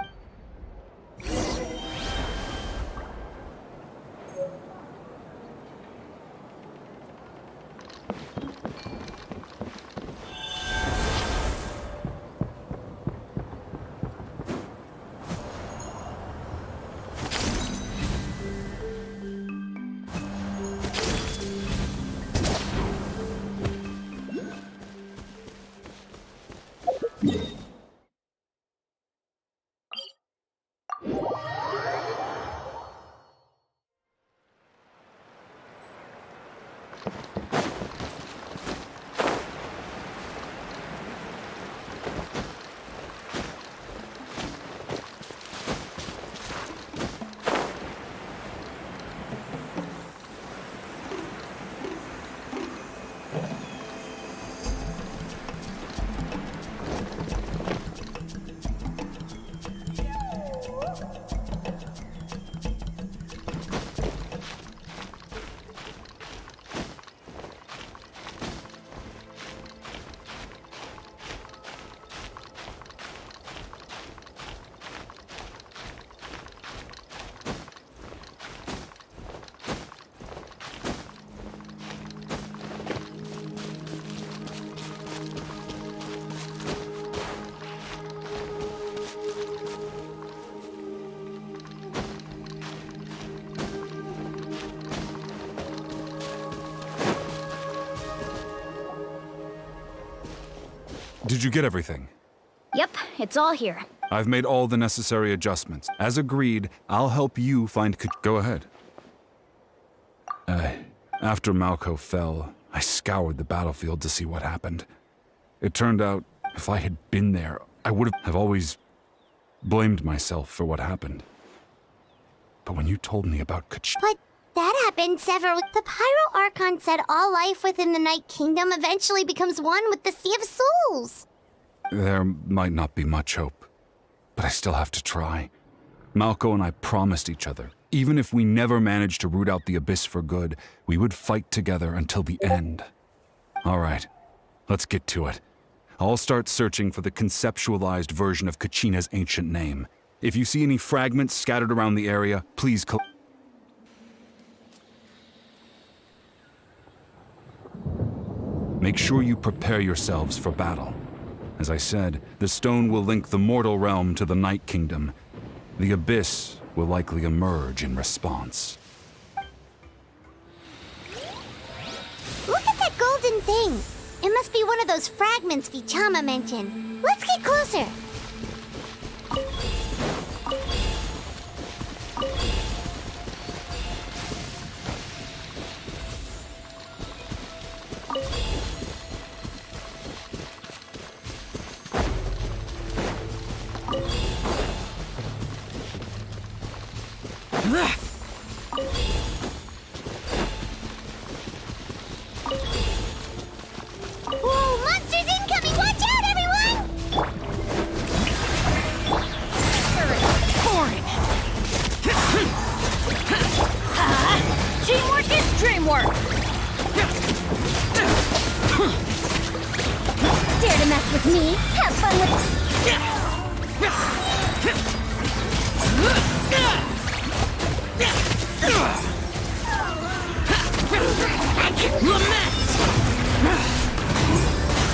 Did you get everything? Yep, it's all here. I've made all the necessary adjustments. As agreed, I'll help you find... Go ahead. After Malco fell, I scoured the battlefield to see what happened. It turned out, if I had been there, I would have always blamed myself for what happened. But when you told me about But that happened several— The Pyro Archon said all life within the Night Kingdom eventually becomes one with the Sea of Souls. There might not be much hope, but I still have to try. Malco and I promised each other, even if we never managed to root out the Abyss for good, we would fight together until the end. All right, let's get to it. I'll start searching for the conceptualized version of Kachina's ancient name. If you see any fragments scattered around the area, please Make sure you prepare yourselves for battle. As I said, the stone will link the mortal realm to the Night Kingdom. The Abyss will likely emerge in response. same thing. It must be one of those fragments Vichama mentioned. Let's get closer. Whoa, monsters incoming! Watch out, everyone! Boring. Teamwork is dreamwork. Dare to mess with me? Have fun with... Lament!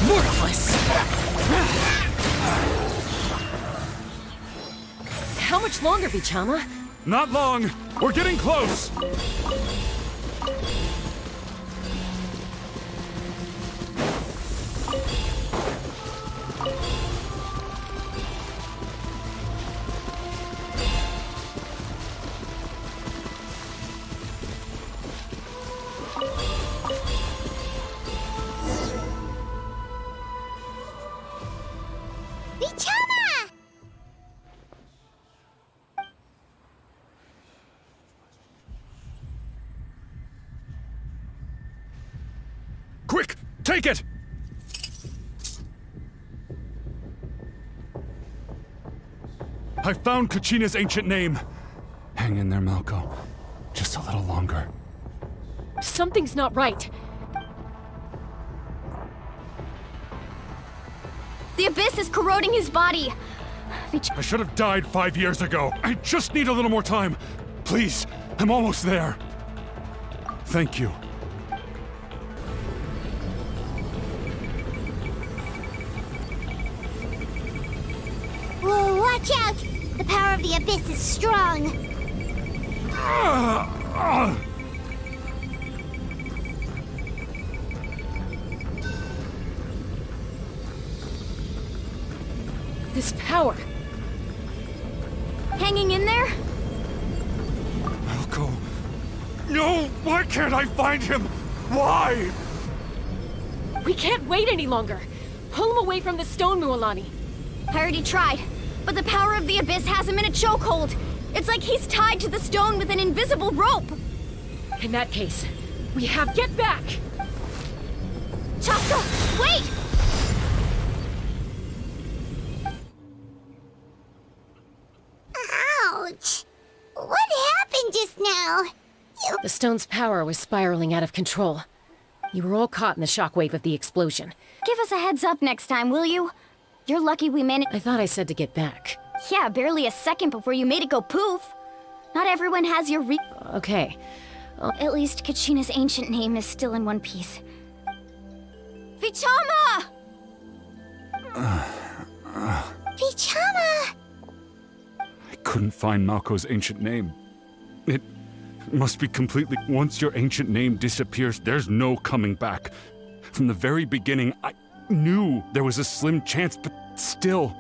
Worthless! How much longer, Vichama? Not long. We're getting close. Vichama! Quick, take it! I found Kachina's ancient name. Hang in there, Malco. Just a little longer. Something's not right. The abyss is corroding his body. I should have died 5 years ago. I just need a little more time. Please, I'm almost there. Thank you. Whoa, watch out! The power of the abyss is strong. This power. Hanging in there? Malco. No! Why can't I find him? Why? We can't wait any longer. Pull him away from the stone, Mualani. I already tried, but the power of the abyss has him in a chokehold. It's like he's tied to the stone with an invisible rope. In that case, we have get back. Chaska, wait! Ouch! What happened just now? The stone's power was spiraling out of control. You were all caught in the shockwave of the explosion. Give us a heads up next time, will you? You're lucky we managed. I thought I said to get back. Yeah, barely a second before you made it go poof. Not everyone has your Okay. At least Kachina's ancient name is still in one piece. Vichama! Vichama! I couldn't find Malco's ancient name. It must be completely... Once your ancient name disappears, there's no coming back. From the very beginning, I knew there was a slim chance, but still.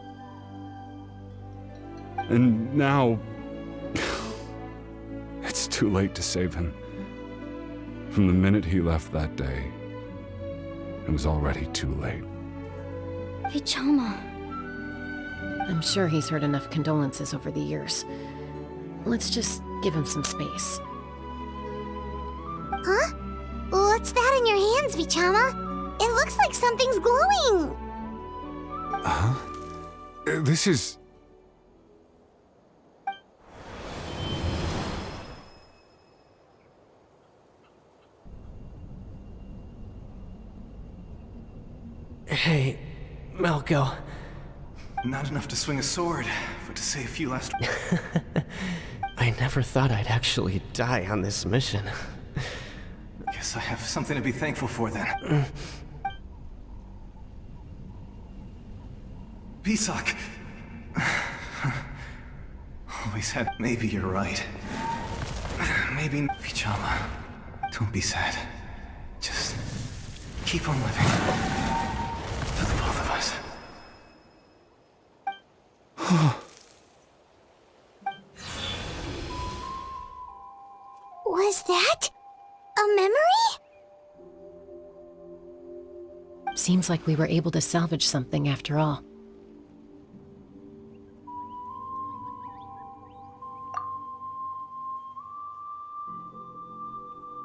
And now... It's too late to save him. From the minute he left that day, it was already too late. Vichama. I'm sure he's heard enough condolences over the years. Let's just give him some space. Huh? What's that in your hands, Vichama? It looks like something's glowing. Huh? This is... Hey, Malco. Not enough to swing a sword, but to say a few last... I never thought I'd actually die on this mission. Guess I have something to be thankful for then. Pisak! Always had... Maybe you're right. Maybe... Vichama, don't be sad. Just... Keep on living. For the both of us. Was that a memory? Seems like we were able to salvage something after all.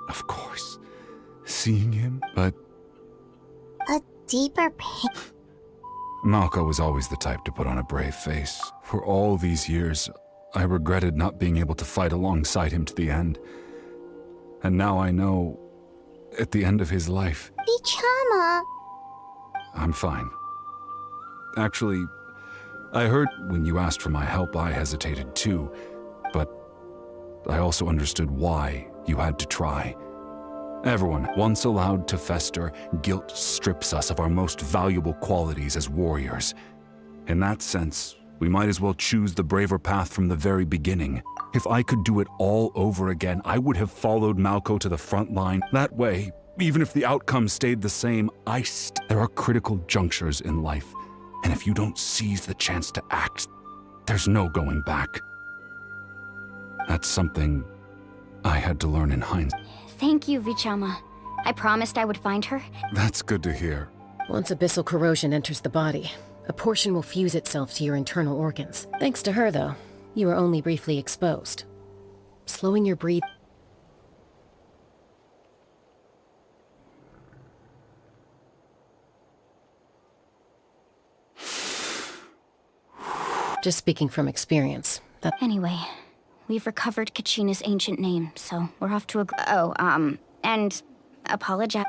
Of course. Seeing him, but A deeper pain. Malco was always the type to put on a brave face. For all these years, I regretted not being able to fight alongside him to the end. And now I know, at the end of his life, Vichama. I'm fine. Actually, I heard when you asked for my help, I hesitated too, but I also understood why you had to try. Everyone, once allowed to fester, guilt strips us of our most valuable qualities as warriors. In that sense, we might as well choose the braver path from the very beginning. If I could do it all over again, I would have followed Malco to the front line. That way, even if the outcome stayed the same, there are critical junctures in life, and if you don't seize the chance to act, there's no going back. That's something I had to learn in hindsight. Thank you, Vichama. I promised I would find her. That's good to hear. Once abyssal corrosion enters the body, a portion will fuse itself to your internal organs. Thanks to her, though, you were only briefly exposed. Slowing your breath. Just speaking from experience. Anyway, we've recovered Kachina's ancient name, so we're off to a... and apologize.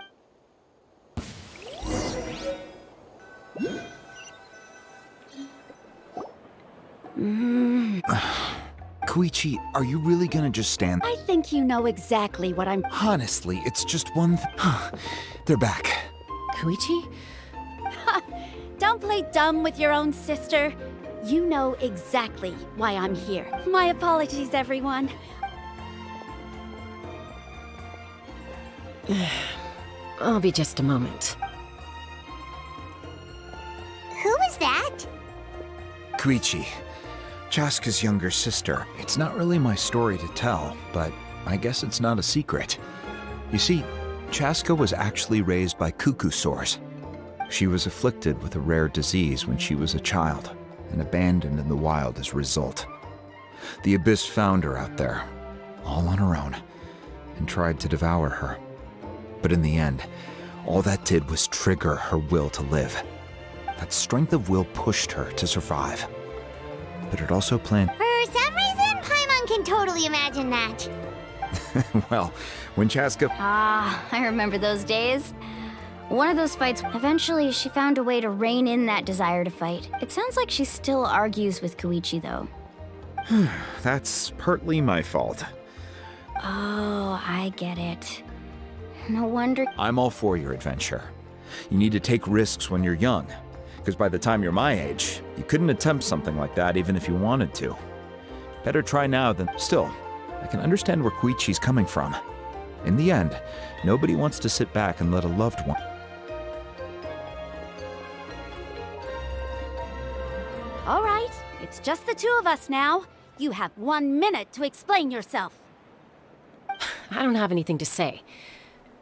Koichi, are you really gonna just stand? I think you know exactly what I'm... Honestly, it's just one They're back. Koichi? Don't play dumb with your own sister. You know exactly why I'm here. My apologies, everyone. I'll be just a moment. Who was that? Koichi, Chaska's younger sister. It's not really my story to tell, but I guess it's not a secret. You see, Chaska was actually raised by cuckoo sores. She was afflicted with a rare disease when she was a child, and abandoned in the wild as a result. The Abyss found her out there, all on her own, and tried to devour her. But in the end, all that did was trigger her will to live. That strength of will pushed her to survive. But it also planned... For some reason, Paimon can totally imagine that. Well, when Chaska... Ah, I remember those days. One of those fights, eventually she found a way to rein in that desire to fight. It sounds like she still argues with Koichi, though. That's partly my fault. Oh, I get it. No wonder... I'm all for your adventure. You need to take risks when you're young, because by the time you're my age, you couldn't attempt something like that even if you wanted to. Better try now than... Still, I can understand where Koichi's coming from. In the end, nobody wants to sit back and let a loved one... All right, it's just the two of us now. You have 1 minute to explain yourself. I don't have anything to say.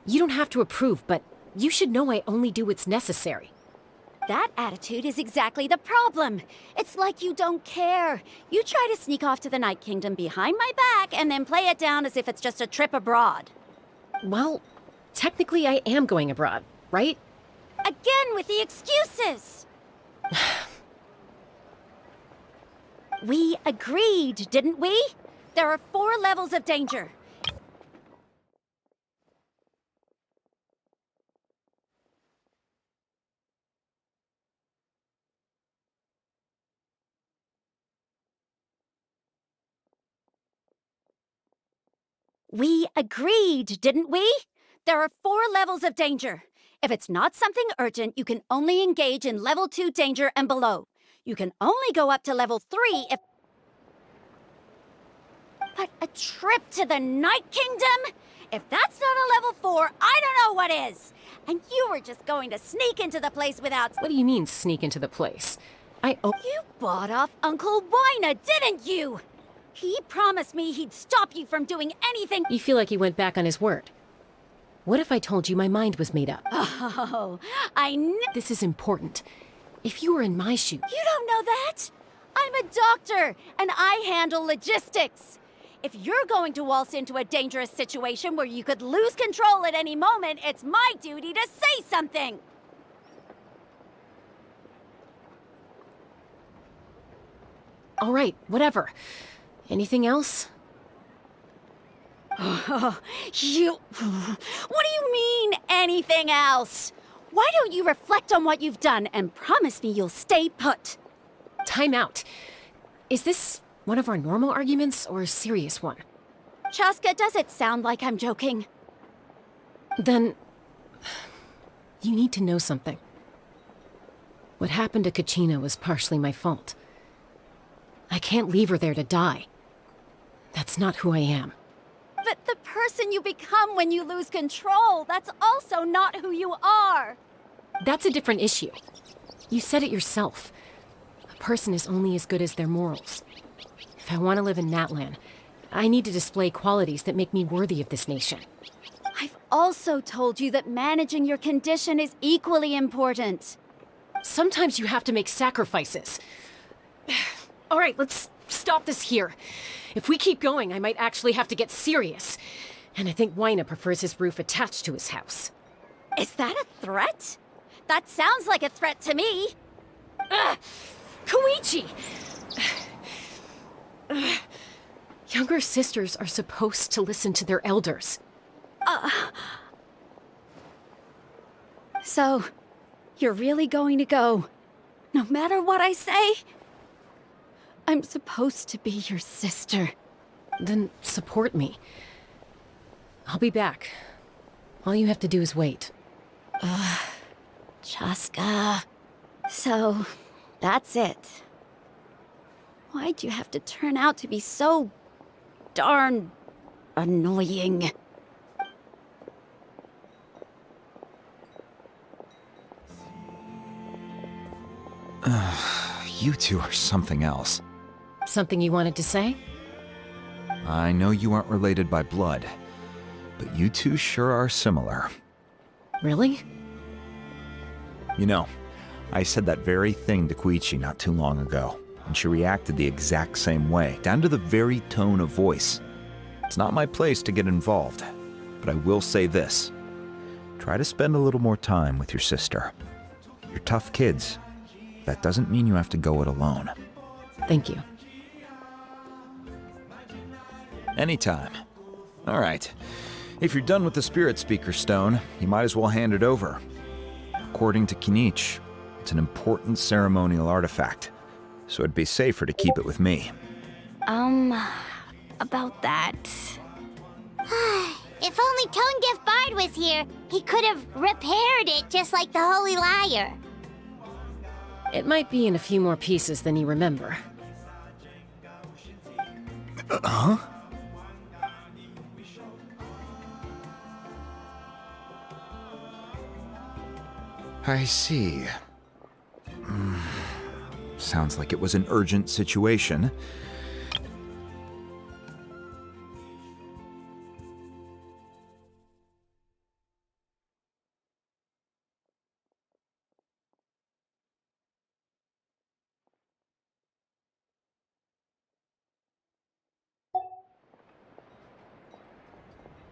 You don't have to approve, but you should know I only do what's necessary. That attitude is exactly the problem. It's like you don't care. You try to sneak off to the Night Kingdom behind my back and then play it down as if it's just a trip abroad. Well, technically I am going abroad, right? Again with the excuses! We agreed, didn't we? There are 4 levels of danger. We agreed, didn't we? There are 4 levels of danger. If it's not something urgent, you can only engage in level 2 danger and below. You can only go up to level 3 if... But a trip to the Night Kingdom? If that's not a level 4, I don't know what is! And you were just going to sneak into the place without... What do you mean, sneak into the place? You bought off Uncle Wina, didn't you? He promised me he'd stop you from doing anything... You feel like he went back on his word. What if I told you my mind was made up? Oh, This is important. If you were in my shoes... You don't know that? I'm a doctor, and I handle logistics. If you're going to waltz into a dangerous situation where you could lose control at any moment, it's my duty to say something! All right, whatever. Anything else? What do you mean, anything else? Why don't you reflect on what you've done and promise me you'll stay put? Time out. Is this one of our normal arguments or a serious one? Chaska, does it sound like I'm joking? Then... you need to know something. What happened to Kachina was partially my fault. I can't leave her there to die. That's not who I am. But the person you become when you lose control, that's also not who you are. That's a different issue. You said it yourself. A person is only as good as their morals. If I want to live in Natlan, I need to display qualities that make me worthy of this nation. I've also told you that managing your condition is equally important. Sometimes you have to make sacrifices. All right, let's stop this here. If we keep going, I might actually have to get serious. And I think Wina prefers his roof attached to his house. Is that a threat? That sounds like a threat to me. Koichi! Younger sisters are supposed to listen to their elders. So, you're really going to go, no matter what I say? I'm supposed to be your sister. Then support me. I'll be back. All you have to do is wait. Chaska. So, that's it. Why'd you have to turn out to be so darn annoying? You two are something else. Something you wanted to say? I know you aren't related by blood, but you two sure are similar. Really? You know, I said that very thing to Koichi not too long ago, and she reacted the exact same way, down to the very tone of voice. It's not my place to get involved, but I will say this. Try to spend a little more time with your sister. You're tough kids. That doesn't mean you have to go it alone. Thank you. Anytime. All right. If you're done with the Spirit Speaker Stone, you might as well hand it over. According to Kinich, it's an important ceremonial artifact, so it'd be safer to keep it with me. About that... If only Tone-Deaf Bard was here, he could have repaired it just like the Holy Liar. It might be in a few more pieces than you remember. Huh? I see. Sounds like it was an urgent situation.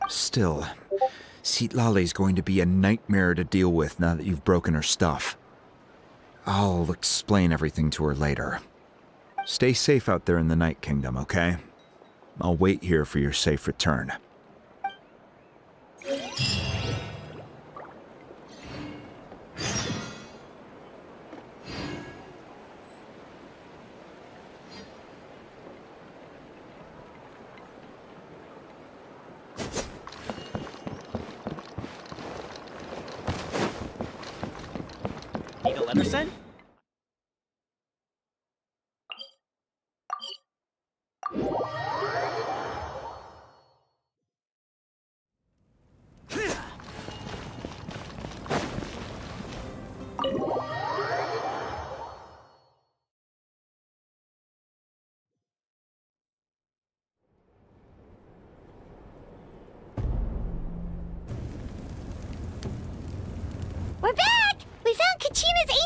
Still, Citlali's going to be a nightmare to deal with now that you've broken her stuff. I'll explain everything to her later. Stay safe out there in the Night Kingdom, okay? I'll wait here for your safe return. Need a letter sent?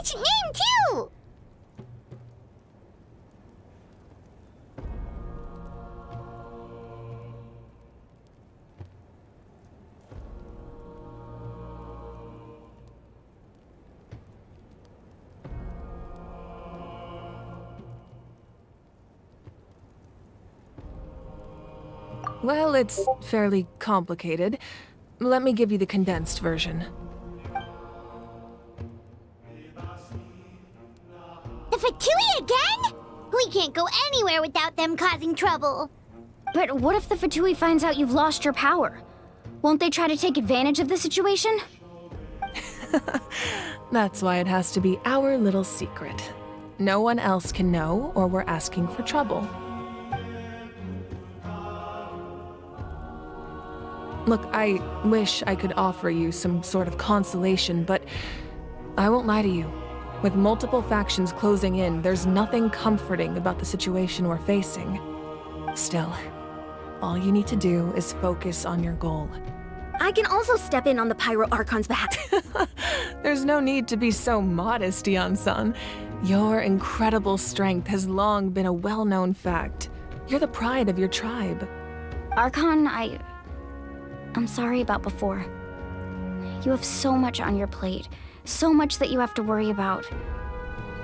ancient name, too! Well, it's fairly complicated. Let me give you the condensed version. The Fatui again? We can't go anywhere without them causing trouble. But what if the Fatui finds out you've lost your power? Won't they try to take advantage of the situation? That's why it has to be our little secret. No one else can know, or we're asking for trouble. Look, I wish I could offer you some sort of consolation, but I won't lie to you. With multiple factions closing in, there's nothing comforting about the situation we're facing. Still, all you need to do is focus on your goal. I can also step in on the Pyro Archon's behalf. There's no need to be so modest, Yan-san. Your incredible strength has long been a well-known fact. You're the pride of your tribe. Archon, I'm sorry about before. You have so much on your plate, so much that you have to worry about.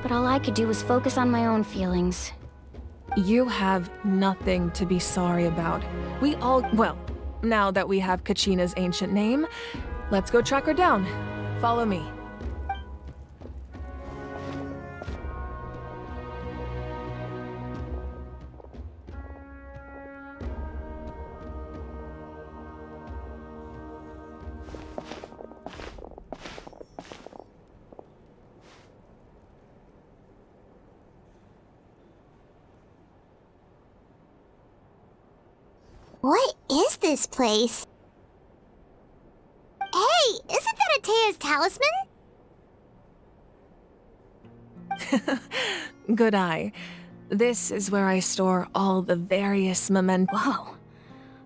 But all I could do was focus on my own feelings. You have nothing to be sorry about. Well, now that we have Kachina's ancient name, let's go track her down. Follow me. What is this place? Hey, isn't that Atea's talisman? Good eye. This is where I store all the various mementos. Whoa.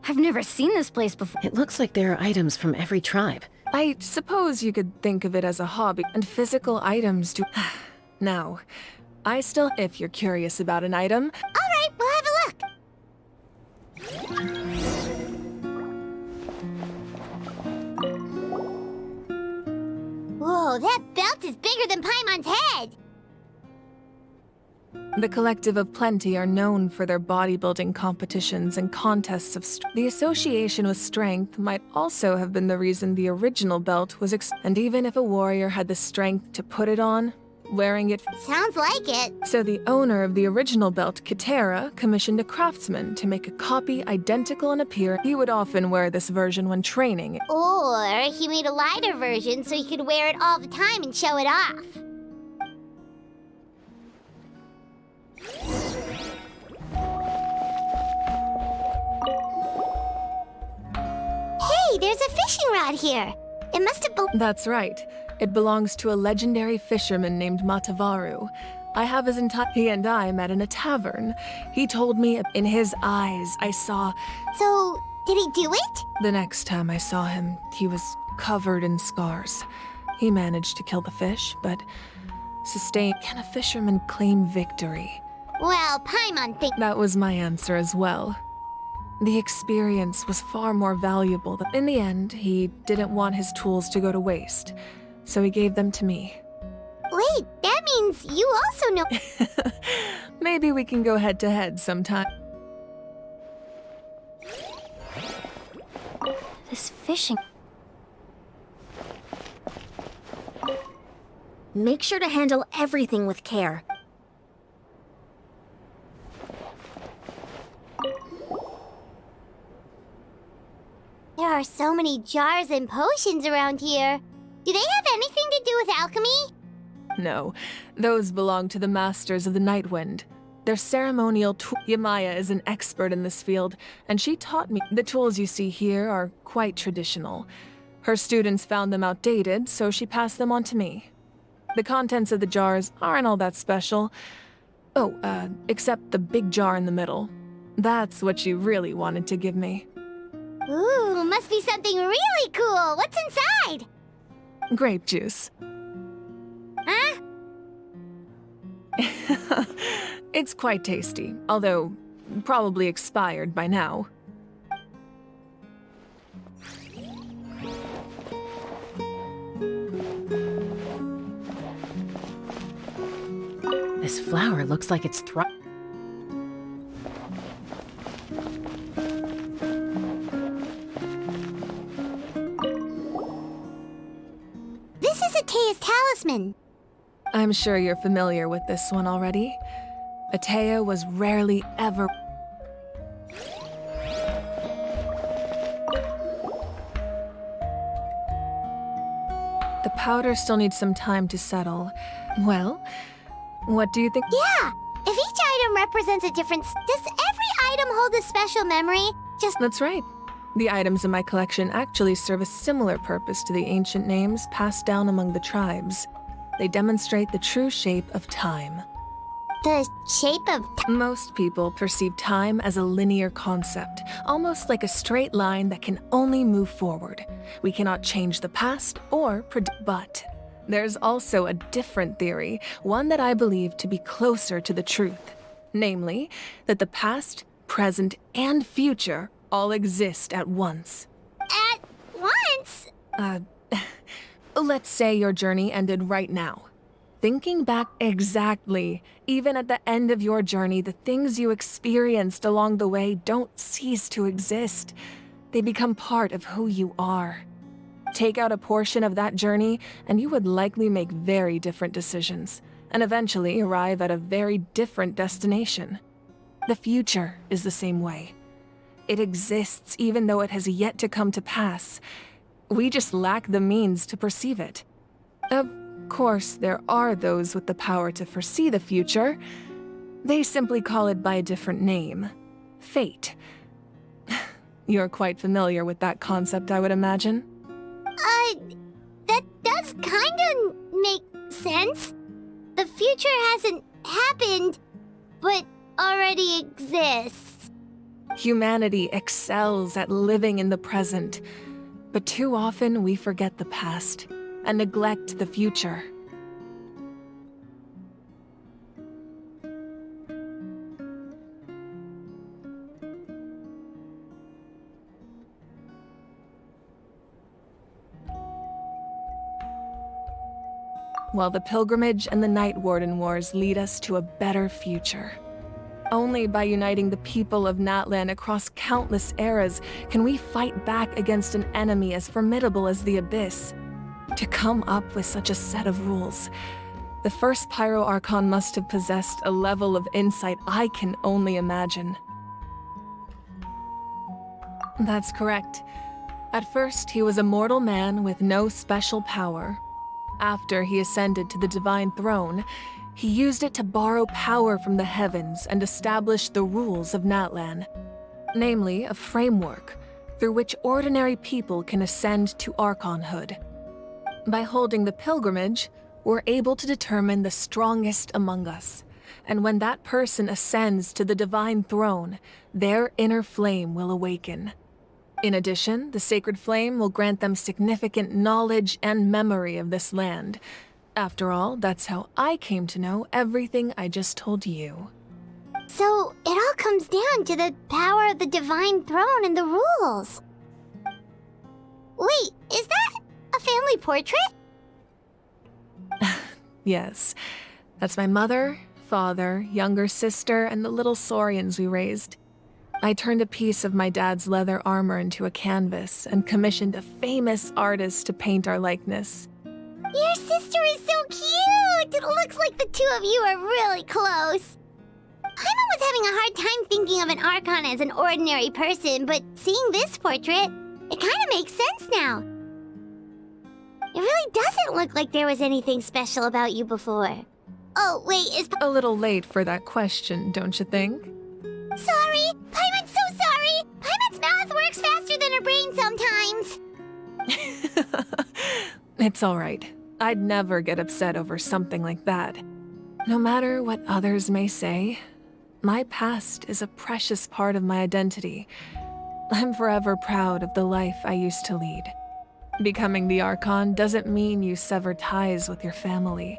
I've never seen this place before. It looks like there are items from every tribe. I suppose you could think of it as a hobby, and physical items do. Now, if you're curious about an item. Alright, we'll have a look. Whoa, that belt is bigger than Paimon's head! The Collective of Plenty are known for their bodybuilding competitions and contests of strength. The association with strength might also have been the reason the original belt was and even if a warrior had the strength to put it on, wearing it... Sounds like it. So the owner of the original belt, Kitera, commissioned a craftsman to make a copy identical in appearance. He would often wear this version when training. Or he made a lighter version so he could wear it all the time and show it off. Hey, there's a fishing rod here. It must have been... That's right. It belongs to a legendary fisherman named Matavaru. He and I met in a tavern. He told me in his eyes I saw... So, did he do it? The next time I saw him, he was covered in scars. He managed to kill the fish, but can a fisherman claim victory? Well, Paimon thinks... That was my answer as well. The experience was far more valuable than... In the end, he didn't want his tools to go to waste, so he gave them to me. Wait, that means you also know... Maybe we can go head-to-head sometime. This fishing... Make sure to handle everything with care. There are so many jars and potions around here. Do they have anything to do with alchemy? No, those belong to the Masters of the Nightwind. Their ceremonial tool... Yamaya is an expert in this field, and she taught me. The tools you see here are quite traditional. Her students found them outdated, so she passed them on to me. The contents of the jars aren't all that special. Oh, except the big jar in the middle. That's what she really wanted to give me. Ooh, must be something really cool. What's inside? Grape juice. Huh? It's quite tasty, although probably expired by now. This flower looks like it's This is Atea's talisman. I'm sure you're familiar with this one already. Atea was rarely ever... The powder still needs some time to settle. Well, what do you think? Yeah! If each item represents a different... Does every item hold a special memory? That's right. The items in my collection actually serve a similar purpose to the ancient names passed down among the tribes. They demonstrate the true shape of time. The shape of Most people perceive time as a linear concept, almost like a straight line that can only move forward. We cannot change the past or predict. But there's also a different theory, one that I believe to be closer to the truth. Namely, that the past, present, and future all exist at once. At once? Let's say your journey ended right now. Thinking back exactly, even at the end of your journey, the things you experienced along the way don't cease to exist. They become part of who you are. Take out a portion of that journey, and you would likely make very different decisions, and eventually arrive at a very different destination. The future is the same way. It exists even though it has yet to come to pass. We just lack the means to perceive it. Of course, there are those with the power to foresee the future. They simply call it by a different name. Fate. You're quite familiar with that concept, I would imagine. That does kinda make sense. The future hasn't happened, but already exists. Humanity excels at living in the present, but too often we forget the past and neglect the future. While the pilgrimage and the Night Warden Wars lead us to a better future. Only by uniting the people of Natlan across countless eras can we fight back against an enemy as formidable as the Abyss. To come up with such a set of rules, the first Pyro Archon must have possessed a level of insight I can only imagine. That's correct. At first, he was a mortal man with no special power. After he ascended to the Divine Throne, he used it to borrow power from the heavens and establish the rules of Natlan. Namely, a framework through which ordinary people can ascend to Archonhood. By holding the pilgrimage, we're able to determine the strongest among us. And when that person ascends to the Divine Throne, their inner flame will awaken. In addition, the sacred flame will grant them significant knowledge and memory of this land. After all, that's how I came to know everything I just told you. So, it all comes down to the power of the Divine Throne and the rules. Wait, is that a family portrait? Yes, that's my mother, father, younger sister, and the little saurians we raised. I turned a piece of my dad's leather armor into a canvas and commissioned a famous artist to paint our likeness. Your sister is so cute! It looks like the two of you are really close. I'm always having a hard time thinking of an Archon as an ordinary person, but seeing this portrait, it kind of makes sense now. It really doesn't look like there was anything special about you before. Oh, wait, is... A little late for that question, don't you think? Sorry! Paimon's so sorry! Paimon's mouth works faster than her brain sometimes! It's all right. I'd never get upset over something like that. No matter what others may say, my past is a precious part of my identity. I'm forever proud of the life I used to lead. Becoming the Archon doesn't mean you sever ties with your family.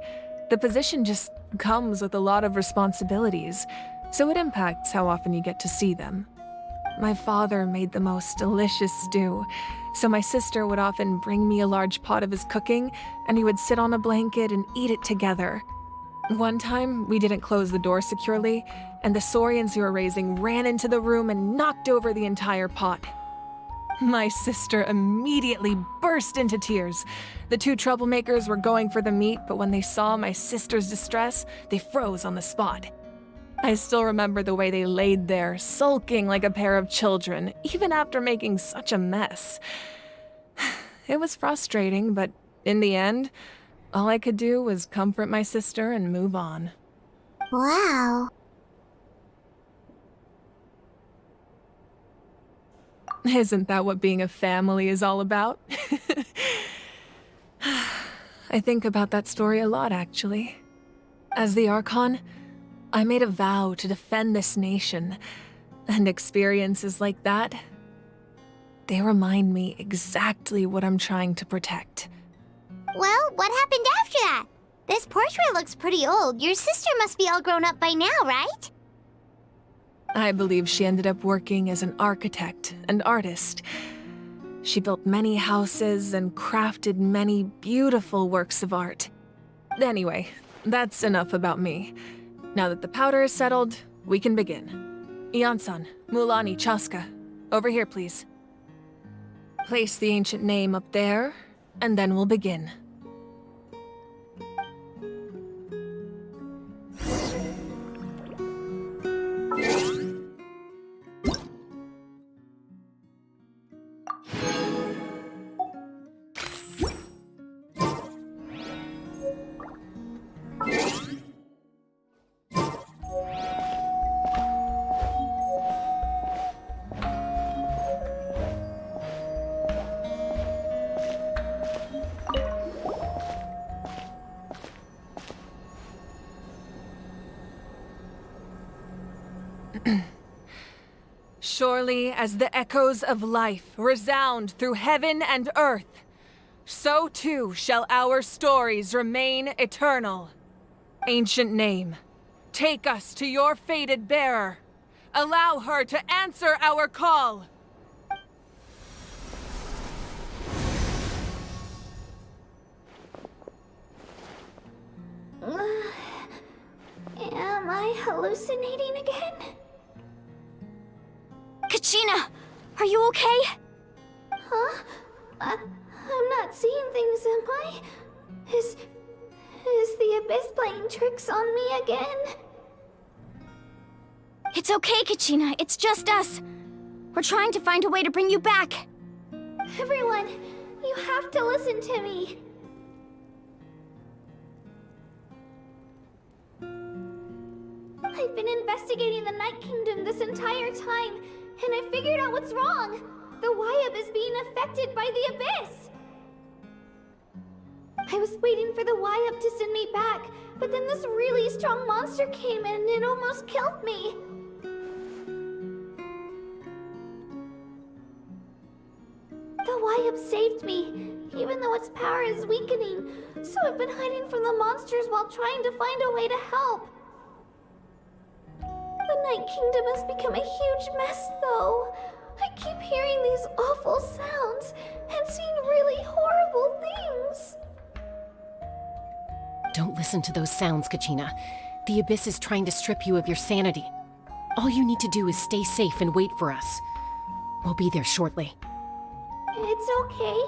The position just comes with a lot of responsibilities, so it impacts how often you get to see them. My father made the most delicious stew, so my sister would often bring me a large pot of his cooking, and we would sit on a blanket and eat it together. One time, we didn't close the door securely, and the saurians we were raising ran into the room and knocked over the entire pot. My sister immediately burst into tears. The two troublemakers were going for the meat, but when they saw my sister's distress, they froze on the spot. I still remember the way they laid there, sulking like a pair of children, even after making such a mess. It was frustrating, but in the end, all I could do was comfort my sister and move on. Wow. Isn't that what being a family is all about? I think about that story a lot, actually. As the Archon, I made a vow to defend this nation, and experiences like that, they remind me exactly what I'm trying to protect. Well, what happened after that? This portrait looks pretty old. Your sister must be all grown up by now, right? I believe she ended up working as an architect and artist. She built many houses and crafted many beautiful works of art. Anyway, that's enough about me. Now that the powder is settled, we can begin. Ian-san, Mulani, Chaska, over here, please. Place the ancient name up there, and then we'll begin. Surely as the echoes of life resound through heaven and earth, so too shall our stories remain eternal. Ancient name, take us to your fated bearer. Allow her to answer our call. Am I hallucinating again? Kachina, are you okay? Huh? I'm not seeing things, am I? Is the Abyss playing tricks on me again? It's okay, Kachina. It's just us. We're trying to find a way to bring you back. Everyone, you have to listen to me. I've been investigating the Night Kingdom this entire time, and I figured out what's wrong. The Wyab is being affected by the Abyss. I was waiting for the Wyab to send me back, but then this really strong monster came in and it almost killed me. The Wyab saved me, even though its power is weakening, so I've been hiding from the monsters while trying to find a way to help. The Night Kingdom has become a huge mess, though. I keep hearing these awful sounds and seeing really horrible things. Don't listen to those sounds, Kachina. The Abyss is trying to strip you of your sanity. All you need to do is stay safe and wait for us. We'll be there shortly. It's okay.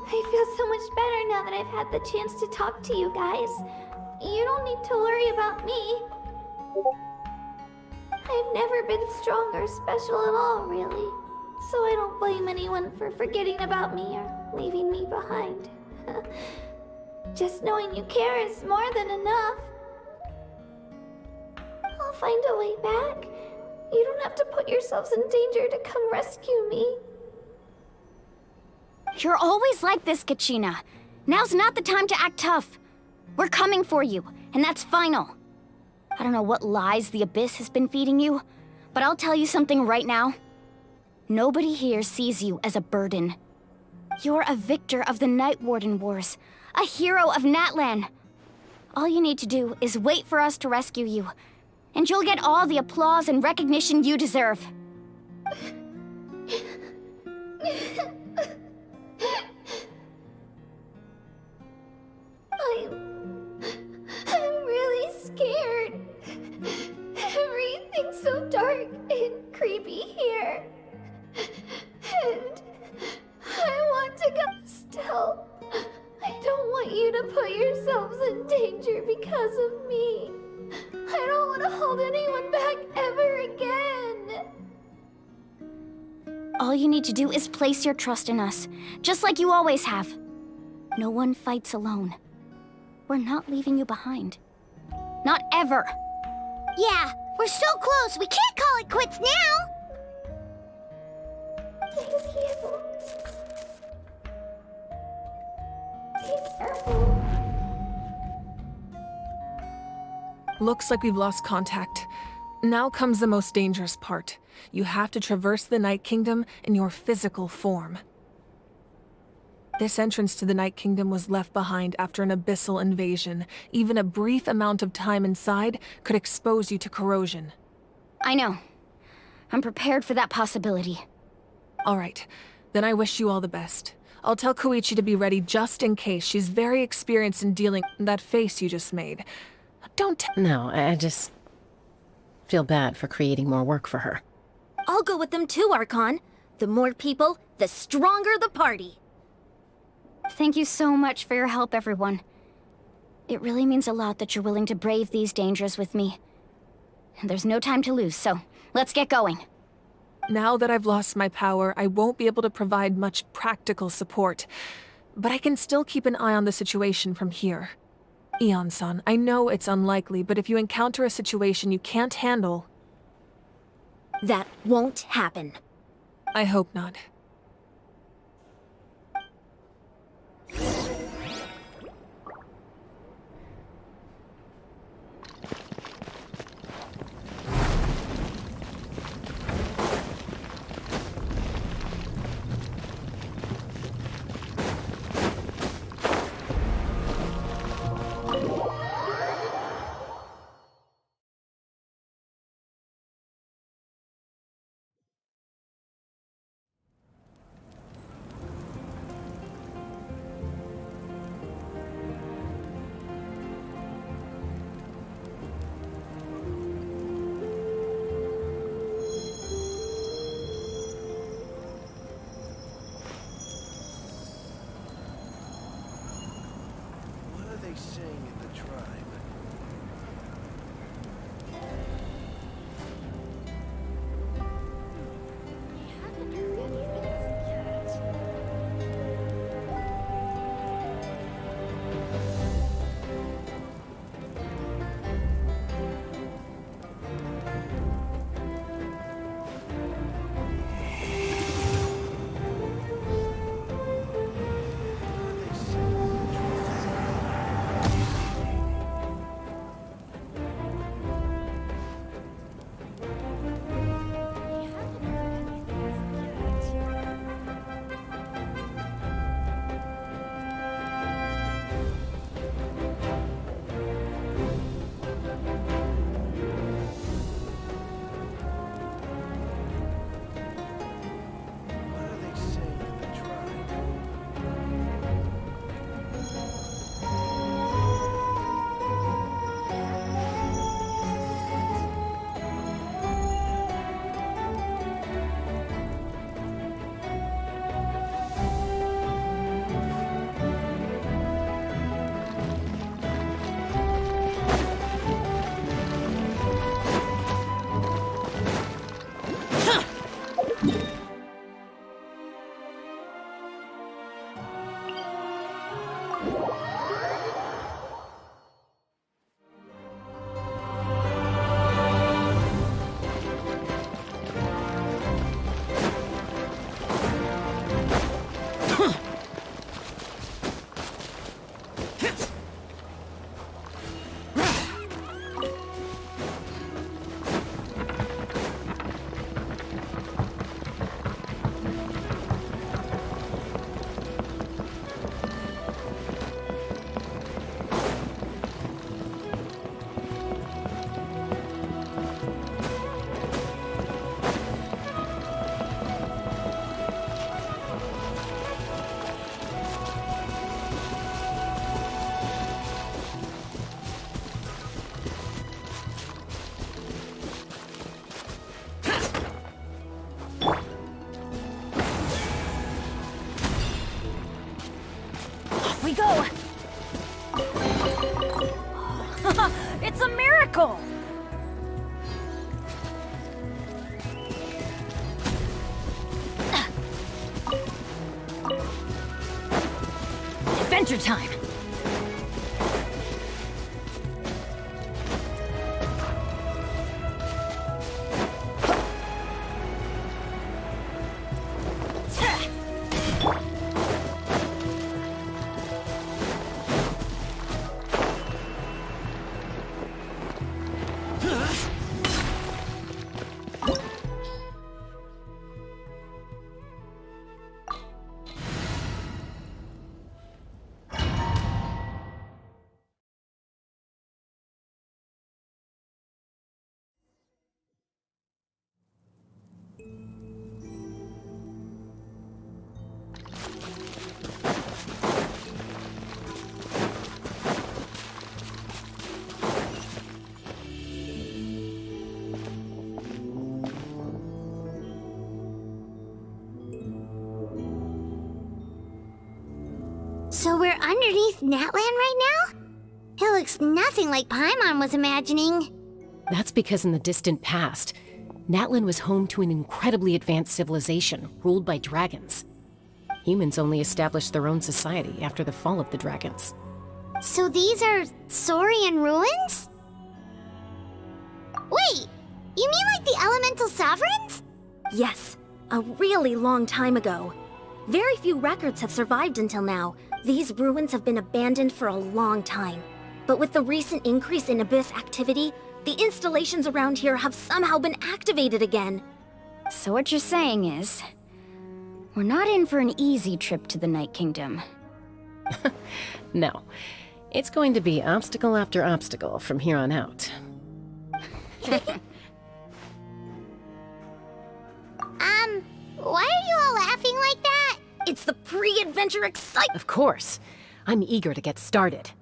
I feel so much better now that I've had the chance to talk to you guys. You don't need to worry about me. I've never been strong or special at all, really. So I don't blame anyone for forgetting about me or leaving me behind. Just knowing you care is more than enough. I'll find a way back. You don't have to put yourselves in danger to come rescue me. You're always like this, Kachina. Now's not the time to act tough. We're coming for you, and that's final. I don't know what lies the Abyss has been feeding you, but I'll tell you something right now. Nobody here sees you as a burden. You're a victor of the Night Warden Wars, a hero of Natlan. All you need to do is wait for us to rescue you, and you'll get all the applause and recognition you deserve. I'm really scared. Everything's so dark and creepy here. And I want to go still. I don't want you to put yourselves in danger because of me. I don't want to hold anyone back ever again. All you need to do is place your trust in us, just like you always have. No one fights alone. We're not leaving you behind. Not ever. Yeah, we're so close. We can't call it quits now. Thank you. Be careful. Looks like we've lost contact. Now comes the most dangerous part. You have to traverse the Night Kingdom in your physical form. This entrance to the Night Kingdom was left behind after an abyssal invasion. Even a brief amount of time inside could expose you to corrosion. I know. I'm prepared for that possibility. All right, then I wish you all the best. I'll tell Koichi to be ready just in case. She's very experienced in dealing with that face you just made. Don't No, I just feel bad for creating more work for her. I'll go with them too, Archon. The more people, the stronger the party. Thank you so much for your help, everyone. It really means a lot that you're willing to brave these dangers with me. And there's no time to lose, so let's get going. Now that I've lost my power, I won't be able to provide much practical support. But I can still keep an eye on the situation from here. Eon-san, I know it's unlikely, but if you encounter a situation you can't handle... That won't happen. I hope not. go! It's a miracle! Adventure time! So we're underneath Natland right now? It looks nothing like Paimon was imagining. That's because in the distant past, Natlan was home to an incredibly advanced civilization ruled by dragons. Humans only established their own society after the fall of the dragons. So these are Saurian ruins? Wait, you mean like the elemental sovereigns? Yes, a really long time ago. Very few records have survived until now. These ruins have been abandoned for a long time. But with the recent increase in Abyss activity, the installations around here have somehow been activated again. So what you're saying is, we're not in for an easy trip to the Night Kingdom. No. It's going to be obstacle after obstacle from here on out. Why are you all laughing like that? It's the pre-adventure excitement! Of course. I'm eager to get started.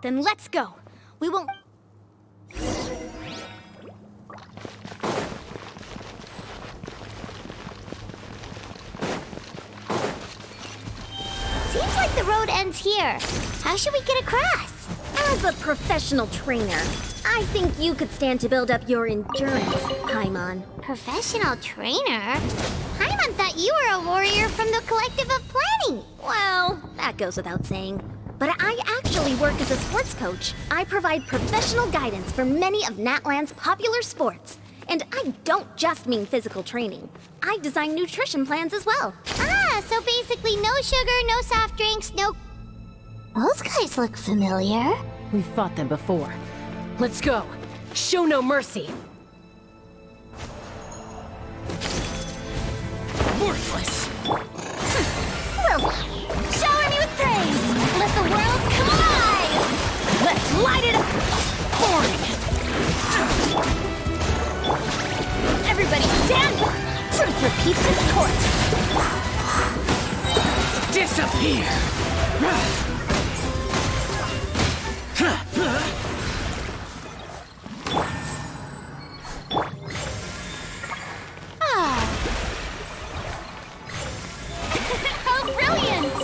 Then let's go. We won't... Seems like the road ends here. How should we get across? As a professional trainer, I think you could stand to build up your endurance, Paimon. Professional trainer? Paimon thought you were a warrior from the Collective of Planning. Well, that goes without saying. But I actually work as a sports coach. I provide professional guidance for many of Natland's popular sports. And I don't just mean physical training. I design nutrition plans as well. Ah, so basically no sugar, no soft drinks, no... Those guys look familiar. We've fought them before. Let's go. Show no mercy. Worthless! Well, shower me with praise! Let the world come alive! Let's light it up! Boring! Everybody stand up! Truth repeats its course! Disappear! How brilliant!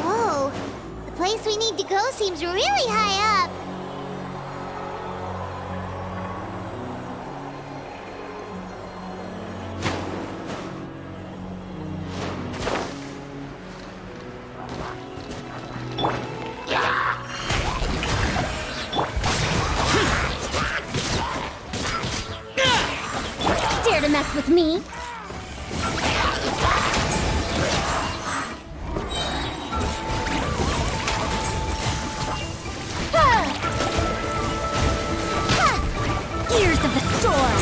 Whoa, the place we need to go seems really high up. Dare to mess with me? Gears of the storm!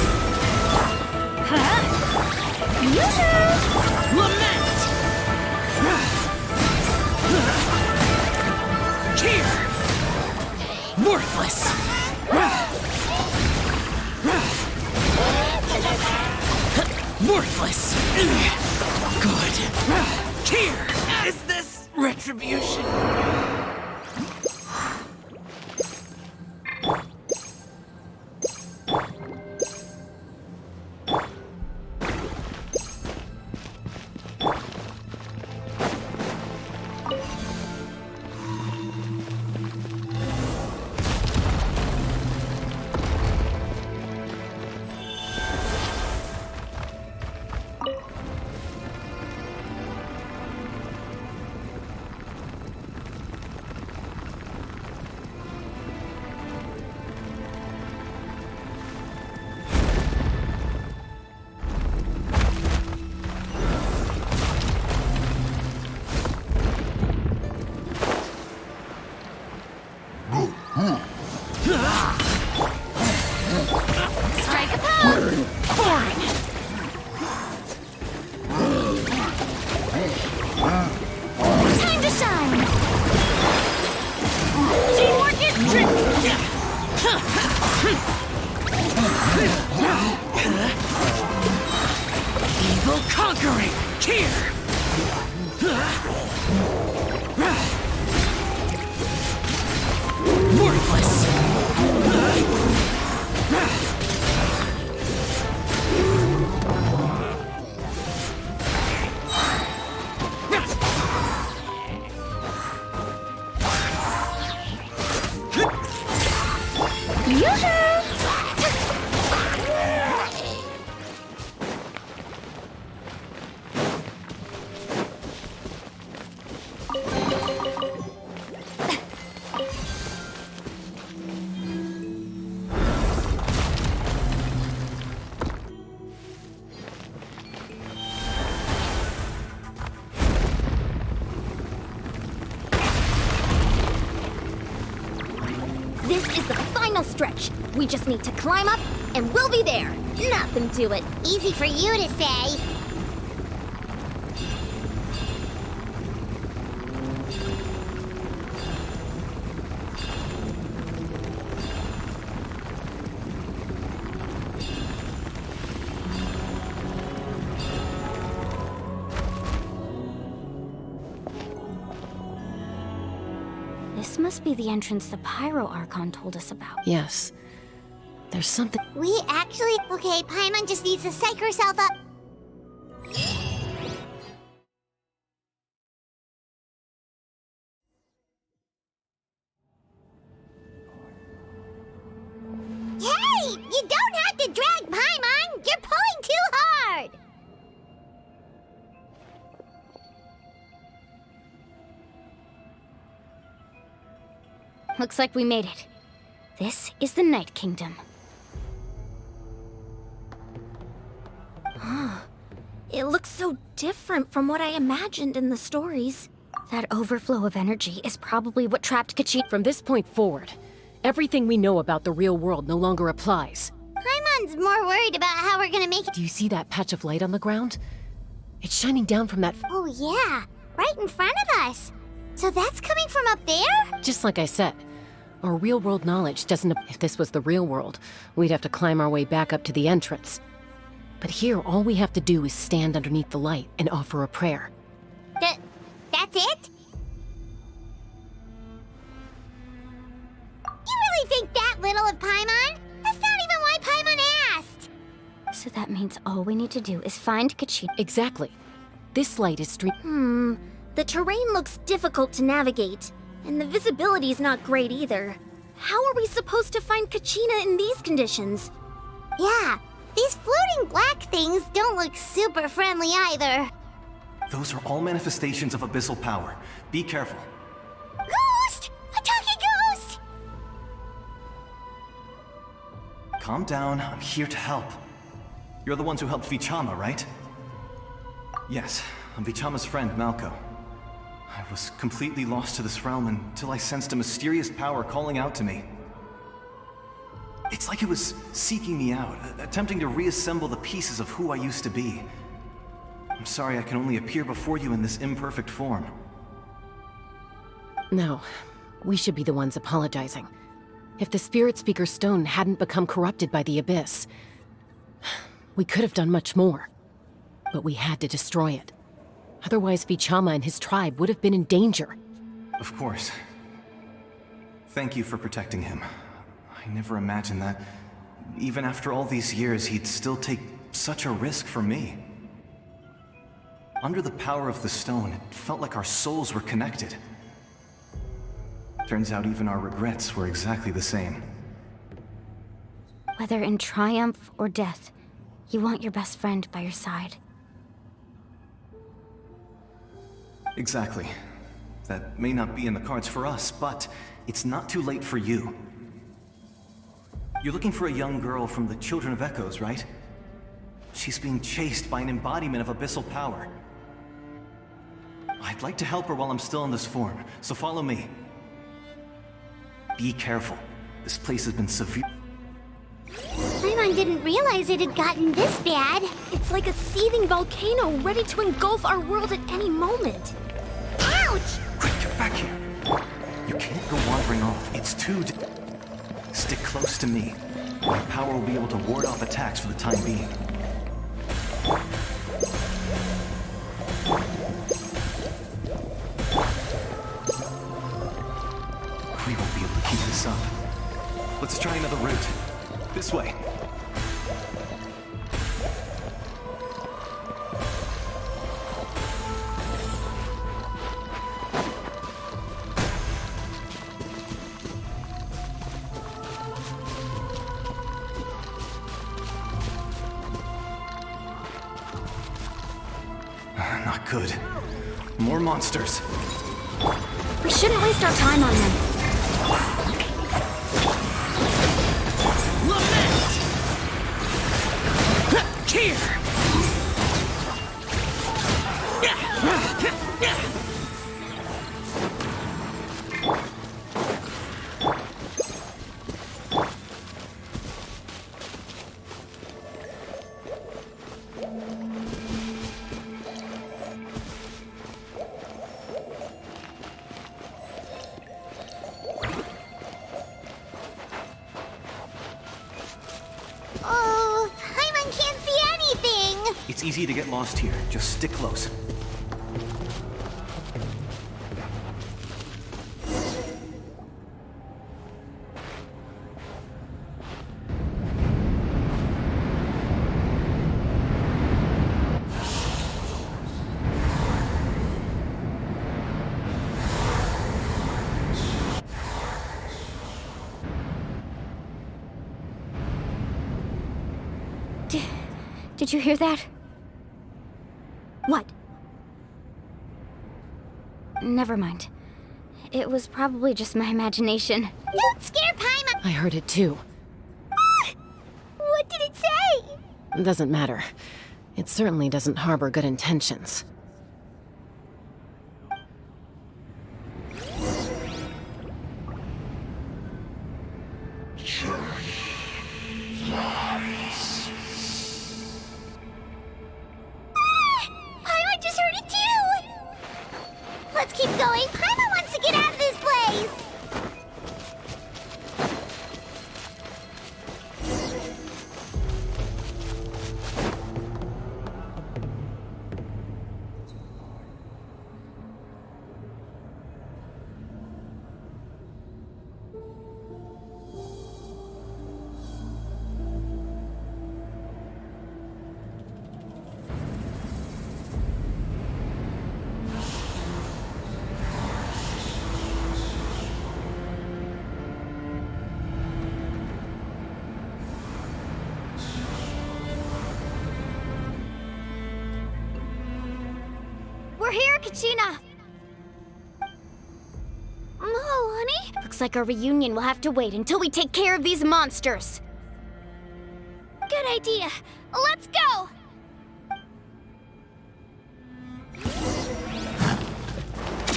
Lament! Worthless! Worthless! Good. Here! Is this retribution? Strike a pose! Boring! Time to shine! Teamwork is Evil conquering! Here! Worthless! This is the final stretch. We just need to climb up, and we'll be there. Nothing to it. Easy for you to say. This must be the entrance the Pyro Archon told us about. Yes. There's something. We actually... Okay, Paimon just needs to psych herself up. Hey! You don't have to drag Paimon! You're pulling too hard! Looks like we made it. This is the Night Kingdom. It looks so different from what I imagined in the stories. That overflow of energy is probably what trapped Kachina. From this point forward, everything we know about the real world no longer applies. Paimon's more worried about how we're gonna make it. Do you see that patch of light on the ground? It's shining down from that. Oh yeah, right in front of us. So that's coming from up there? Just like I said, our real world knowledge doesn't. If this was the real world, we'd have to climb our way back up to the entrance. But here, all we have to do is stand underneath the light and offer a prayer. That's it? You really think that little of Paimon? That's not even why Paimon asked! So that means all we need to do is find Kachina. Exactly. This light is The terrain looks difficult to navigate, and the visibility's not great either. How are we supposed to find Kachina in these conditions? Yeah, these floating black things don't look super friendly either. Those are all manifestations of abyssal power. Be careful. Ghost! A talking ghost! Calm down, I'm here to help. You're the ones who helped Vichama, right? Yes, I'm Vichama's friend, Malco. I was completely lost to this realm until I sensed a mysterious power calling out to me. It's like it was seeking me out, attempting to reassemble the pieces of who I used to be. I'm sorry I can only appear before you in this imperfect form. No, we should be the ones apologizing. If the Spirit Speaker's stone hadn't become corrupted by the Abyss, we could have done much more. But we had to destroy it. Otherwise, Vichama and his tribe would have been in danger. Of course. Thank you for protecting him. I never imagined that, even after all these years, he'd still take such a risk for me. Under the power of the stone, it felt like our souls were connected. Turns out even our regrets were exactly the same. Whether in triumph or death, you want your best friend by your side. Exactly. That may not be in the cards for us, but it's not too late for you. You're looking for a young girl from the Children of Echoes, right? She's being chased by an embodiment of abyssal power. I'd like to help her while I'm still in this form, so follow me. Be careful. This place has been severe. Paimon didn't realize it had gotten this bad. It's like a seething volcano ready to engulf our world at any moment. Ouch! Quick, get back here. You can't go wandering off. It's too... Stick close to me. My power will be able to ward off attacks for the time being. We won't be able to keep this up. Let's try another route. This way. Not good. More monsters. We shouldn't waste our time on them. Here! Oh, Paimon can't see anything! It's easy to get lost here. Just stick close. Did you hear that? What? Never mind. It was probably just my imagination. Don't scare Paimon! I heard it too. What did it say? It doesn't matter. It certainly doesn't harbor good intentions. Paimon just heard it too! Let's keep going. Paimon wants to get out of this place! We're here, Kachina! Oh, honey? Looks like our reunion will have to wait until we take care of these monsters. Good idea. Let's go!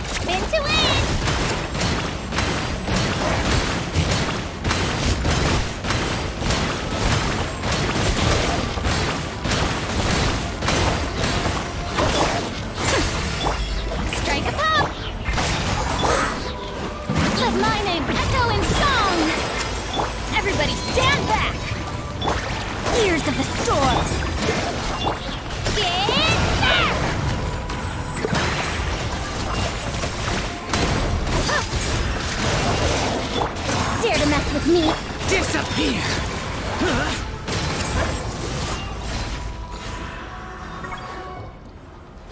Spin to win! Strike a pop! Let my name echo in song!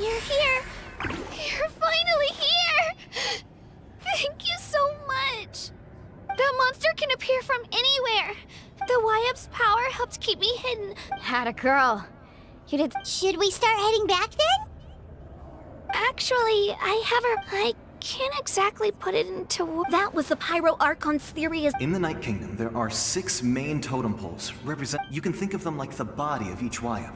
You're here. You're finally here. Thank you so much. That monster can appear from anywhere. The YUP's power helped keep me hidden. Had a girl. You did. Should we start heading back then? Actually, I can't exactly put it into That was the Pyro Archon's theory is. In the Night Kingdom, there are 6 main totem poles. You can think of them like the body of each YUP.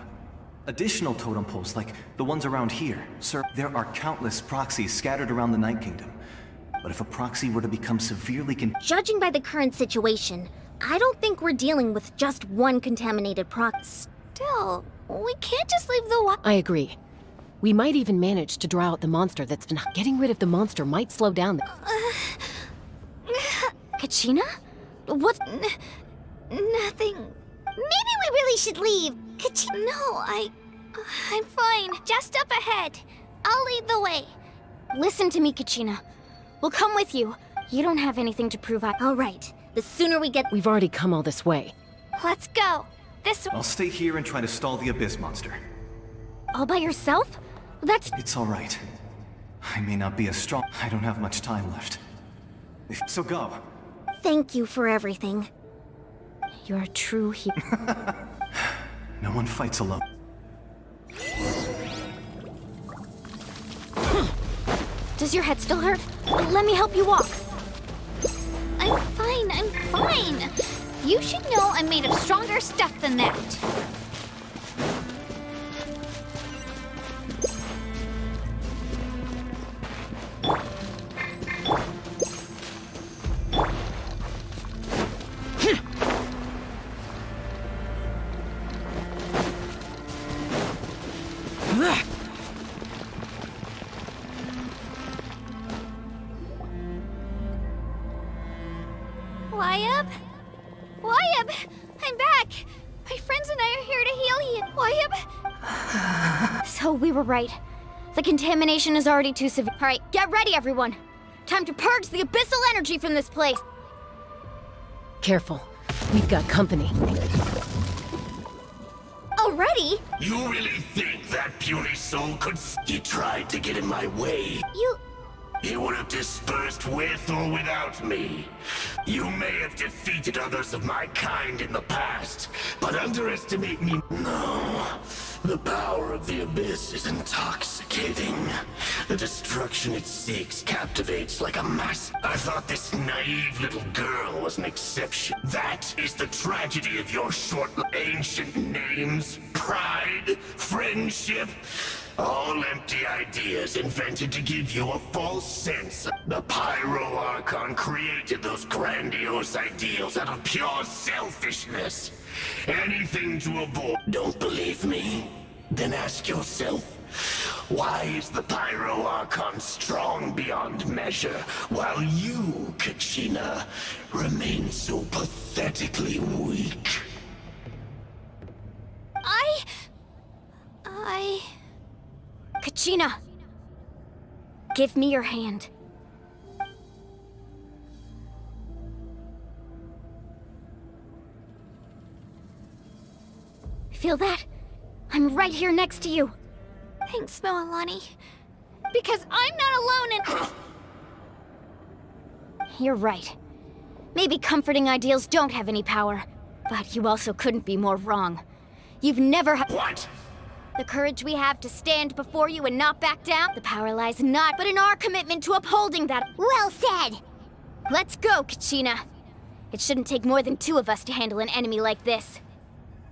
Additional totem poles, like the ones around here, sir, there are countless proxies scattered around the Night Kingdom. But if a proxy were to become severely Judging by the current situation, I don't think we're dealing with just one contaminated proxy. Still, we can't just leave the I agree. We might even manage to draw out the monster that's been... Getting rid of the monster might slow down the... Kachina? What? Nothing. Maybe we really should leave. No, I'm fine. Just up ahead. I'll lead the way. Listen to me, Kachina. We'll come with you. You don't have anything to prove. All right. The sooner we get... We've already come all this way. Let's go. This way. I'll stay here and try to stall the Abyss monster. All by yourself? That's... It's all right. I may not be as strong. I don't have much time left. So go. Thank you for everything. You're a true hero. No one fights alone. Does your head still hurt? Let me help you walk. I'm fine. You should know I'm made of stronger stuff than that. YUP! I'm back! My friends and I are here to heal you. YUP! So we were right. The contamination is already too severe. All right, get ready, everyone. Time to purge the abyssal energy from this place. Careful. We've got company. Already? You really think that puny soul could... He tried to get in my way. He would have dispersed with or without me. You may have defeated others of my kind in the past, but underestimate me. No. The power of the Abyss is intoxicating. The destruction it seeks captivates like a mass. I thought this naive little girl was an exception. That is the tragedy of your short, ancient names. Pride, friendship. All empty ideas invented to give you a false sense. The Pyro Archon created those grandiose ideals out of pure selfishness. Anything to avoid. Don't believe me? Then ask yourself, why is the Pyro Archon strong beyond measure, while you, Kachina, remain so pathetically weak? Kachina! Give me your hand. Feel that? I'm right here next to you. Thanks, Moalani. Because I'm not alone in... You're right. Maybe comforting ideals don't have any power, but you also couldn't be more wrong. You've never had... What? The courage we have to stand before you and not back down, the power lies not but in our commitment to upholding that. Well said! Let's go, Kachina. It shouldn't take more than 2 of us to handle an enemy like this.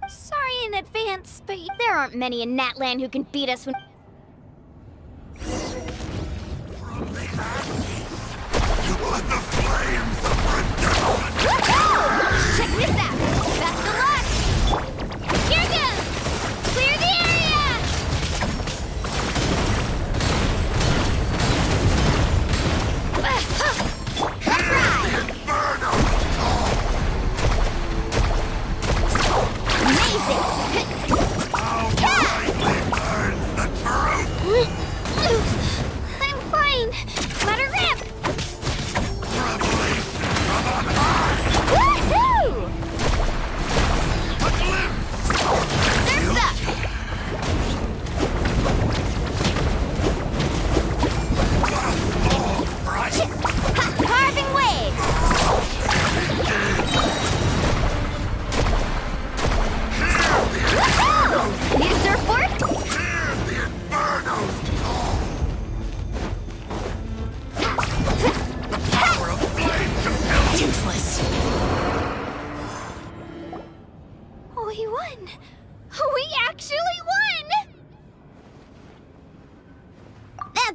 Sorry in advance, but there aren't many in Natlan who can beat us when... Let the flames check this out! Best of luck! Here goes! Clear the area! That's right! Amazing! How brightly burns the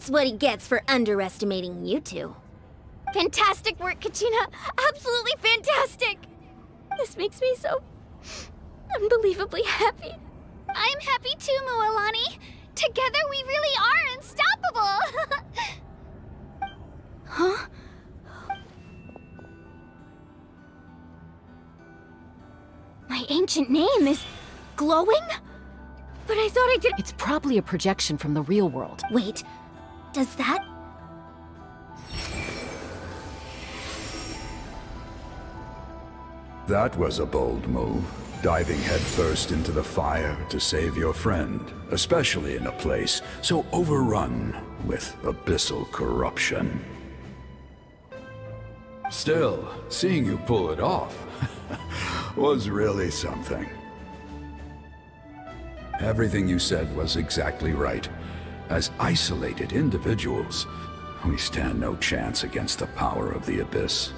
That's what he gets for underestimating you two. Fantastic work, Kachina! Absolutely fantastic! This makes me so unbelievably happy. I'm happy too, Mualani. Together we really are unstoppable! Huh? My ancient name is glowing? But I thought I did— It's probably a projection from the real world. Wait, does that— That was a bold move, diving headfirst into the fire to save your friend, especially in a place so overrun with abyssal corruption. Still, seeing you pull it off was really something. Everything you said was exactly right. As isolated individuals, we stand no chance against the power of the Abyss.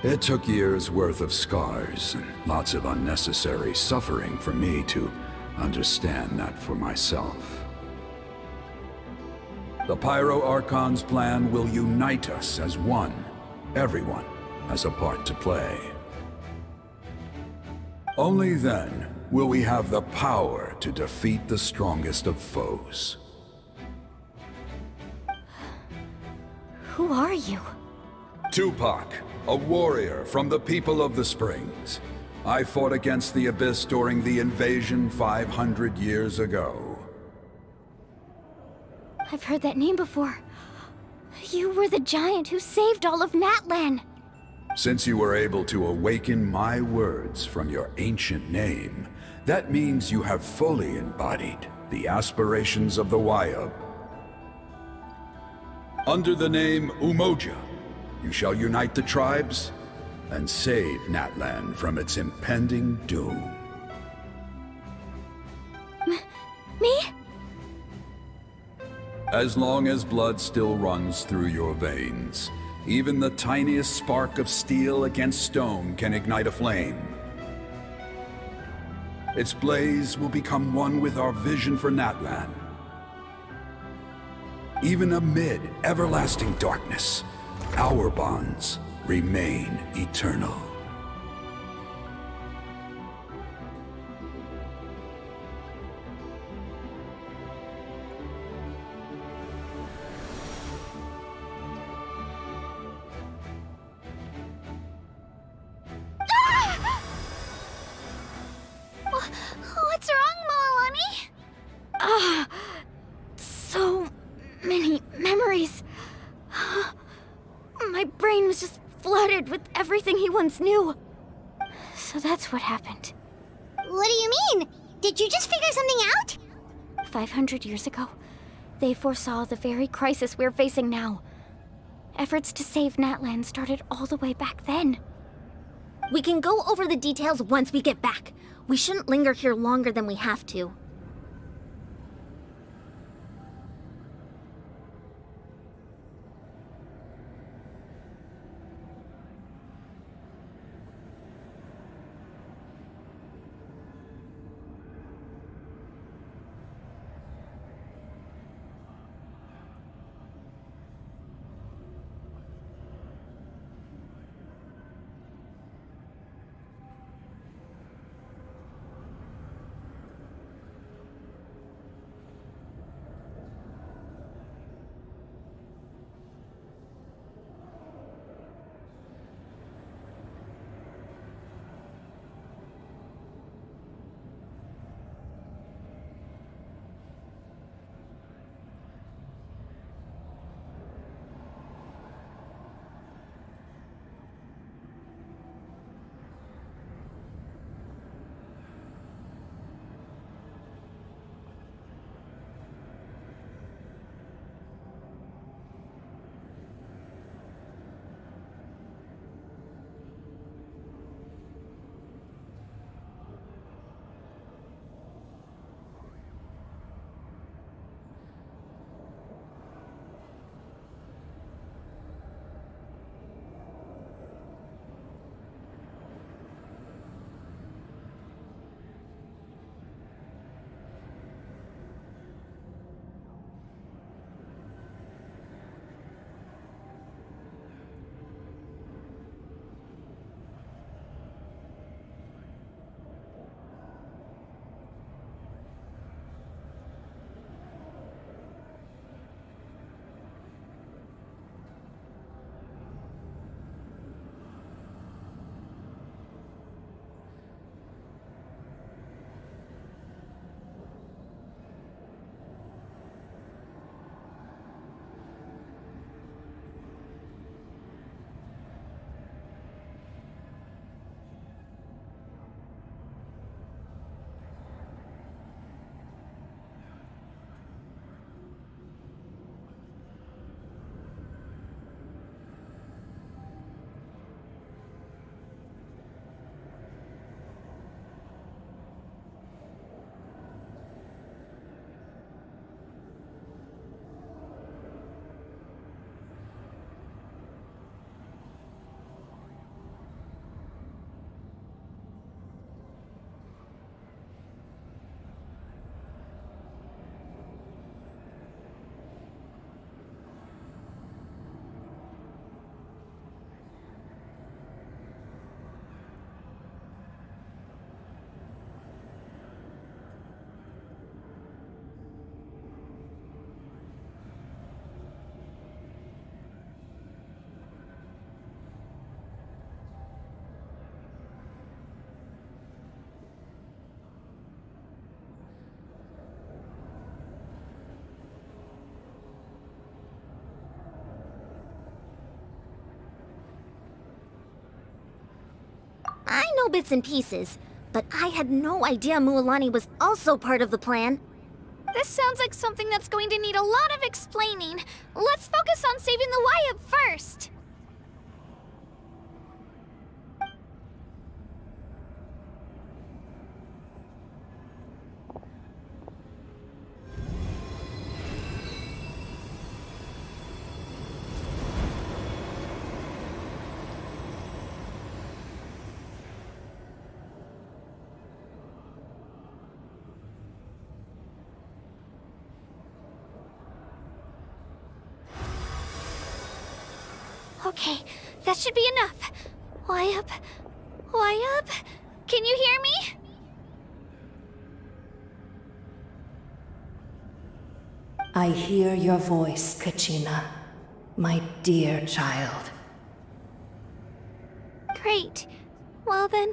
It took years' worth of scars and lots of unnecessary suffering for me to understand that for myself. The Pyro Archon's plan will unite us as one. Everyone has a part to play. Only then will we have the power to defeat the strongest of foes. Who are you? Tupac, a warrior from the people of the Springs. I fought against the Abyss during the invasion 500 years ago. I've heard that name before. You were the giant who saved all of Natlan. Since you were able to awaken my words from your ancient name, that means you have fully embodied the aspirations of the Wayub. Under the name Umoja, you shall unite the tribes and save Natlan from its impending doom. Me? As long as blood still runs through your veins, even the tiniest spark of steel against stone can ignite a flame. Its blaze will become one with our vision for Natlan. Even amid everlasting darkness, our bonds remain eternal. What's wrong, Moalani? So many memories. My brain was just flooded with everything he once knew. So that's what happened. What do you mean? Did you just figure something out? 500 years ago, they foresaw the very crisis we're facing now. Efforts to save Natlan started all the way back then. We can go over the details once we get back. We shouldn't linger here longer than we have to. know bits and pieces, but I had no idea Mualani was also part of the plan. This sounds like something that's going to need a lot of explaining. Let's focus on saving the Wayab first. Okay, that should be enough. Wayab? Wayab? Can you hear me? I hear your voice, Kachina, my dear child. Great. Well then,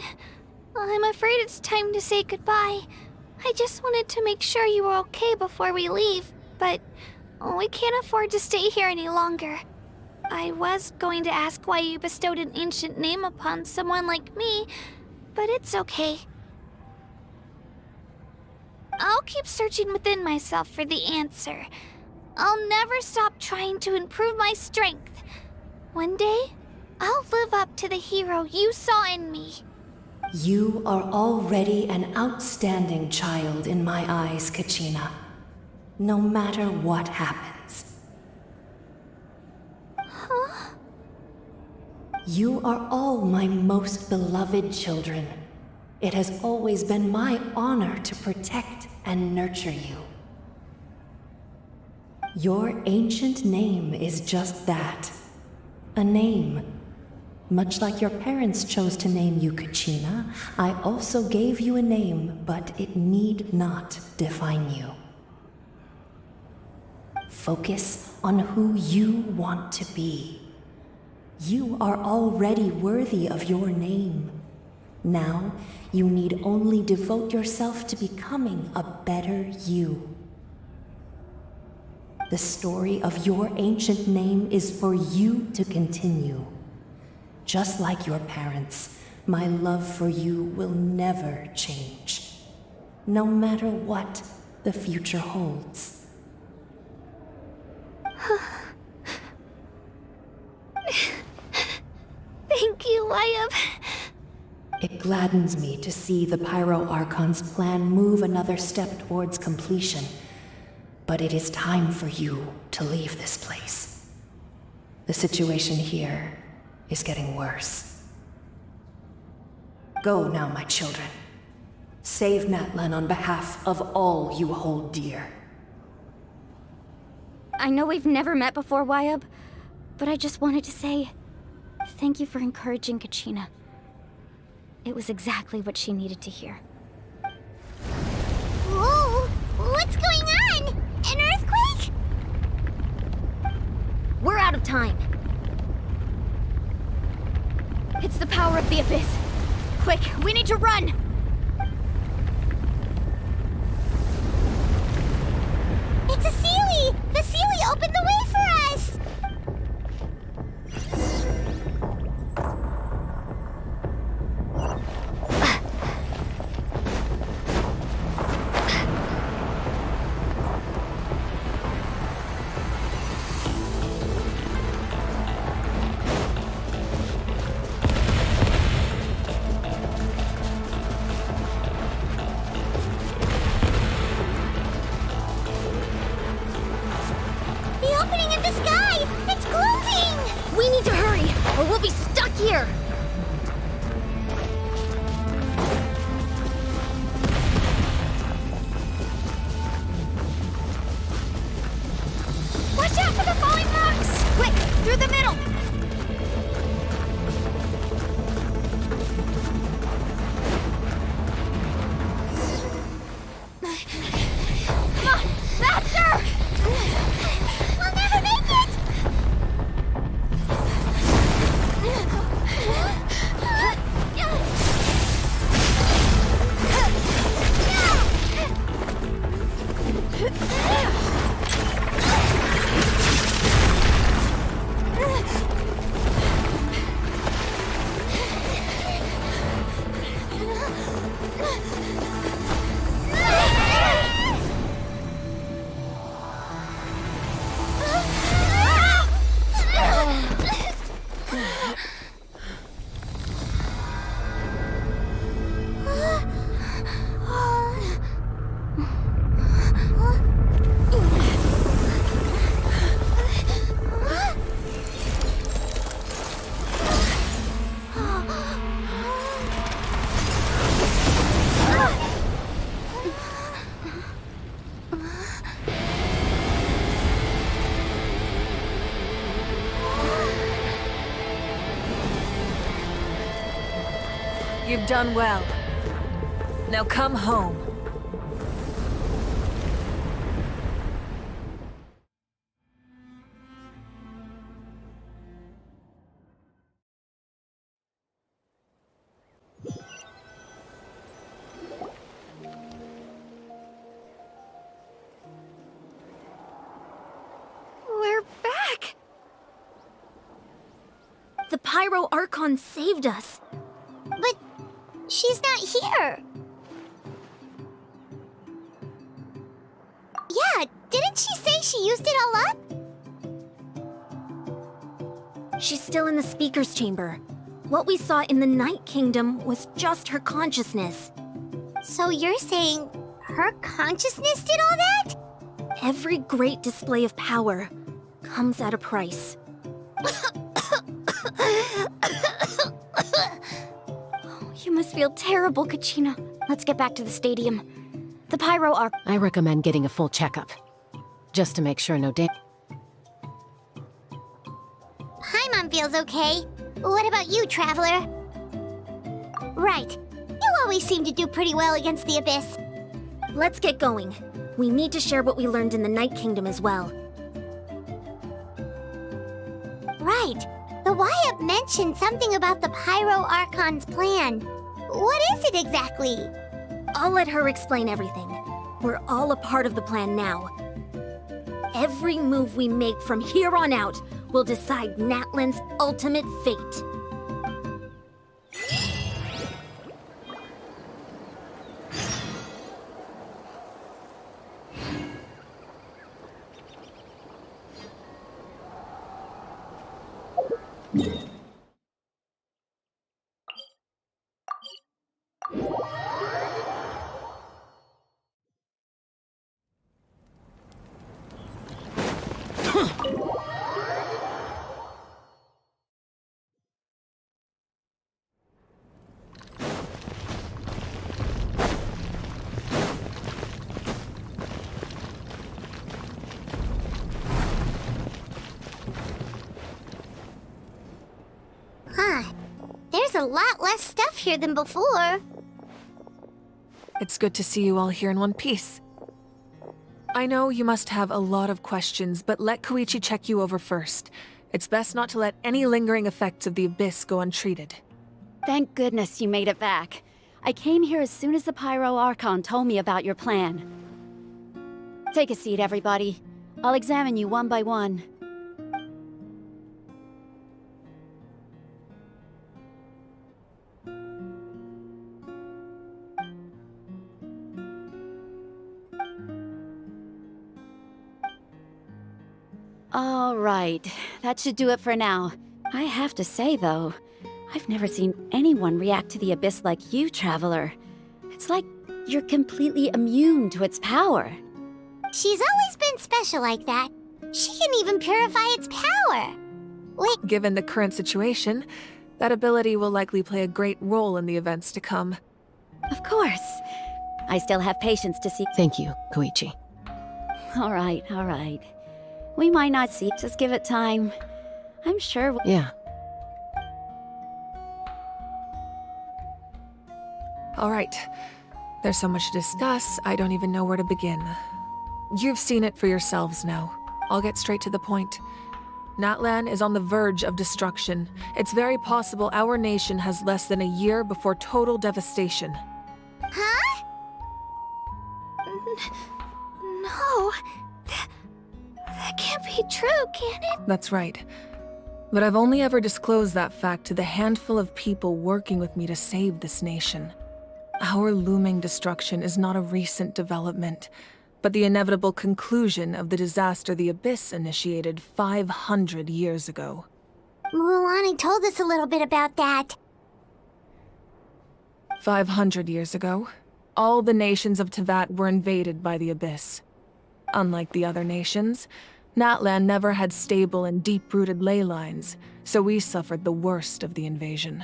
I'm afraid it's time to say goodbye. I just wanted to make sure you were okay before we leave, but we can't afford to stay here any longer. I was going to ask why you bestowed an ancient name upon someone like me, but it's okay. I'll keep searching within myself for the answer. I'll never stop trying to improve my strength. One day, I'll live up to the hero you saw in me. You are already an outstanding child in my eyes, Kachina. No matter what happens. Huh? You are all my most beloved children. It has always been my honor to protect and nurture you. Your ancient name is just that. A name. Much like your parents chose to name you Kachina, I also gave you a name, but it need not define you. Focus on who you want to be. You are already worthy of your name. Now, you need only devote yourself to becoming a better you. The story of your ancient name is for you to continue. Just like your parents, my love for you will never change, no matter what the future holds. Thank you, Wayab. It gladdens me to see the Pyro Archon's plan move another step towards completion. But it is time for you to leave this place. The situation here is getting worse. Go now, my children. Save Natlan on behalf of all you hold dear. I know we've never met before, Wayab, but I just wanted to say thank you for encouraging Kachina. It was exactly what she needed to hear. Whoa! What's going on? An earthquake? We're out of time. It's the power of the Abyss. Quick, we need to run! It's a Sealy! The Sealy opened the way for us! The opening in the sky! It's closing! We need to hurry, or we'll be stuck here! Watch out for the falling rocks! Quick, through the middle! Come on, faster! We'll never make it! You've done well. Now come home. We're back! The Pyro Archon saved us. But she's not here. Yeah, didn't she say she used it all up? She's still in the speaker's chamber. What we saw in the Night Kingdom was just her consciousness. So you're saying her consciousness did all that? Every great display of power comes at a price. You must feel terrible, Kachina. Let's get back to the stadium. The Pyro are... I recommend getting a full checkup. Just to make sure no damage. Paimon feels okay. What about you, Traveler? Right. You always seem to do pretty well against the Abyss. Let's get going. We need to share what we learned in the Night Kingdom as well. Right. The Wyatt mentioned something about the Pyro Archon's plan. What is it exactly? I'll let her explain everything. We're all a part of the plan now. Every move we make from here on out will decide Natlan's ultimate fate. Huh. There's a lot less stuff here than before. It's good to see you all here in one piece. I know you must have a lot of questions, but let Koichi check you over first. It's best not to let any lingering effects of the Abyss go untreated. Thank goodness you made it back. I came here as soon as the Pyro Archon told me about your plan. Take a seat, everybody. I'll examine you one by one. All right, that should do it for now. I have to say, though, I've never seen anyone react to the Abyss like you, Traveler. It's like you're completely immune to its power. She's always been special like that. She can even purify its power. Wait, Given the current situation, that ability will likely play a great role in the events to come. Of course. I still have patience to see. Thank you, Koichi. All right, all right. We might not see. Just give it time. I'm sure. Yeah. All right. There's so much to discuss, I don't even know where to begin. You've seen it for yourselves now. I'll get straight to the point. Natlan is on the verge of destruction. It's very possible our nation has less than a year before total devastation. huh? No. That can't be true, can it? That's right. But I've only ever disclosed that fact to the handful of people working with me to save this nation. Our looming destruction is not a recent development, but the inevitable conclusion of the disaster the Abyss initiated 500 years ago. Mualani told us a little bit about that. 500 years ago, all the nations of Tevat were invaded by the Abyss. Unlike the other nations, Natlan never had stable and deep-rooted ley lines, so we suffered the worst of the invasion.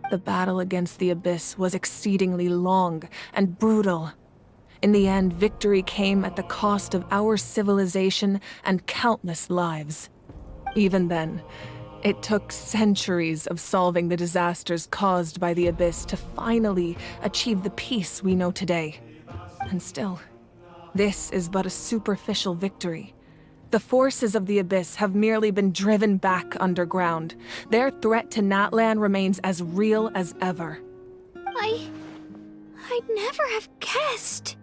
The battle against the Abyss was exceedingly long and brutal. In the end, victory came at the cost of our civilization and countless lives. Even then, It took centuries of solving the disasters caused by the Abyss to finally achieve the peace we know today. And still, this is but a superficial victory. The forces of the Abyss have merely been driven back underground. Their threat to Natlan remains as real as ever. I'd never have guessed.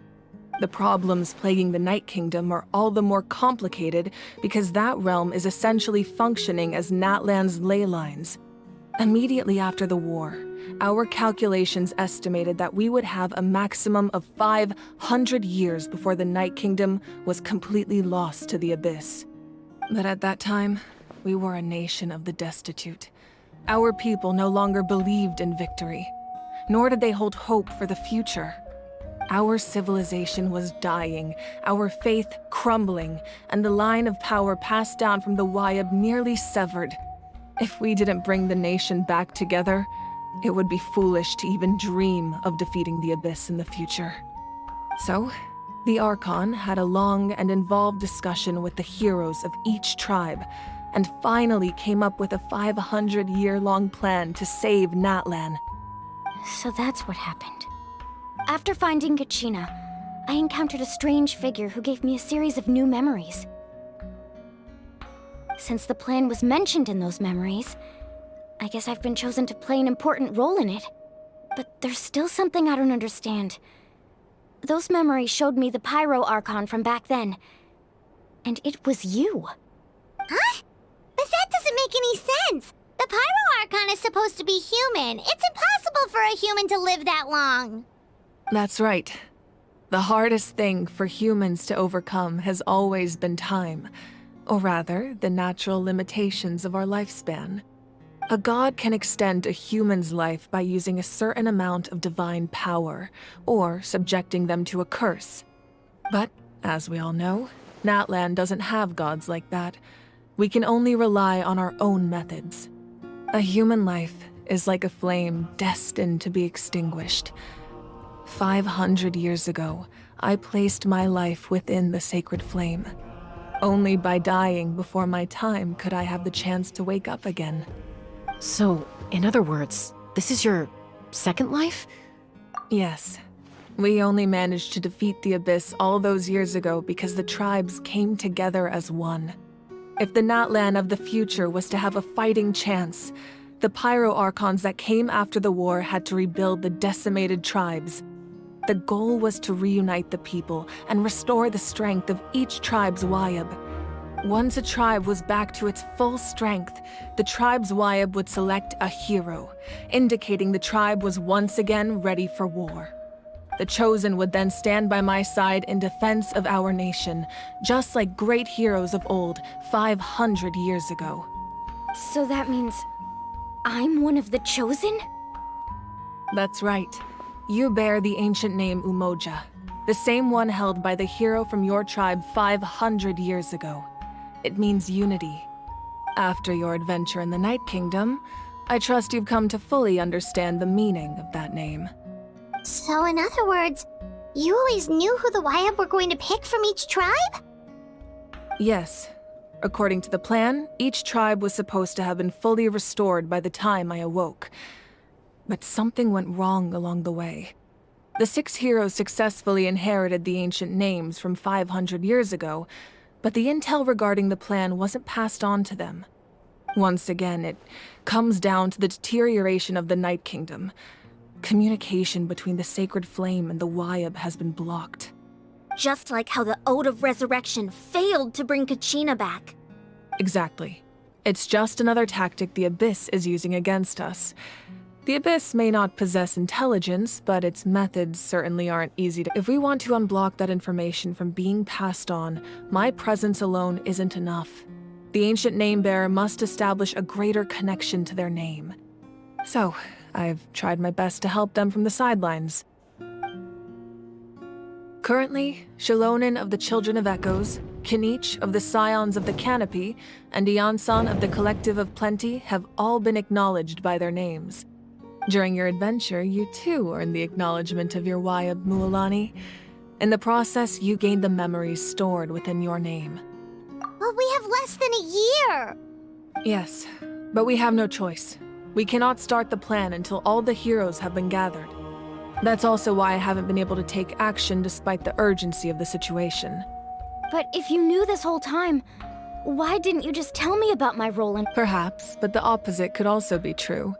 The problems plaguing the Night Kingdom are all the more complicated because that realm is essentially functioning as Natlan's ley lines. Immediately after the war, our calculations estimated that we would have a maximum of 500 years before the Night Kingdom was completely lost to the Abyss. But at that time, we were a nation of the destitute. Our people no longer believed in victory, nor did they hold hope for the future. Our civilization was dying, our faith crumbling, and the line of power passed down from the Wayab nearly severed. If we didn't bring the nation back together, it would be foolish to even dream of defeating the Abyss in the future. So, the Archon had a long and involved discussion with the heroes of each tribe, and finally came up with a 500-year-long plan to save Natlan. So that's what happened. After finding Kachina, I encountered a strange figure who gave me a series of new memories. Since the plan was mentioned in those memories, I guess I've been chosen to play an important role in it. But there's still something I don't understand. Those memories showed me the Pyro Archon from back then. And it was you. Huh? But that doesn't make any sense. The Pyro Archon is supposed to be human. It's impossible for a human to live that long. That's right. The hardest thing for humans to overcome has always been time, or rather, the natural limitations of our lifespan. A god can extend a human's life by using a certain amount of divine power, or subjecting them to a curse. But, as we all know, Natlan doesn't have gods like that. We can only rely on our own methods. A human life is like a flame destined to be extinguished. 500 years ago, I placed my life within the sacred flame. Only by dying before my time could I have the chance to wake up again. So, in other words, this is your second life? Yes. We only managed to defeat the Abyss all those years ago because the tribes came together as one. If the Natlan of the future was to have a fighting chance, the Pyro Archons that came after the war had to rebuild the decimated tribes. The goal was to reunite the people and restore the strength of each tribe's Wayab. Once a tribe was back to its full strength, the tribe's Wayab would select a hero, indicating the tribe was once again ready for war. The Chosen would then stand by my side in defense of our nation, just like great heroes of old 500 years ago. So that means I'm one of the Chosen? That's right. You bear the ancient name Umoja, the same one held by the hero from your tribe 500 years ago. It means unity. After your adventure in the Night Kingdom, I trust you've come to fully understand the meaning of that name. So in other words, you always knew who the Wayab were going to pick from each tribe? Yes. According to the plan, each tribe was supposed to have been fully restored by the time I awoke. But something went wrong along the way. The 6 heroes successfully inherited the ancient names from 500 years ago, but the intel regarding the plan wasn't passed on to them. Once again, it comes down to the deterioration of the Night Kingdom. Communication between the Sacred Flame and the Wayab has been blocked. Just like how the Ode of Resurrection failed to bring Kachina back. Exactly. It's just another tactic the Abyss is using against us. The Abyss may not possess intelligence, but its methods certainly aren't easy to— If we want to unblock that information from being passed on, my presence alone isn't enough. The ancient name-bearer must establish a greater connection to their name. So, I've tried my best to help them from the sidelines. Currently, Shalonin of the Children of Echoes, Kinich of the Scions of the Canopy, and Iansan of the Collective of Plenty have all been acknowledged by their names. During your adventure, you too earned the acknowledgement of your Wayab, Mualani. In the process, you gained the memories stored within your name. But we have less than a year! Yes, But we have no choice. We cannot start the plan until all the heroes have been gathered. That's also why I haven't been able to take action despite the urgency of the situation. But if you knew this whole time, why didn't you just tell me about my role in— Perhaps, but the opposite could also be true.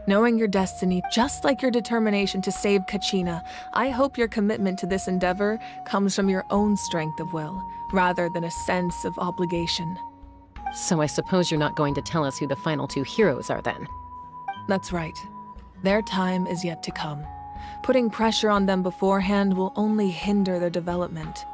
Knowing your destiny, just like your determination to save Kachina, I hope your commitment to this endeavor comes from your own strength of will, rather than a sense of obligation. So I suppose you're not going to tell us who the final two heroes are then? That's right. Their time is yet to come. Putting pressure on them beforehand will only hinder their development.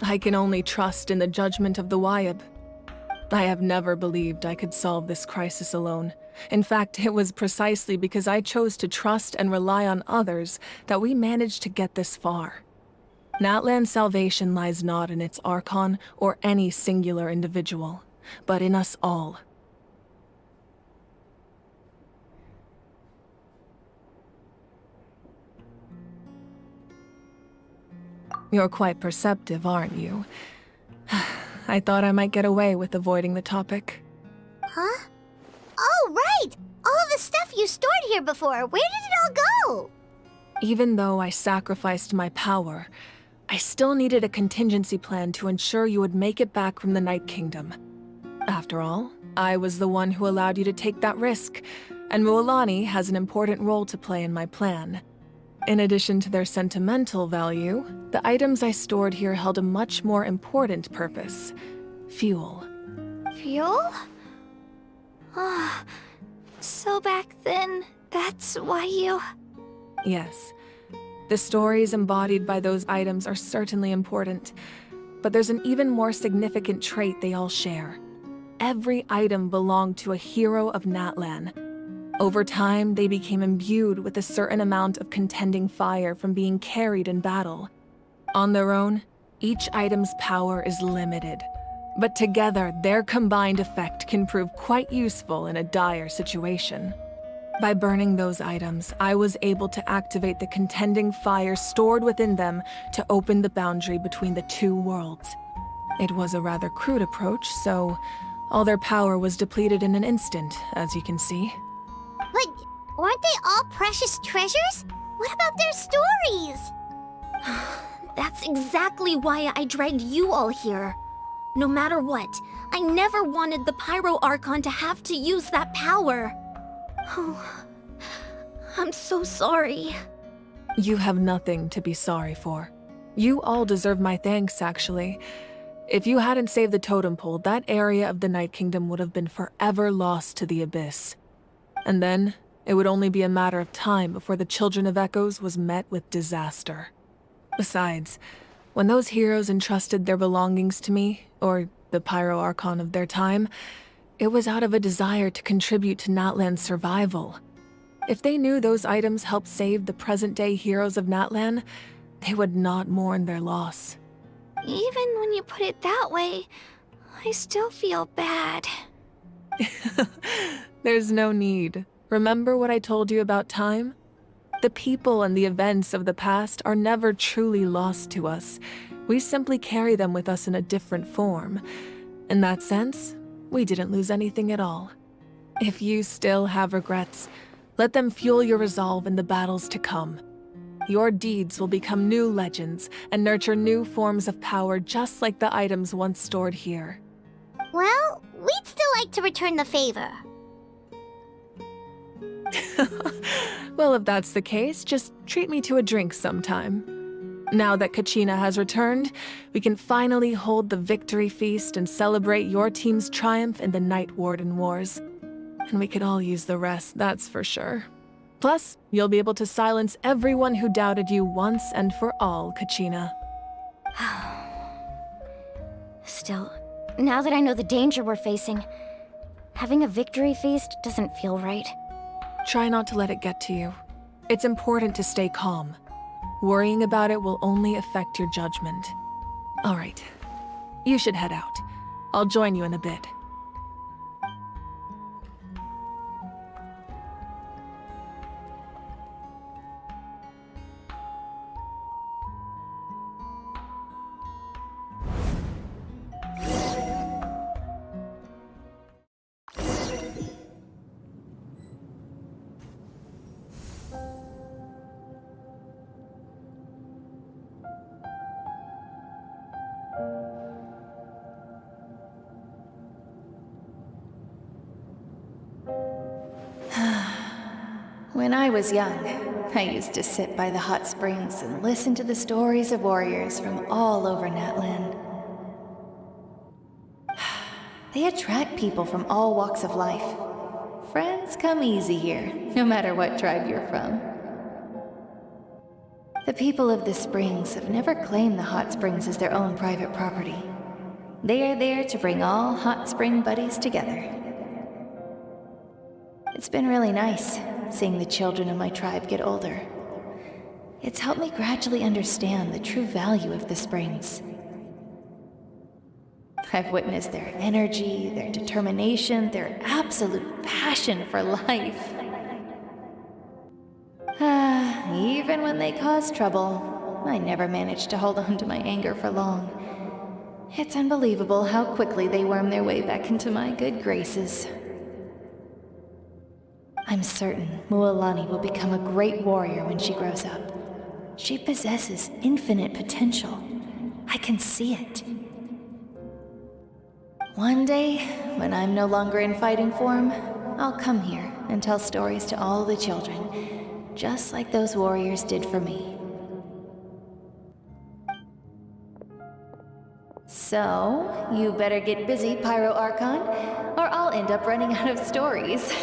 I can only trust in the judgment of the Wyab. I have never believed I could solve this crisis alone. In fact, it was precisely because I chose to trust and rely on others that we managed to get this far. Natlan's salvation lies not in its Archon or any singular individual, but in us all. You're quite perceptive, aren't you? I thought I might get away with avoiding the topic. Huh? Oh, right! All of the stuff you stored here before, where did it all go? Even though I sacrificed my power, I still needed a contingency plan to ensure you would make it back from the Night Kingdom. After all, I was the one who allowed you to take that risk, and Mualani has an important role to play in my plan. In addition to their sentimental value, the items I stored here held a much more important purpose: fuel. Fuel? Ah, so back then, that's why you— Yes. The stories embodied by those items are certainly important, but there's an even more significant trait they all share. Every item belonged to a hero of Natlan. Over time, they became imbued with a certain amount of contending fire from being carried in battle. On their own, each item's power is limited, but together, their combined effect can prove quite useful in a dire situation. By burning those items, I was able to activate the contending fire stored within them to open the boundary between the two worlds. It was a rather crude approach, so all their power was depleted in an instant, as you can see. But weren't they all precious treasures? What about their stories? That's exactly why I dragged you all here. No matter what, I never wanted the Pyro Archon to have to use that power. Oh, I'm so sorry. You have nothing to be sorry for. You all deserve my thanks, actually. If you hadn't saved the totem pole, that area of the Night Kingdom would have been forever lost to the Abyss. And then, it would only be a matter of time before the Children of Echoes was met with disaster. Besides, when those heroes entrusted their belongings to me, or the Pyro Archon of their time, it was out of a desire to contribute to Natlan's survival. If they knew those items helped save the present-day heroes of Natlan, they would not mourn their loss. Even when you put it that way, I still feel bad. There's no need. Remember what I told you about time? The people and the events of the past are never truly lost to us. We simply carry them with us in a different form. In that sense, we didn't lose anything at all. If you still have regrets, let them fuel your resolve in the battles to come. Your deeds will become new legends and nurture new forms of power just like the items once stored here. Well, we'd still like to return the favor. Well, if that's the case, just treat me to a drink sometime. Now that Kachina has returned, we can finally hold the victory feast and celebrate your team's triumph in the Night Warden Wars. And we could all use the rest, that's for sure. Plus, you'll be able to silence everyone who doubted you once and for all, Kachina. Still, now that I know the danger we're facing, having a victory feast doesn't feel right. Try not to let it get to you. It's important to stay calm. Worrying about it will only affect your judgment. All right, you should head out. I'll join you in a bit. When I was young, I used to sit by the hot springs and listen to the stories of warriors from all over Natlan. They attract people from all walks of life. Friends come easy here, no matter what tribe you're from. The people of the springs have never claimed the hot springs as their own private property. They are there to bring all hot spring buddies together. It's been really nice, seeing the children of my tribe get older. It's helped me gradually understand the true value of the springs. I've witnessed their energy, their determination, their absolute passion for life. Even when they cause trouble, I never managed to hold on to my anger for long. It's unbelievable how quickly they worm their way back into my good graces. I'm certain Mualani will become a great warrior when she grows up. She possesses infinite potential. I can see it. One day, when I'm no longer in fighting form, I'll come here and tell stories to all the children, just like those warriors did for me. So, you better get busy, Pyro Archon, or I'll end up running out of stories.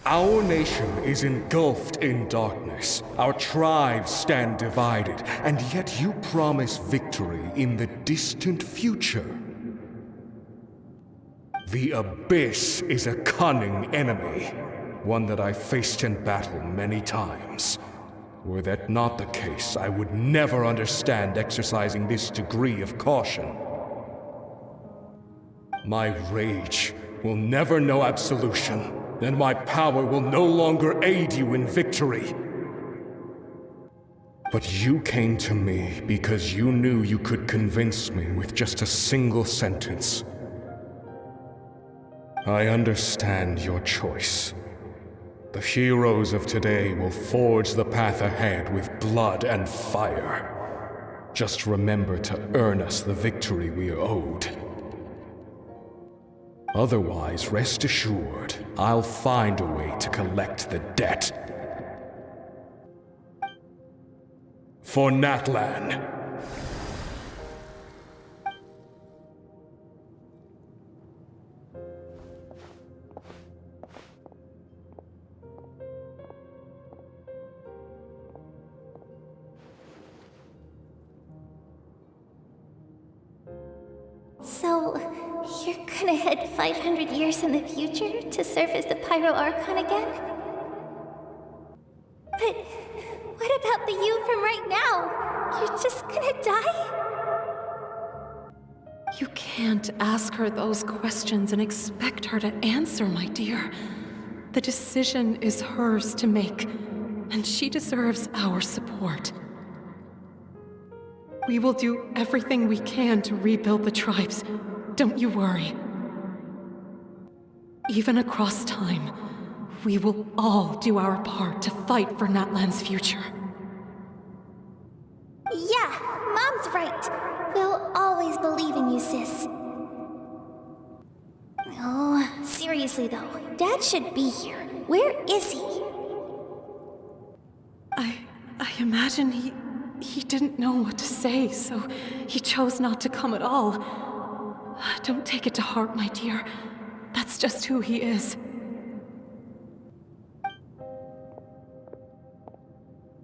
Our nation is engulfed in darkness. Our tribes stand divided, and yet you promise victory in the distant future. The Abyss is a cunning enemy, one that I faced in battle many times. Were that not the case, I would never understand exercising this degree of caution. My rage will never know absolution. Then my power will no longer aid you in victory. But you came to me because you knew you could convince me with just a single sentence. I understand your choice. The heroes of today will forge the path ahead with blood and fire. Just remember to earn us the victory we are owed. Otherwise, rest assured, I'll find a way to collect the debt. For Natlan. So, you're gonna head 500 years in the future to serve as the Pyro Archon again? But what about the you from right now? You're just gonna die? You can't ask her those questions and expect her to answer, my dear. The decision is hers to make, and she deserves our support. We will do everything we can to rebuild the tribes. Don't you worry. Even across time, we will all do our part to fight for Natlan's future. Yeah, Mom's right. We'll always believe in you, sis. Oh, seriously though, Dad should be here. Where is he? I imagine he didn't know what to say, so he chose not to come at all. Don't take it to heart, my dear. That's just who he is.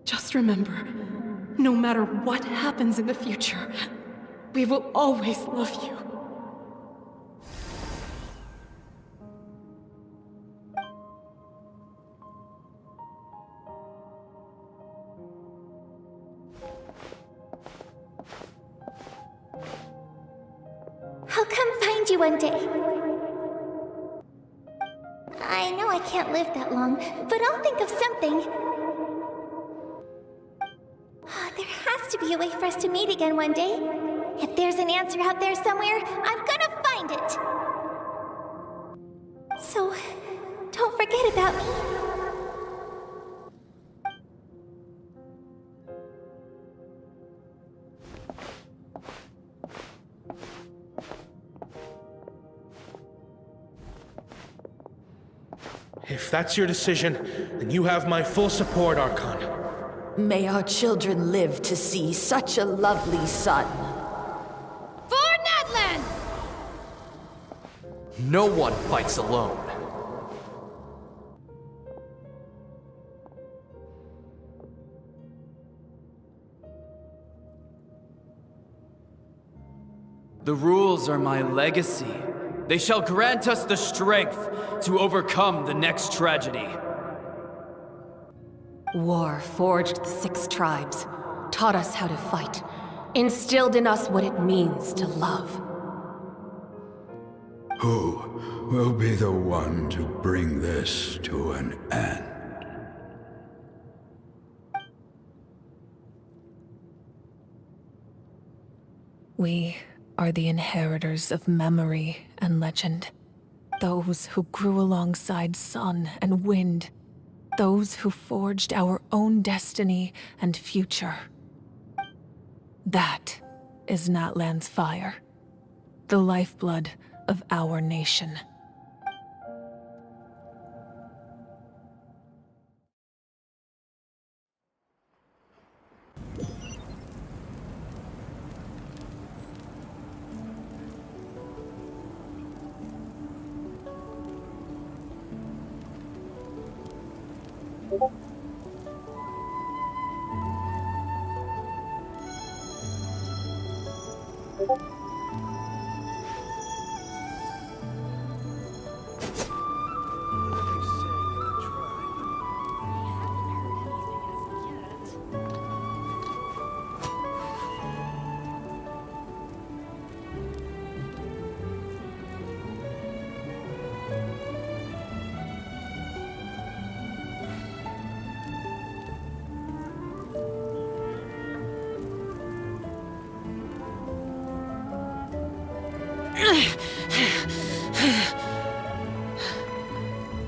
Just remember, no matter what happens in the future, we will always love you. I'll come find you one day. I can't live that long, but I'll think of something. There has to be a way for us to meet again one day. If there's an answer out there somewhere, I'm gonna find it. So, don't forget about me. If that's your decision, then you have my full support, Archon. May our children live to see such a lovely son. For Natlan! No one fights alone. The rules are my legacy. They shall grant us the strength to overcome the next tragedy. War forged the 6 tribes, taught us how to fight, instilled in us what it means to love. Who will be the one to bring this to an end? We are the inheritors of memory and legend. Those who grew alongside sun and wind. Those who forged our own destiny and future. That is Natlan's fire. The lifeblood of our nation.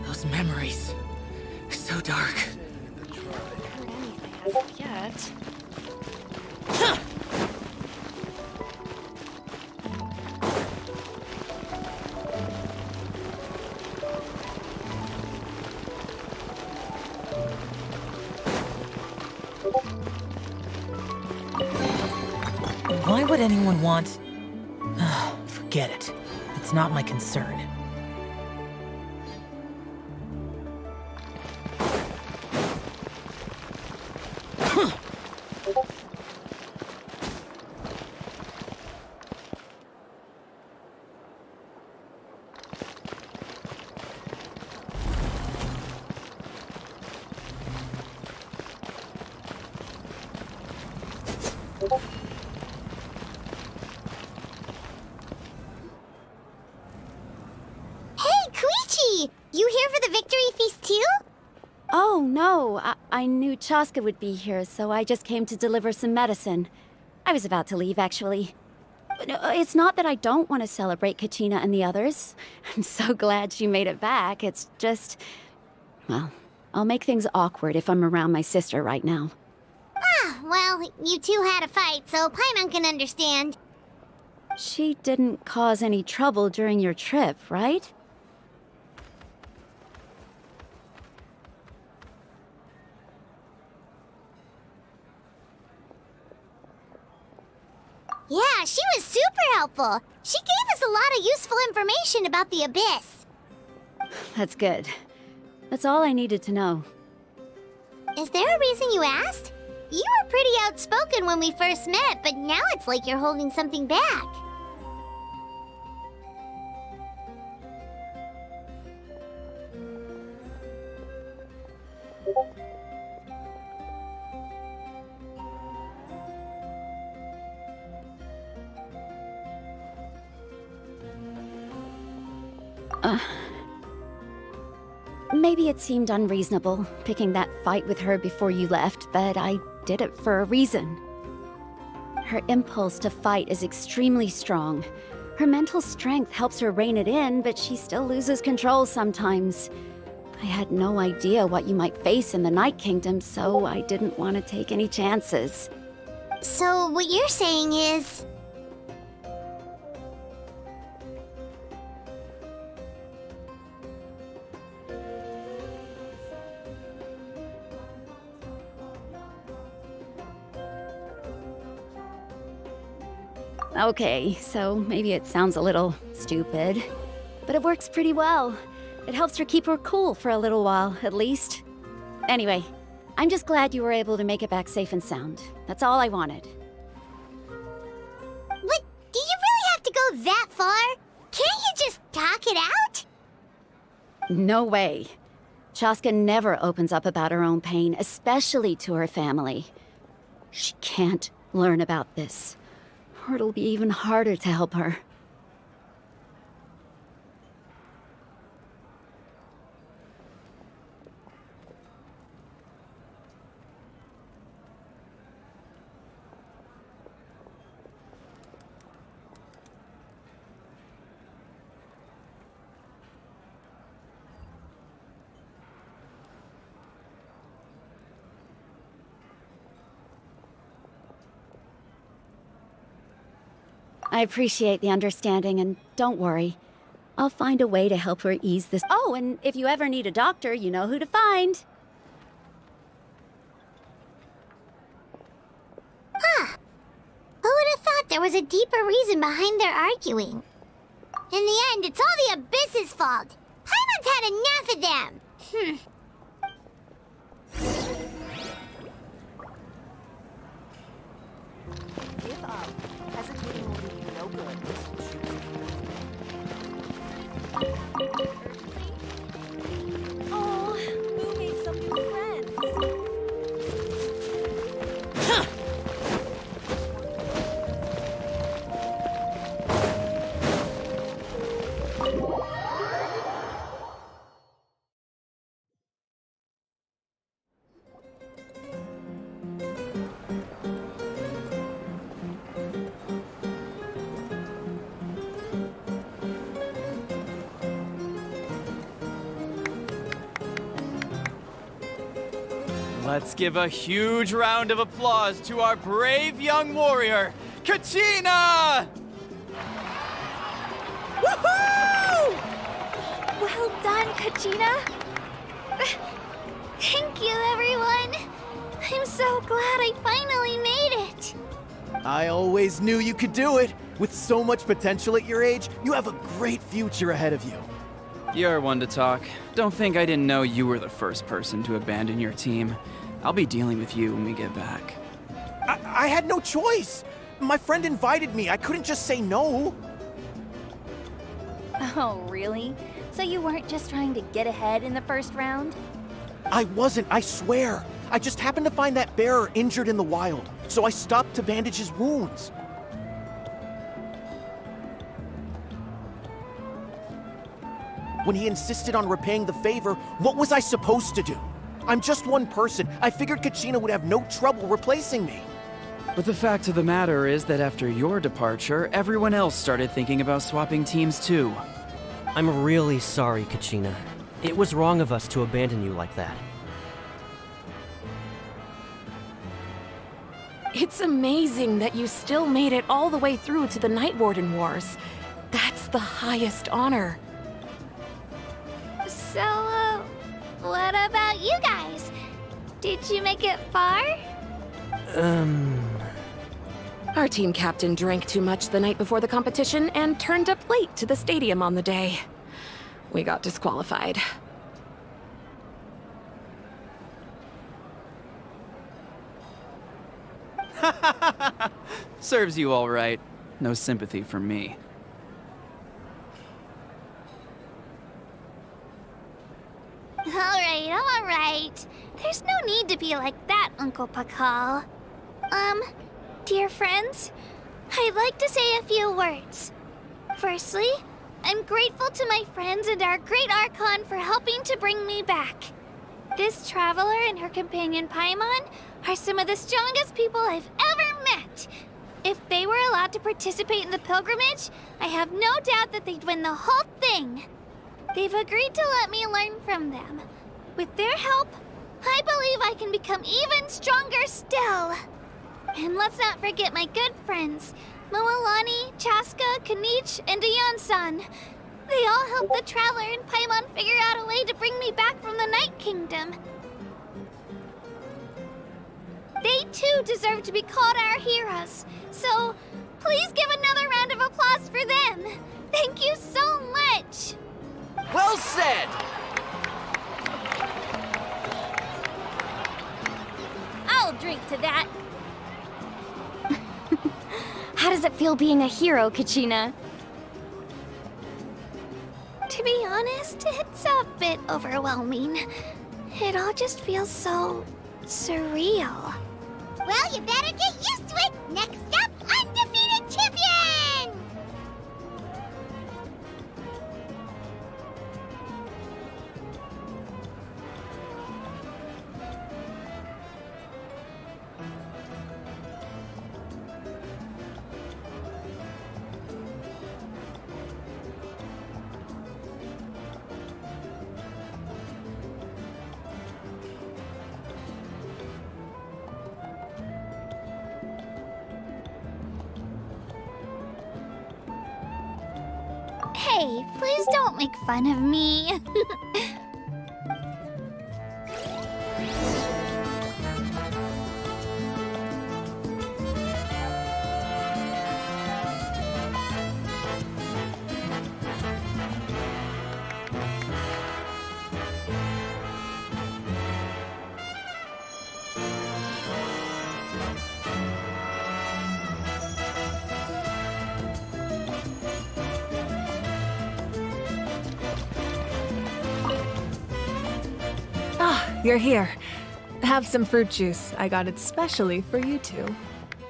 Those memories. So dark. Heard anything as of yet. Why would anyone want... Forget it. It's not my concern. You here for the victory feast too? Oh, no. I knew Chaska would be here, so I just came to deliver some medicine. I was about to leave, actually. It's not that I don't want to celebrate Kachina and the others. I'm so glad she made it back. It's just... Well, I'll make things awkward if I'm around my sister right now. Ah, well, you two had a fight, so Paimon can understand. She didn't cause any trouble during your trip, right? Yeah, she was super helpful. She gave us a lot of useful information about the Abyss. That's good. That's all I needed to know. Is there a reason you asked? You were pretty outspoken when we first met, but now it's like you're holding something back. Maybe it seemed unreasonable, picking that fight with her before you left, but I did it for a reason. Her impulse to fight is extremely strong. Her mental strength helps her rein it in, but she still loses control sometimes. I had no idea what you might face in the Night Kingdom, so I didn't want to take any chances. So what you're saying is... Okay, so maybe it sounds a little stupid, but it works pretty well. It helps her keep her cool for a little while, at least. Anyway, I'm just glad you were able to make it back safe and sound. That's all I wanted. What? Do you really have to go that far? Can't you just talk it out? No way. Chaska never opens up about her own pain, especially to her family. She can't learn about this, or it'll be even harder to help her. I appreciate the understanding, and don't worry. I'll find a way to help her ease this. Oh, and if you ever need a doctor, you know who to find. Huh. Who would have thought there was a deeper reason behind their arguing? In the end, it's all the Abyss's fault. Paimon's had enough of them. Give up. Hesitating will do you no good. Oh, who made some new friends? Let's give a huge round of applause to our brave young warrior, Kachina! Woohoo! Well done, Kachina. Thank you, everyone. I'm so glad I finally made it. I always knew you could do it. With so much potential at your age, you have a great future ahead of you. You're one to talk. Don't think I didn't know you were the first person to abandon your team. I'll be dealing with you when we get back. I had no choice. My friend invited me. I couldn't just say no. Oh, really? So you weren't just trying to get ahead in the first round? I wasn't, I swear. I just happened to find that bearer injured in the wild, so I stopped to bandage his wounds. When he insisted on repaying the favor, what was I supposed to do? I'm just one person. I figured Kachina would have no trouble replacing me. But the fact of the matter is that after your departure, everyone else started thinking about swapping teams too. I'm really sorry, Kachina. It was wrong of us to abandon you like that. It's amazing that you still made it all the way through to the Night Warden Wars. That's the highest honor. So, what about you guys? Did you make it far? Our team captain drank too much the night before the competition and turned up late to the stadium on the day. We got disqualified. Serves you all right. No sympathy for me. All right. There's no need to be like that, Uncle Pakal. Dear friends, I'd like to say a few words. Firstly, I'm grateful to my friends and our great Archon for helping to bring me back. This traveler and her companion Paimon are some of the strongest people I've ever met. If they were allowed to participate in the pilgrimage, I have no doubt that they'd win the whole thing. They've agreed to let me learn from them. With their help, I believe I can become even stronger still. And let's not forget my good friends, Moalani, Chaska, Kanich, and Dion-san. They all helped the Traveler and Paimon figure out a way to bring me back from the Night Kingdom. They too deserve to be called our heroes, so please give another round of applause for them. Thank you so much! Well said! I'll drink to that. How does it feel being a hero, Kachina? To be honest, it's a bit overwhelming. It all just feels so surreal. Well, you better get used to it! Next up, undefeated champion! Hey, please don't make fun of me. You're here. Have some fruit juice. I got it specially for you two.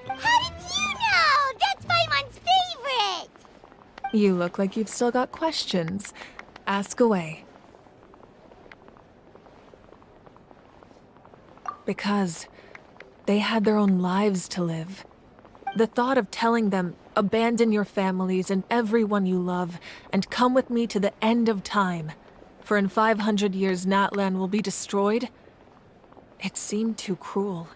How did you know? That's Paimon's favorite! You look like you've still got questions. Ask away. Because they had their own lives to live. The thought of telling them, abandon your families and everyone you love, and come with me to the end of time, for in 500 years Natlan will be destroyed, it seemed too cruel.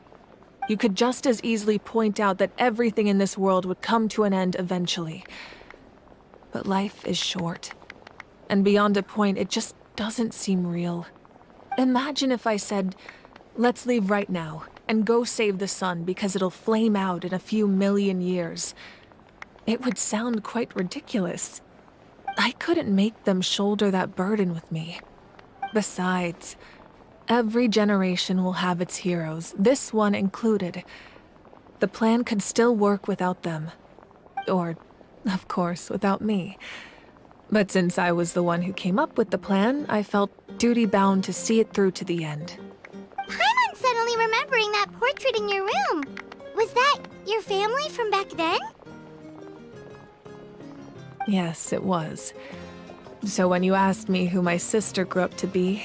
You could just as easily point out that everything in this world would come to an end eventually. But life is short. And beyond a point, it just doesn't seem real. Imagine if I said, let's leave right now, and go save the sun because it'll flame out in a few million years. It would sound quite ridiculous. I couldn't make them shoulder that burden with me. Besides, every generation will have its heroes, this one included. The plan could still work without them. Or, of course, without me. But since I was the one who came up with the plan, I felt duty-bound to see it through to the end. Paimon's suddenly remembering that portrait in your room. Was that your family from back then? Yes, it was. So when you asked me who my sister grew up to be,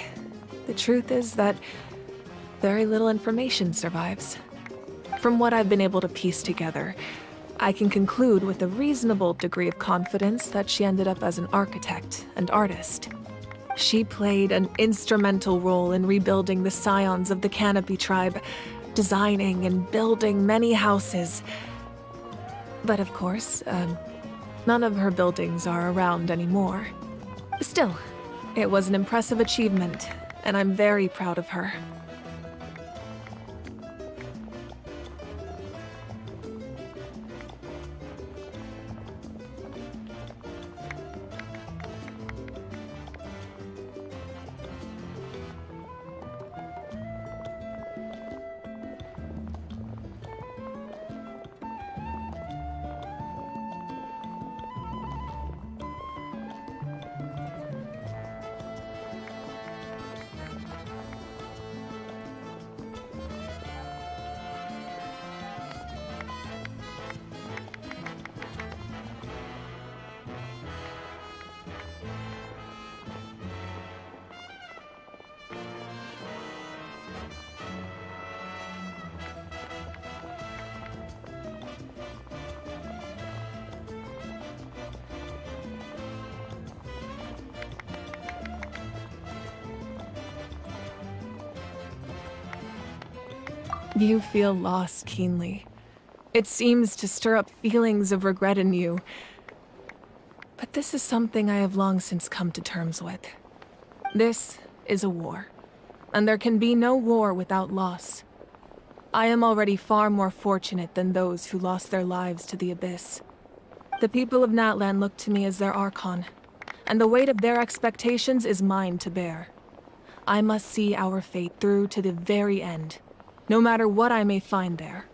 the truth is that very little information survives. From what I've been able to piece together, I can conclude with a reasonable degree of confidence that she ended up as an architect and artist. She played an instrumental role in rebuilding the scions of the Canopy tribe, designing and building many houses. But of course, none of her buildings are around anymore. Still, it was an impressive achievement, and I'm very proud of her. You feel loss keenly. It seems to stir up feelings of regret in you. But this is something I have long since come to terms with. This is a war, and there can be no war without loss. I am already far more fortunate than those who lost their lives to the Abyss. The people of Natlan look to me as their Archon, and the weight of their expectations is mine to bear. I must see our fate through to the very end, no matter what I may find there.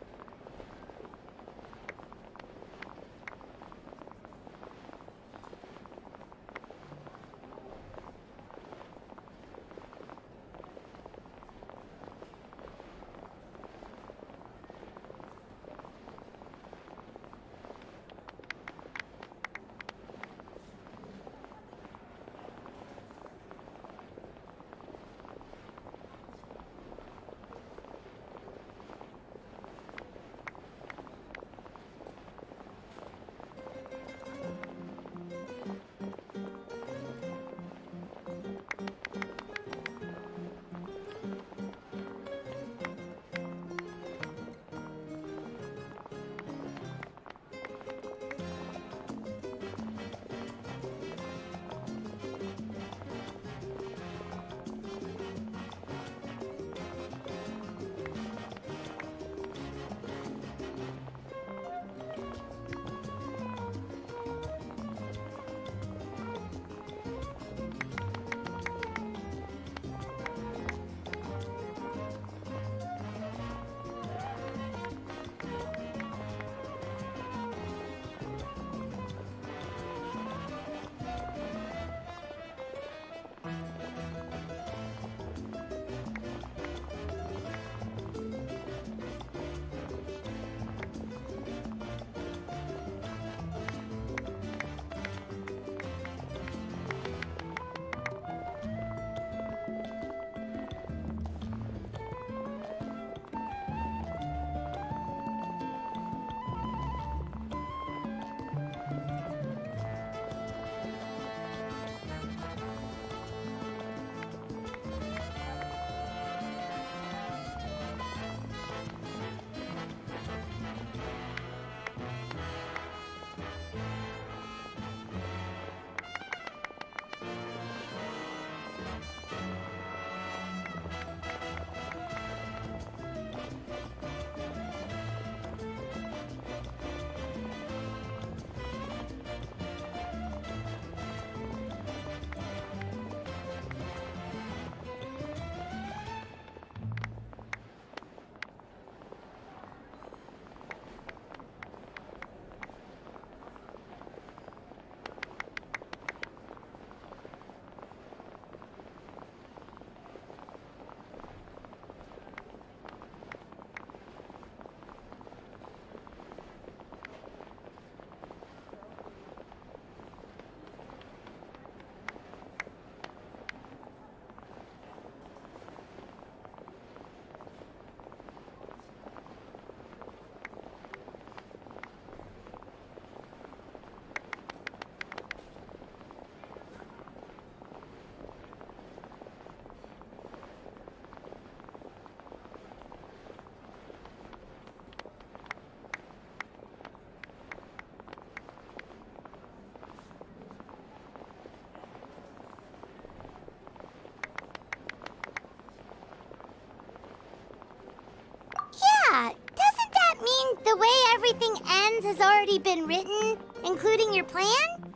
Yeah, doesn't that mean the way everything ends has already been written, including your plan?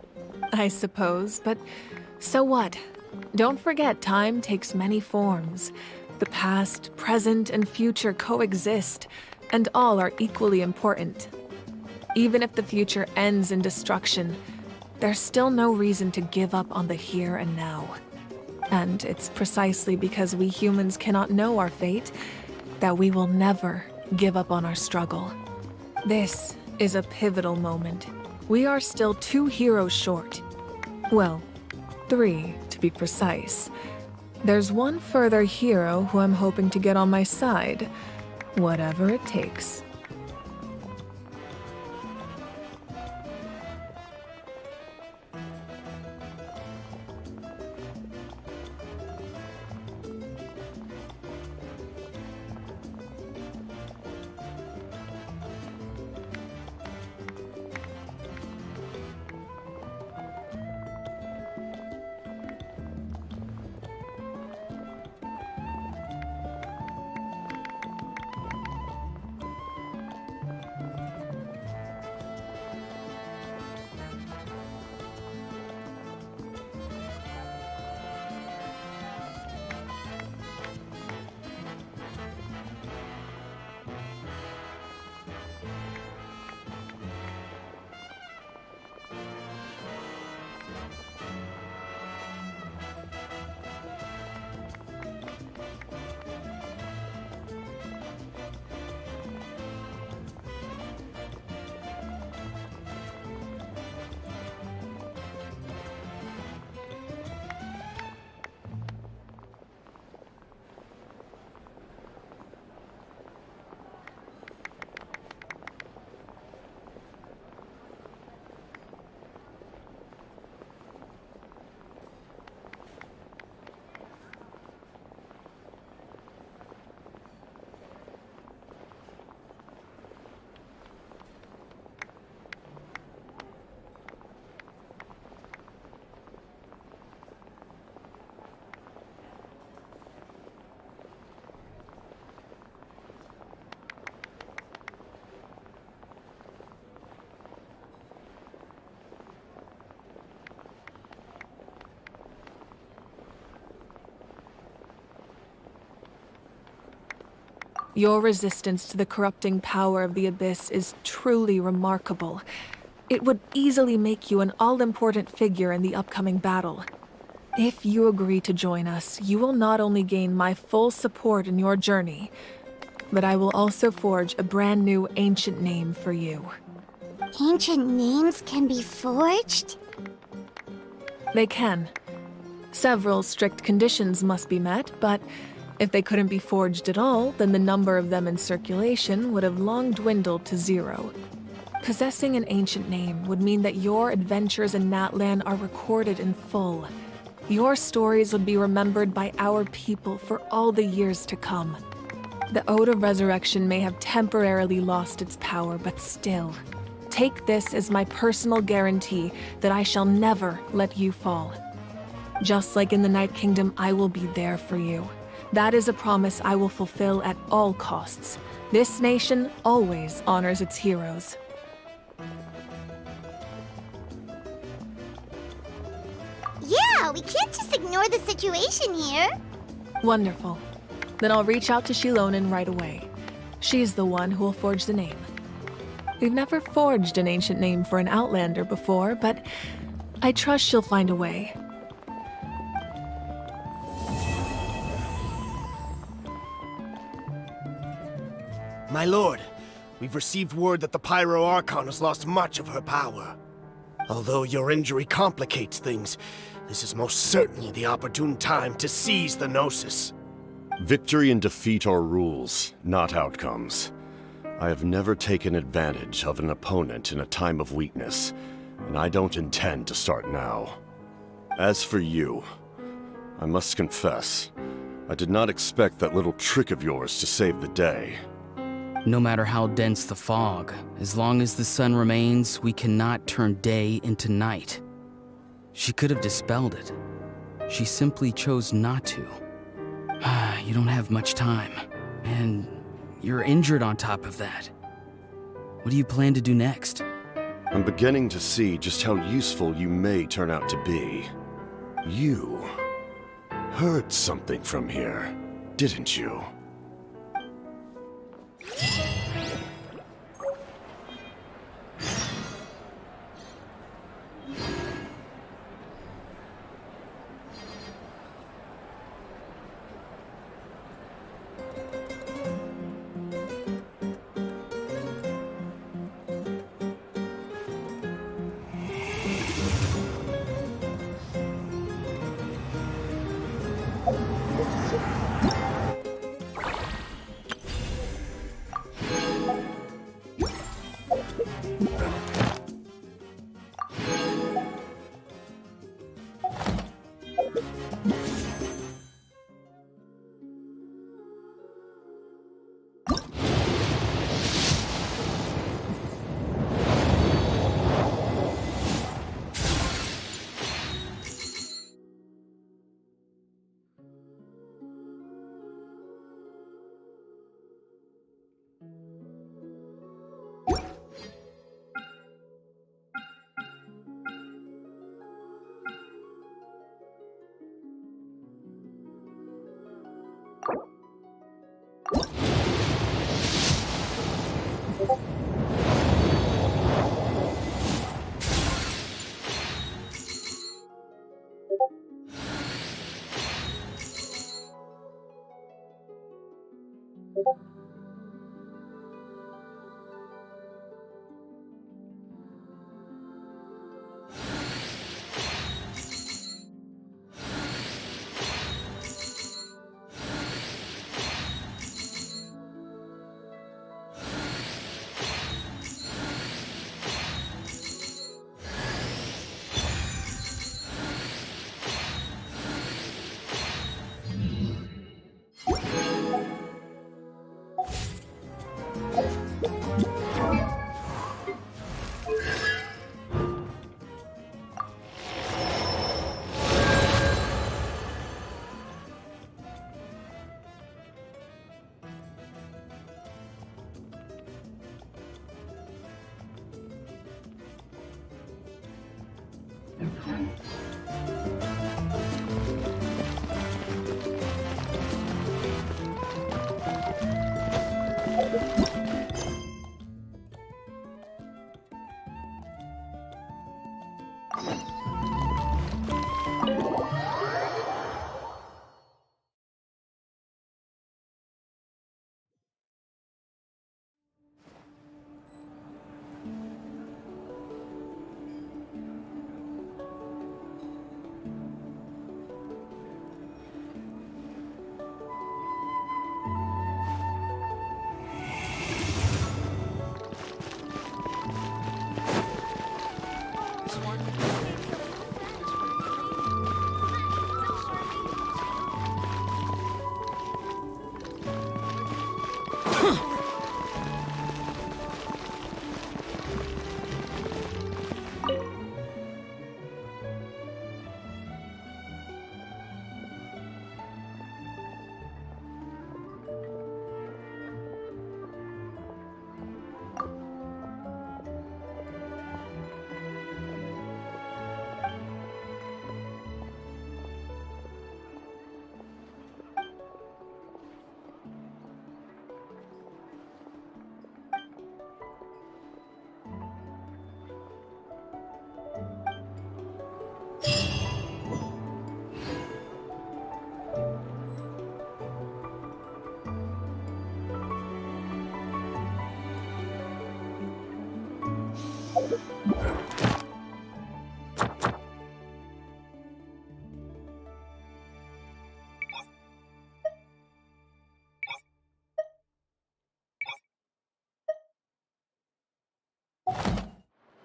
I suppose, but so what? Don't forget, time takes many forms. The past, present, and future coexist, and all are equally important. Even if the future ends in destruction, there's still no reason to give up on the here and now. And it's precisely because we humans cannot know our fate that we will never give up on our struggle. This is a pivotal moment. We are still 2 heroes short. Well, 3 to be precise. There's one further hero who I'm hoping to get on my side, whatever it takes. Your resistance to the corrupting power of the Abyss is truly remarkable. It would easily make you an all-important figure in the upcoming battle. If you agree to join us, you will not only gain my full support in your journey, but I will also forge a brand new ancient name for you. Ancient names can be forged? They can. Several strict conditions must be met, but if they couldn't be forged at all, then the number of them in circulation would have long dwindled to 0. Possessing an ancient name would mean that your adventures in Natlan are recorded in full. Your stories would be remembered by our people for all the years to come. The Ode of Resurrection may have temporarily lost its power, but still, take this as my personal guarantee that I shall never let you fall. Just like in the Night Kingdom, I will be there for you. That is a promise I will fulfill at all costs. This nation always honors its heroes. Yeah, we can't just ignore the situation here. Wonderful. Then I'll reach out to Shilonen right away. She's the one who will forge the name. We've never forged an ancient name for an Outlander before, but I trust she'll find a way. My lord, we've received word that the Pyro Archon has lost much of her power. Although your injury complicates things, this is most certainly the opportune time to seize the Gnosis. Victory and defeat are rules, not outcomes. I have never taken advantage of an opponent in a time of weakness, and I don't intend to start now. As for you, I must confess, I did not expect that little trick of yours to save the day. No matter how dense the fog, as long as the sun remains, we cannot turn day into night. She could have dispelled it. She simply chose not to. You don't have much time, and you're injured on top of that. What do you plan to do next? I'm beginning to see just how useful you may turn out to be. You heard something from here, didn't you?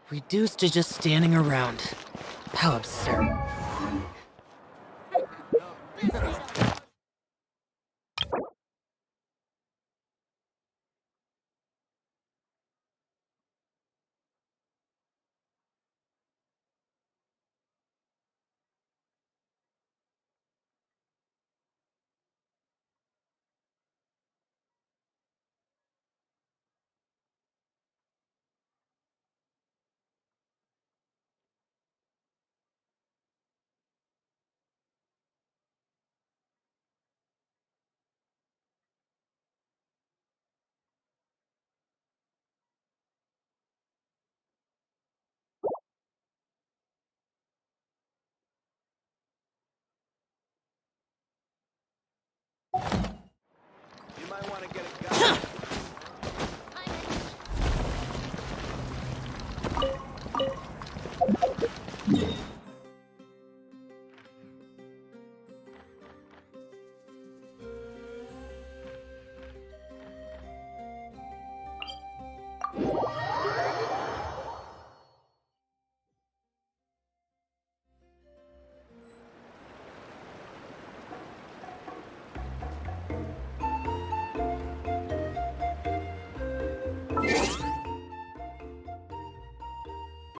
Reduced to just standing around. How absurd. You might want to get a gun.